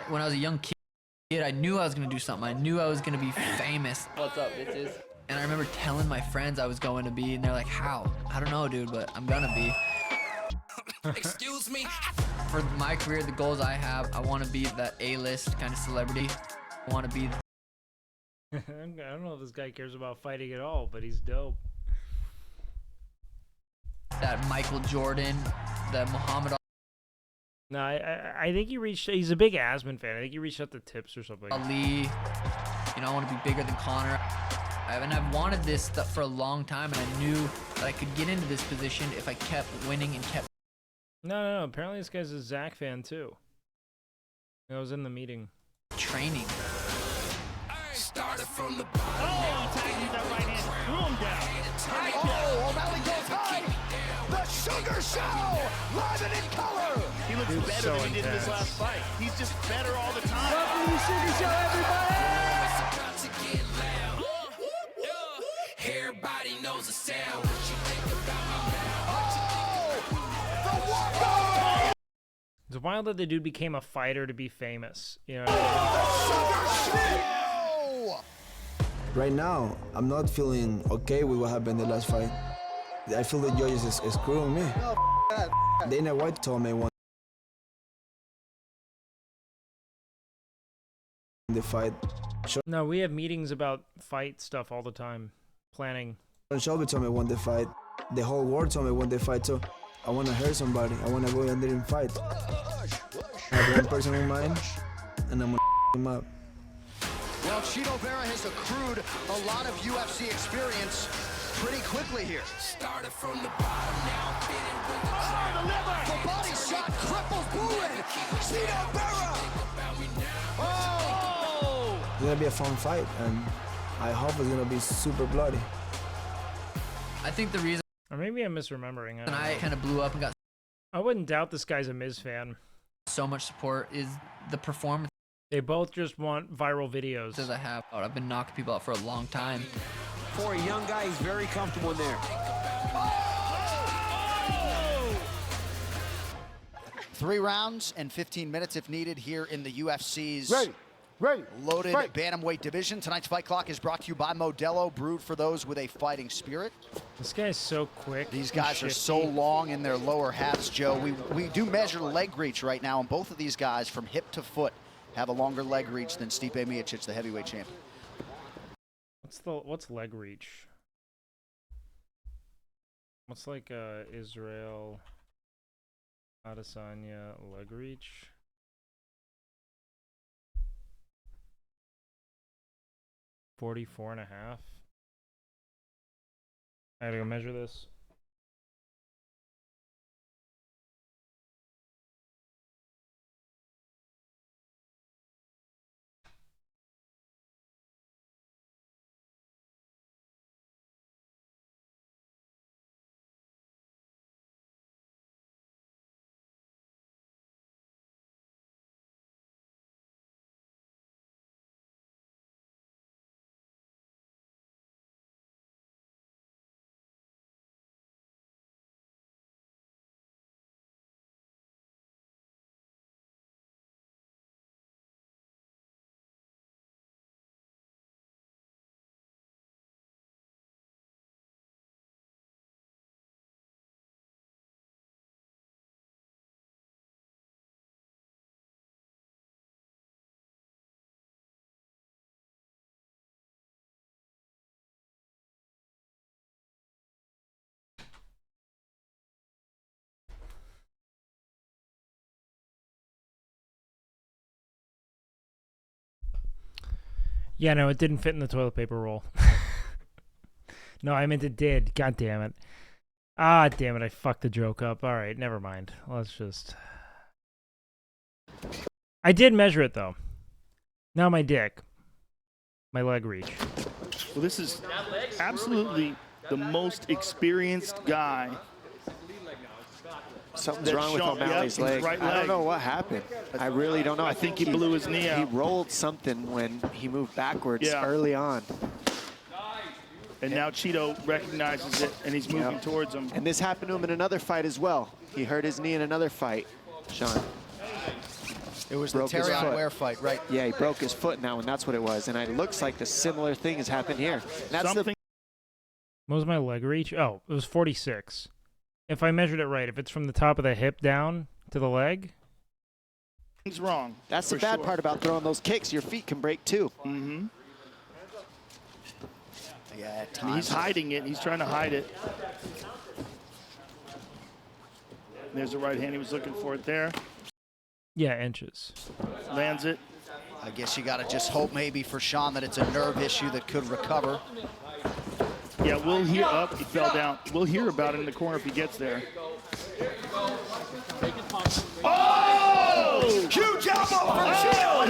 When I was a young kid, I knew I was going to do something. I knew I was going to be famous. What's up, bitches? And I remember telling my friends I was going to be, and they're like, how? I don't know, dude, but I'm going to be. Excuse me. For my career, the goals I have, I want to be that A-list kind of celebrity. I want to be I don't know if this guy cares about fighting at all, but he's dope. that Michael Jordan, that Muhammad No, I think he's a big Asman fan. I think he reached out to Tips or something. Ali. You know, I want to be bigger than Conor. I've wanted this stuff for a long time, and I knew that I could get into this position if I kept winning and kept No. Apparently this guy's a Zach fan too. I was in the meeting. training. Started from the Oh, tagging that right hand. Threw him down. Oh, O'Malley goes high. The Sugar Show, live and in color. He looks Dude's better so than he did in his intense. last fight. He's just better all the time. Welcome to the Sugar Show, everybody. Everybody knows the sound. What you think about my It's wild that the dude became a fighter to be famous. You know what I mean? Right now, I'm not feeling okay with what happened in the last fight. I feel the judges is screwing me. Dana White told me one the fight. No, we have meetings about fight stuff all the time. Planning. Shelby told me when they fight. The whole world told me when they fight. So I want to hurt somebody. I want to go in there and fight. I have one person in mind, and I'm gonna him up. Well, Chito Vera has accrued a lot of UFC experience pretty quickly here. Started from the bottom, now I'm fitting with the The body shot cripples Booin. Chito Vera. Oh! It's gonna be a fun fight, and I hope it's gonna be super bloody. I think the reason Or maybe I'm misremembering. I kind of blew up and got I wouldn't doubt this guy's a Miz fan. so much support is the performance They both just want viral videos. I have. I've been knocking people out for a long time. For a young guy, he's very comfortable in there. 3 rounds and 15 minutes if needed here in the UFC's Ready. loaded Fight. bantamweight division. Tonight's fight clock is brought to you by Modelo, brewed for those with a fighting spirit. This guy's so quick. These and guys are shifty. so long in their lower halves, Joe. We do measure leg reach right now, and both of these guys from hip to foot have a longer leg reach than Stipe Miocic, the heavyweight champion. What's leg reach? What's like Israel Adesanya leg reach? 44.5. I gotta go measure this. Yeah, no, it didn't fit in the toilet paper roll. No, I meant it did. God damn it. Ah, damn it, I fucked the joke up. All right, never mind. Let's just... I did measure it, though. Now my dick. My leg reach. Well, this is absolutely the most experienced guy. Something's wrong with O'Malley's leg. Right I don't know what happened. I really don't know. I think he blew his knee out. He rolled something when he moved backwards early on. And now Cheeto recognizes it, and he's moving towards him. And this happened to him in another fight as well. He hurt his knee in another fight, Sean. It was the Terrion Ware fight, right? Yeah, he broke his foot now, and that's what it was. And it looks like the similar thing has happened here. And that's What was my leg reach? Oh, it was 46. If I measured it right, if it's from the top of the hip down to the leg. He's wrong. That's the bad part about throwing those kicks. Your feet can break too. Mm-hmm. Yeah, at And he's hiding it. He's trying to hide it. There's the right hand. He was looking for it there. Yeah, inches. Lands it. I guess you got to just hope maybe for Sean that it's a nerve issue that could recover. Yeah, we'll hear up. He fell down. We'll hear about it in the corner if he gets there. Oh! Huge elbow from Cheeto.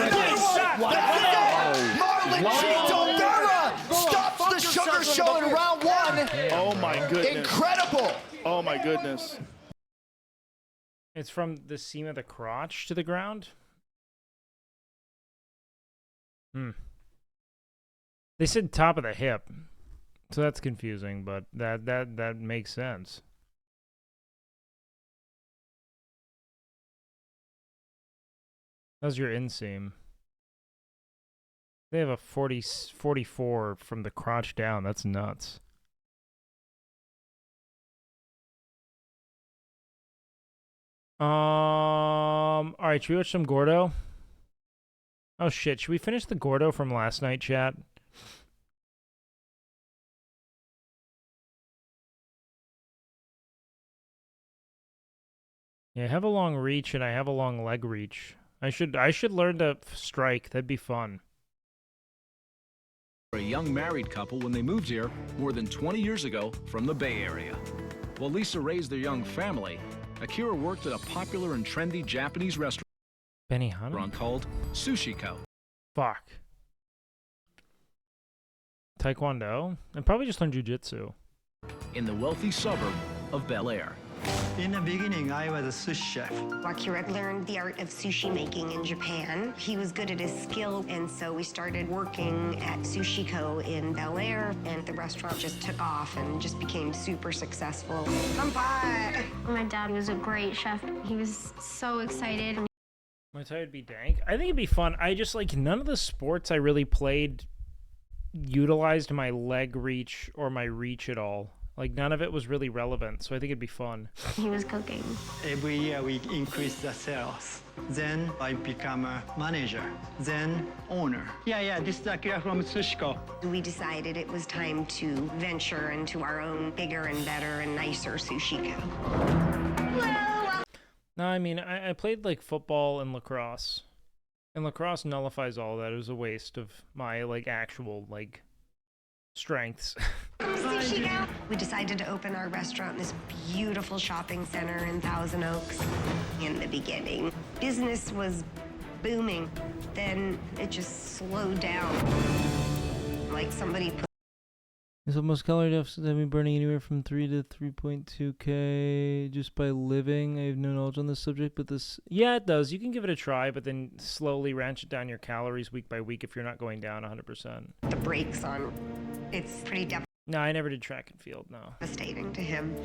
Marlon Cheeto Vera stops the Sugar Show in round one. Oh my goodness. Incredible. Oh my goodness. It's from the seam of the crotch to the ground? They said top of the hip. So that's confusing, but that makes sense. How's your inseam? They have a 44 from the crotch down. That's nuts. All right, should we watch some Gordo? Oh shit, should we finish the Gordo from last night, chat? Yeah, I have a long reach and I have a long leg reach. I should learn to strike. That'd be fun. A young married couple when they moved here more than 20 years ago from the Bay Area. While Lisa raised their young family, Akira worked at a popular and trendy Japanese restaurant called Sushiko. Fuck. Taekwondo? And probably just learn jujitsu. In the wealthy suburb of Bel Air. In the beginning, I was a sushi chef. Akira learned the art of sushi making in Japan. He was good at his skill, and so we started working at Sushiko in Bel Air, and the restaurant just took off and just became super successful. Kampai! My dad was a great chef. He was so excited. My tie would be dank. I think it'd be fun. I just, like, none of the sports I really played utilized my leg reach or my reach at all. Like, none of it was really relevant, so I think it'd be fun. He was cooking. Every year we increase the sales. Then I become a manager, then owner. Yeah, this is Akira from Sushiko. We decided it was time to venture into our own bigger and better and nicer Sushiko. No, I mean, I played, like, football and lacrosse. And lacrosse nullifies all that. It was a waste of my, like, actual, like, strengths. We decided to open our restaurant in this beautiful shopping center in Thousand Oaks. In the beginning, business was booming. Then it just slowed down. Like somebody put... Is almost calorie deficit have me burning anywhere from 3 to 3.2K just by living? I have no knowledge on this subject, but this... Yeah, it does. You can give it a try, but then slowly ratchet down your calories week by week if you're not going down 100%. The brakes on. It's pretty No, I never did track and field, no. devastating to him.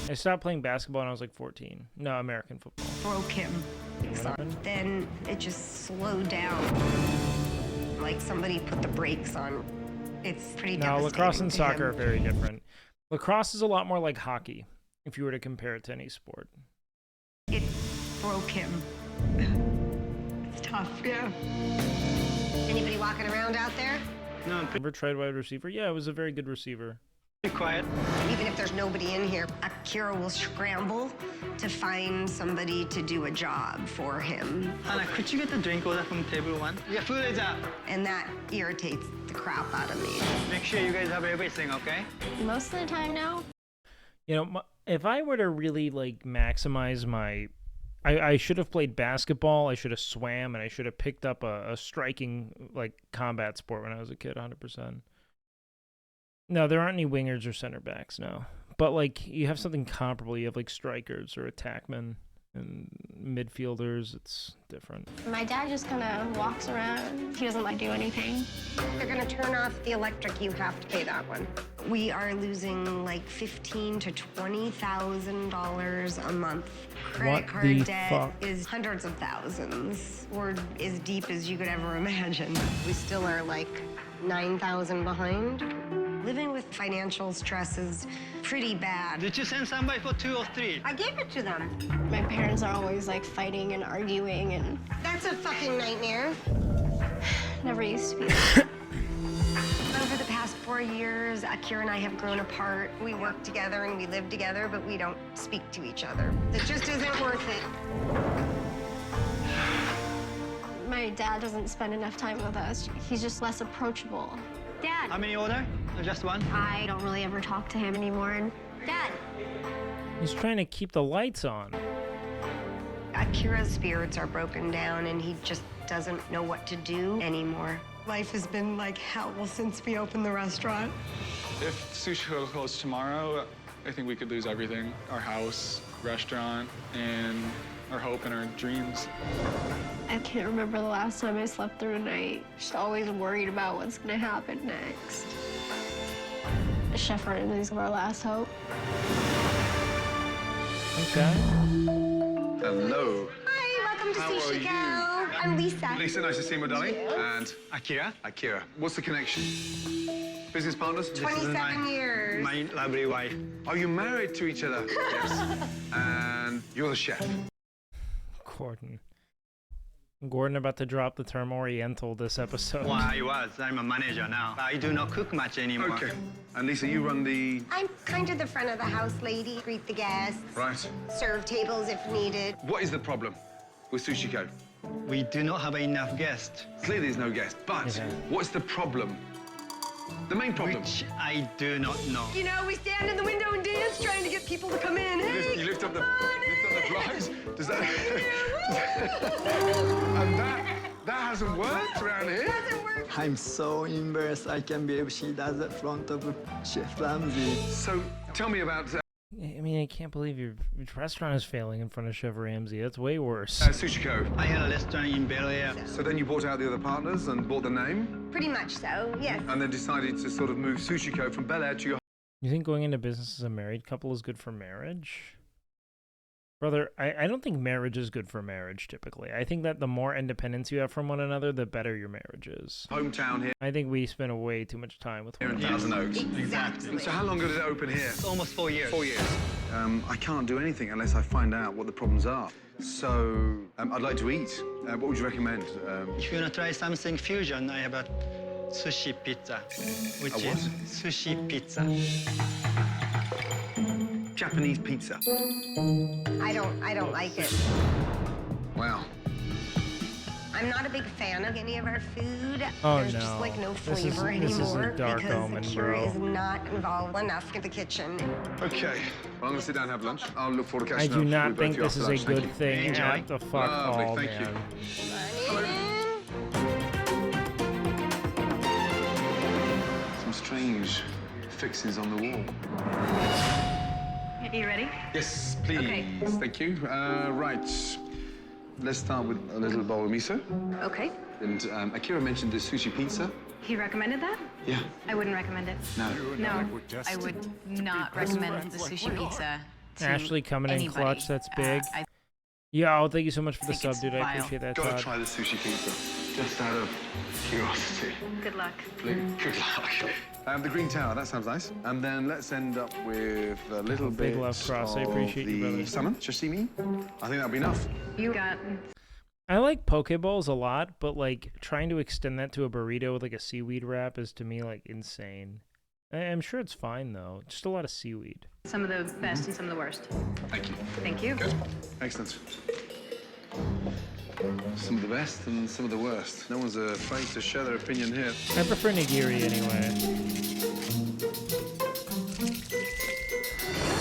I stopped playing basketball when I was like 14. No, American football. Broke him. Then it just slowed down. Like somebody put the brakes on. It's pretty No, devastating lacrosse and to soccer are him. very different. Lacrosse is a lot more like hockey, if you were to compare it to any sport. It broke him. It's tough, yeah. Anybody walking around out there? No. Ever tried wide receiver? Yeah, it was a very good receiver. Be quiet. Even if there's nobody in here, Akira will scramble to find somebody to do a job for him. Hannah, could you get the drink order from table 1? Yeah, food is up. And that irritates the crap out of me. Make sure you guys have everything, okay? Most of the time now. You know, if I were to really like maximize my, I should have played basketball. I should have swam, and I should have picked up a striking like combat sport when I was a kid. 100%. No, there aren't any wingers or center backs. No, but like you have something comparable. You have like strikers or attackmen and midfielders. It's different. My dad just kind of walks around. He doesn't like do anything. They're gonna turn off the electric. You have to pay that one. We are losing like $15,000 to $20,000 a month. Credit card debt is hundreds of thousands, or as deep as you could ever imagine. We still are like 9,000 behind. Living with financial stress is pretty bad. Did you send somebody for 2 or 3? I gave it to them. My parents are always like fighting and arguing, and That's a fucking nightmare. never used to be that. Over the past 4 years, Akira and I have grown apart. We work together and we live together, but we don't speak to each other. It just isn't worth it. My dad doesn't spend enough time with us. He's just less approachable. Dad. How many order? Or just one? I don't really ever talk to him anymore. And Dad. He's trying to keep the lights on. Akira's spirits are broken down and he just doesn't know what to do anymore. Life has been like hell since we opened the restaurant. If Sushi Go closed tomorrow, I think we could lose everything. Our house, restaurant, and our hope and our dreams. I can't remember the last time I slept through a night. Just always worried about what's gonna happen next. Chef Ramsay's our last hope. Okay. Hello. Hi, welcome to How Sushi are Go. I'm Lisa. Lisa, nice to see you, my darling. And Akira? Akira. What's the connection? Business partners? 27 years. My lovely wife. Are you married to each other? Yes. And you're the chef. Gordon about to drop the term Oriental this episode. Well, I was. I'm a manager now. I do not cook much anymore. Okay. And Lisa, you run the... I'm kind of the front of the house lady. Greet the guests. Right. Serve tables if needed. What is the problem with Sushi Go? We do not have enough guests. Clearly there's no guests, but what's the problem? The main problem? Which I do not know. You know, we stand in the window and dance trying to get people to come in. Hey, You lift up the price? Does that... and that hasn't worked around here? I'm so embarrassed I can't believe she does it in front of Chef Ramsay. So tell me about... I mean, I can't believe your restaurant is failing in front of Chef Ramsay. That's way worse. Sushi Co. I had a restaurant in Bel Air. So then you bought out the other partners and bought the name? Pretty much so, yes. And then decided to sort of move Sushi Co. from Bel Air to your... You think going into business as a married couple is good for marriage? Brother, I don't think marriage is good for marriage, typically. I think that the more independence you have from one another, the better your marriage is. Hometown here. I think we spend way too much time with Here one in another. Thousand Oaks. Exactly. So how long ago did it open here? Almost 4 years. 4 years. I can't do anything unless I find out what the problems are. So I'd like to eat. What would you recommend? If you want to try something fusion, I have a sushi pizza, which A what? is sushi pizza. Japanese pizza. I don't like it. Wow. I'm not a big fan of any of our food. Oh, There's no. just like no This is- flavor this is a anymore dark because omen, Akira bro. is not involved enough in the kitchen. Okay. Well, I'm going to sit down and have lunch. I'll look forward to I catching up do not with both think of you this after is a lunch. good Thank you. thing at the fuck Lovely, all, thank man. Some strange fixes on the wall. Are you ready? Yes, please. Okay. Thank you. Right. Let's start with a little bowl of miso. Okay. And Akira mentioned the sushi pizza. He recommended that? Yeah. I wouldn't recommend it. No. No, I would not recommend the sushi pizza to Ashley coming in anybody. clutch, that's big. Yeah, oh, thank you so much for the sub, dude. I vile. appreciate that, Gotta Todd. try the sushi pizza, just out of curiosity. Good luck. Please. Good luck. The Green Tower, that sounds nice. And then let's end up with a little Big bit love, Cross. I of appreciate you, the brother. salmon, sashimi. I think that'll be enough. You got I like poke bowls a lot, but like trying to extend that to a burrito with like a seaweed wrap is to me like insane. I'm sure it's fine though. Just a lot of seaweed. Some of the best and some of the worst. Thank you. Thank you. Good. Excellent. Some of the best and some of the worst. No one's afraid to share their opinion here. I prefer nigiri anyway.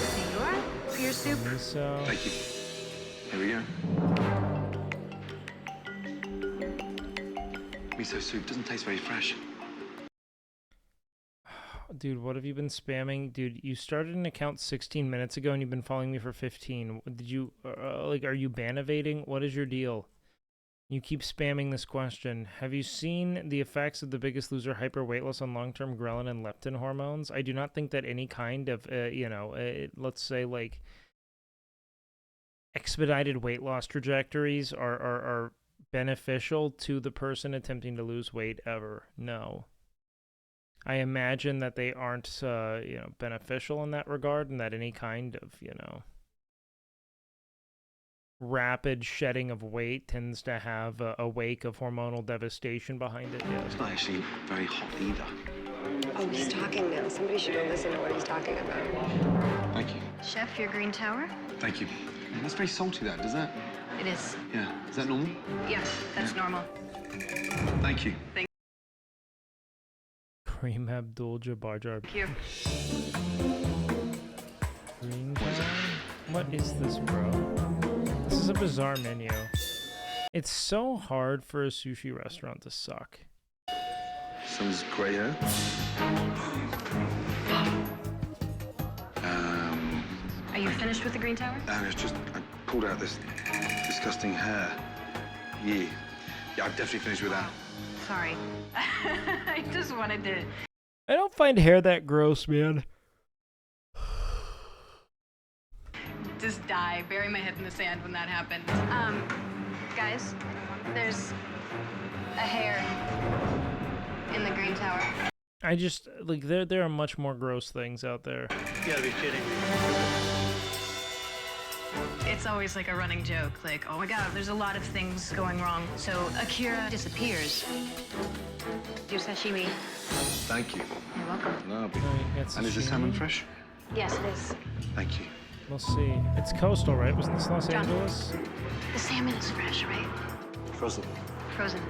There you are for your soup. So. Thank you. Here we go. Miso soup doesn't taste very fresh. Dude, what have you been spamming? Dude, you started an account 16 minutes ago and you've been following me for 15. Did you, like, are you ban evading? What is your deal? You keep spamming this question. Have you seen the effects of The Biggest Loser hyper weight loss on long-term ghrelin and leptin hormones? I do not think that any kind of, let's say, like, expedited weight loss trajectories are beneficial to the person attempting to lose weight ever. No. I imagine that they aren't, beneficial in that regard, and that any kind of, rapid shedding of weight tends to have a wake of hormonal devastation behind it. Yeah. It's not actually very hot either. Oh, he's talking now. Somebody should go listen to what he's talking about. Thank you. Chef, your green tower? Thank you. That's very salty, that. Does that? It is. Yeah. Is that normal? Yeah, that's normal. Thank you. Thank Kareem Abdul-Jabbar. you. Green guy? What is this, bro? This is a bizarre menu. It's so hard for a sushi restaurant to suck. Someone's grey hair. Are you finished with the green tower? And it's just, I pulled out this disgusting hair. Yeah, I've definitely finished with that. Sorry. I just wanted to... I don't find hair that gross, man. just die, bury my head in the sand when that happened. Guys, there's a hair in the green tower. I just, like, there are much more gross things out there. You gotta be kidding me. It's always like a running joke, like, oh my god, there's a lot of things going wrong. So Akira disappears. Your sashimi. Thank you. You're welcome. No, It's and is the salmon fresh? Yes, it is. Thank you. We'll see. It's coastal, right? Wasn't this Los John, Angeles? The salmon is fresh, right? Frozen. Frozen.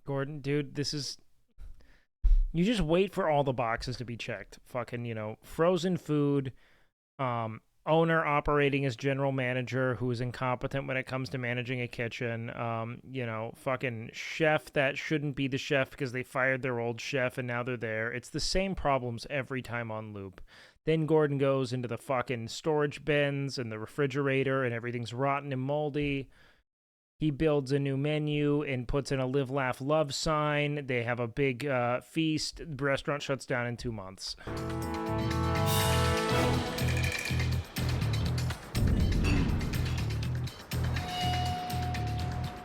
Gordon, dude, this is... You just wait for all the boxes to be checked. Fucking, you know, frozen food, owner operating as general manager who is incompetent when it comes to managing a kitchen, you know, fucking chef that shouldn't be the chef because they fired their old chef and now they're there. It's the same problems every time on loop. Then Gordon goes into the fucking storage bins and the refrigerator and everything's rotten and moldy. He builds a new menu and puts in a live, laugh, love sign. They have a big feast. The restaurant shuts down in 2 months.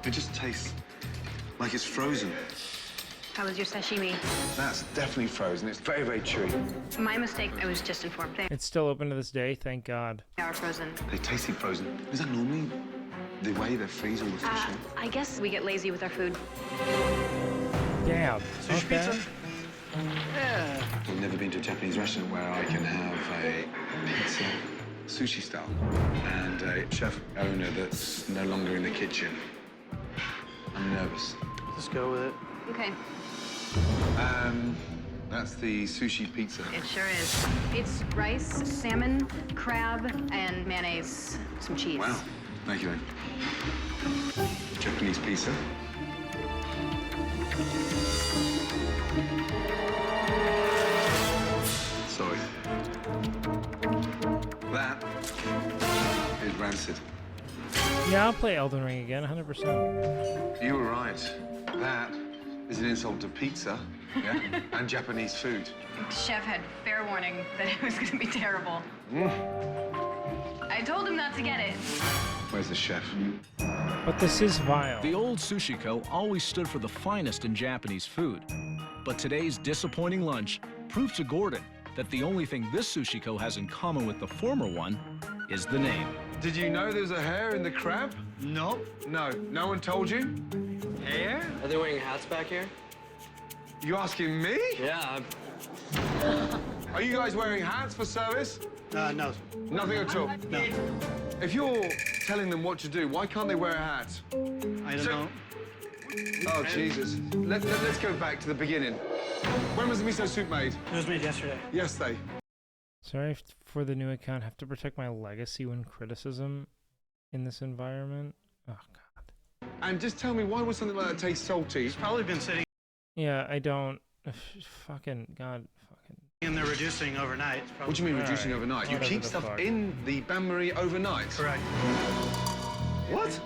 It just tastes like it's frozen. How was your sashimi? That's definitely frozen. It's very, very chewy. My mistake. I was just informed. They It's still open to this day, thank God. are frozen. They tasty frozen. Is that normally the way they freeze all the fish? I guess we get lazy with our food. Damn. Sushi pizza? Yeah. I've never been to a Japanese restaurant where I can have a pizza sushi style and a chef owner that's no longer in the kitchen. I'm nervous. Let's go with it. Okay. That's the sushi pizza. It sure is. It's rice, salmon, crab, and mayonnaise, some cheese. Wow. Thank you, then. Japanese pizza. Sorry. That is rancid. Yeah, I'll play Elden Ring again, 100%. You were right. That is an insult to pizza, yeah, and Japanese food. Chef had fair warning that it was going to be terrible. I told him not to get it. Where's the chef? But this is vile. The old Sushiko always stood for the finest in Japanese food. But today's disappointing lunch proved to Gordon that the only thing this Sushiko has in common with the former one is the name. Did you know there's a hair in the crab? No. No. No one told you? Hair? Are they wearing hats back here? You asking me? Yeah. Are you guys wearing hats for service? No. Nothing at all? No. If you're telling them what to do, why can't they wear a hat? I don't know. Oh, Jesus. Let's go back to the beginning. When was the miso soup made? It was made yesterday. Yesterday. Sorry for the new account. Have to protect my legacy when criticism in this environment. Oh, God. And just tell me, why would something like that taste salty? It's probably been sitting Yeah, I don't. Fucking God. Fucking. and they're reducing overnight. What do you mean reducing overnight? You keep stuff in the bain-marie overnight? Correct. What?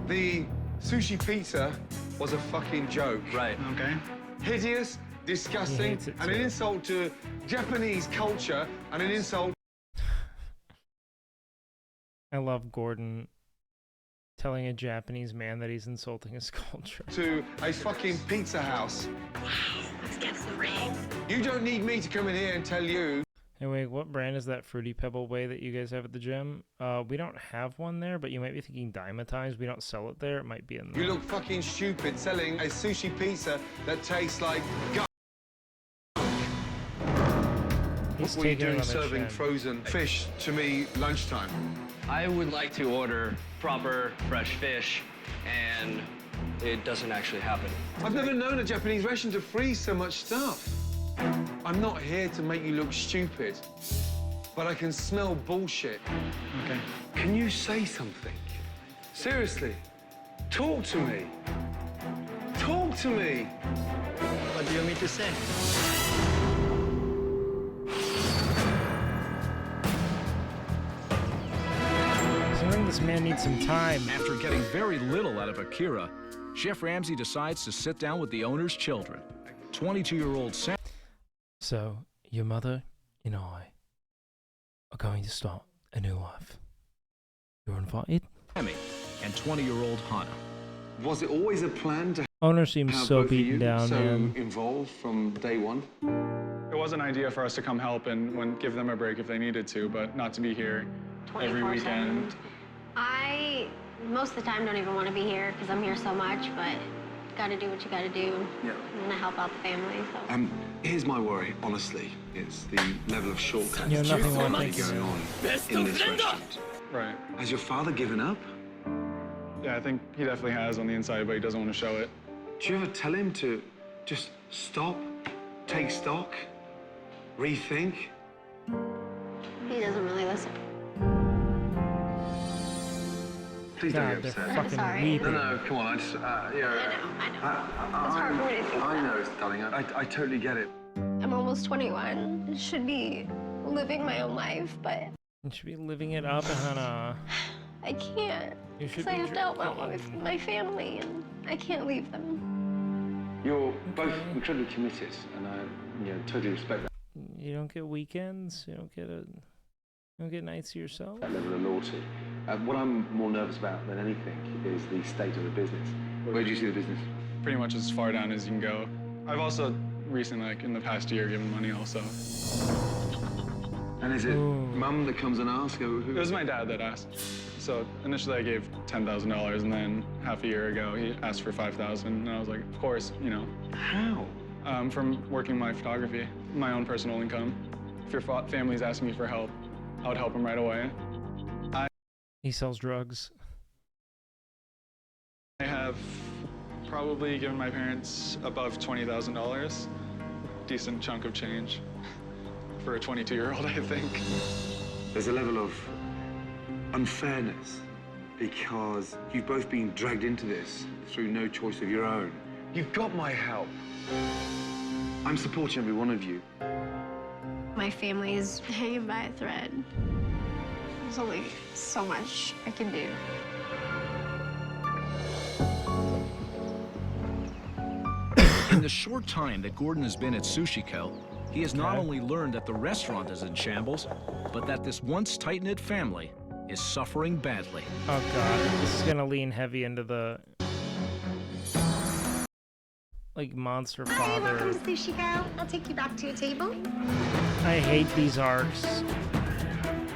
The sushi pizza was a fucking joke. Right. Okay. Hideous, disgusting, and an insult to Japanese culture, and an insult. I love Gordon telling a Japanese man that he's insulting his culture. To a fucking pizza house. Wow, let's get some rain. You don't need me to come in here and tell you. Anyway, what brand is that Fruity Pebble Whey that you guys have at the gym? We don't have one there, but you might be thinking Dymatize. We don't sell it there. It might be in there. You look fucking stupid selling a sushi pizza that tastes like gunk. What were you doing serving frozen fish to me lunchtime? I would like to order proper fresh fish, and it doesn't actually happen. I've never known a Japanese restaurant to freeze so much stuff. I'm not here to make you look stupid, but I can smell bullshit. Okay. Can you say something? Seriously, talk to me. Talk to me. What do you want me to say? I think this man needs some time. After getting very little out of Akira, Chef Ramsay decides to sit down with the owner's children. 22-year-old Sam. So, your mother and I are going to start a new life. You're invited. Sammy and 20-year-old Hana. Was it always a plan to Owner seems have so both of beaten you down, so man. involved from day one? It was an idea for us to come help and give them a break if they needed to, but not to be here every weekend. I, most of the time, don't even want to be here because I'm here so much, but gotta do what you gotta do. Yeah. I'm gonna help out the family, so. Here's my worry, honestly. It's the level of shortcuts Yeah, nothing going like it. on in this restaurant. Right. Has your father given up? Yeah, I think he definitely has on the inside, but he doesn't want to show it. Do you ever tell him to just stop, take stock, rethink? He doesn't really listen. Please don't God, get they're upset. fucking sorry. weeping. No, come on, I just, I know. It's hard for me to think I about. know, darling, I totally get it. I'm almost 21. Should be living my own life, but You should be living it up, Hannah. I can't. You should Because I be have to help out drinking. my family, and I can't leave them. You're both incredibly committed, and I totally respect that. You don't get weekends. You don't get nights to yourself. That level of loyalty. What I'm more nervous about than anything is the state of the business. Where do you see the business? Pretty much as far down as you can go. I've also recently, like in the past year, given money also. And is it mum that comes and asks? Who? It was my dad that asked. So initially I gave $10,000, and then half a year ago he asked for $5,000, and I was like, of course, How? From working my photography, my own personal income. If your family's asking me for help, I would help them right away. He sells drugs. I have probably given my parents above $20,000. Decent chunk of change for a 22-year-old, I think. There's a level of unfairness because you've both been dragged into this through no choice of your own. You've got my help. I'm supporting every one of you. My family is hanging by a thread. There's only so much I can do. In the short time that Gordon has been at Sushi Co., he has not only learned that the restaurant is in shambles, but that this once tight-knit family is suffering badly. Oh god, this is gonna lean heavy into the like monster Hi, father. welcome to Sushi Co. I'll take you back to your table. I hate these arcs.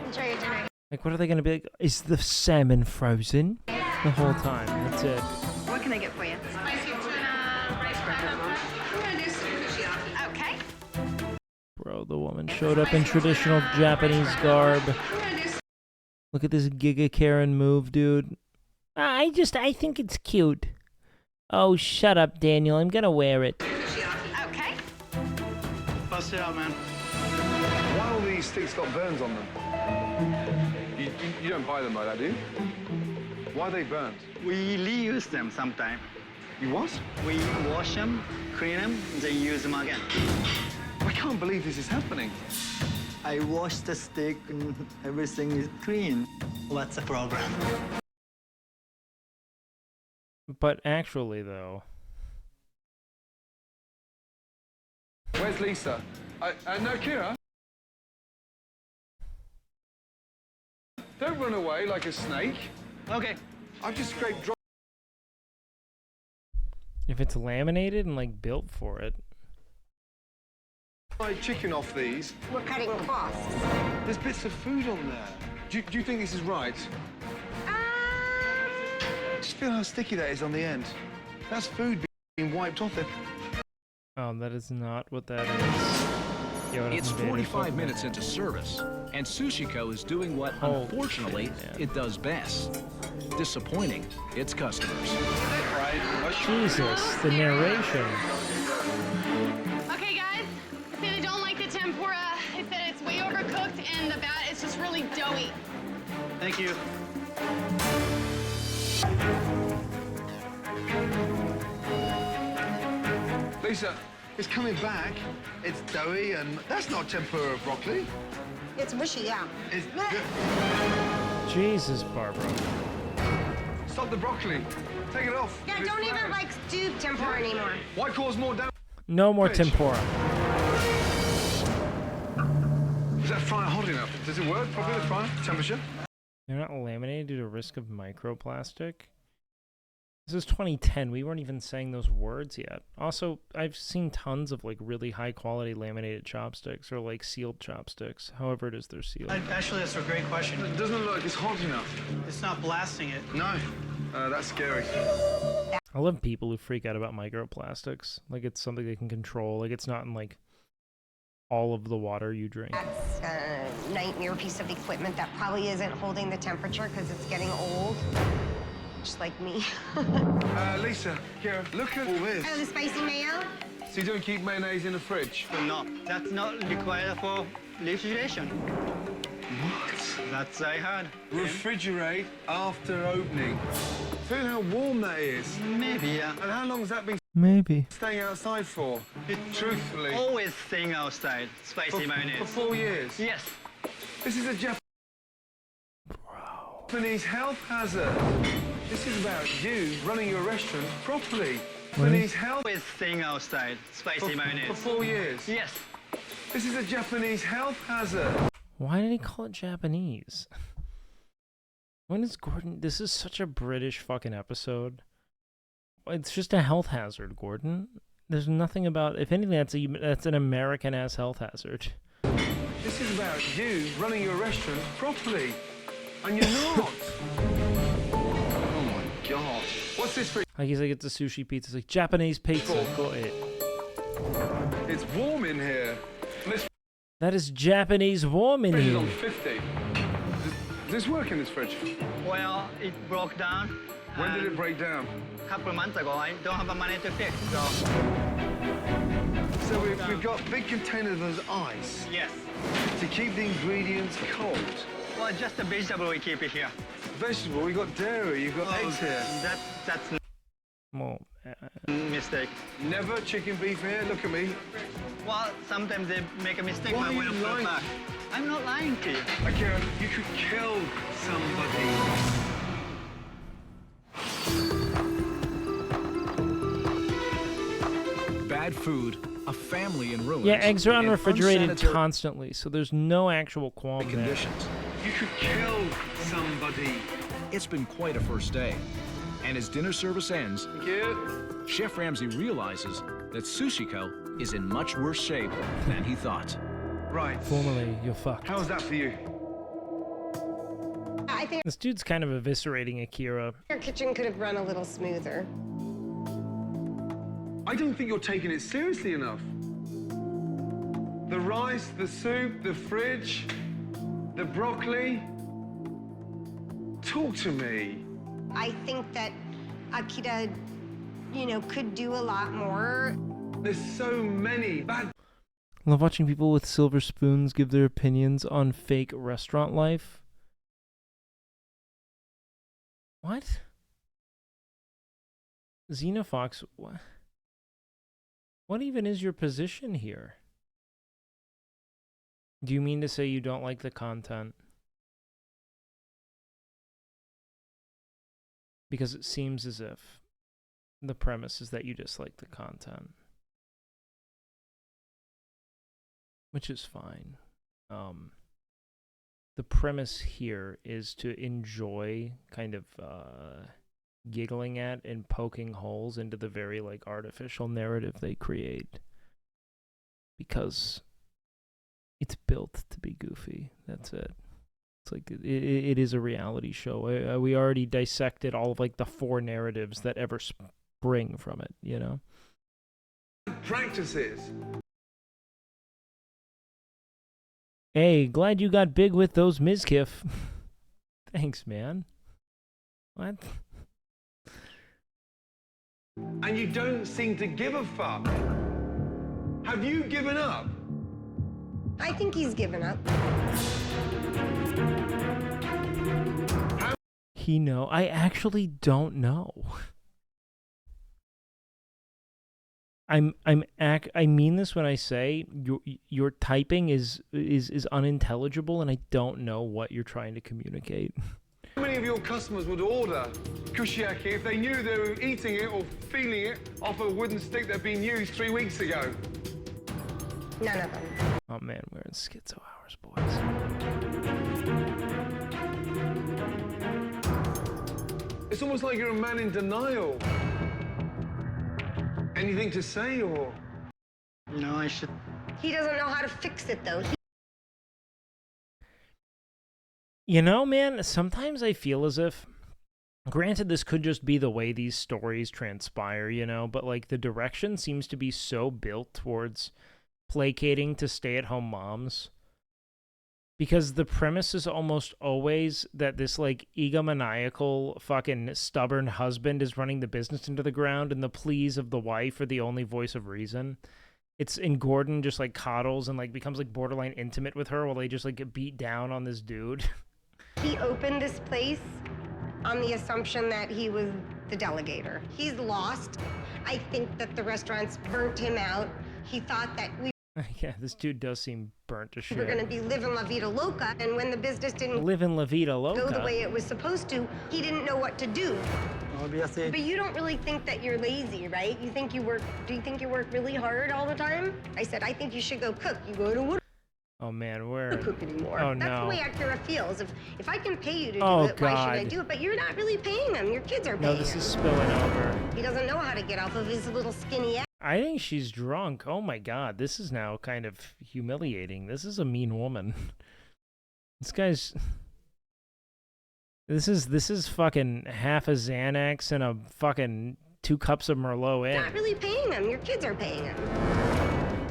Enjoy your dinner. Like, what are they gonna be like? Is the salmon frozen? The whole time. That's it. What What can I get for you? Spicy tuna, rice platter. I'm gonna do sushi. Okay. Bro, the woman showed up in traditional Japanese garb. Look at this Giga Karen move, dude. I think it's cute. Oh, shut up, Daniel. I'm gonna wear it. Okay. Bust it out, man. Why all these sticks got burns on them? You don't buy them like that, do you? Why are they burned? We reuse them sometime. You what? We wash them, clean them, then use them again. I can't believe this is happening. I wash the stick and everything is clean. What's the program? But actually, though... Where's Lisa? No, Kira. Don't run away like a snake. Okay. I've just scraped dry. If it's laminated and, like, built for it... chicken off these. We're cutting costs. There's bits of food on there. Do you think this is right? Just feel how sticky that is on the end. That's food being wiped off it. Oh, that is not what that is. Yoda It's from 45 minutes into service, and Sushiko is doing what, unfortunately, it does best. Disappointing its customers. Jesus, the narration. Okay, guys. Say they don't like the tempura. They said it's way overcooked and the bat is just really doughy. Thank you. Lisa, it's coming back. It's doughy, and that's not tempura broccoli. It's mushy, yeah. It's Jesus, Barbara. Stop the broccoli. Take it off. Yeah, don't even like do tempura anymore. Why cause more damage? No more tempura. Is that fryer hot enough? Does it work? Probably the fryer temperature. They're not laminated due to risk of microplastic. This is 2010. We weren't even saying those words yet. Also, I've seen tons of like really high quality laminated chopsticks or like sealed chopsticks. However it is they're sealed. Actually, that's a great question. It doesn't look like it's hot enough. It's not blasting it. No. That's scary. I love people who freak out about microplastics. Like it's something they can control. Like it's not in like all of the water you drink. That's a nightmare piece of equipment that probably isn't holding the temperature because it's getting old. Just like me. Lisa, Kira, look at all this. Oh, the spicy mayo? So you don't keep mayonnaise in the fridge? No, that's not required for refrigeration. What? That's I heard. Refrigerate after opening. Feel how warm that is. Maybe, yeah. And how long has that been Maybe staying outside for? Truthfully. Always staying outside. Spicy mayonnaise. For 4 years? Yes. This is a Japanese health hazard. This is about you running your restaurant properly. Japanese health. Always staying outside. Spicy mayonnaise. For 4 years? Yes. This is a Japanese health hazard. Why did he call it Japanese? When is Gordon? This is such a British fucking episode. It's just a health hazard, Gordon. There's nothing about. If anything, that's an American-ass health hazard. This is about you running your restaurant properly, and you're not. Oh my god! What's this for? Like he's like, it's a sushi pizza. It's like Japanese pizza. Got it. It's warm in here. That is Japanese warm in Fridge is here. on 50. Does this work in this fridge? Well, it broke down. When did it break down? A couple of months ago. I don't have the money to fix, So we've got big containers of ice. Yes. To keep the ingredients cold. Well, just the vegetable we keep it here. Vegetable, we got dairy, you've got eggs here. That's well, mistake. Never chicken beef here. Look at me. Well, sometimes they make a mistake. Why are you lying? I'm not lying to you. Akira, you could kill somebody. Bad food, a family in ruins. Yeah, eggs are and unrefrigerated unsanitary constantly, so there's no actual qualm there. conditions. You could kill somebody. It's been quite a first day. And as dinner service ends, Chef Ramsay realizes that Sushiko is in much worse shape than he thought. Right. Formally, you're fucked. How's that for you? I think This dude's kind of eviscerating Akira. your kitchen could have run a little smoother. I don't think you're taking it seriously enough. The rice, the soup, the fridge, the broccoli. Talk to me. I think that Akira, you know, could do a lot more. There's so many bad. Love watching people with silver spoons give their opinions on fake restaurant life. What? Xenofox, what even is your position here? Do you mean to say you don't like the content? Because it seems as if the premise is that you dislike the content. Which is fine. The premise here is to enjoy kind of giggling at and poking holes into the very like artificial narrative they create. Because it's built to be goofy. That's it. It's like it is a reality show. We already dissected all of like the 4 narratives that ever spring from it, you know? Practices. Hey, glad you got big with those Mizkif. Thanks, man. What? And you don't seem to give a fuck. Have you given up? I think he's given up. I actually don't know. I mean this when I say your typing is unintelligible, and I don't know what you're trying to communicate. How many of your customers would order kushiyaki if they knew they were eating it or feeling it off a wooden stick that had been used 3 weeks ago? None of them. Oh man, we're in schizo hours, boys. It's almost like you're a man in denial. Anything to say, or? No, I should. He doesn't know how to fix it, though. You know, man, sometimes I feel as if, granted, this could just be the way these stories transpire, you know, but like the direction seems to be so built towards placating to stay-at-home moms. Because the premise is almost always that this, like, egomaniacal, fucking stubborn husband is running the business into the ground, and the pleas of the wife are the only voice of reason. And Gordon just, like, coddles and, like, becomes, like, borderline intimate with her while they just, like, get beat down on this dude. He opened this place on the assumption that he was the delegator. He's lost. I think that the restaurants burnt him out. He thought that we Yeah, this dude does seem burnt to shit. were going to be living La Vida Loca, and when the business didn't Living La Vida Loca. go the way it was supposed to, he didn't know what to do. Obviously. But you don't really think that you're lazy, right? You think you work, do you think you work really hard all the time? I said, I think you should go cook. You go to what? Oh man, where? Don't cook anymore. Oh That's no. the way Akira feels. If I can pay you to do Oh, it, why should I God. do it? But you're not really paying him. Your kids are paying No, this him. is spilling over. He doesn't know how to get off of his little skinny ass. I think she's drunk. Oh my god, this is now kind of humiliating. This is a mean woman. This guy's... This is fucking half a Xanax and a fucking 2 cups of Merlot in. Not really paying him. Your kids are paying him.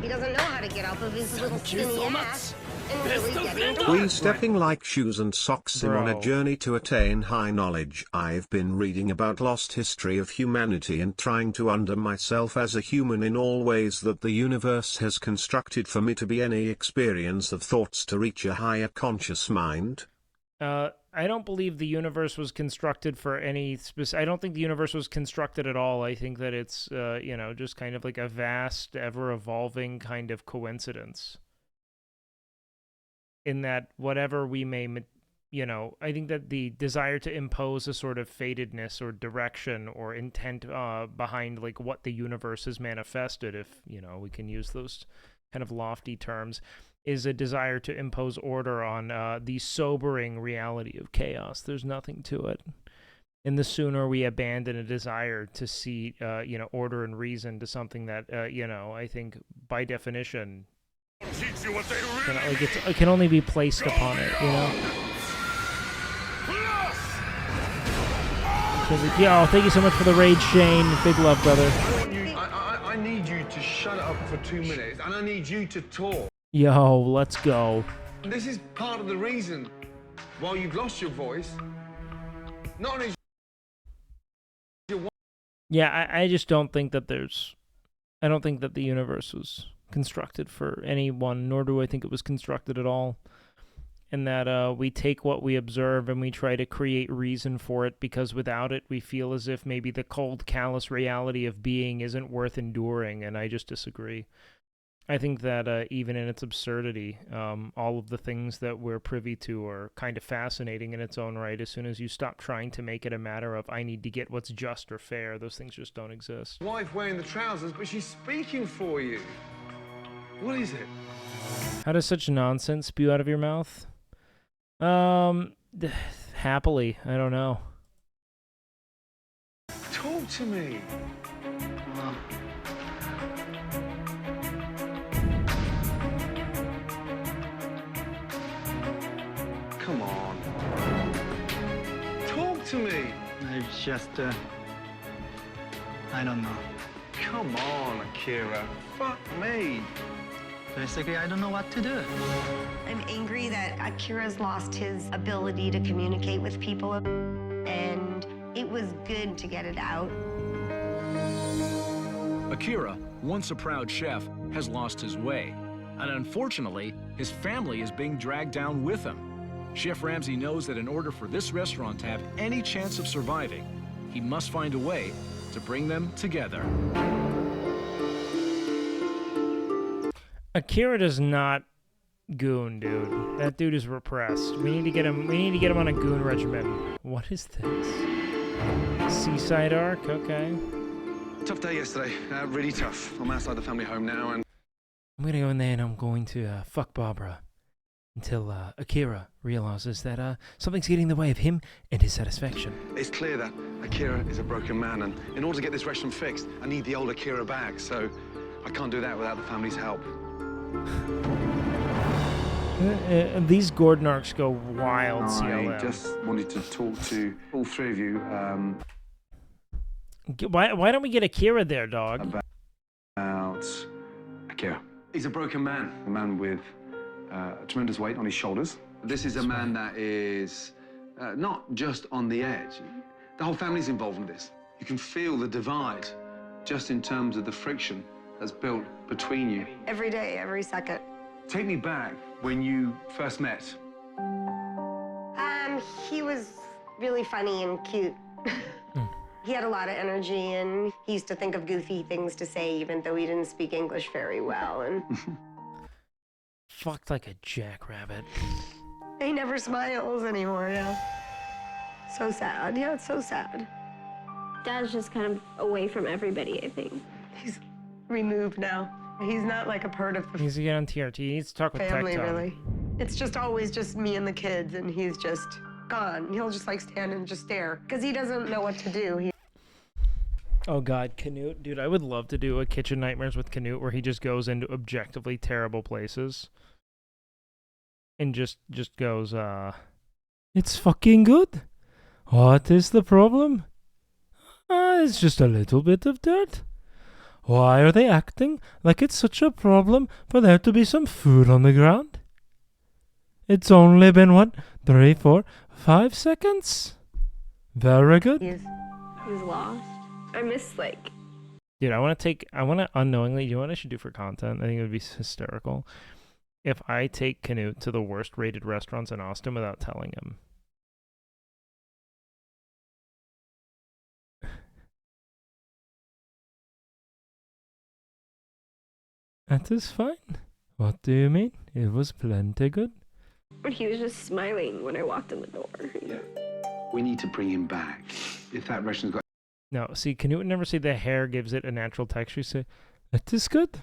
He doesn't know how to get off of his little skinny ass and really get into We work. stepping like shoes and socks him on a Bro. journey to attain high knowledge. I've been reading about lost history of humanity and trying to under myself as a human in all ways that the universe has constructed for me to be any experience of thoughts to reach a higher conscious mind. I don't believe the universe was constructed for any I don't think the universe was constructed at all. I think that it's, you know, just kind of like a vast, ever-evolving kind of coincidence. In that whatever we may, you know, I think that the desire to impose a sort of fatedness or direction or intent behind, like, what the universe has manifested, if, you know, we can use those kind of lofty terms, is a desire to impose order on the sobering reality of chaos. There's nothing to it. And the sooner we abandon a desire to see, you know, order and reason to something that, you know, I think by definition, it can only be placed upon it, you know? Yo, thank you so much for the raid, Shane. Big love, brother. I to shut up for 2 minutes, and I need you to talk. Yo, let's go. This is part of the reason why you've lost your voice. Not only Yeah, I just don't think that I don't think that the universe was constructed for anyone, nor do I think it was constructed at all. And that we take what we observe and we try to create reason for it, because without it we feel as if maybe the cold, callous reality of being isn't worth enduring, and I just disagree. I think that even in its absurdity, all of the things that we're privy to are kind of fascinating in its own right. As soon as you stop trying to make it a matter of, I need to get what's just or fair, those things just don't exist. wife wearing the trousers, but she's speaking for you. What is it? How does such nonsense spew out of your mouth? Happily, I don't know. Talk to me. Come on. Talk to me. It's just, I don't know. Come on, Akira. Fuck me. Basically, I don't know what to do. I'm angry that Akira's lost his ability to communicate with people, and it was good to get it out. Akira, once a proud chef, has lost his way. And unfortunately, his family is being dragged down with him. Chef Ramsay knows that in order for this restaurant to have any chance of surviving, he must find a way to bring them together. Akira does not goon, dude. That dude is repressed. We need to get him. We need to get him on a goon regimen. What is this? Seaside arc. Okay. Tough day yesterday. Really tough. I'm outside the family home now, and I'm gonna go in there and I'm going to fuck Barbara until Akira realizes that something's getting in the way of him and his satisfaction. it's clear that Akira is a broken man, and in order to get this restaurant fixed, I need the old Akira back. So I can't do that without the family's help. These Gordon arcs go wild, I CLM. just wanted to talk to all three of you Why don't we get Akira there, dog? about Akira. He's a broken man, a man with a tremendous weight on his shoulders. This is a man that is not just on the edge. The whole family's involved in this. You can feel the divide just in terms of the friction that's built between you. Every day, every second. Take me back when you first met. He was really funny and cute. He had a lot of energy, and he used to think of goofy things to say, even though he didn't speak English very well. And Fucked like a jackrabbit. he never smiles anymore, yeah. So sad. Yeah, it's so sad. Dad's just kind of away from everybody, I think. He's removed now. He's not like a part of He the needs to get on TRT. He needs to talk with family, Tecton. really. It's just always just me and the kids, and he's just gone. He'll just like stand and just stare, because he doesn't know what to do. Oh god, Canute. Dude, I would love to do a Kitchen Nightmares with Canute where he just goes into objectively terrible places. And just goes, it's fucking good. What is the problem? It's just a little bit of dirt. Why are they acting like it's such a problem for there to be some food on the ground? It's only been, what, 3, 4, 5 seconds? Very good. He's lost. I miss, like... Dude, I want to unknowingly, you know what I should do for content? I think it would be hysterical. If I take Canute to the worst rated restaurants in Austin without telling him. That is fine. What do you mean? It was plenty good. But he was just smiling when I walked in the door. Yeah. We need to bring him back. If that restaurant's got... No, see, Canute would never say the hair gives it a natural texture. You say, that is good.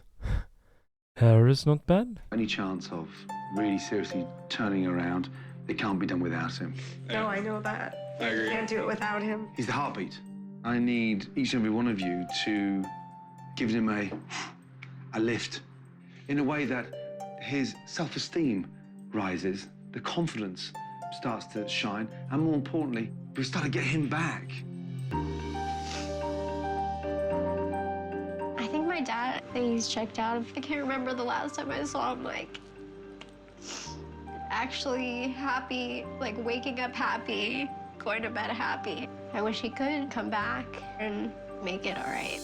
Hair is not bad. Any chance of really seriously turning around, it can't be done without him. No, I know that. I agree. Can't do it without him. He's the heartbeat. I need each and every one of you to give him a lift in a way that his self-esteem rises, the confidence starts to shine, and more importantly, we start to get him back. I think my dad that he's checked out. I can't remember the last time I saw him, like, actually happy, like waking up happy, going to bed happy. I wish he could come back and make it all right.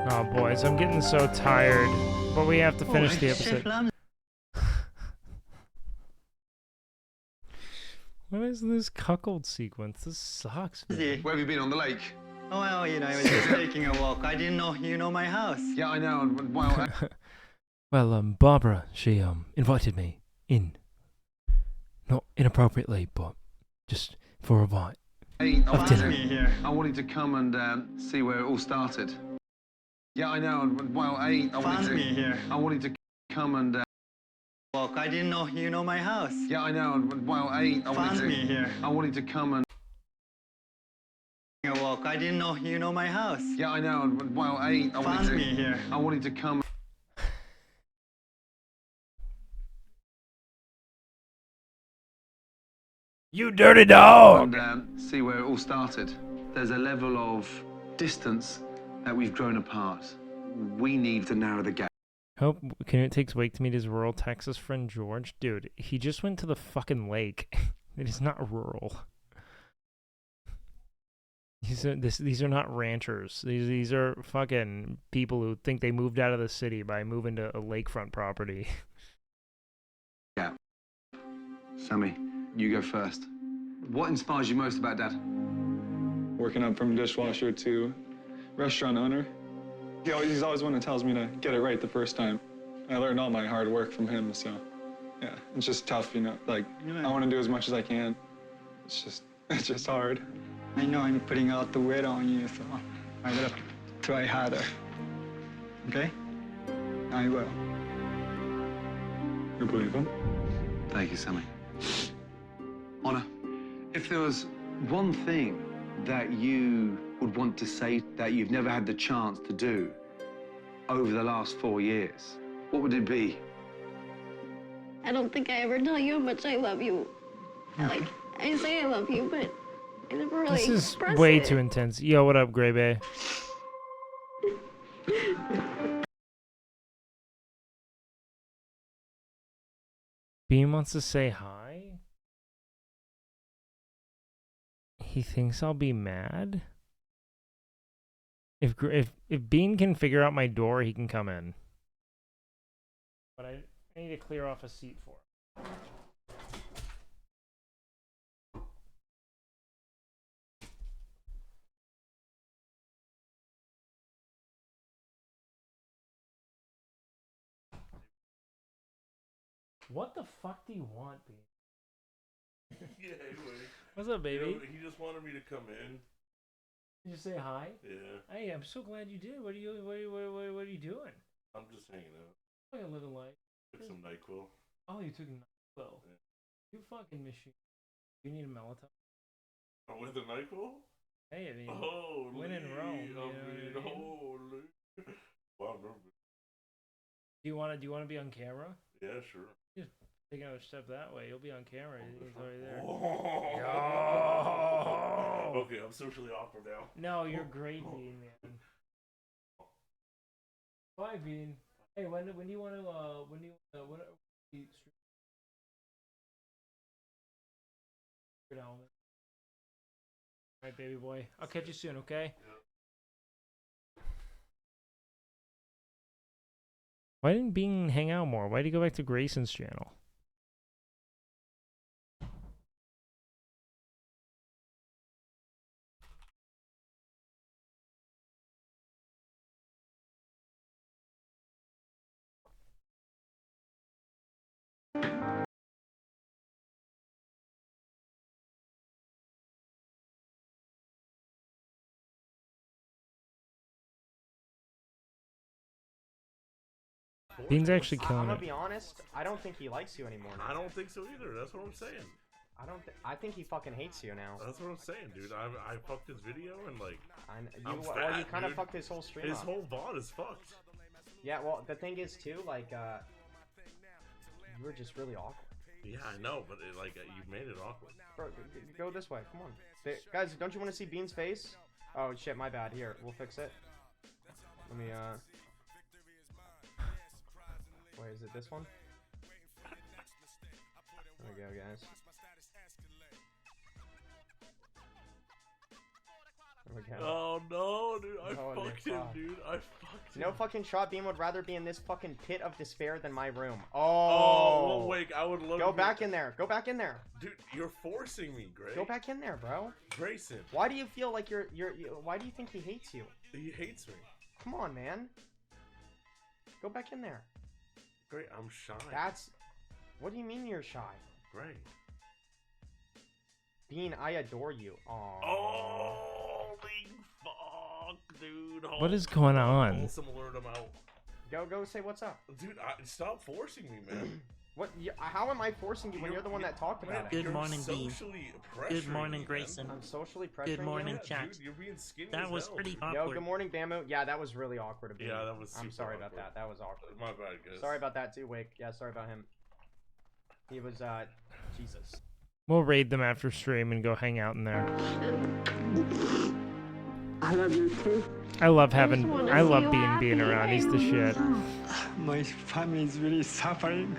Oh, boys, I'm getting so tired, but we have to finish the episode. What is this cuckold sequence? This sucks, man. Where have you been on the lake? Oh, well, you know, I was just taking a walk. I didn't know you know my house. Yeah, I know. And, well, Well, Barbara, she invited me in. Not inappropriately, but just for a bite of dinner. I wanted to come and see where it all started. Yeah, I know. And, well, I wanted to come and Walk. I didn't know you know my house. yeah, I know. And, well, I wanted to come and A walk. I didn't know you know my house. yeah, I know. And, well, I wanted to come. You dirty dog! And see where it all started. There's a level of distance that we've grown apart. We need to narrow the gap. Hope Canute takes Wake to meet his rural Texas friend George. Dude, he just went to the fucking lake. It is not rural. These are not ranchers. These are fucking people who think they moved out of the city by moving to a lakefront property. Yeah. Sammy, you go first. What inspires you most about Dad? Working up from dishwasher to restaurant owner. He's always one that tells me to get it right the first time. I learned all my hard work from him, so yeah, it's just tough, you know. Like, I want to do as much as I can. It's just hard. I know I'm putting out the weight on you, so I gotta try harder. Okay? I will. You believe him? Thank you, Sammy. Honor, if there was one thing that you would want to say that you've never had the chance to do over the last 4 years, what would it be? I don't think I ever tell you how much I love you. Like, I say I love you, but I never really This is express way it. too intense. Yo, what up, Gray Bay? Bean wants to say hi? He thinks I'll be mad? If Bean can figure out my door, he can come in. But I need to clear off a seat for him. What the fuck do you want, Bean? Yeah, anyway. What's up, baby? You know, he just wanted me to come in. Did you say hi? Yeah. Hey, I'm so glad you did. What are you doing? I'm just hanging out. Like a little light. Took some NyQuil. Oh, you took NyQuil. Yeah. You fucking machine. You need a melatonin. Oh, with the NyQuil? Hey, I mean, oh, when in Rome. Holy. Wow, no. Do you want to be on camera? Yeah, sure. Just take another step that way. You'll be on camera. It's already there. Oh. Yo! Okay, I'm socially awkward now. No, you're great, Bean, man. Bye, Bean. Hey, when do you want to what Good element. All right, baby boy. I'll catch you soon, okay? Yeah. Why didn't Bean hang out more? Why did he go back to Grayson's channel? Bean's actually killing I'm it. gonna be honest. I don't think he likes you anymore. I don't think so either. That's what I'm saying. I think he fucking hates you now. That's what I'm saying, dude. I fucked his video and like. I'm well, fat, you kind of dude. fucked his whole stream. His up. whole VOD is fucked. Yeah, well, the thing is too, like, you were just really awkward. Yeah, I know, but you made it awkward. Bro, go this way. Come on, guys. Don't you want to see Bean's face? Oh shit, my bad. Here, we'll fix it. Let me, wait, is it this one? There we go, guys. There we go. Oh no, dude! I Oh, fucked him, dude. I fucked him. No fucking shot. Beam would rather be in this fucking pit of despair than my room. Oh, well, wait, I would love. Go back in there. Go back in there. Dude, you're forcing me, Gray. Go back in there, bro. Grayson. Why do you feel like you're why do you think he hates you? He hates me. Come on, man. Go back in there. Gray, I'm shy. That's. What do you mean you're shy? Gray. Bean, I adore you. Aww. Holy fuck, dude. What is going on? Wholesome alert, I'm out. Go say what's up. Dude, stop forcing me, man. What? How am I forcing you when you're the one that talked about it? Good morning, Dean. Good morning, me, Grayson. I'm socially pressuring Good morning, you? Jack. Dude, you're being skinny That as was hell, pretty dude. awkward. Yo, good morning, Bamu. Yeah, that was really awkward of me. Yeah, that was I'm super sorry about awkward. that. That was awkward. My bad, guys. Sorry about that too, Wake. Yeah, sorry about him. He was, Jesus. We'll raid them after stream and go hang out in there. I love you too. I love being around. He's the shit. My family is really suffering.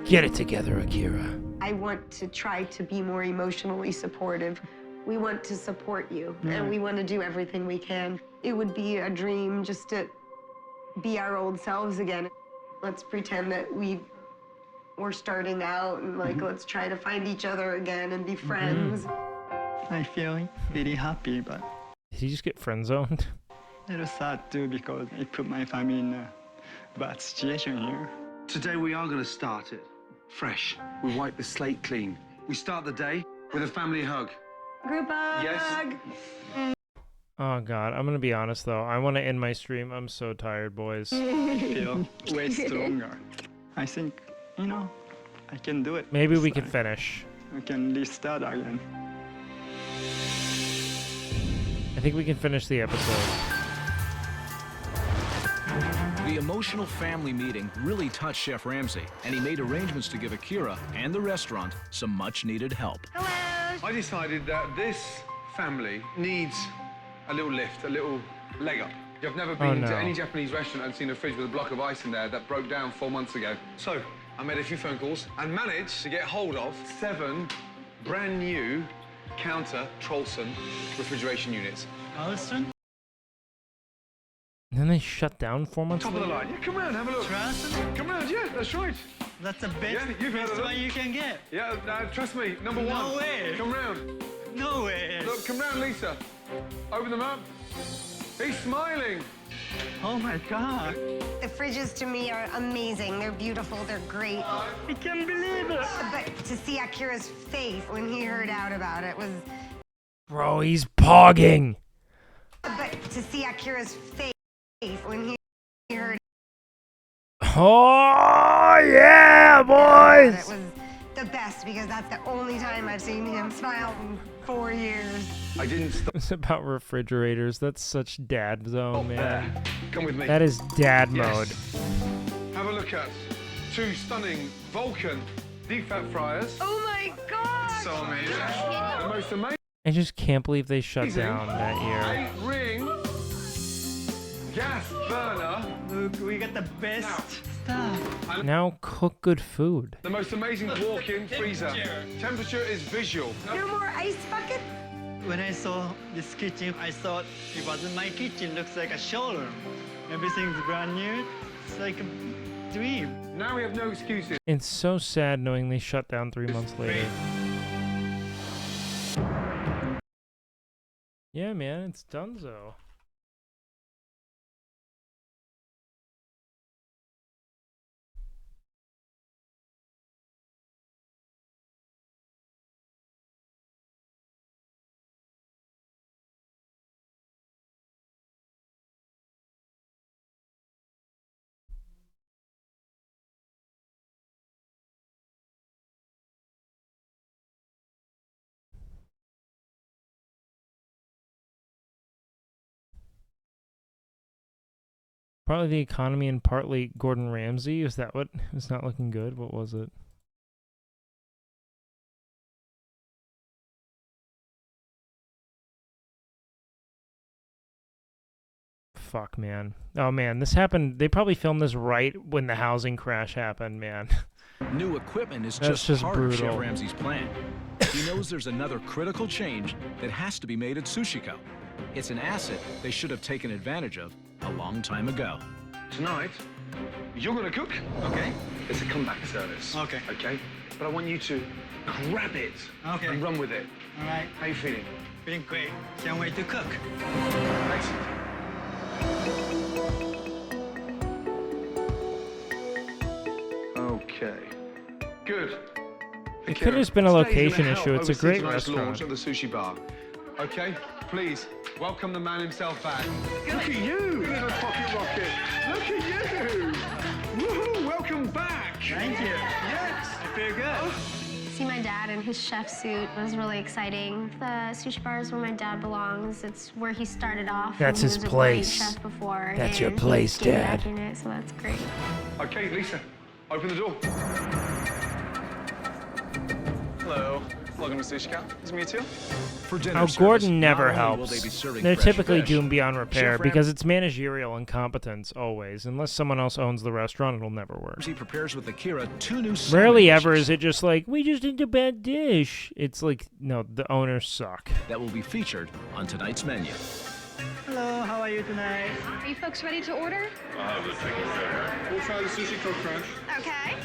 Get it together, Akira. I want to try to be more emotionally supportive. We want to support you, and we want to do everything we can. It would be a dream just to be our old selves again. Let's pretend that we're starting out, and like, let's try to find each other again and be friends. I feel really happy, but Did he just get friend zoned? a little sad too because I put my family in a bad situation here. Today we are going to start it fresh. We wipe the slate clean. We start the day with a family hug. Group hug. Yes. Oh god, I'm gonna be honest though. I want to end my stream. I'm so tired, boys. I feel way stronger. I think, I can do it. Maybe we can finish. I can restart again. I think we can finish the episode. The emotional family meeting really touched Chef Ramsay, and he made arrangements to give Akira and the restaurant some much-needed help. I decided that this family needs a little lift, a little leg up. I've never been to any Japanese restaurant and seen a fridge with a block of ice in there that broke down 4 months ago. So I made a few phone calls and managed to get hold of 7 brand new counter Trollson refrigeration units. Alston? And then they shut down 4 months Top of later? the line. Yeah, come round, have a look. Come round, yeah, that's right. That's the best, Yeah, you've heard of best them. one you can get. Yeah, trust me, number one. No way. Come round. No way. Look, come round, Lisa. Open them up. He's smiling. Oh my God. The fridges to me are amazing. They're beautiful. They're great. I can't believe it. But to see Akira's face when he heard out about it was. Bro, he's pogging. But to see Akira's face when he heard. Oh yeah, boys. It was the best because that's the only time I've seen him smile in 4 years. I didn't stop. It's about refrigerators. That's such dad zone, man. Come with me. That is dad Yes. mode. Have a look at 2 stunning Vulcan deep fat fryers. Oh my God! So amazing. The most amazing. I just can't believe they shut down that year. 8-ring gas burner. Look, we got the best stuff. Now cook good food. The most amazing walk-in freezer. Temperature is visual. No more ice buckets? When I saw this kitchen, I thought it wasn't my kitchen. Looks like a showroom. Everything's brand new. It's like a dream. Now we have no excuses. It's so sad knowing they shut down 3 months later. Yeah, man, it's donezo. Partly the economy and partly Gordon Ramsay. Is that what was not looking good? What was it? fuck, man. Oh, man, this happened. They probably filmed this right when the housing crash happened, man. New equipment is That's just part brutal. of Chef Ramsay's plan. He knows there's another critical change that has to be made at Sushiko. It's an asset they should have taken advantage of a long time ago. Tonight, you're gonna cook. Okay. It's a comeback service. Okay. Okay. But I want you to grab it. Okay. And run with it. All right. How you feeling? Feeling great. Can't wait to cook. Excellent. Okay. Good. It could have just been a location issue. It's a great tonight's restaurant. launch at the sushi bar. Okay, please welcome the man himself back. Look at you, little pocket rocket. Look at you. Woohoo! Welcome back. Thank you. Yes. I feel good. See my dad in his chef suit was really exciting. The sushi bar is where my dad belongs. It's where he started off. That's and his he was place. A great chef before. That's your and place, he's getting Dad. back in it, so that's great. Okay, Lisa, open the door. Hello. Welcome to Sushiko. It's Mewtwo. For dinner Oh, service, Gordon never not only will helps. they be serving They're fresh typically fish, doomed beyond repair Chef because it's managerial incompetence always. Unless someone else owns the restaurant, it'll never work. Ramsay prepares with Akira 2 new salmon Rarely dishes ever is it just like, we just did a bad dish. It's like, no, the owners suck. that will be featured on tonight's menu. Hello, how are you tonight? Are you folks ready to order? I'll have the chicken salad. We'll try the sushi coke crunch. Okay.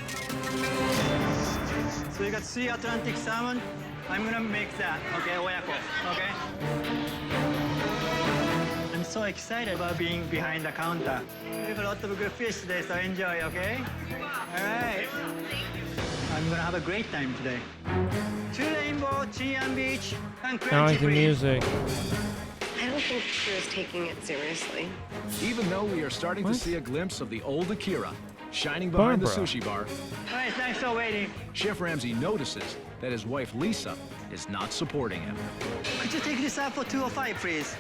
So you got 3 Atlantic salmon. I'm gonna make that, okay, oyako, okay? I'm so excited about being behind the counter. We have a lot of good fish today, so enjoy, okay? All right. I'm gonna have a great time today. 2 Rainbow, Chian Beach, and I crunchy like the please. music. I don't think she was taking it seriously. Even though we are starting to see a glimpse of the old Akira shining behind the Barbara. sushi bar, All right, thanks for waiting. Chef Ramsay notices that his wife Lisa is not supporting him. Could you take this out for 205, please?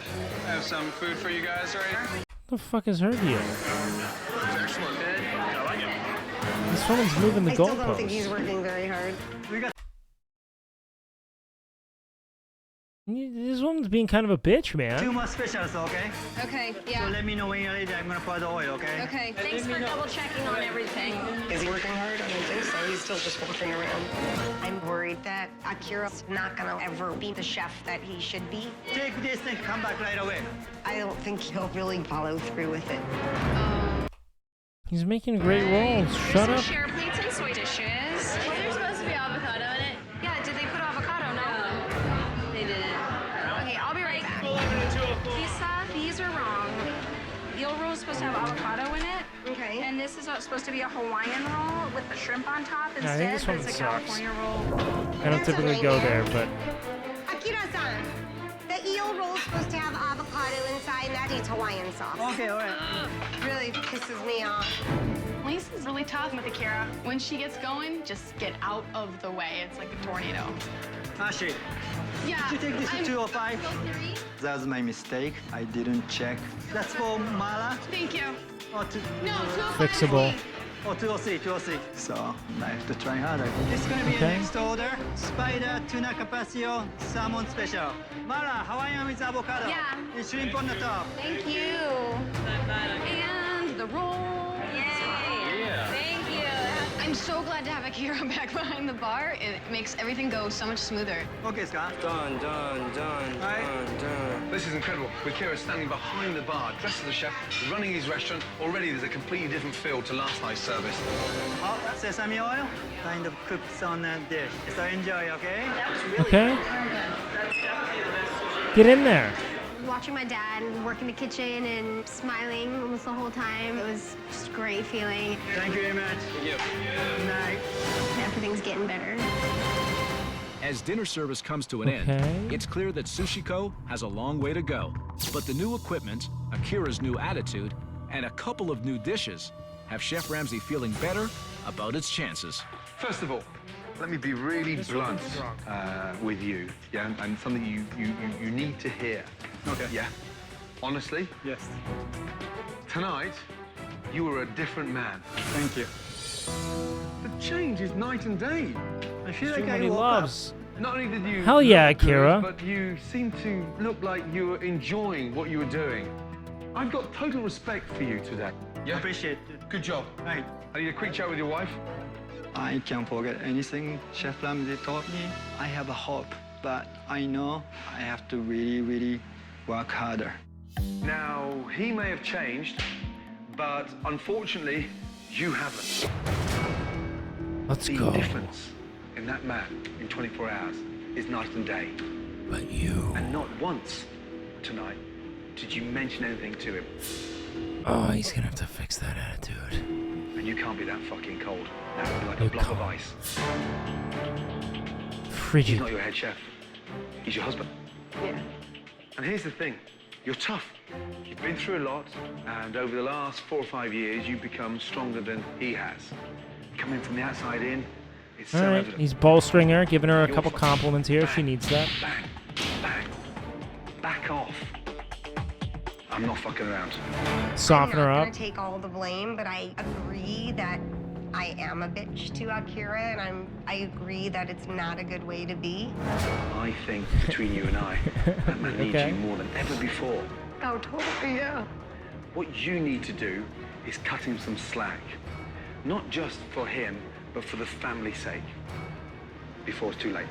I have some food for you guys right here. What the fuck is her deal? Excellent. I like it. This woman's moving the I still don't think he's goalposts. working very hard. We got This woman's being kind of a bitch, 2 man. more specials, okay? Okay, So yeah. let me know when you're ready. I'm gonna pour the oil, okay? Okay. Thanks for double checking on everything. Is he working hard? I don't think so. He's still just walking around. I'm worried that Akira's not gonna ever be the chef that he should be. Take this and come back right away. I don't think he'll really follow through with it. He's making great rolls. Shut up. Share plates and soy dishes. Well, there's supposed to be avocado in it. Yeah, did they put avocado? No. They didn't. Okay, I'll be right back. Lisa, these are wrong. Eel roll is supposed to have avocado in it. Okay. And this is supposed to be a Hawaiian roll with the shrimp on top Yeah, I think instead, this but one it's a sucks. California roll. I don't typically go there, but Akira-san, the eel roll is supposed to have avocado inside, and that eats Hawaiian sauce. Okay, all right. Really pisses me off. Lisa's really tough with Akira. When she gets going, just get out of the way. It's like a tornado. Ashley, Yeah. could you take this to I'm- 205? That was my mistake. I didn't check. That's for Mala. Thank you. Or No, 205. fixable. or 203, 203. So I have to try harder. This is gonna be Okay. your next order. Spider, tuna carpaccio, salmon special. Mala, Hawaiian with avocado. Yeah. And shrimp on the top. Thank you. And the roll. Yay. Yeah. Thank you. I'm so glad to have Akira back behind the bar. It makes everything go so much smoother. Okay, Scott. Done. Right. Done. This is incredible. Akira standing behind the bar, dressed as a chef, running his restaurant. Already there's a completely different feel to last night's service. Oh, sesame oil. Kind of cooks on that dish. So enjoy, okay? Okay. Get in there. Watching my dad work in the kitchen and smiling almost the whole time, it was just a great feeling. Thank you very much. Thank you. Good night. Everything's getting better. As dinner service comes to an Okay. end, it's clear that Sushiko has a long way to go. But the new equipment, Akira's new attitude, and a couple of new dishes have Chef Ramsay feeling better about its chances. First of all, let me be really blunt with you, yeah, and something you need to hear. Okay. Yeah. Honestly, Yes. tonight you were a different man. Thank you. The change is night and day. I feel It's like doing I what he woke loves. Not only did you Hell yeah, look good, Akira. but you seem to look like you were enjoying what you were doing. I've got total respect for you today. Yeah? Appreciate it. Good job. Right. I need a quick chat with your wife. I can't forget anything Chef Ramsay taught me. I have a hope, but I know I have to really work harder. Now, he may have changed, but unfortunately, you haven't. Let's the go. difference in that man in 24 hours is night and day. But you. And not once tonight did you mention anything to him. Oh, he's gonna have to fix that attitude. And you can't be that fucking cold. That would be like a block of ice. Frigid. He's not your head chef. He's your husband. Yeah. And here's the thing. You're tough. You've been through a lot, and over the last 4 or 5 years, you've become stronger than he has. Coming from the outside in, it's so Alright, evident. he's bolstering her, giving her a couple compliments here. She needs that. Bang, bang, back off. I'm not fucking around. Soften her I'm up. not gonna take all the blame, but I agree that I am a bitch to Akira, and I agree that it's not a good way to be. I think between you and I, that man needs Okay. you more than ever before. Oh, totally, yeah. What you need to do is cut him some slack. Not just for him, but for the family's sake. Before it's too late.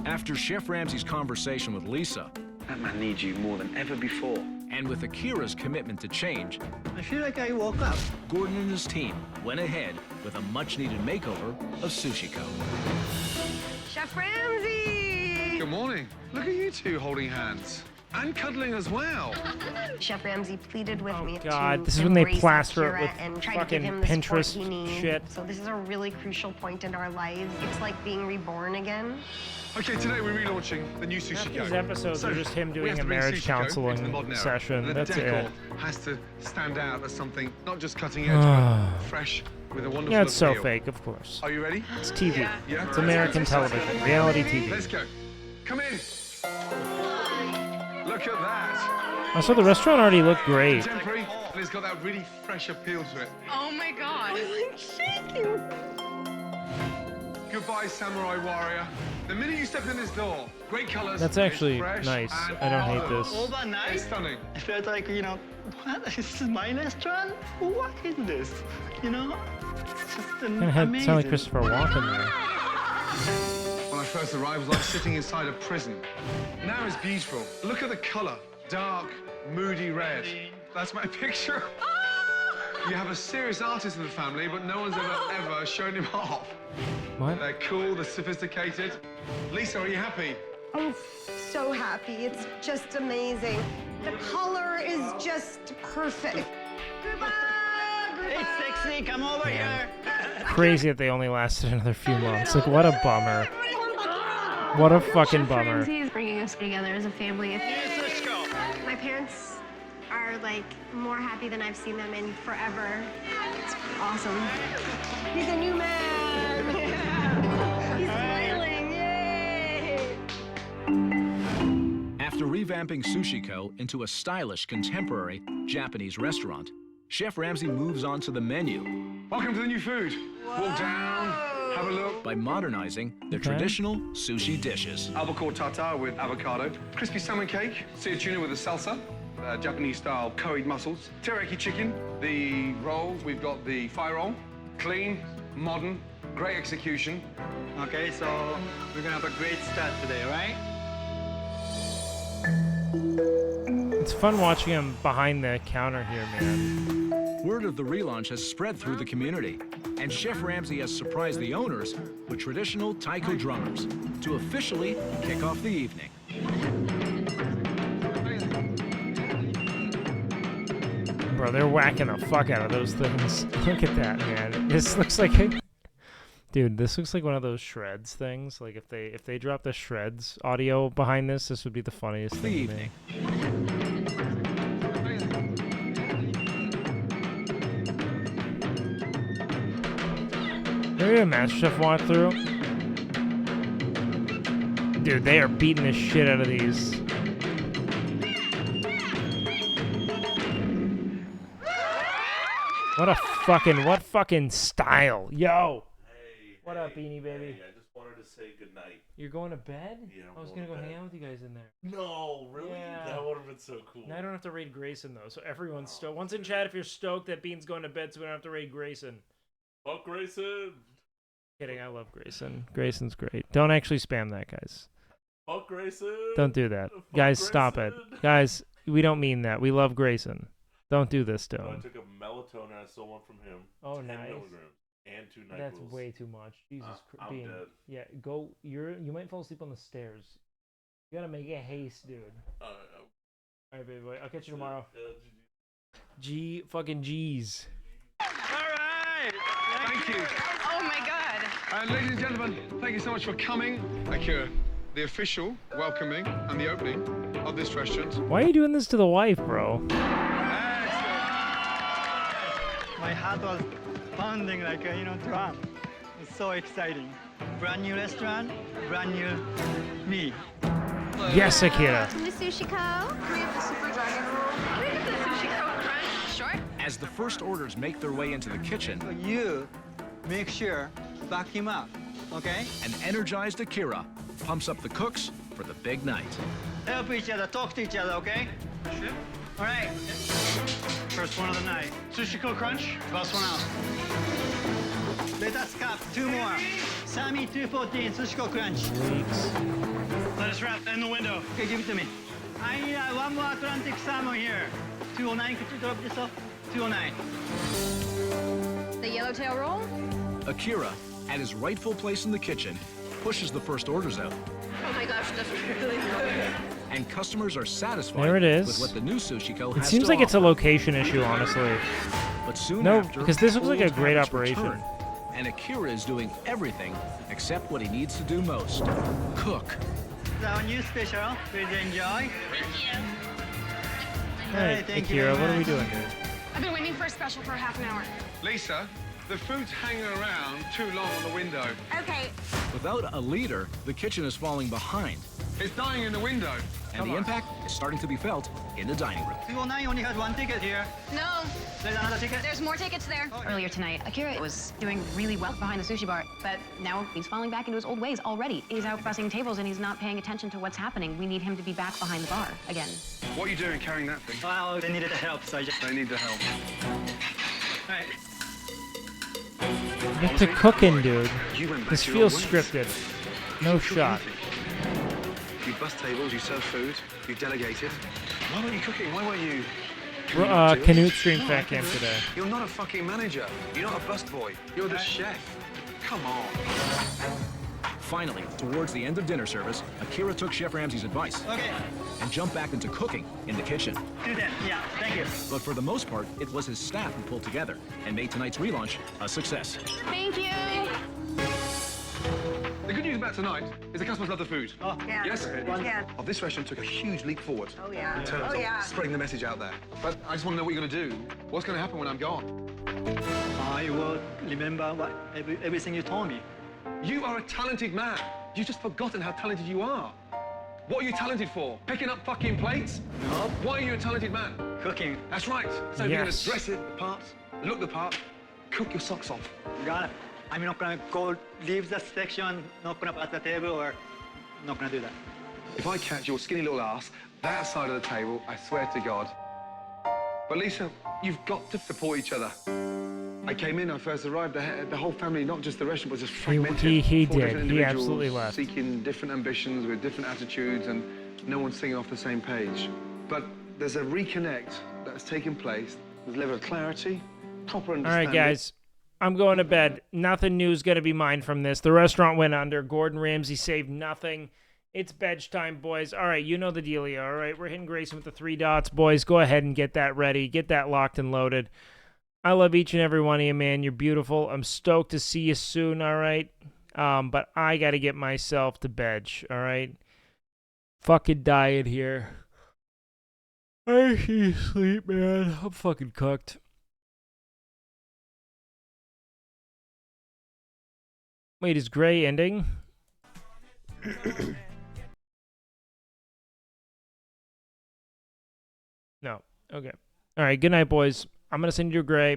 After Chef Ramsay's conversation with Lisa, that man needs you more than ever before. And with Akira's commitment to change, I feel like I woke up. Gordon and his team went ahead with a much-needed makeover of Sushiko. Chef Ramsay! Good morning. Look at you two holding hands. And cuddling as well. Chef Ramsay pleaded with me God, to this is when they embrace plaster it Akira with and try to fucking give him the support Pinterest he needs. shit. So this is a really crucial point in our lives. It's like being reborn again. Okay, today we're relaunching the new Sushiko. These episodes are just him we doing have a to bring marriage Sushiko into the counseling modern era. session. The That's decor it. has to stand out as something not just cutting edge, but fresh with a wonderful Yeah, it's so appeal. fake, of course. Are you ready? It's TV. Yeah. It's American television, reality TV. Let's go. Come in. Look at that. Also, the restaurant already looked great. Contemporary, and it's got that really fresh appeal to it. Oh my god. I'm shaking. Goodbye, samurai warrior. The minute you step in this door, great colors. That's actually it's fresh nice. and I don't hate modern. this. Overnight, It's stunning. I felt like, what? This is my restaurant? What is this? It's just Kind of had sound like Christopher Walken there. When I first arrived, it was like sitting inside a prison. Now it's beautiful. Look at the color. Dark, moody red. That's my picture. You have a serious artist in the family, but no one's ever shown him off. What? They're cool, they're sophisticated. Lisa, are you happy? I'm so happy. It's just amazing. The color is just perfect. Hey, sexy, come over here. Crazy that they only lasted another few months. Like, what a bummer. What a fucking Chef bummer. Ramsay is bringing us together as a family. My parents are like more happy than I've seen them in forever. It's awesome. He's a new man. He's smiling. Yay! After revamping Sushiko into a stylish, contemporary Japanese restaurant, Chef Ramsay moves on to the menu. Welcome to the new food. Walk down, have a look. By modernizing the traditional sushi dishes. Albacore tartare with avocado, crispy salmon cake, seared tuna with a salsa, Japanese-style curried mussels, teriyaki chicken, the rolls, we've got the fire roll, clean, modern, great execution. Okay, so we're gonna have a great start today, right? It's fun watching him behind the counter here, man. Word of the relaunch has spread through the community, and Chef Ramsay has surprised the owners with traditional taiko drummers to officially kick off the evening. Bro, they're whacking the fuck out of those things. Look at that, man. This looks like a... Dude, this looks like one of those shreds things. Like if they drop the shreds audio behind this would be the funniest thing to me. Maybe a MasterChef walkthrough. Dude, they are beating the shit out of these. What fucking style. Yo! What up, Beanie Baby? wanted to say goodnight. You're going to bed? Yeah, I was gonna go hang out with you guys in there. No, really? Yeah. That would have been so cool. Now I don't have to raid Grayson though, so everyone's stoked. Once in chat, if you're stoked that Bean's going to bed, so we don't have to raid Grayson. Fuck Grayson. Kidding, I love Grayson. Grayson's great. Don't actually spam that, guys. Fuck Grayson. Don't do that, Fuck guys. Grayson. Stop it, guys. We don't mean that. We love Grayson. Don't do this to I him. took a melatonin. I stole one from him. Oh, 10 nice. milligrams and 2 NyQuils. That's way too much. Jesus Christ. I'm dead. Yeah, go. You might fall asleep on the stairs. You gotta make it haste, dude. All right, baby boy. I'll catch you tomorrow. G fucking G's. All right. Thank you. Oh my god. Ladies and gentlemen, thank you so much for coming. Akira, the official welcoming and the opening of this restaurant. Why are you doing this to the wife, bro? My heart was pounding like a, drum. It's so exciting. Brand new restaurant, brand new me. Yes, Akira. The Sushi Co. Can we have the Super Dragon Roll? Can we have the Sushi Co. Crunch? Sure. As the first orders make their way into the kitchen, You make sure back him up, okay? an energized Akira pumps up the cooks for the big night. Help each other, talk to each other, okay? Sure. All right. First one of the night. Sushi Co Crunch, first one out. Lettuce cup, 2 more. Sammy 214, Sushi Co Crunch. Lettuce wrap in the window. Okay, give it to me. I need one more Atlantic salmon here. 209, could you drop this off? 209. The yellowtail roll? Akira, at his rightful place in the kitchen, pushes the first orders out, Oh my gosh, that's really good. and customers are satisfied There it is. with what the new Sushi Co. It has seems to like it's a offer. location issue, honestly. But soon No, after, because this looks like a old great habits operation. return, and Akira is doing everything except what he needs to do most: cook. It's our new special. Please enjoy. All right, thank you Akira, very what are we much. doing here? I've been waiting for a special for half an hour. Lisa, the food's hanging around too long on the window. Okay. Without a leader, the kitchen is falling behind, It's dying in the window. and the impact is starting to be felt in the dining room. 209 only has one ticket here. No, There's another ticket. there's more tickets there. Earlier tonight, Akira was doing really well behind the sushi bar, but now he's falling back into his old ways already. He's out bussing tables and he's not paying attention to what's happening. We need him to be back behind the bar again. What are you doing carrying that thing? Well, they needed help, so I just... They need the help. All right. Get to cooking, dude. You went back This to your feels old scripted. No shot. You bus tables, you serve food, you delegated. Why weren't you cooking? Why weren't you... Canute stream fat camp today. You're not a fucking manager. You're not a busboy. You're the chef. Come on. Finally, towards the end of dinner service, Akira took Chef Ramsay's advice Okay. and jumped back into cooking in the kitchen. Do that. Yeah, thank you. But for the most part, it was his staff who pulled together and made tonight's relaunch a success. Thank you. The good news about tonight is the customers love the food. Oh, Yeah. Yes? Yeah. Oh, this restaurant took a huge leap forward. Oh, yeah. In terms Oh, of yeah. spreading the message out there. But I just want to know what you're going to do. What's going to happen when I'm gone? I will remember everything you told me. You are a talented man. You've just forgotten how talented you are. What are you talented for? Picking up fucking plates? No. Why are you a talented man? Cooking. That's right. So you're going Yes. to dress it, the part, look the part, cook your socks off. Got it. I'm not gonna go leave the section, not gonna pass the table, or not gonna do that. If I catch your skinny little ass that side of the table, I swear to God. But Lisa, you've got to support each other. I came in, I first arrived, the whole family, not just the restaurant, was just fragmented. He Four did. different He individuals absolutely left. Seeking different ambitions with different attitudes, and no one's singing off the same page. But there's a reconnect that's taken place. There's a level of clarity, proper All understanding. right, guys. I'm going to bed. Nothing new is going to be mine from this. The restaurant went under. Gordon Ramsay saved nothing. It's bedtime time, boys. All right, you know the dealio. All right, we're hitting Grayson with the 3 dots, boys. Go ahead and get that ready. Get that locked and loaded. I love each and every one of you, man. You're beautiful. I'm stoked to see you soon, all right? But I got to get myself to bed, all right? Fucking diet here. I need sleep, man. I'm fucking cooked. Wait, is Gray ending? No. Okay. All right. Good night, boys. I'm going to send you to Gray.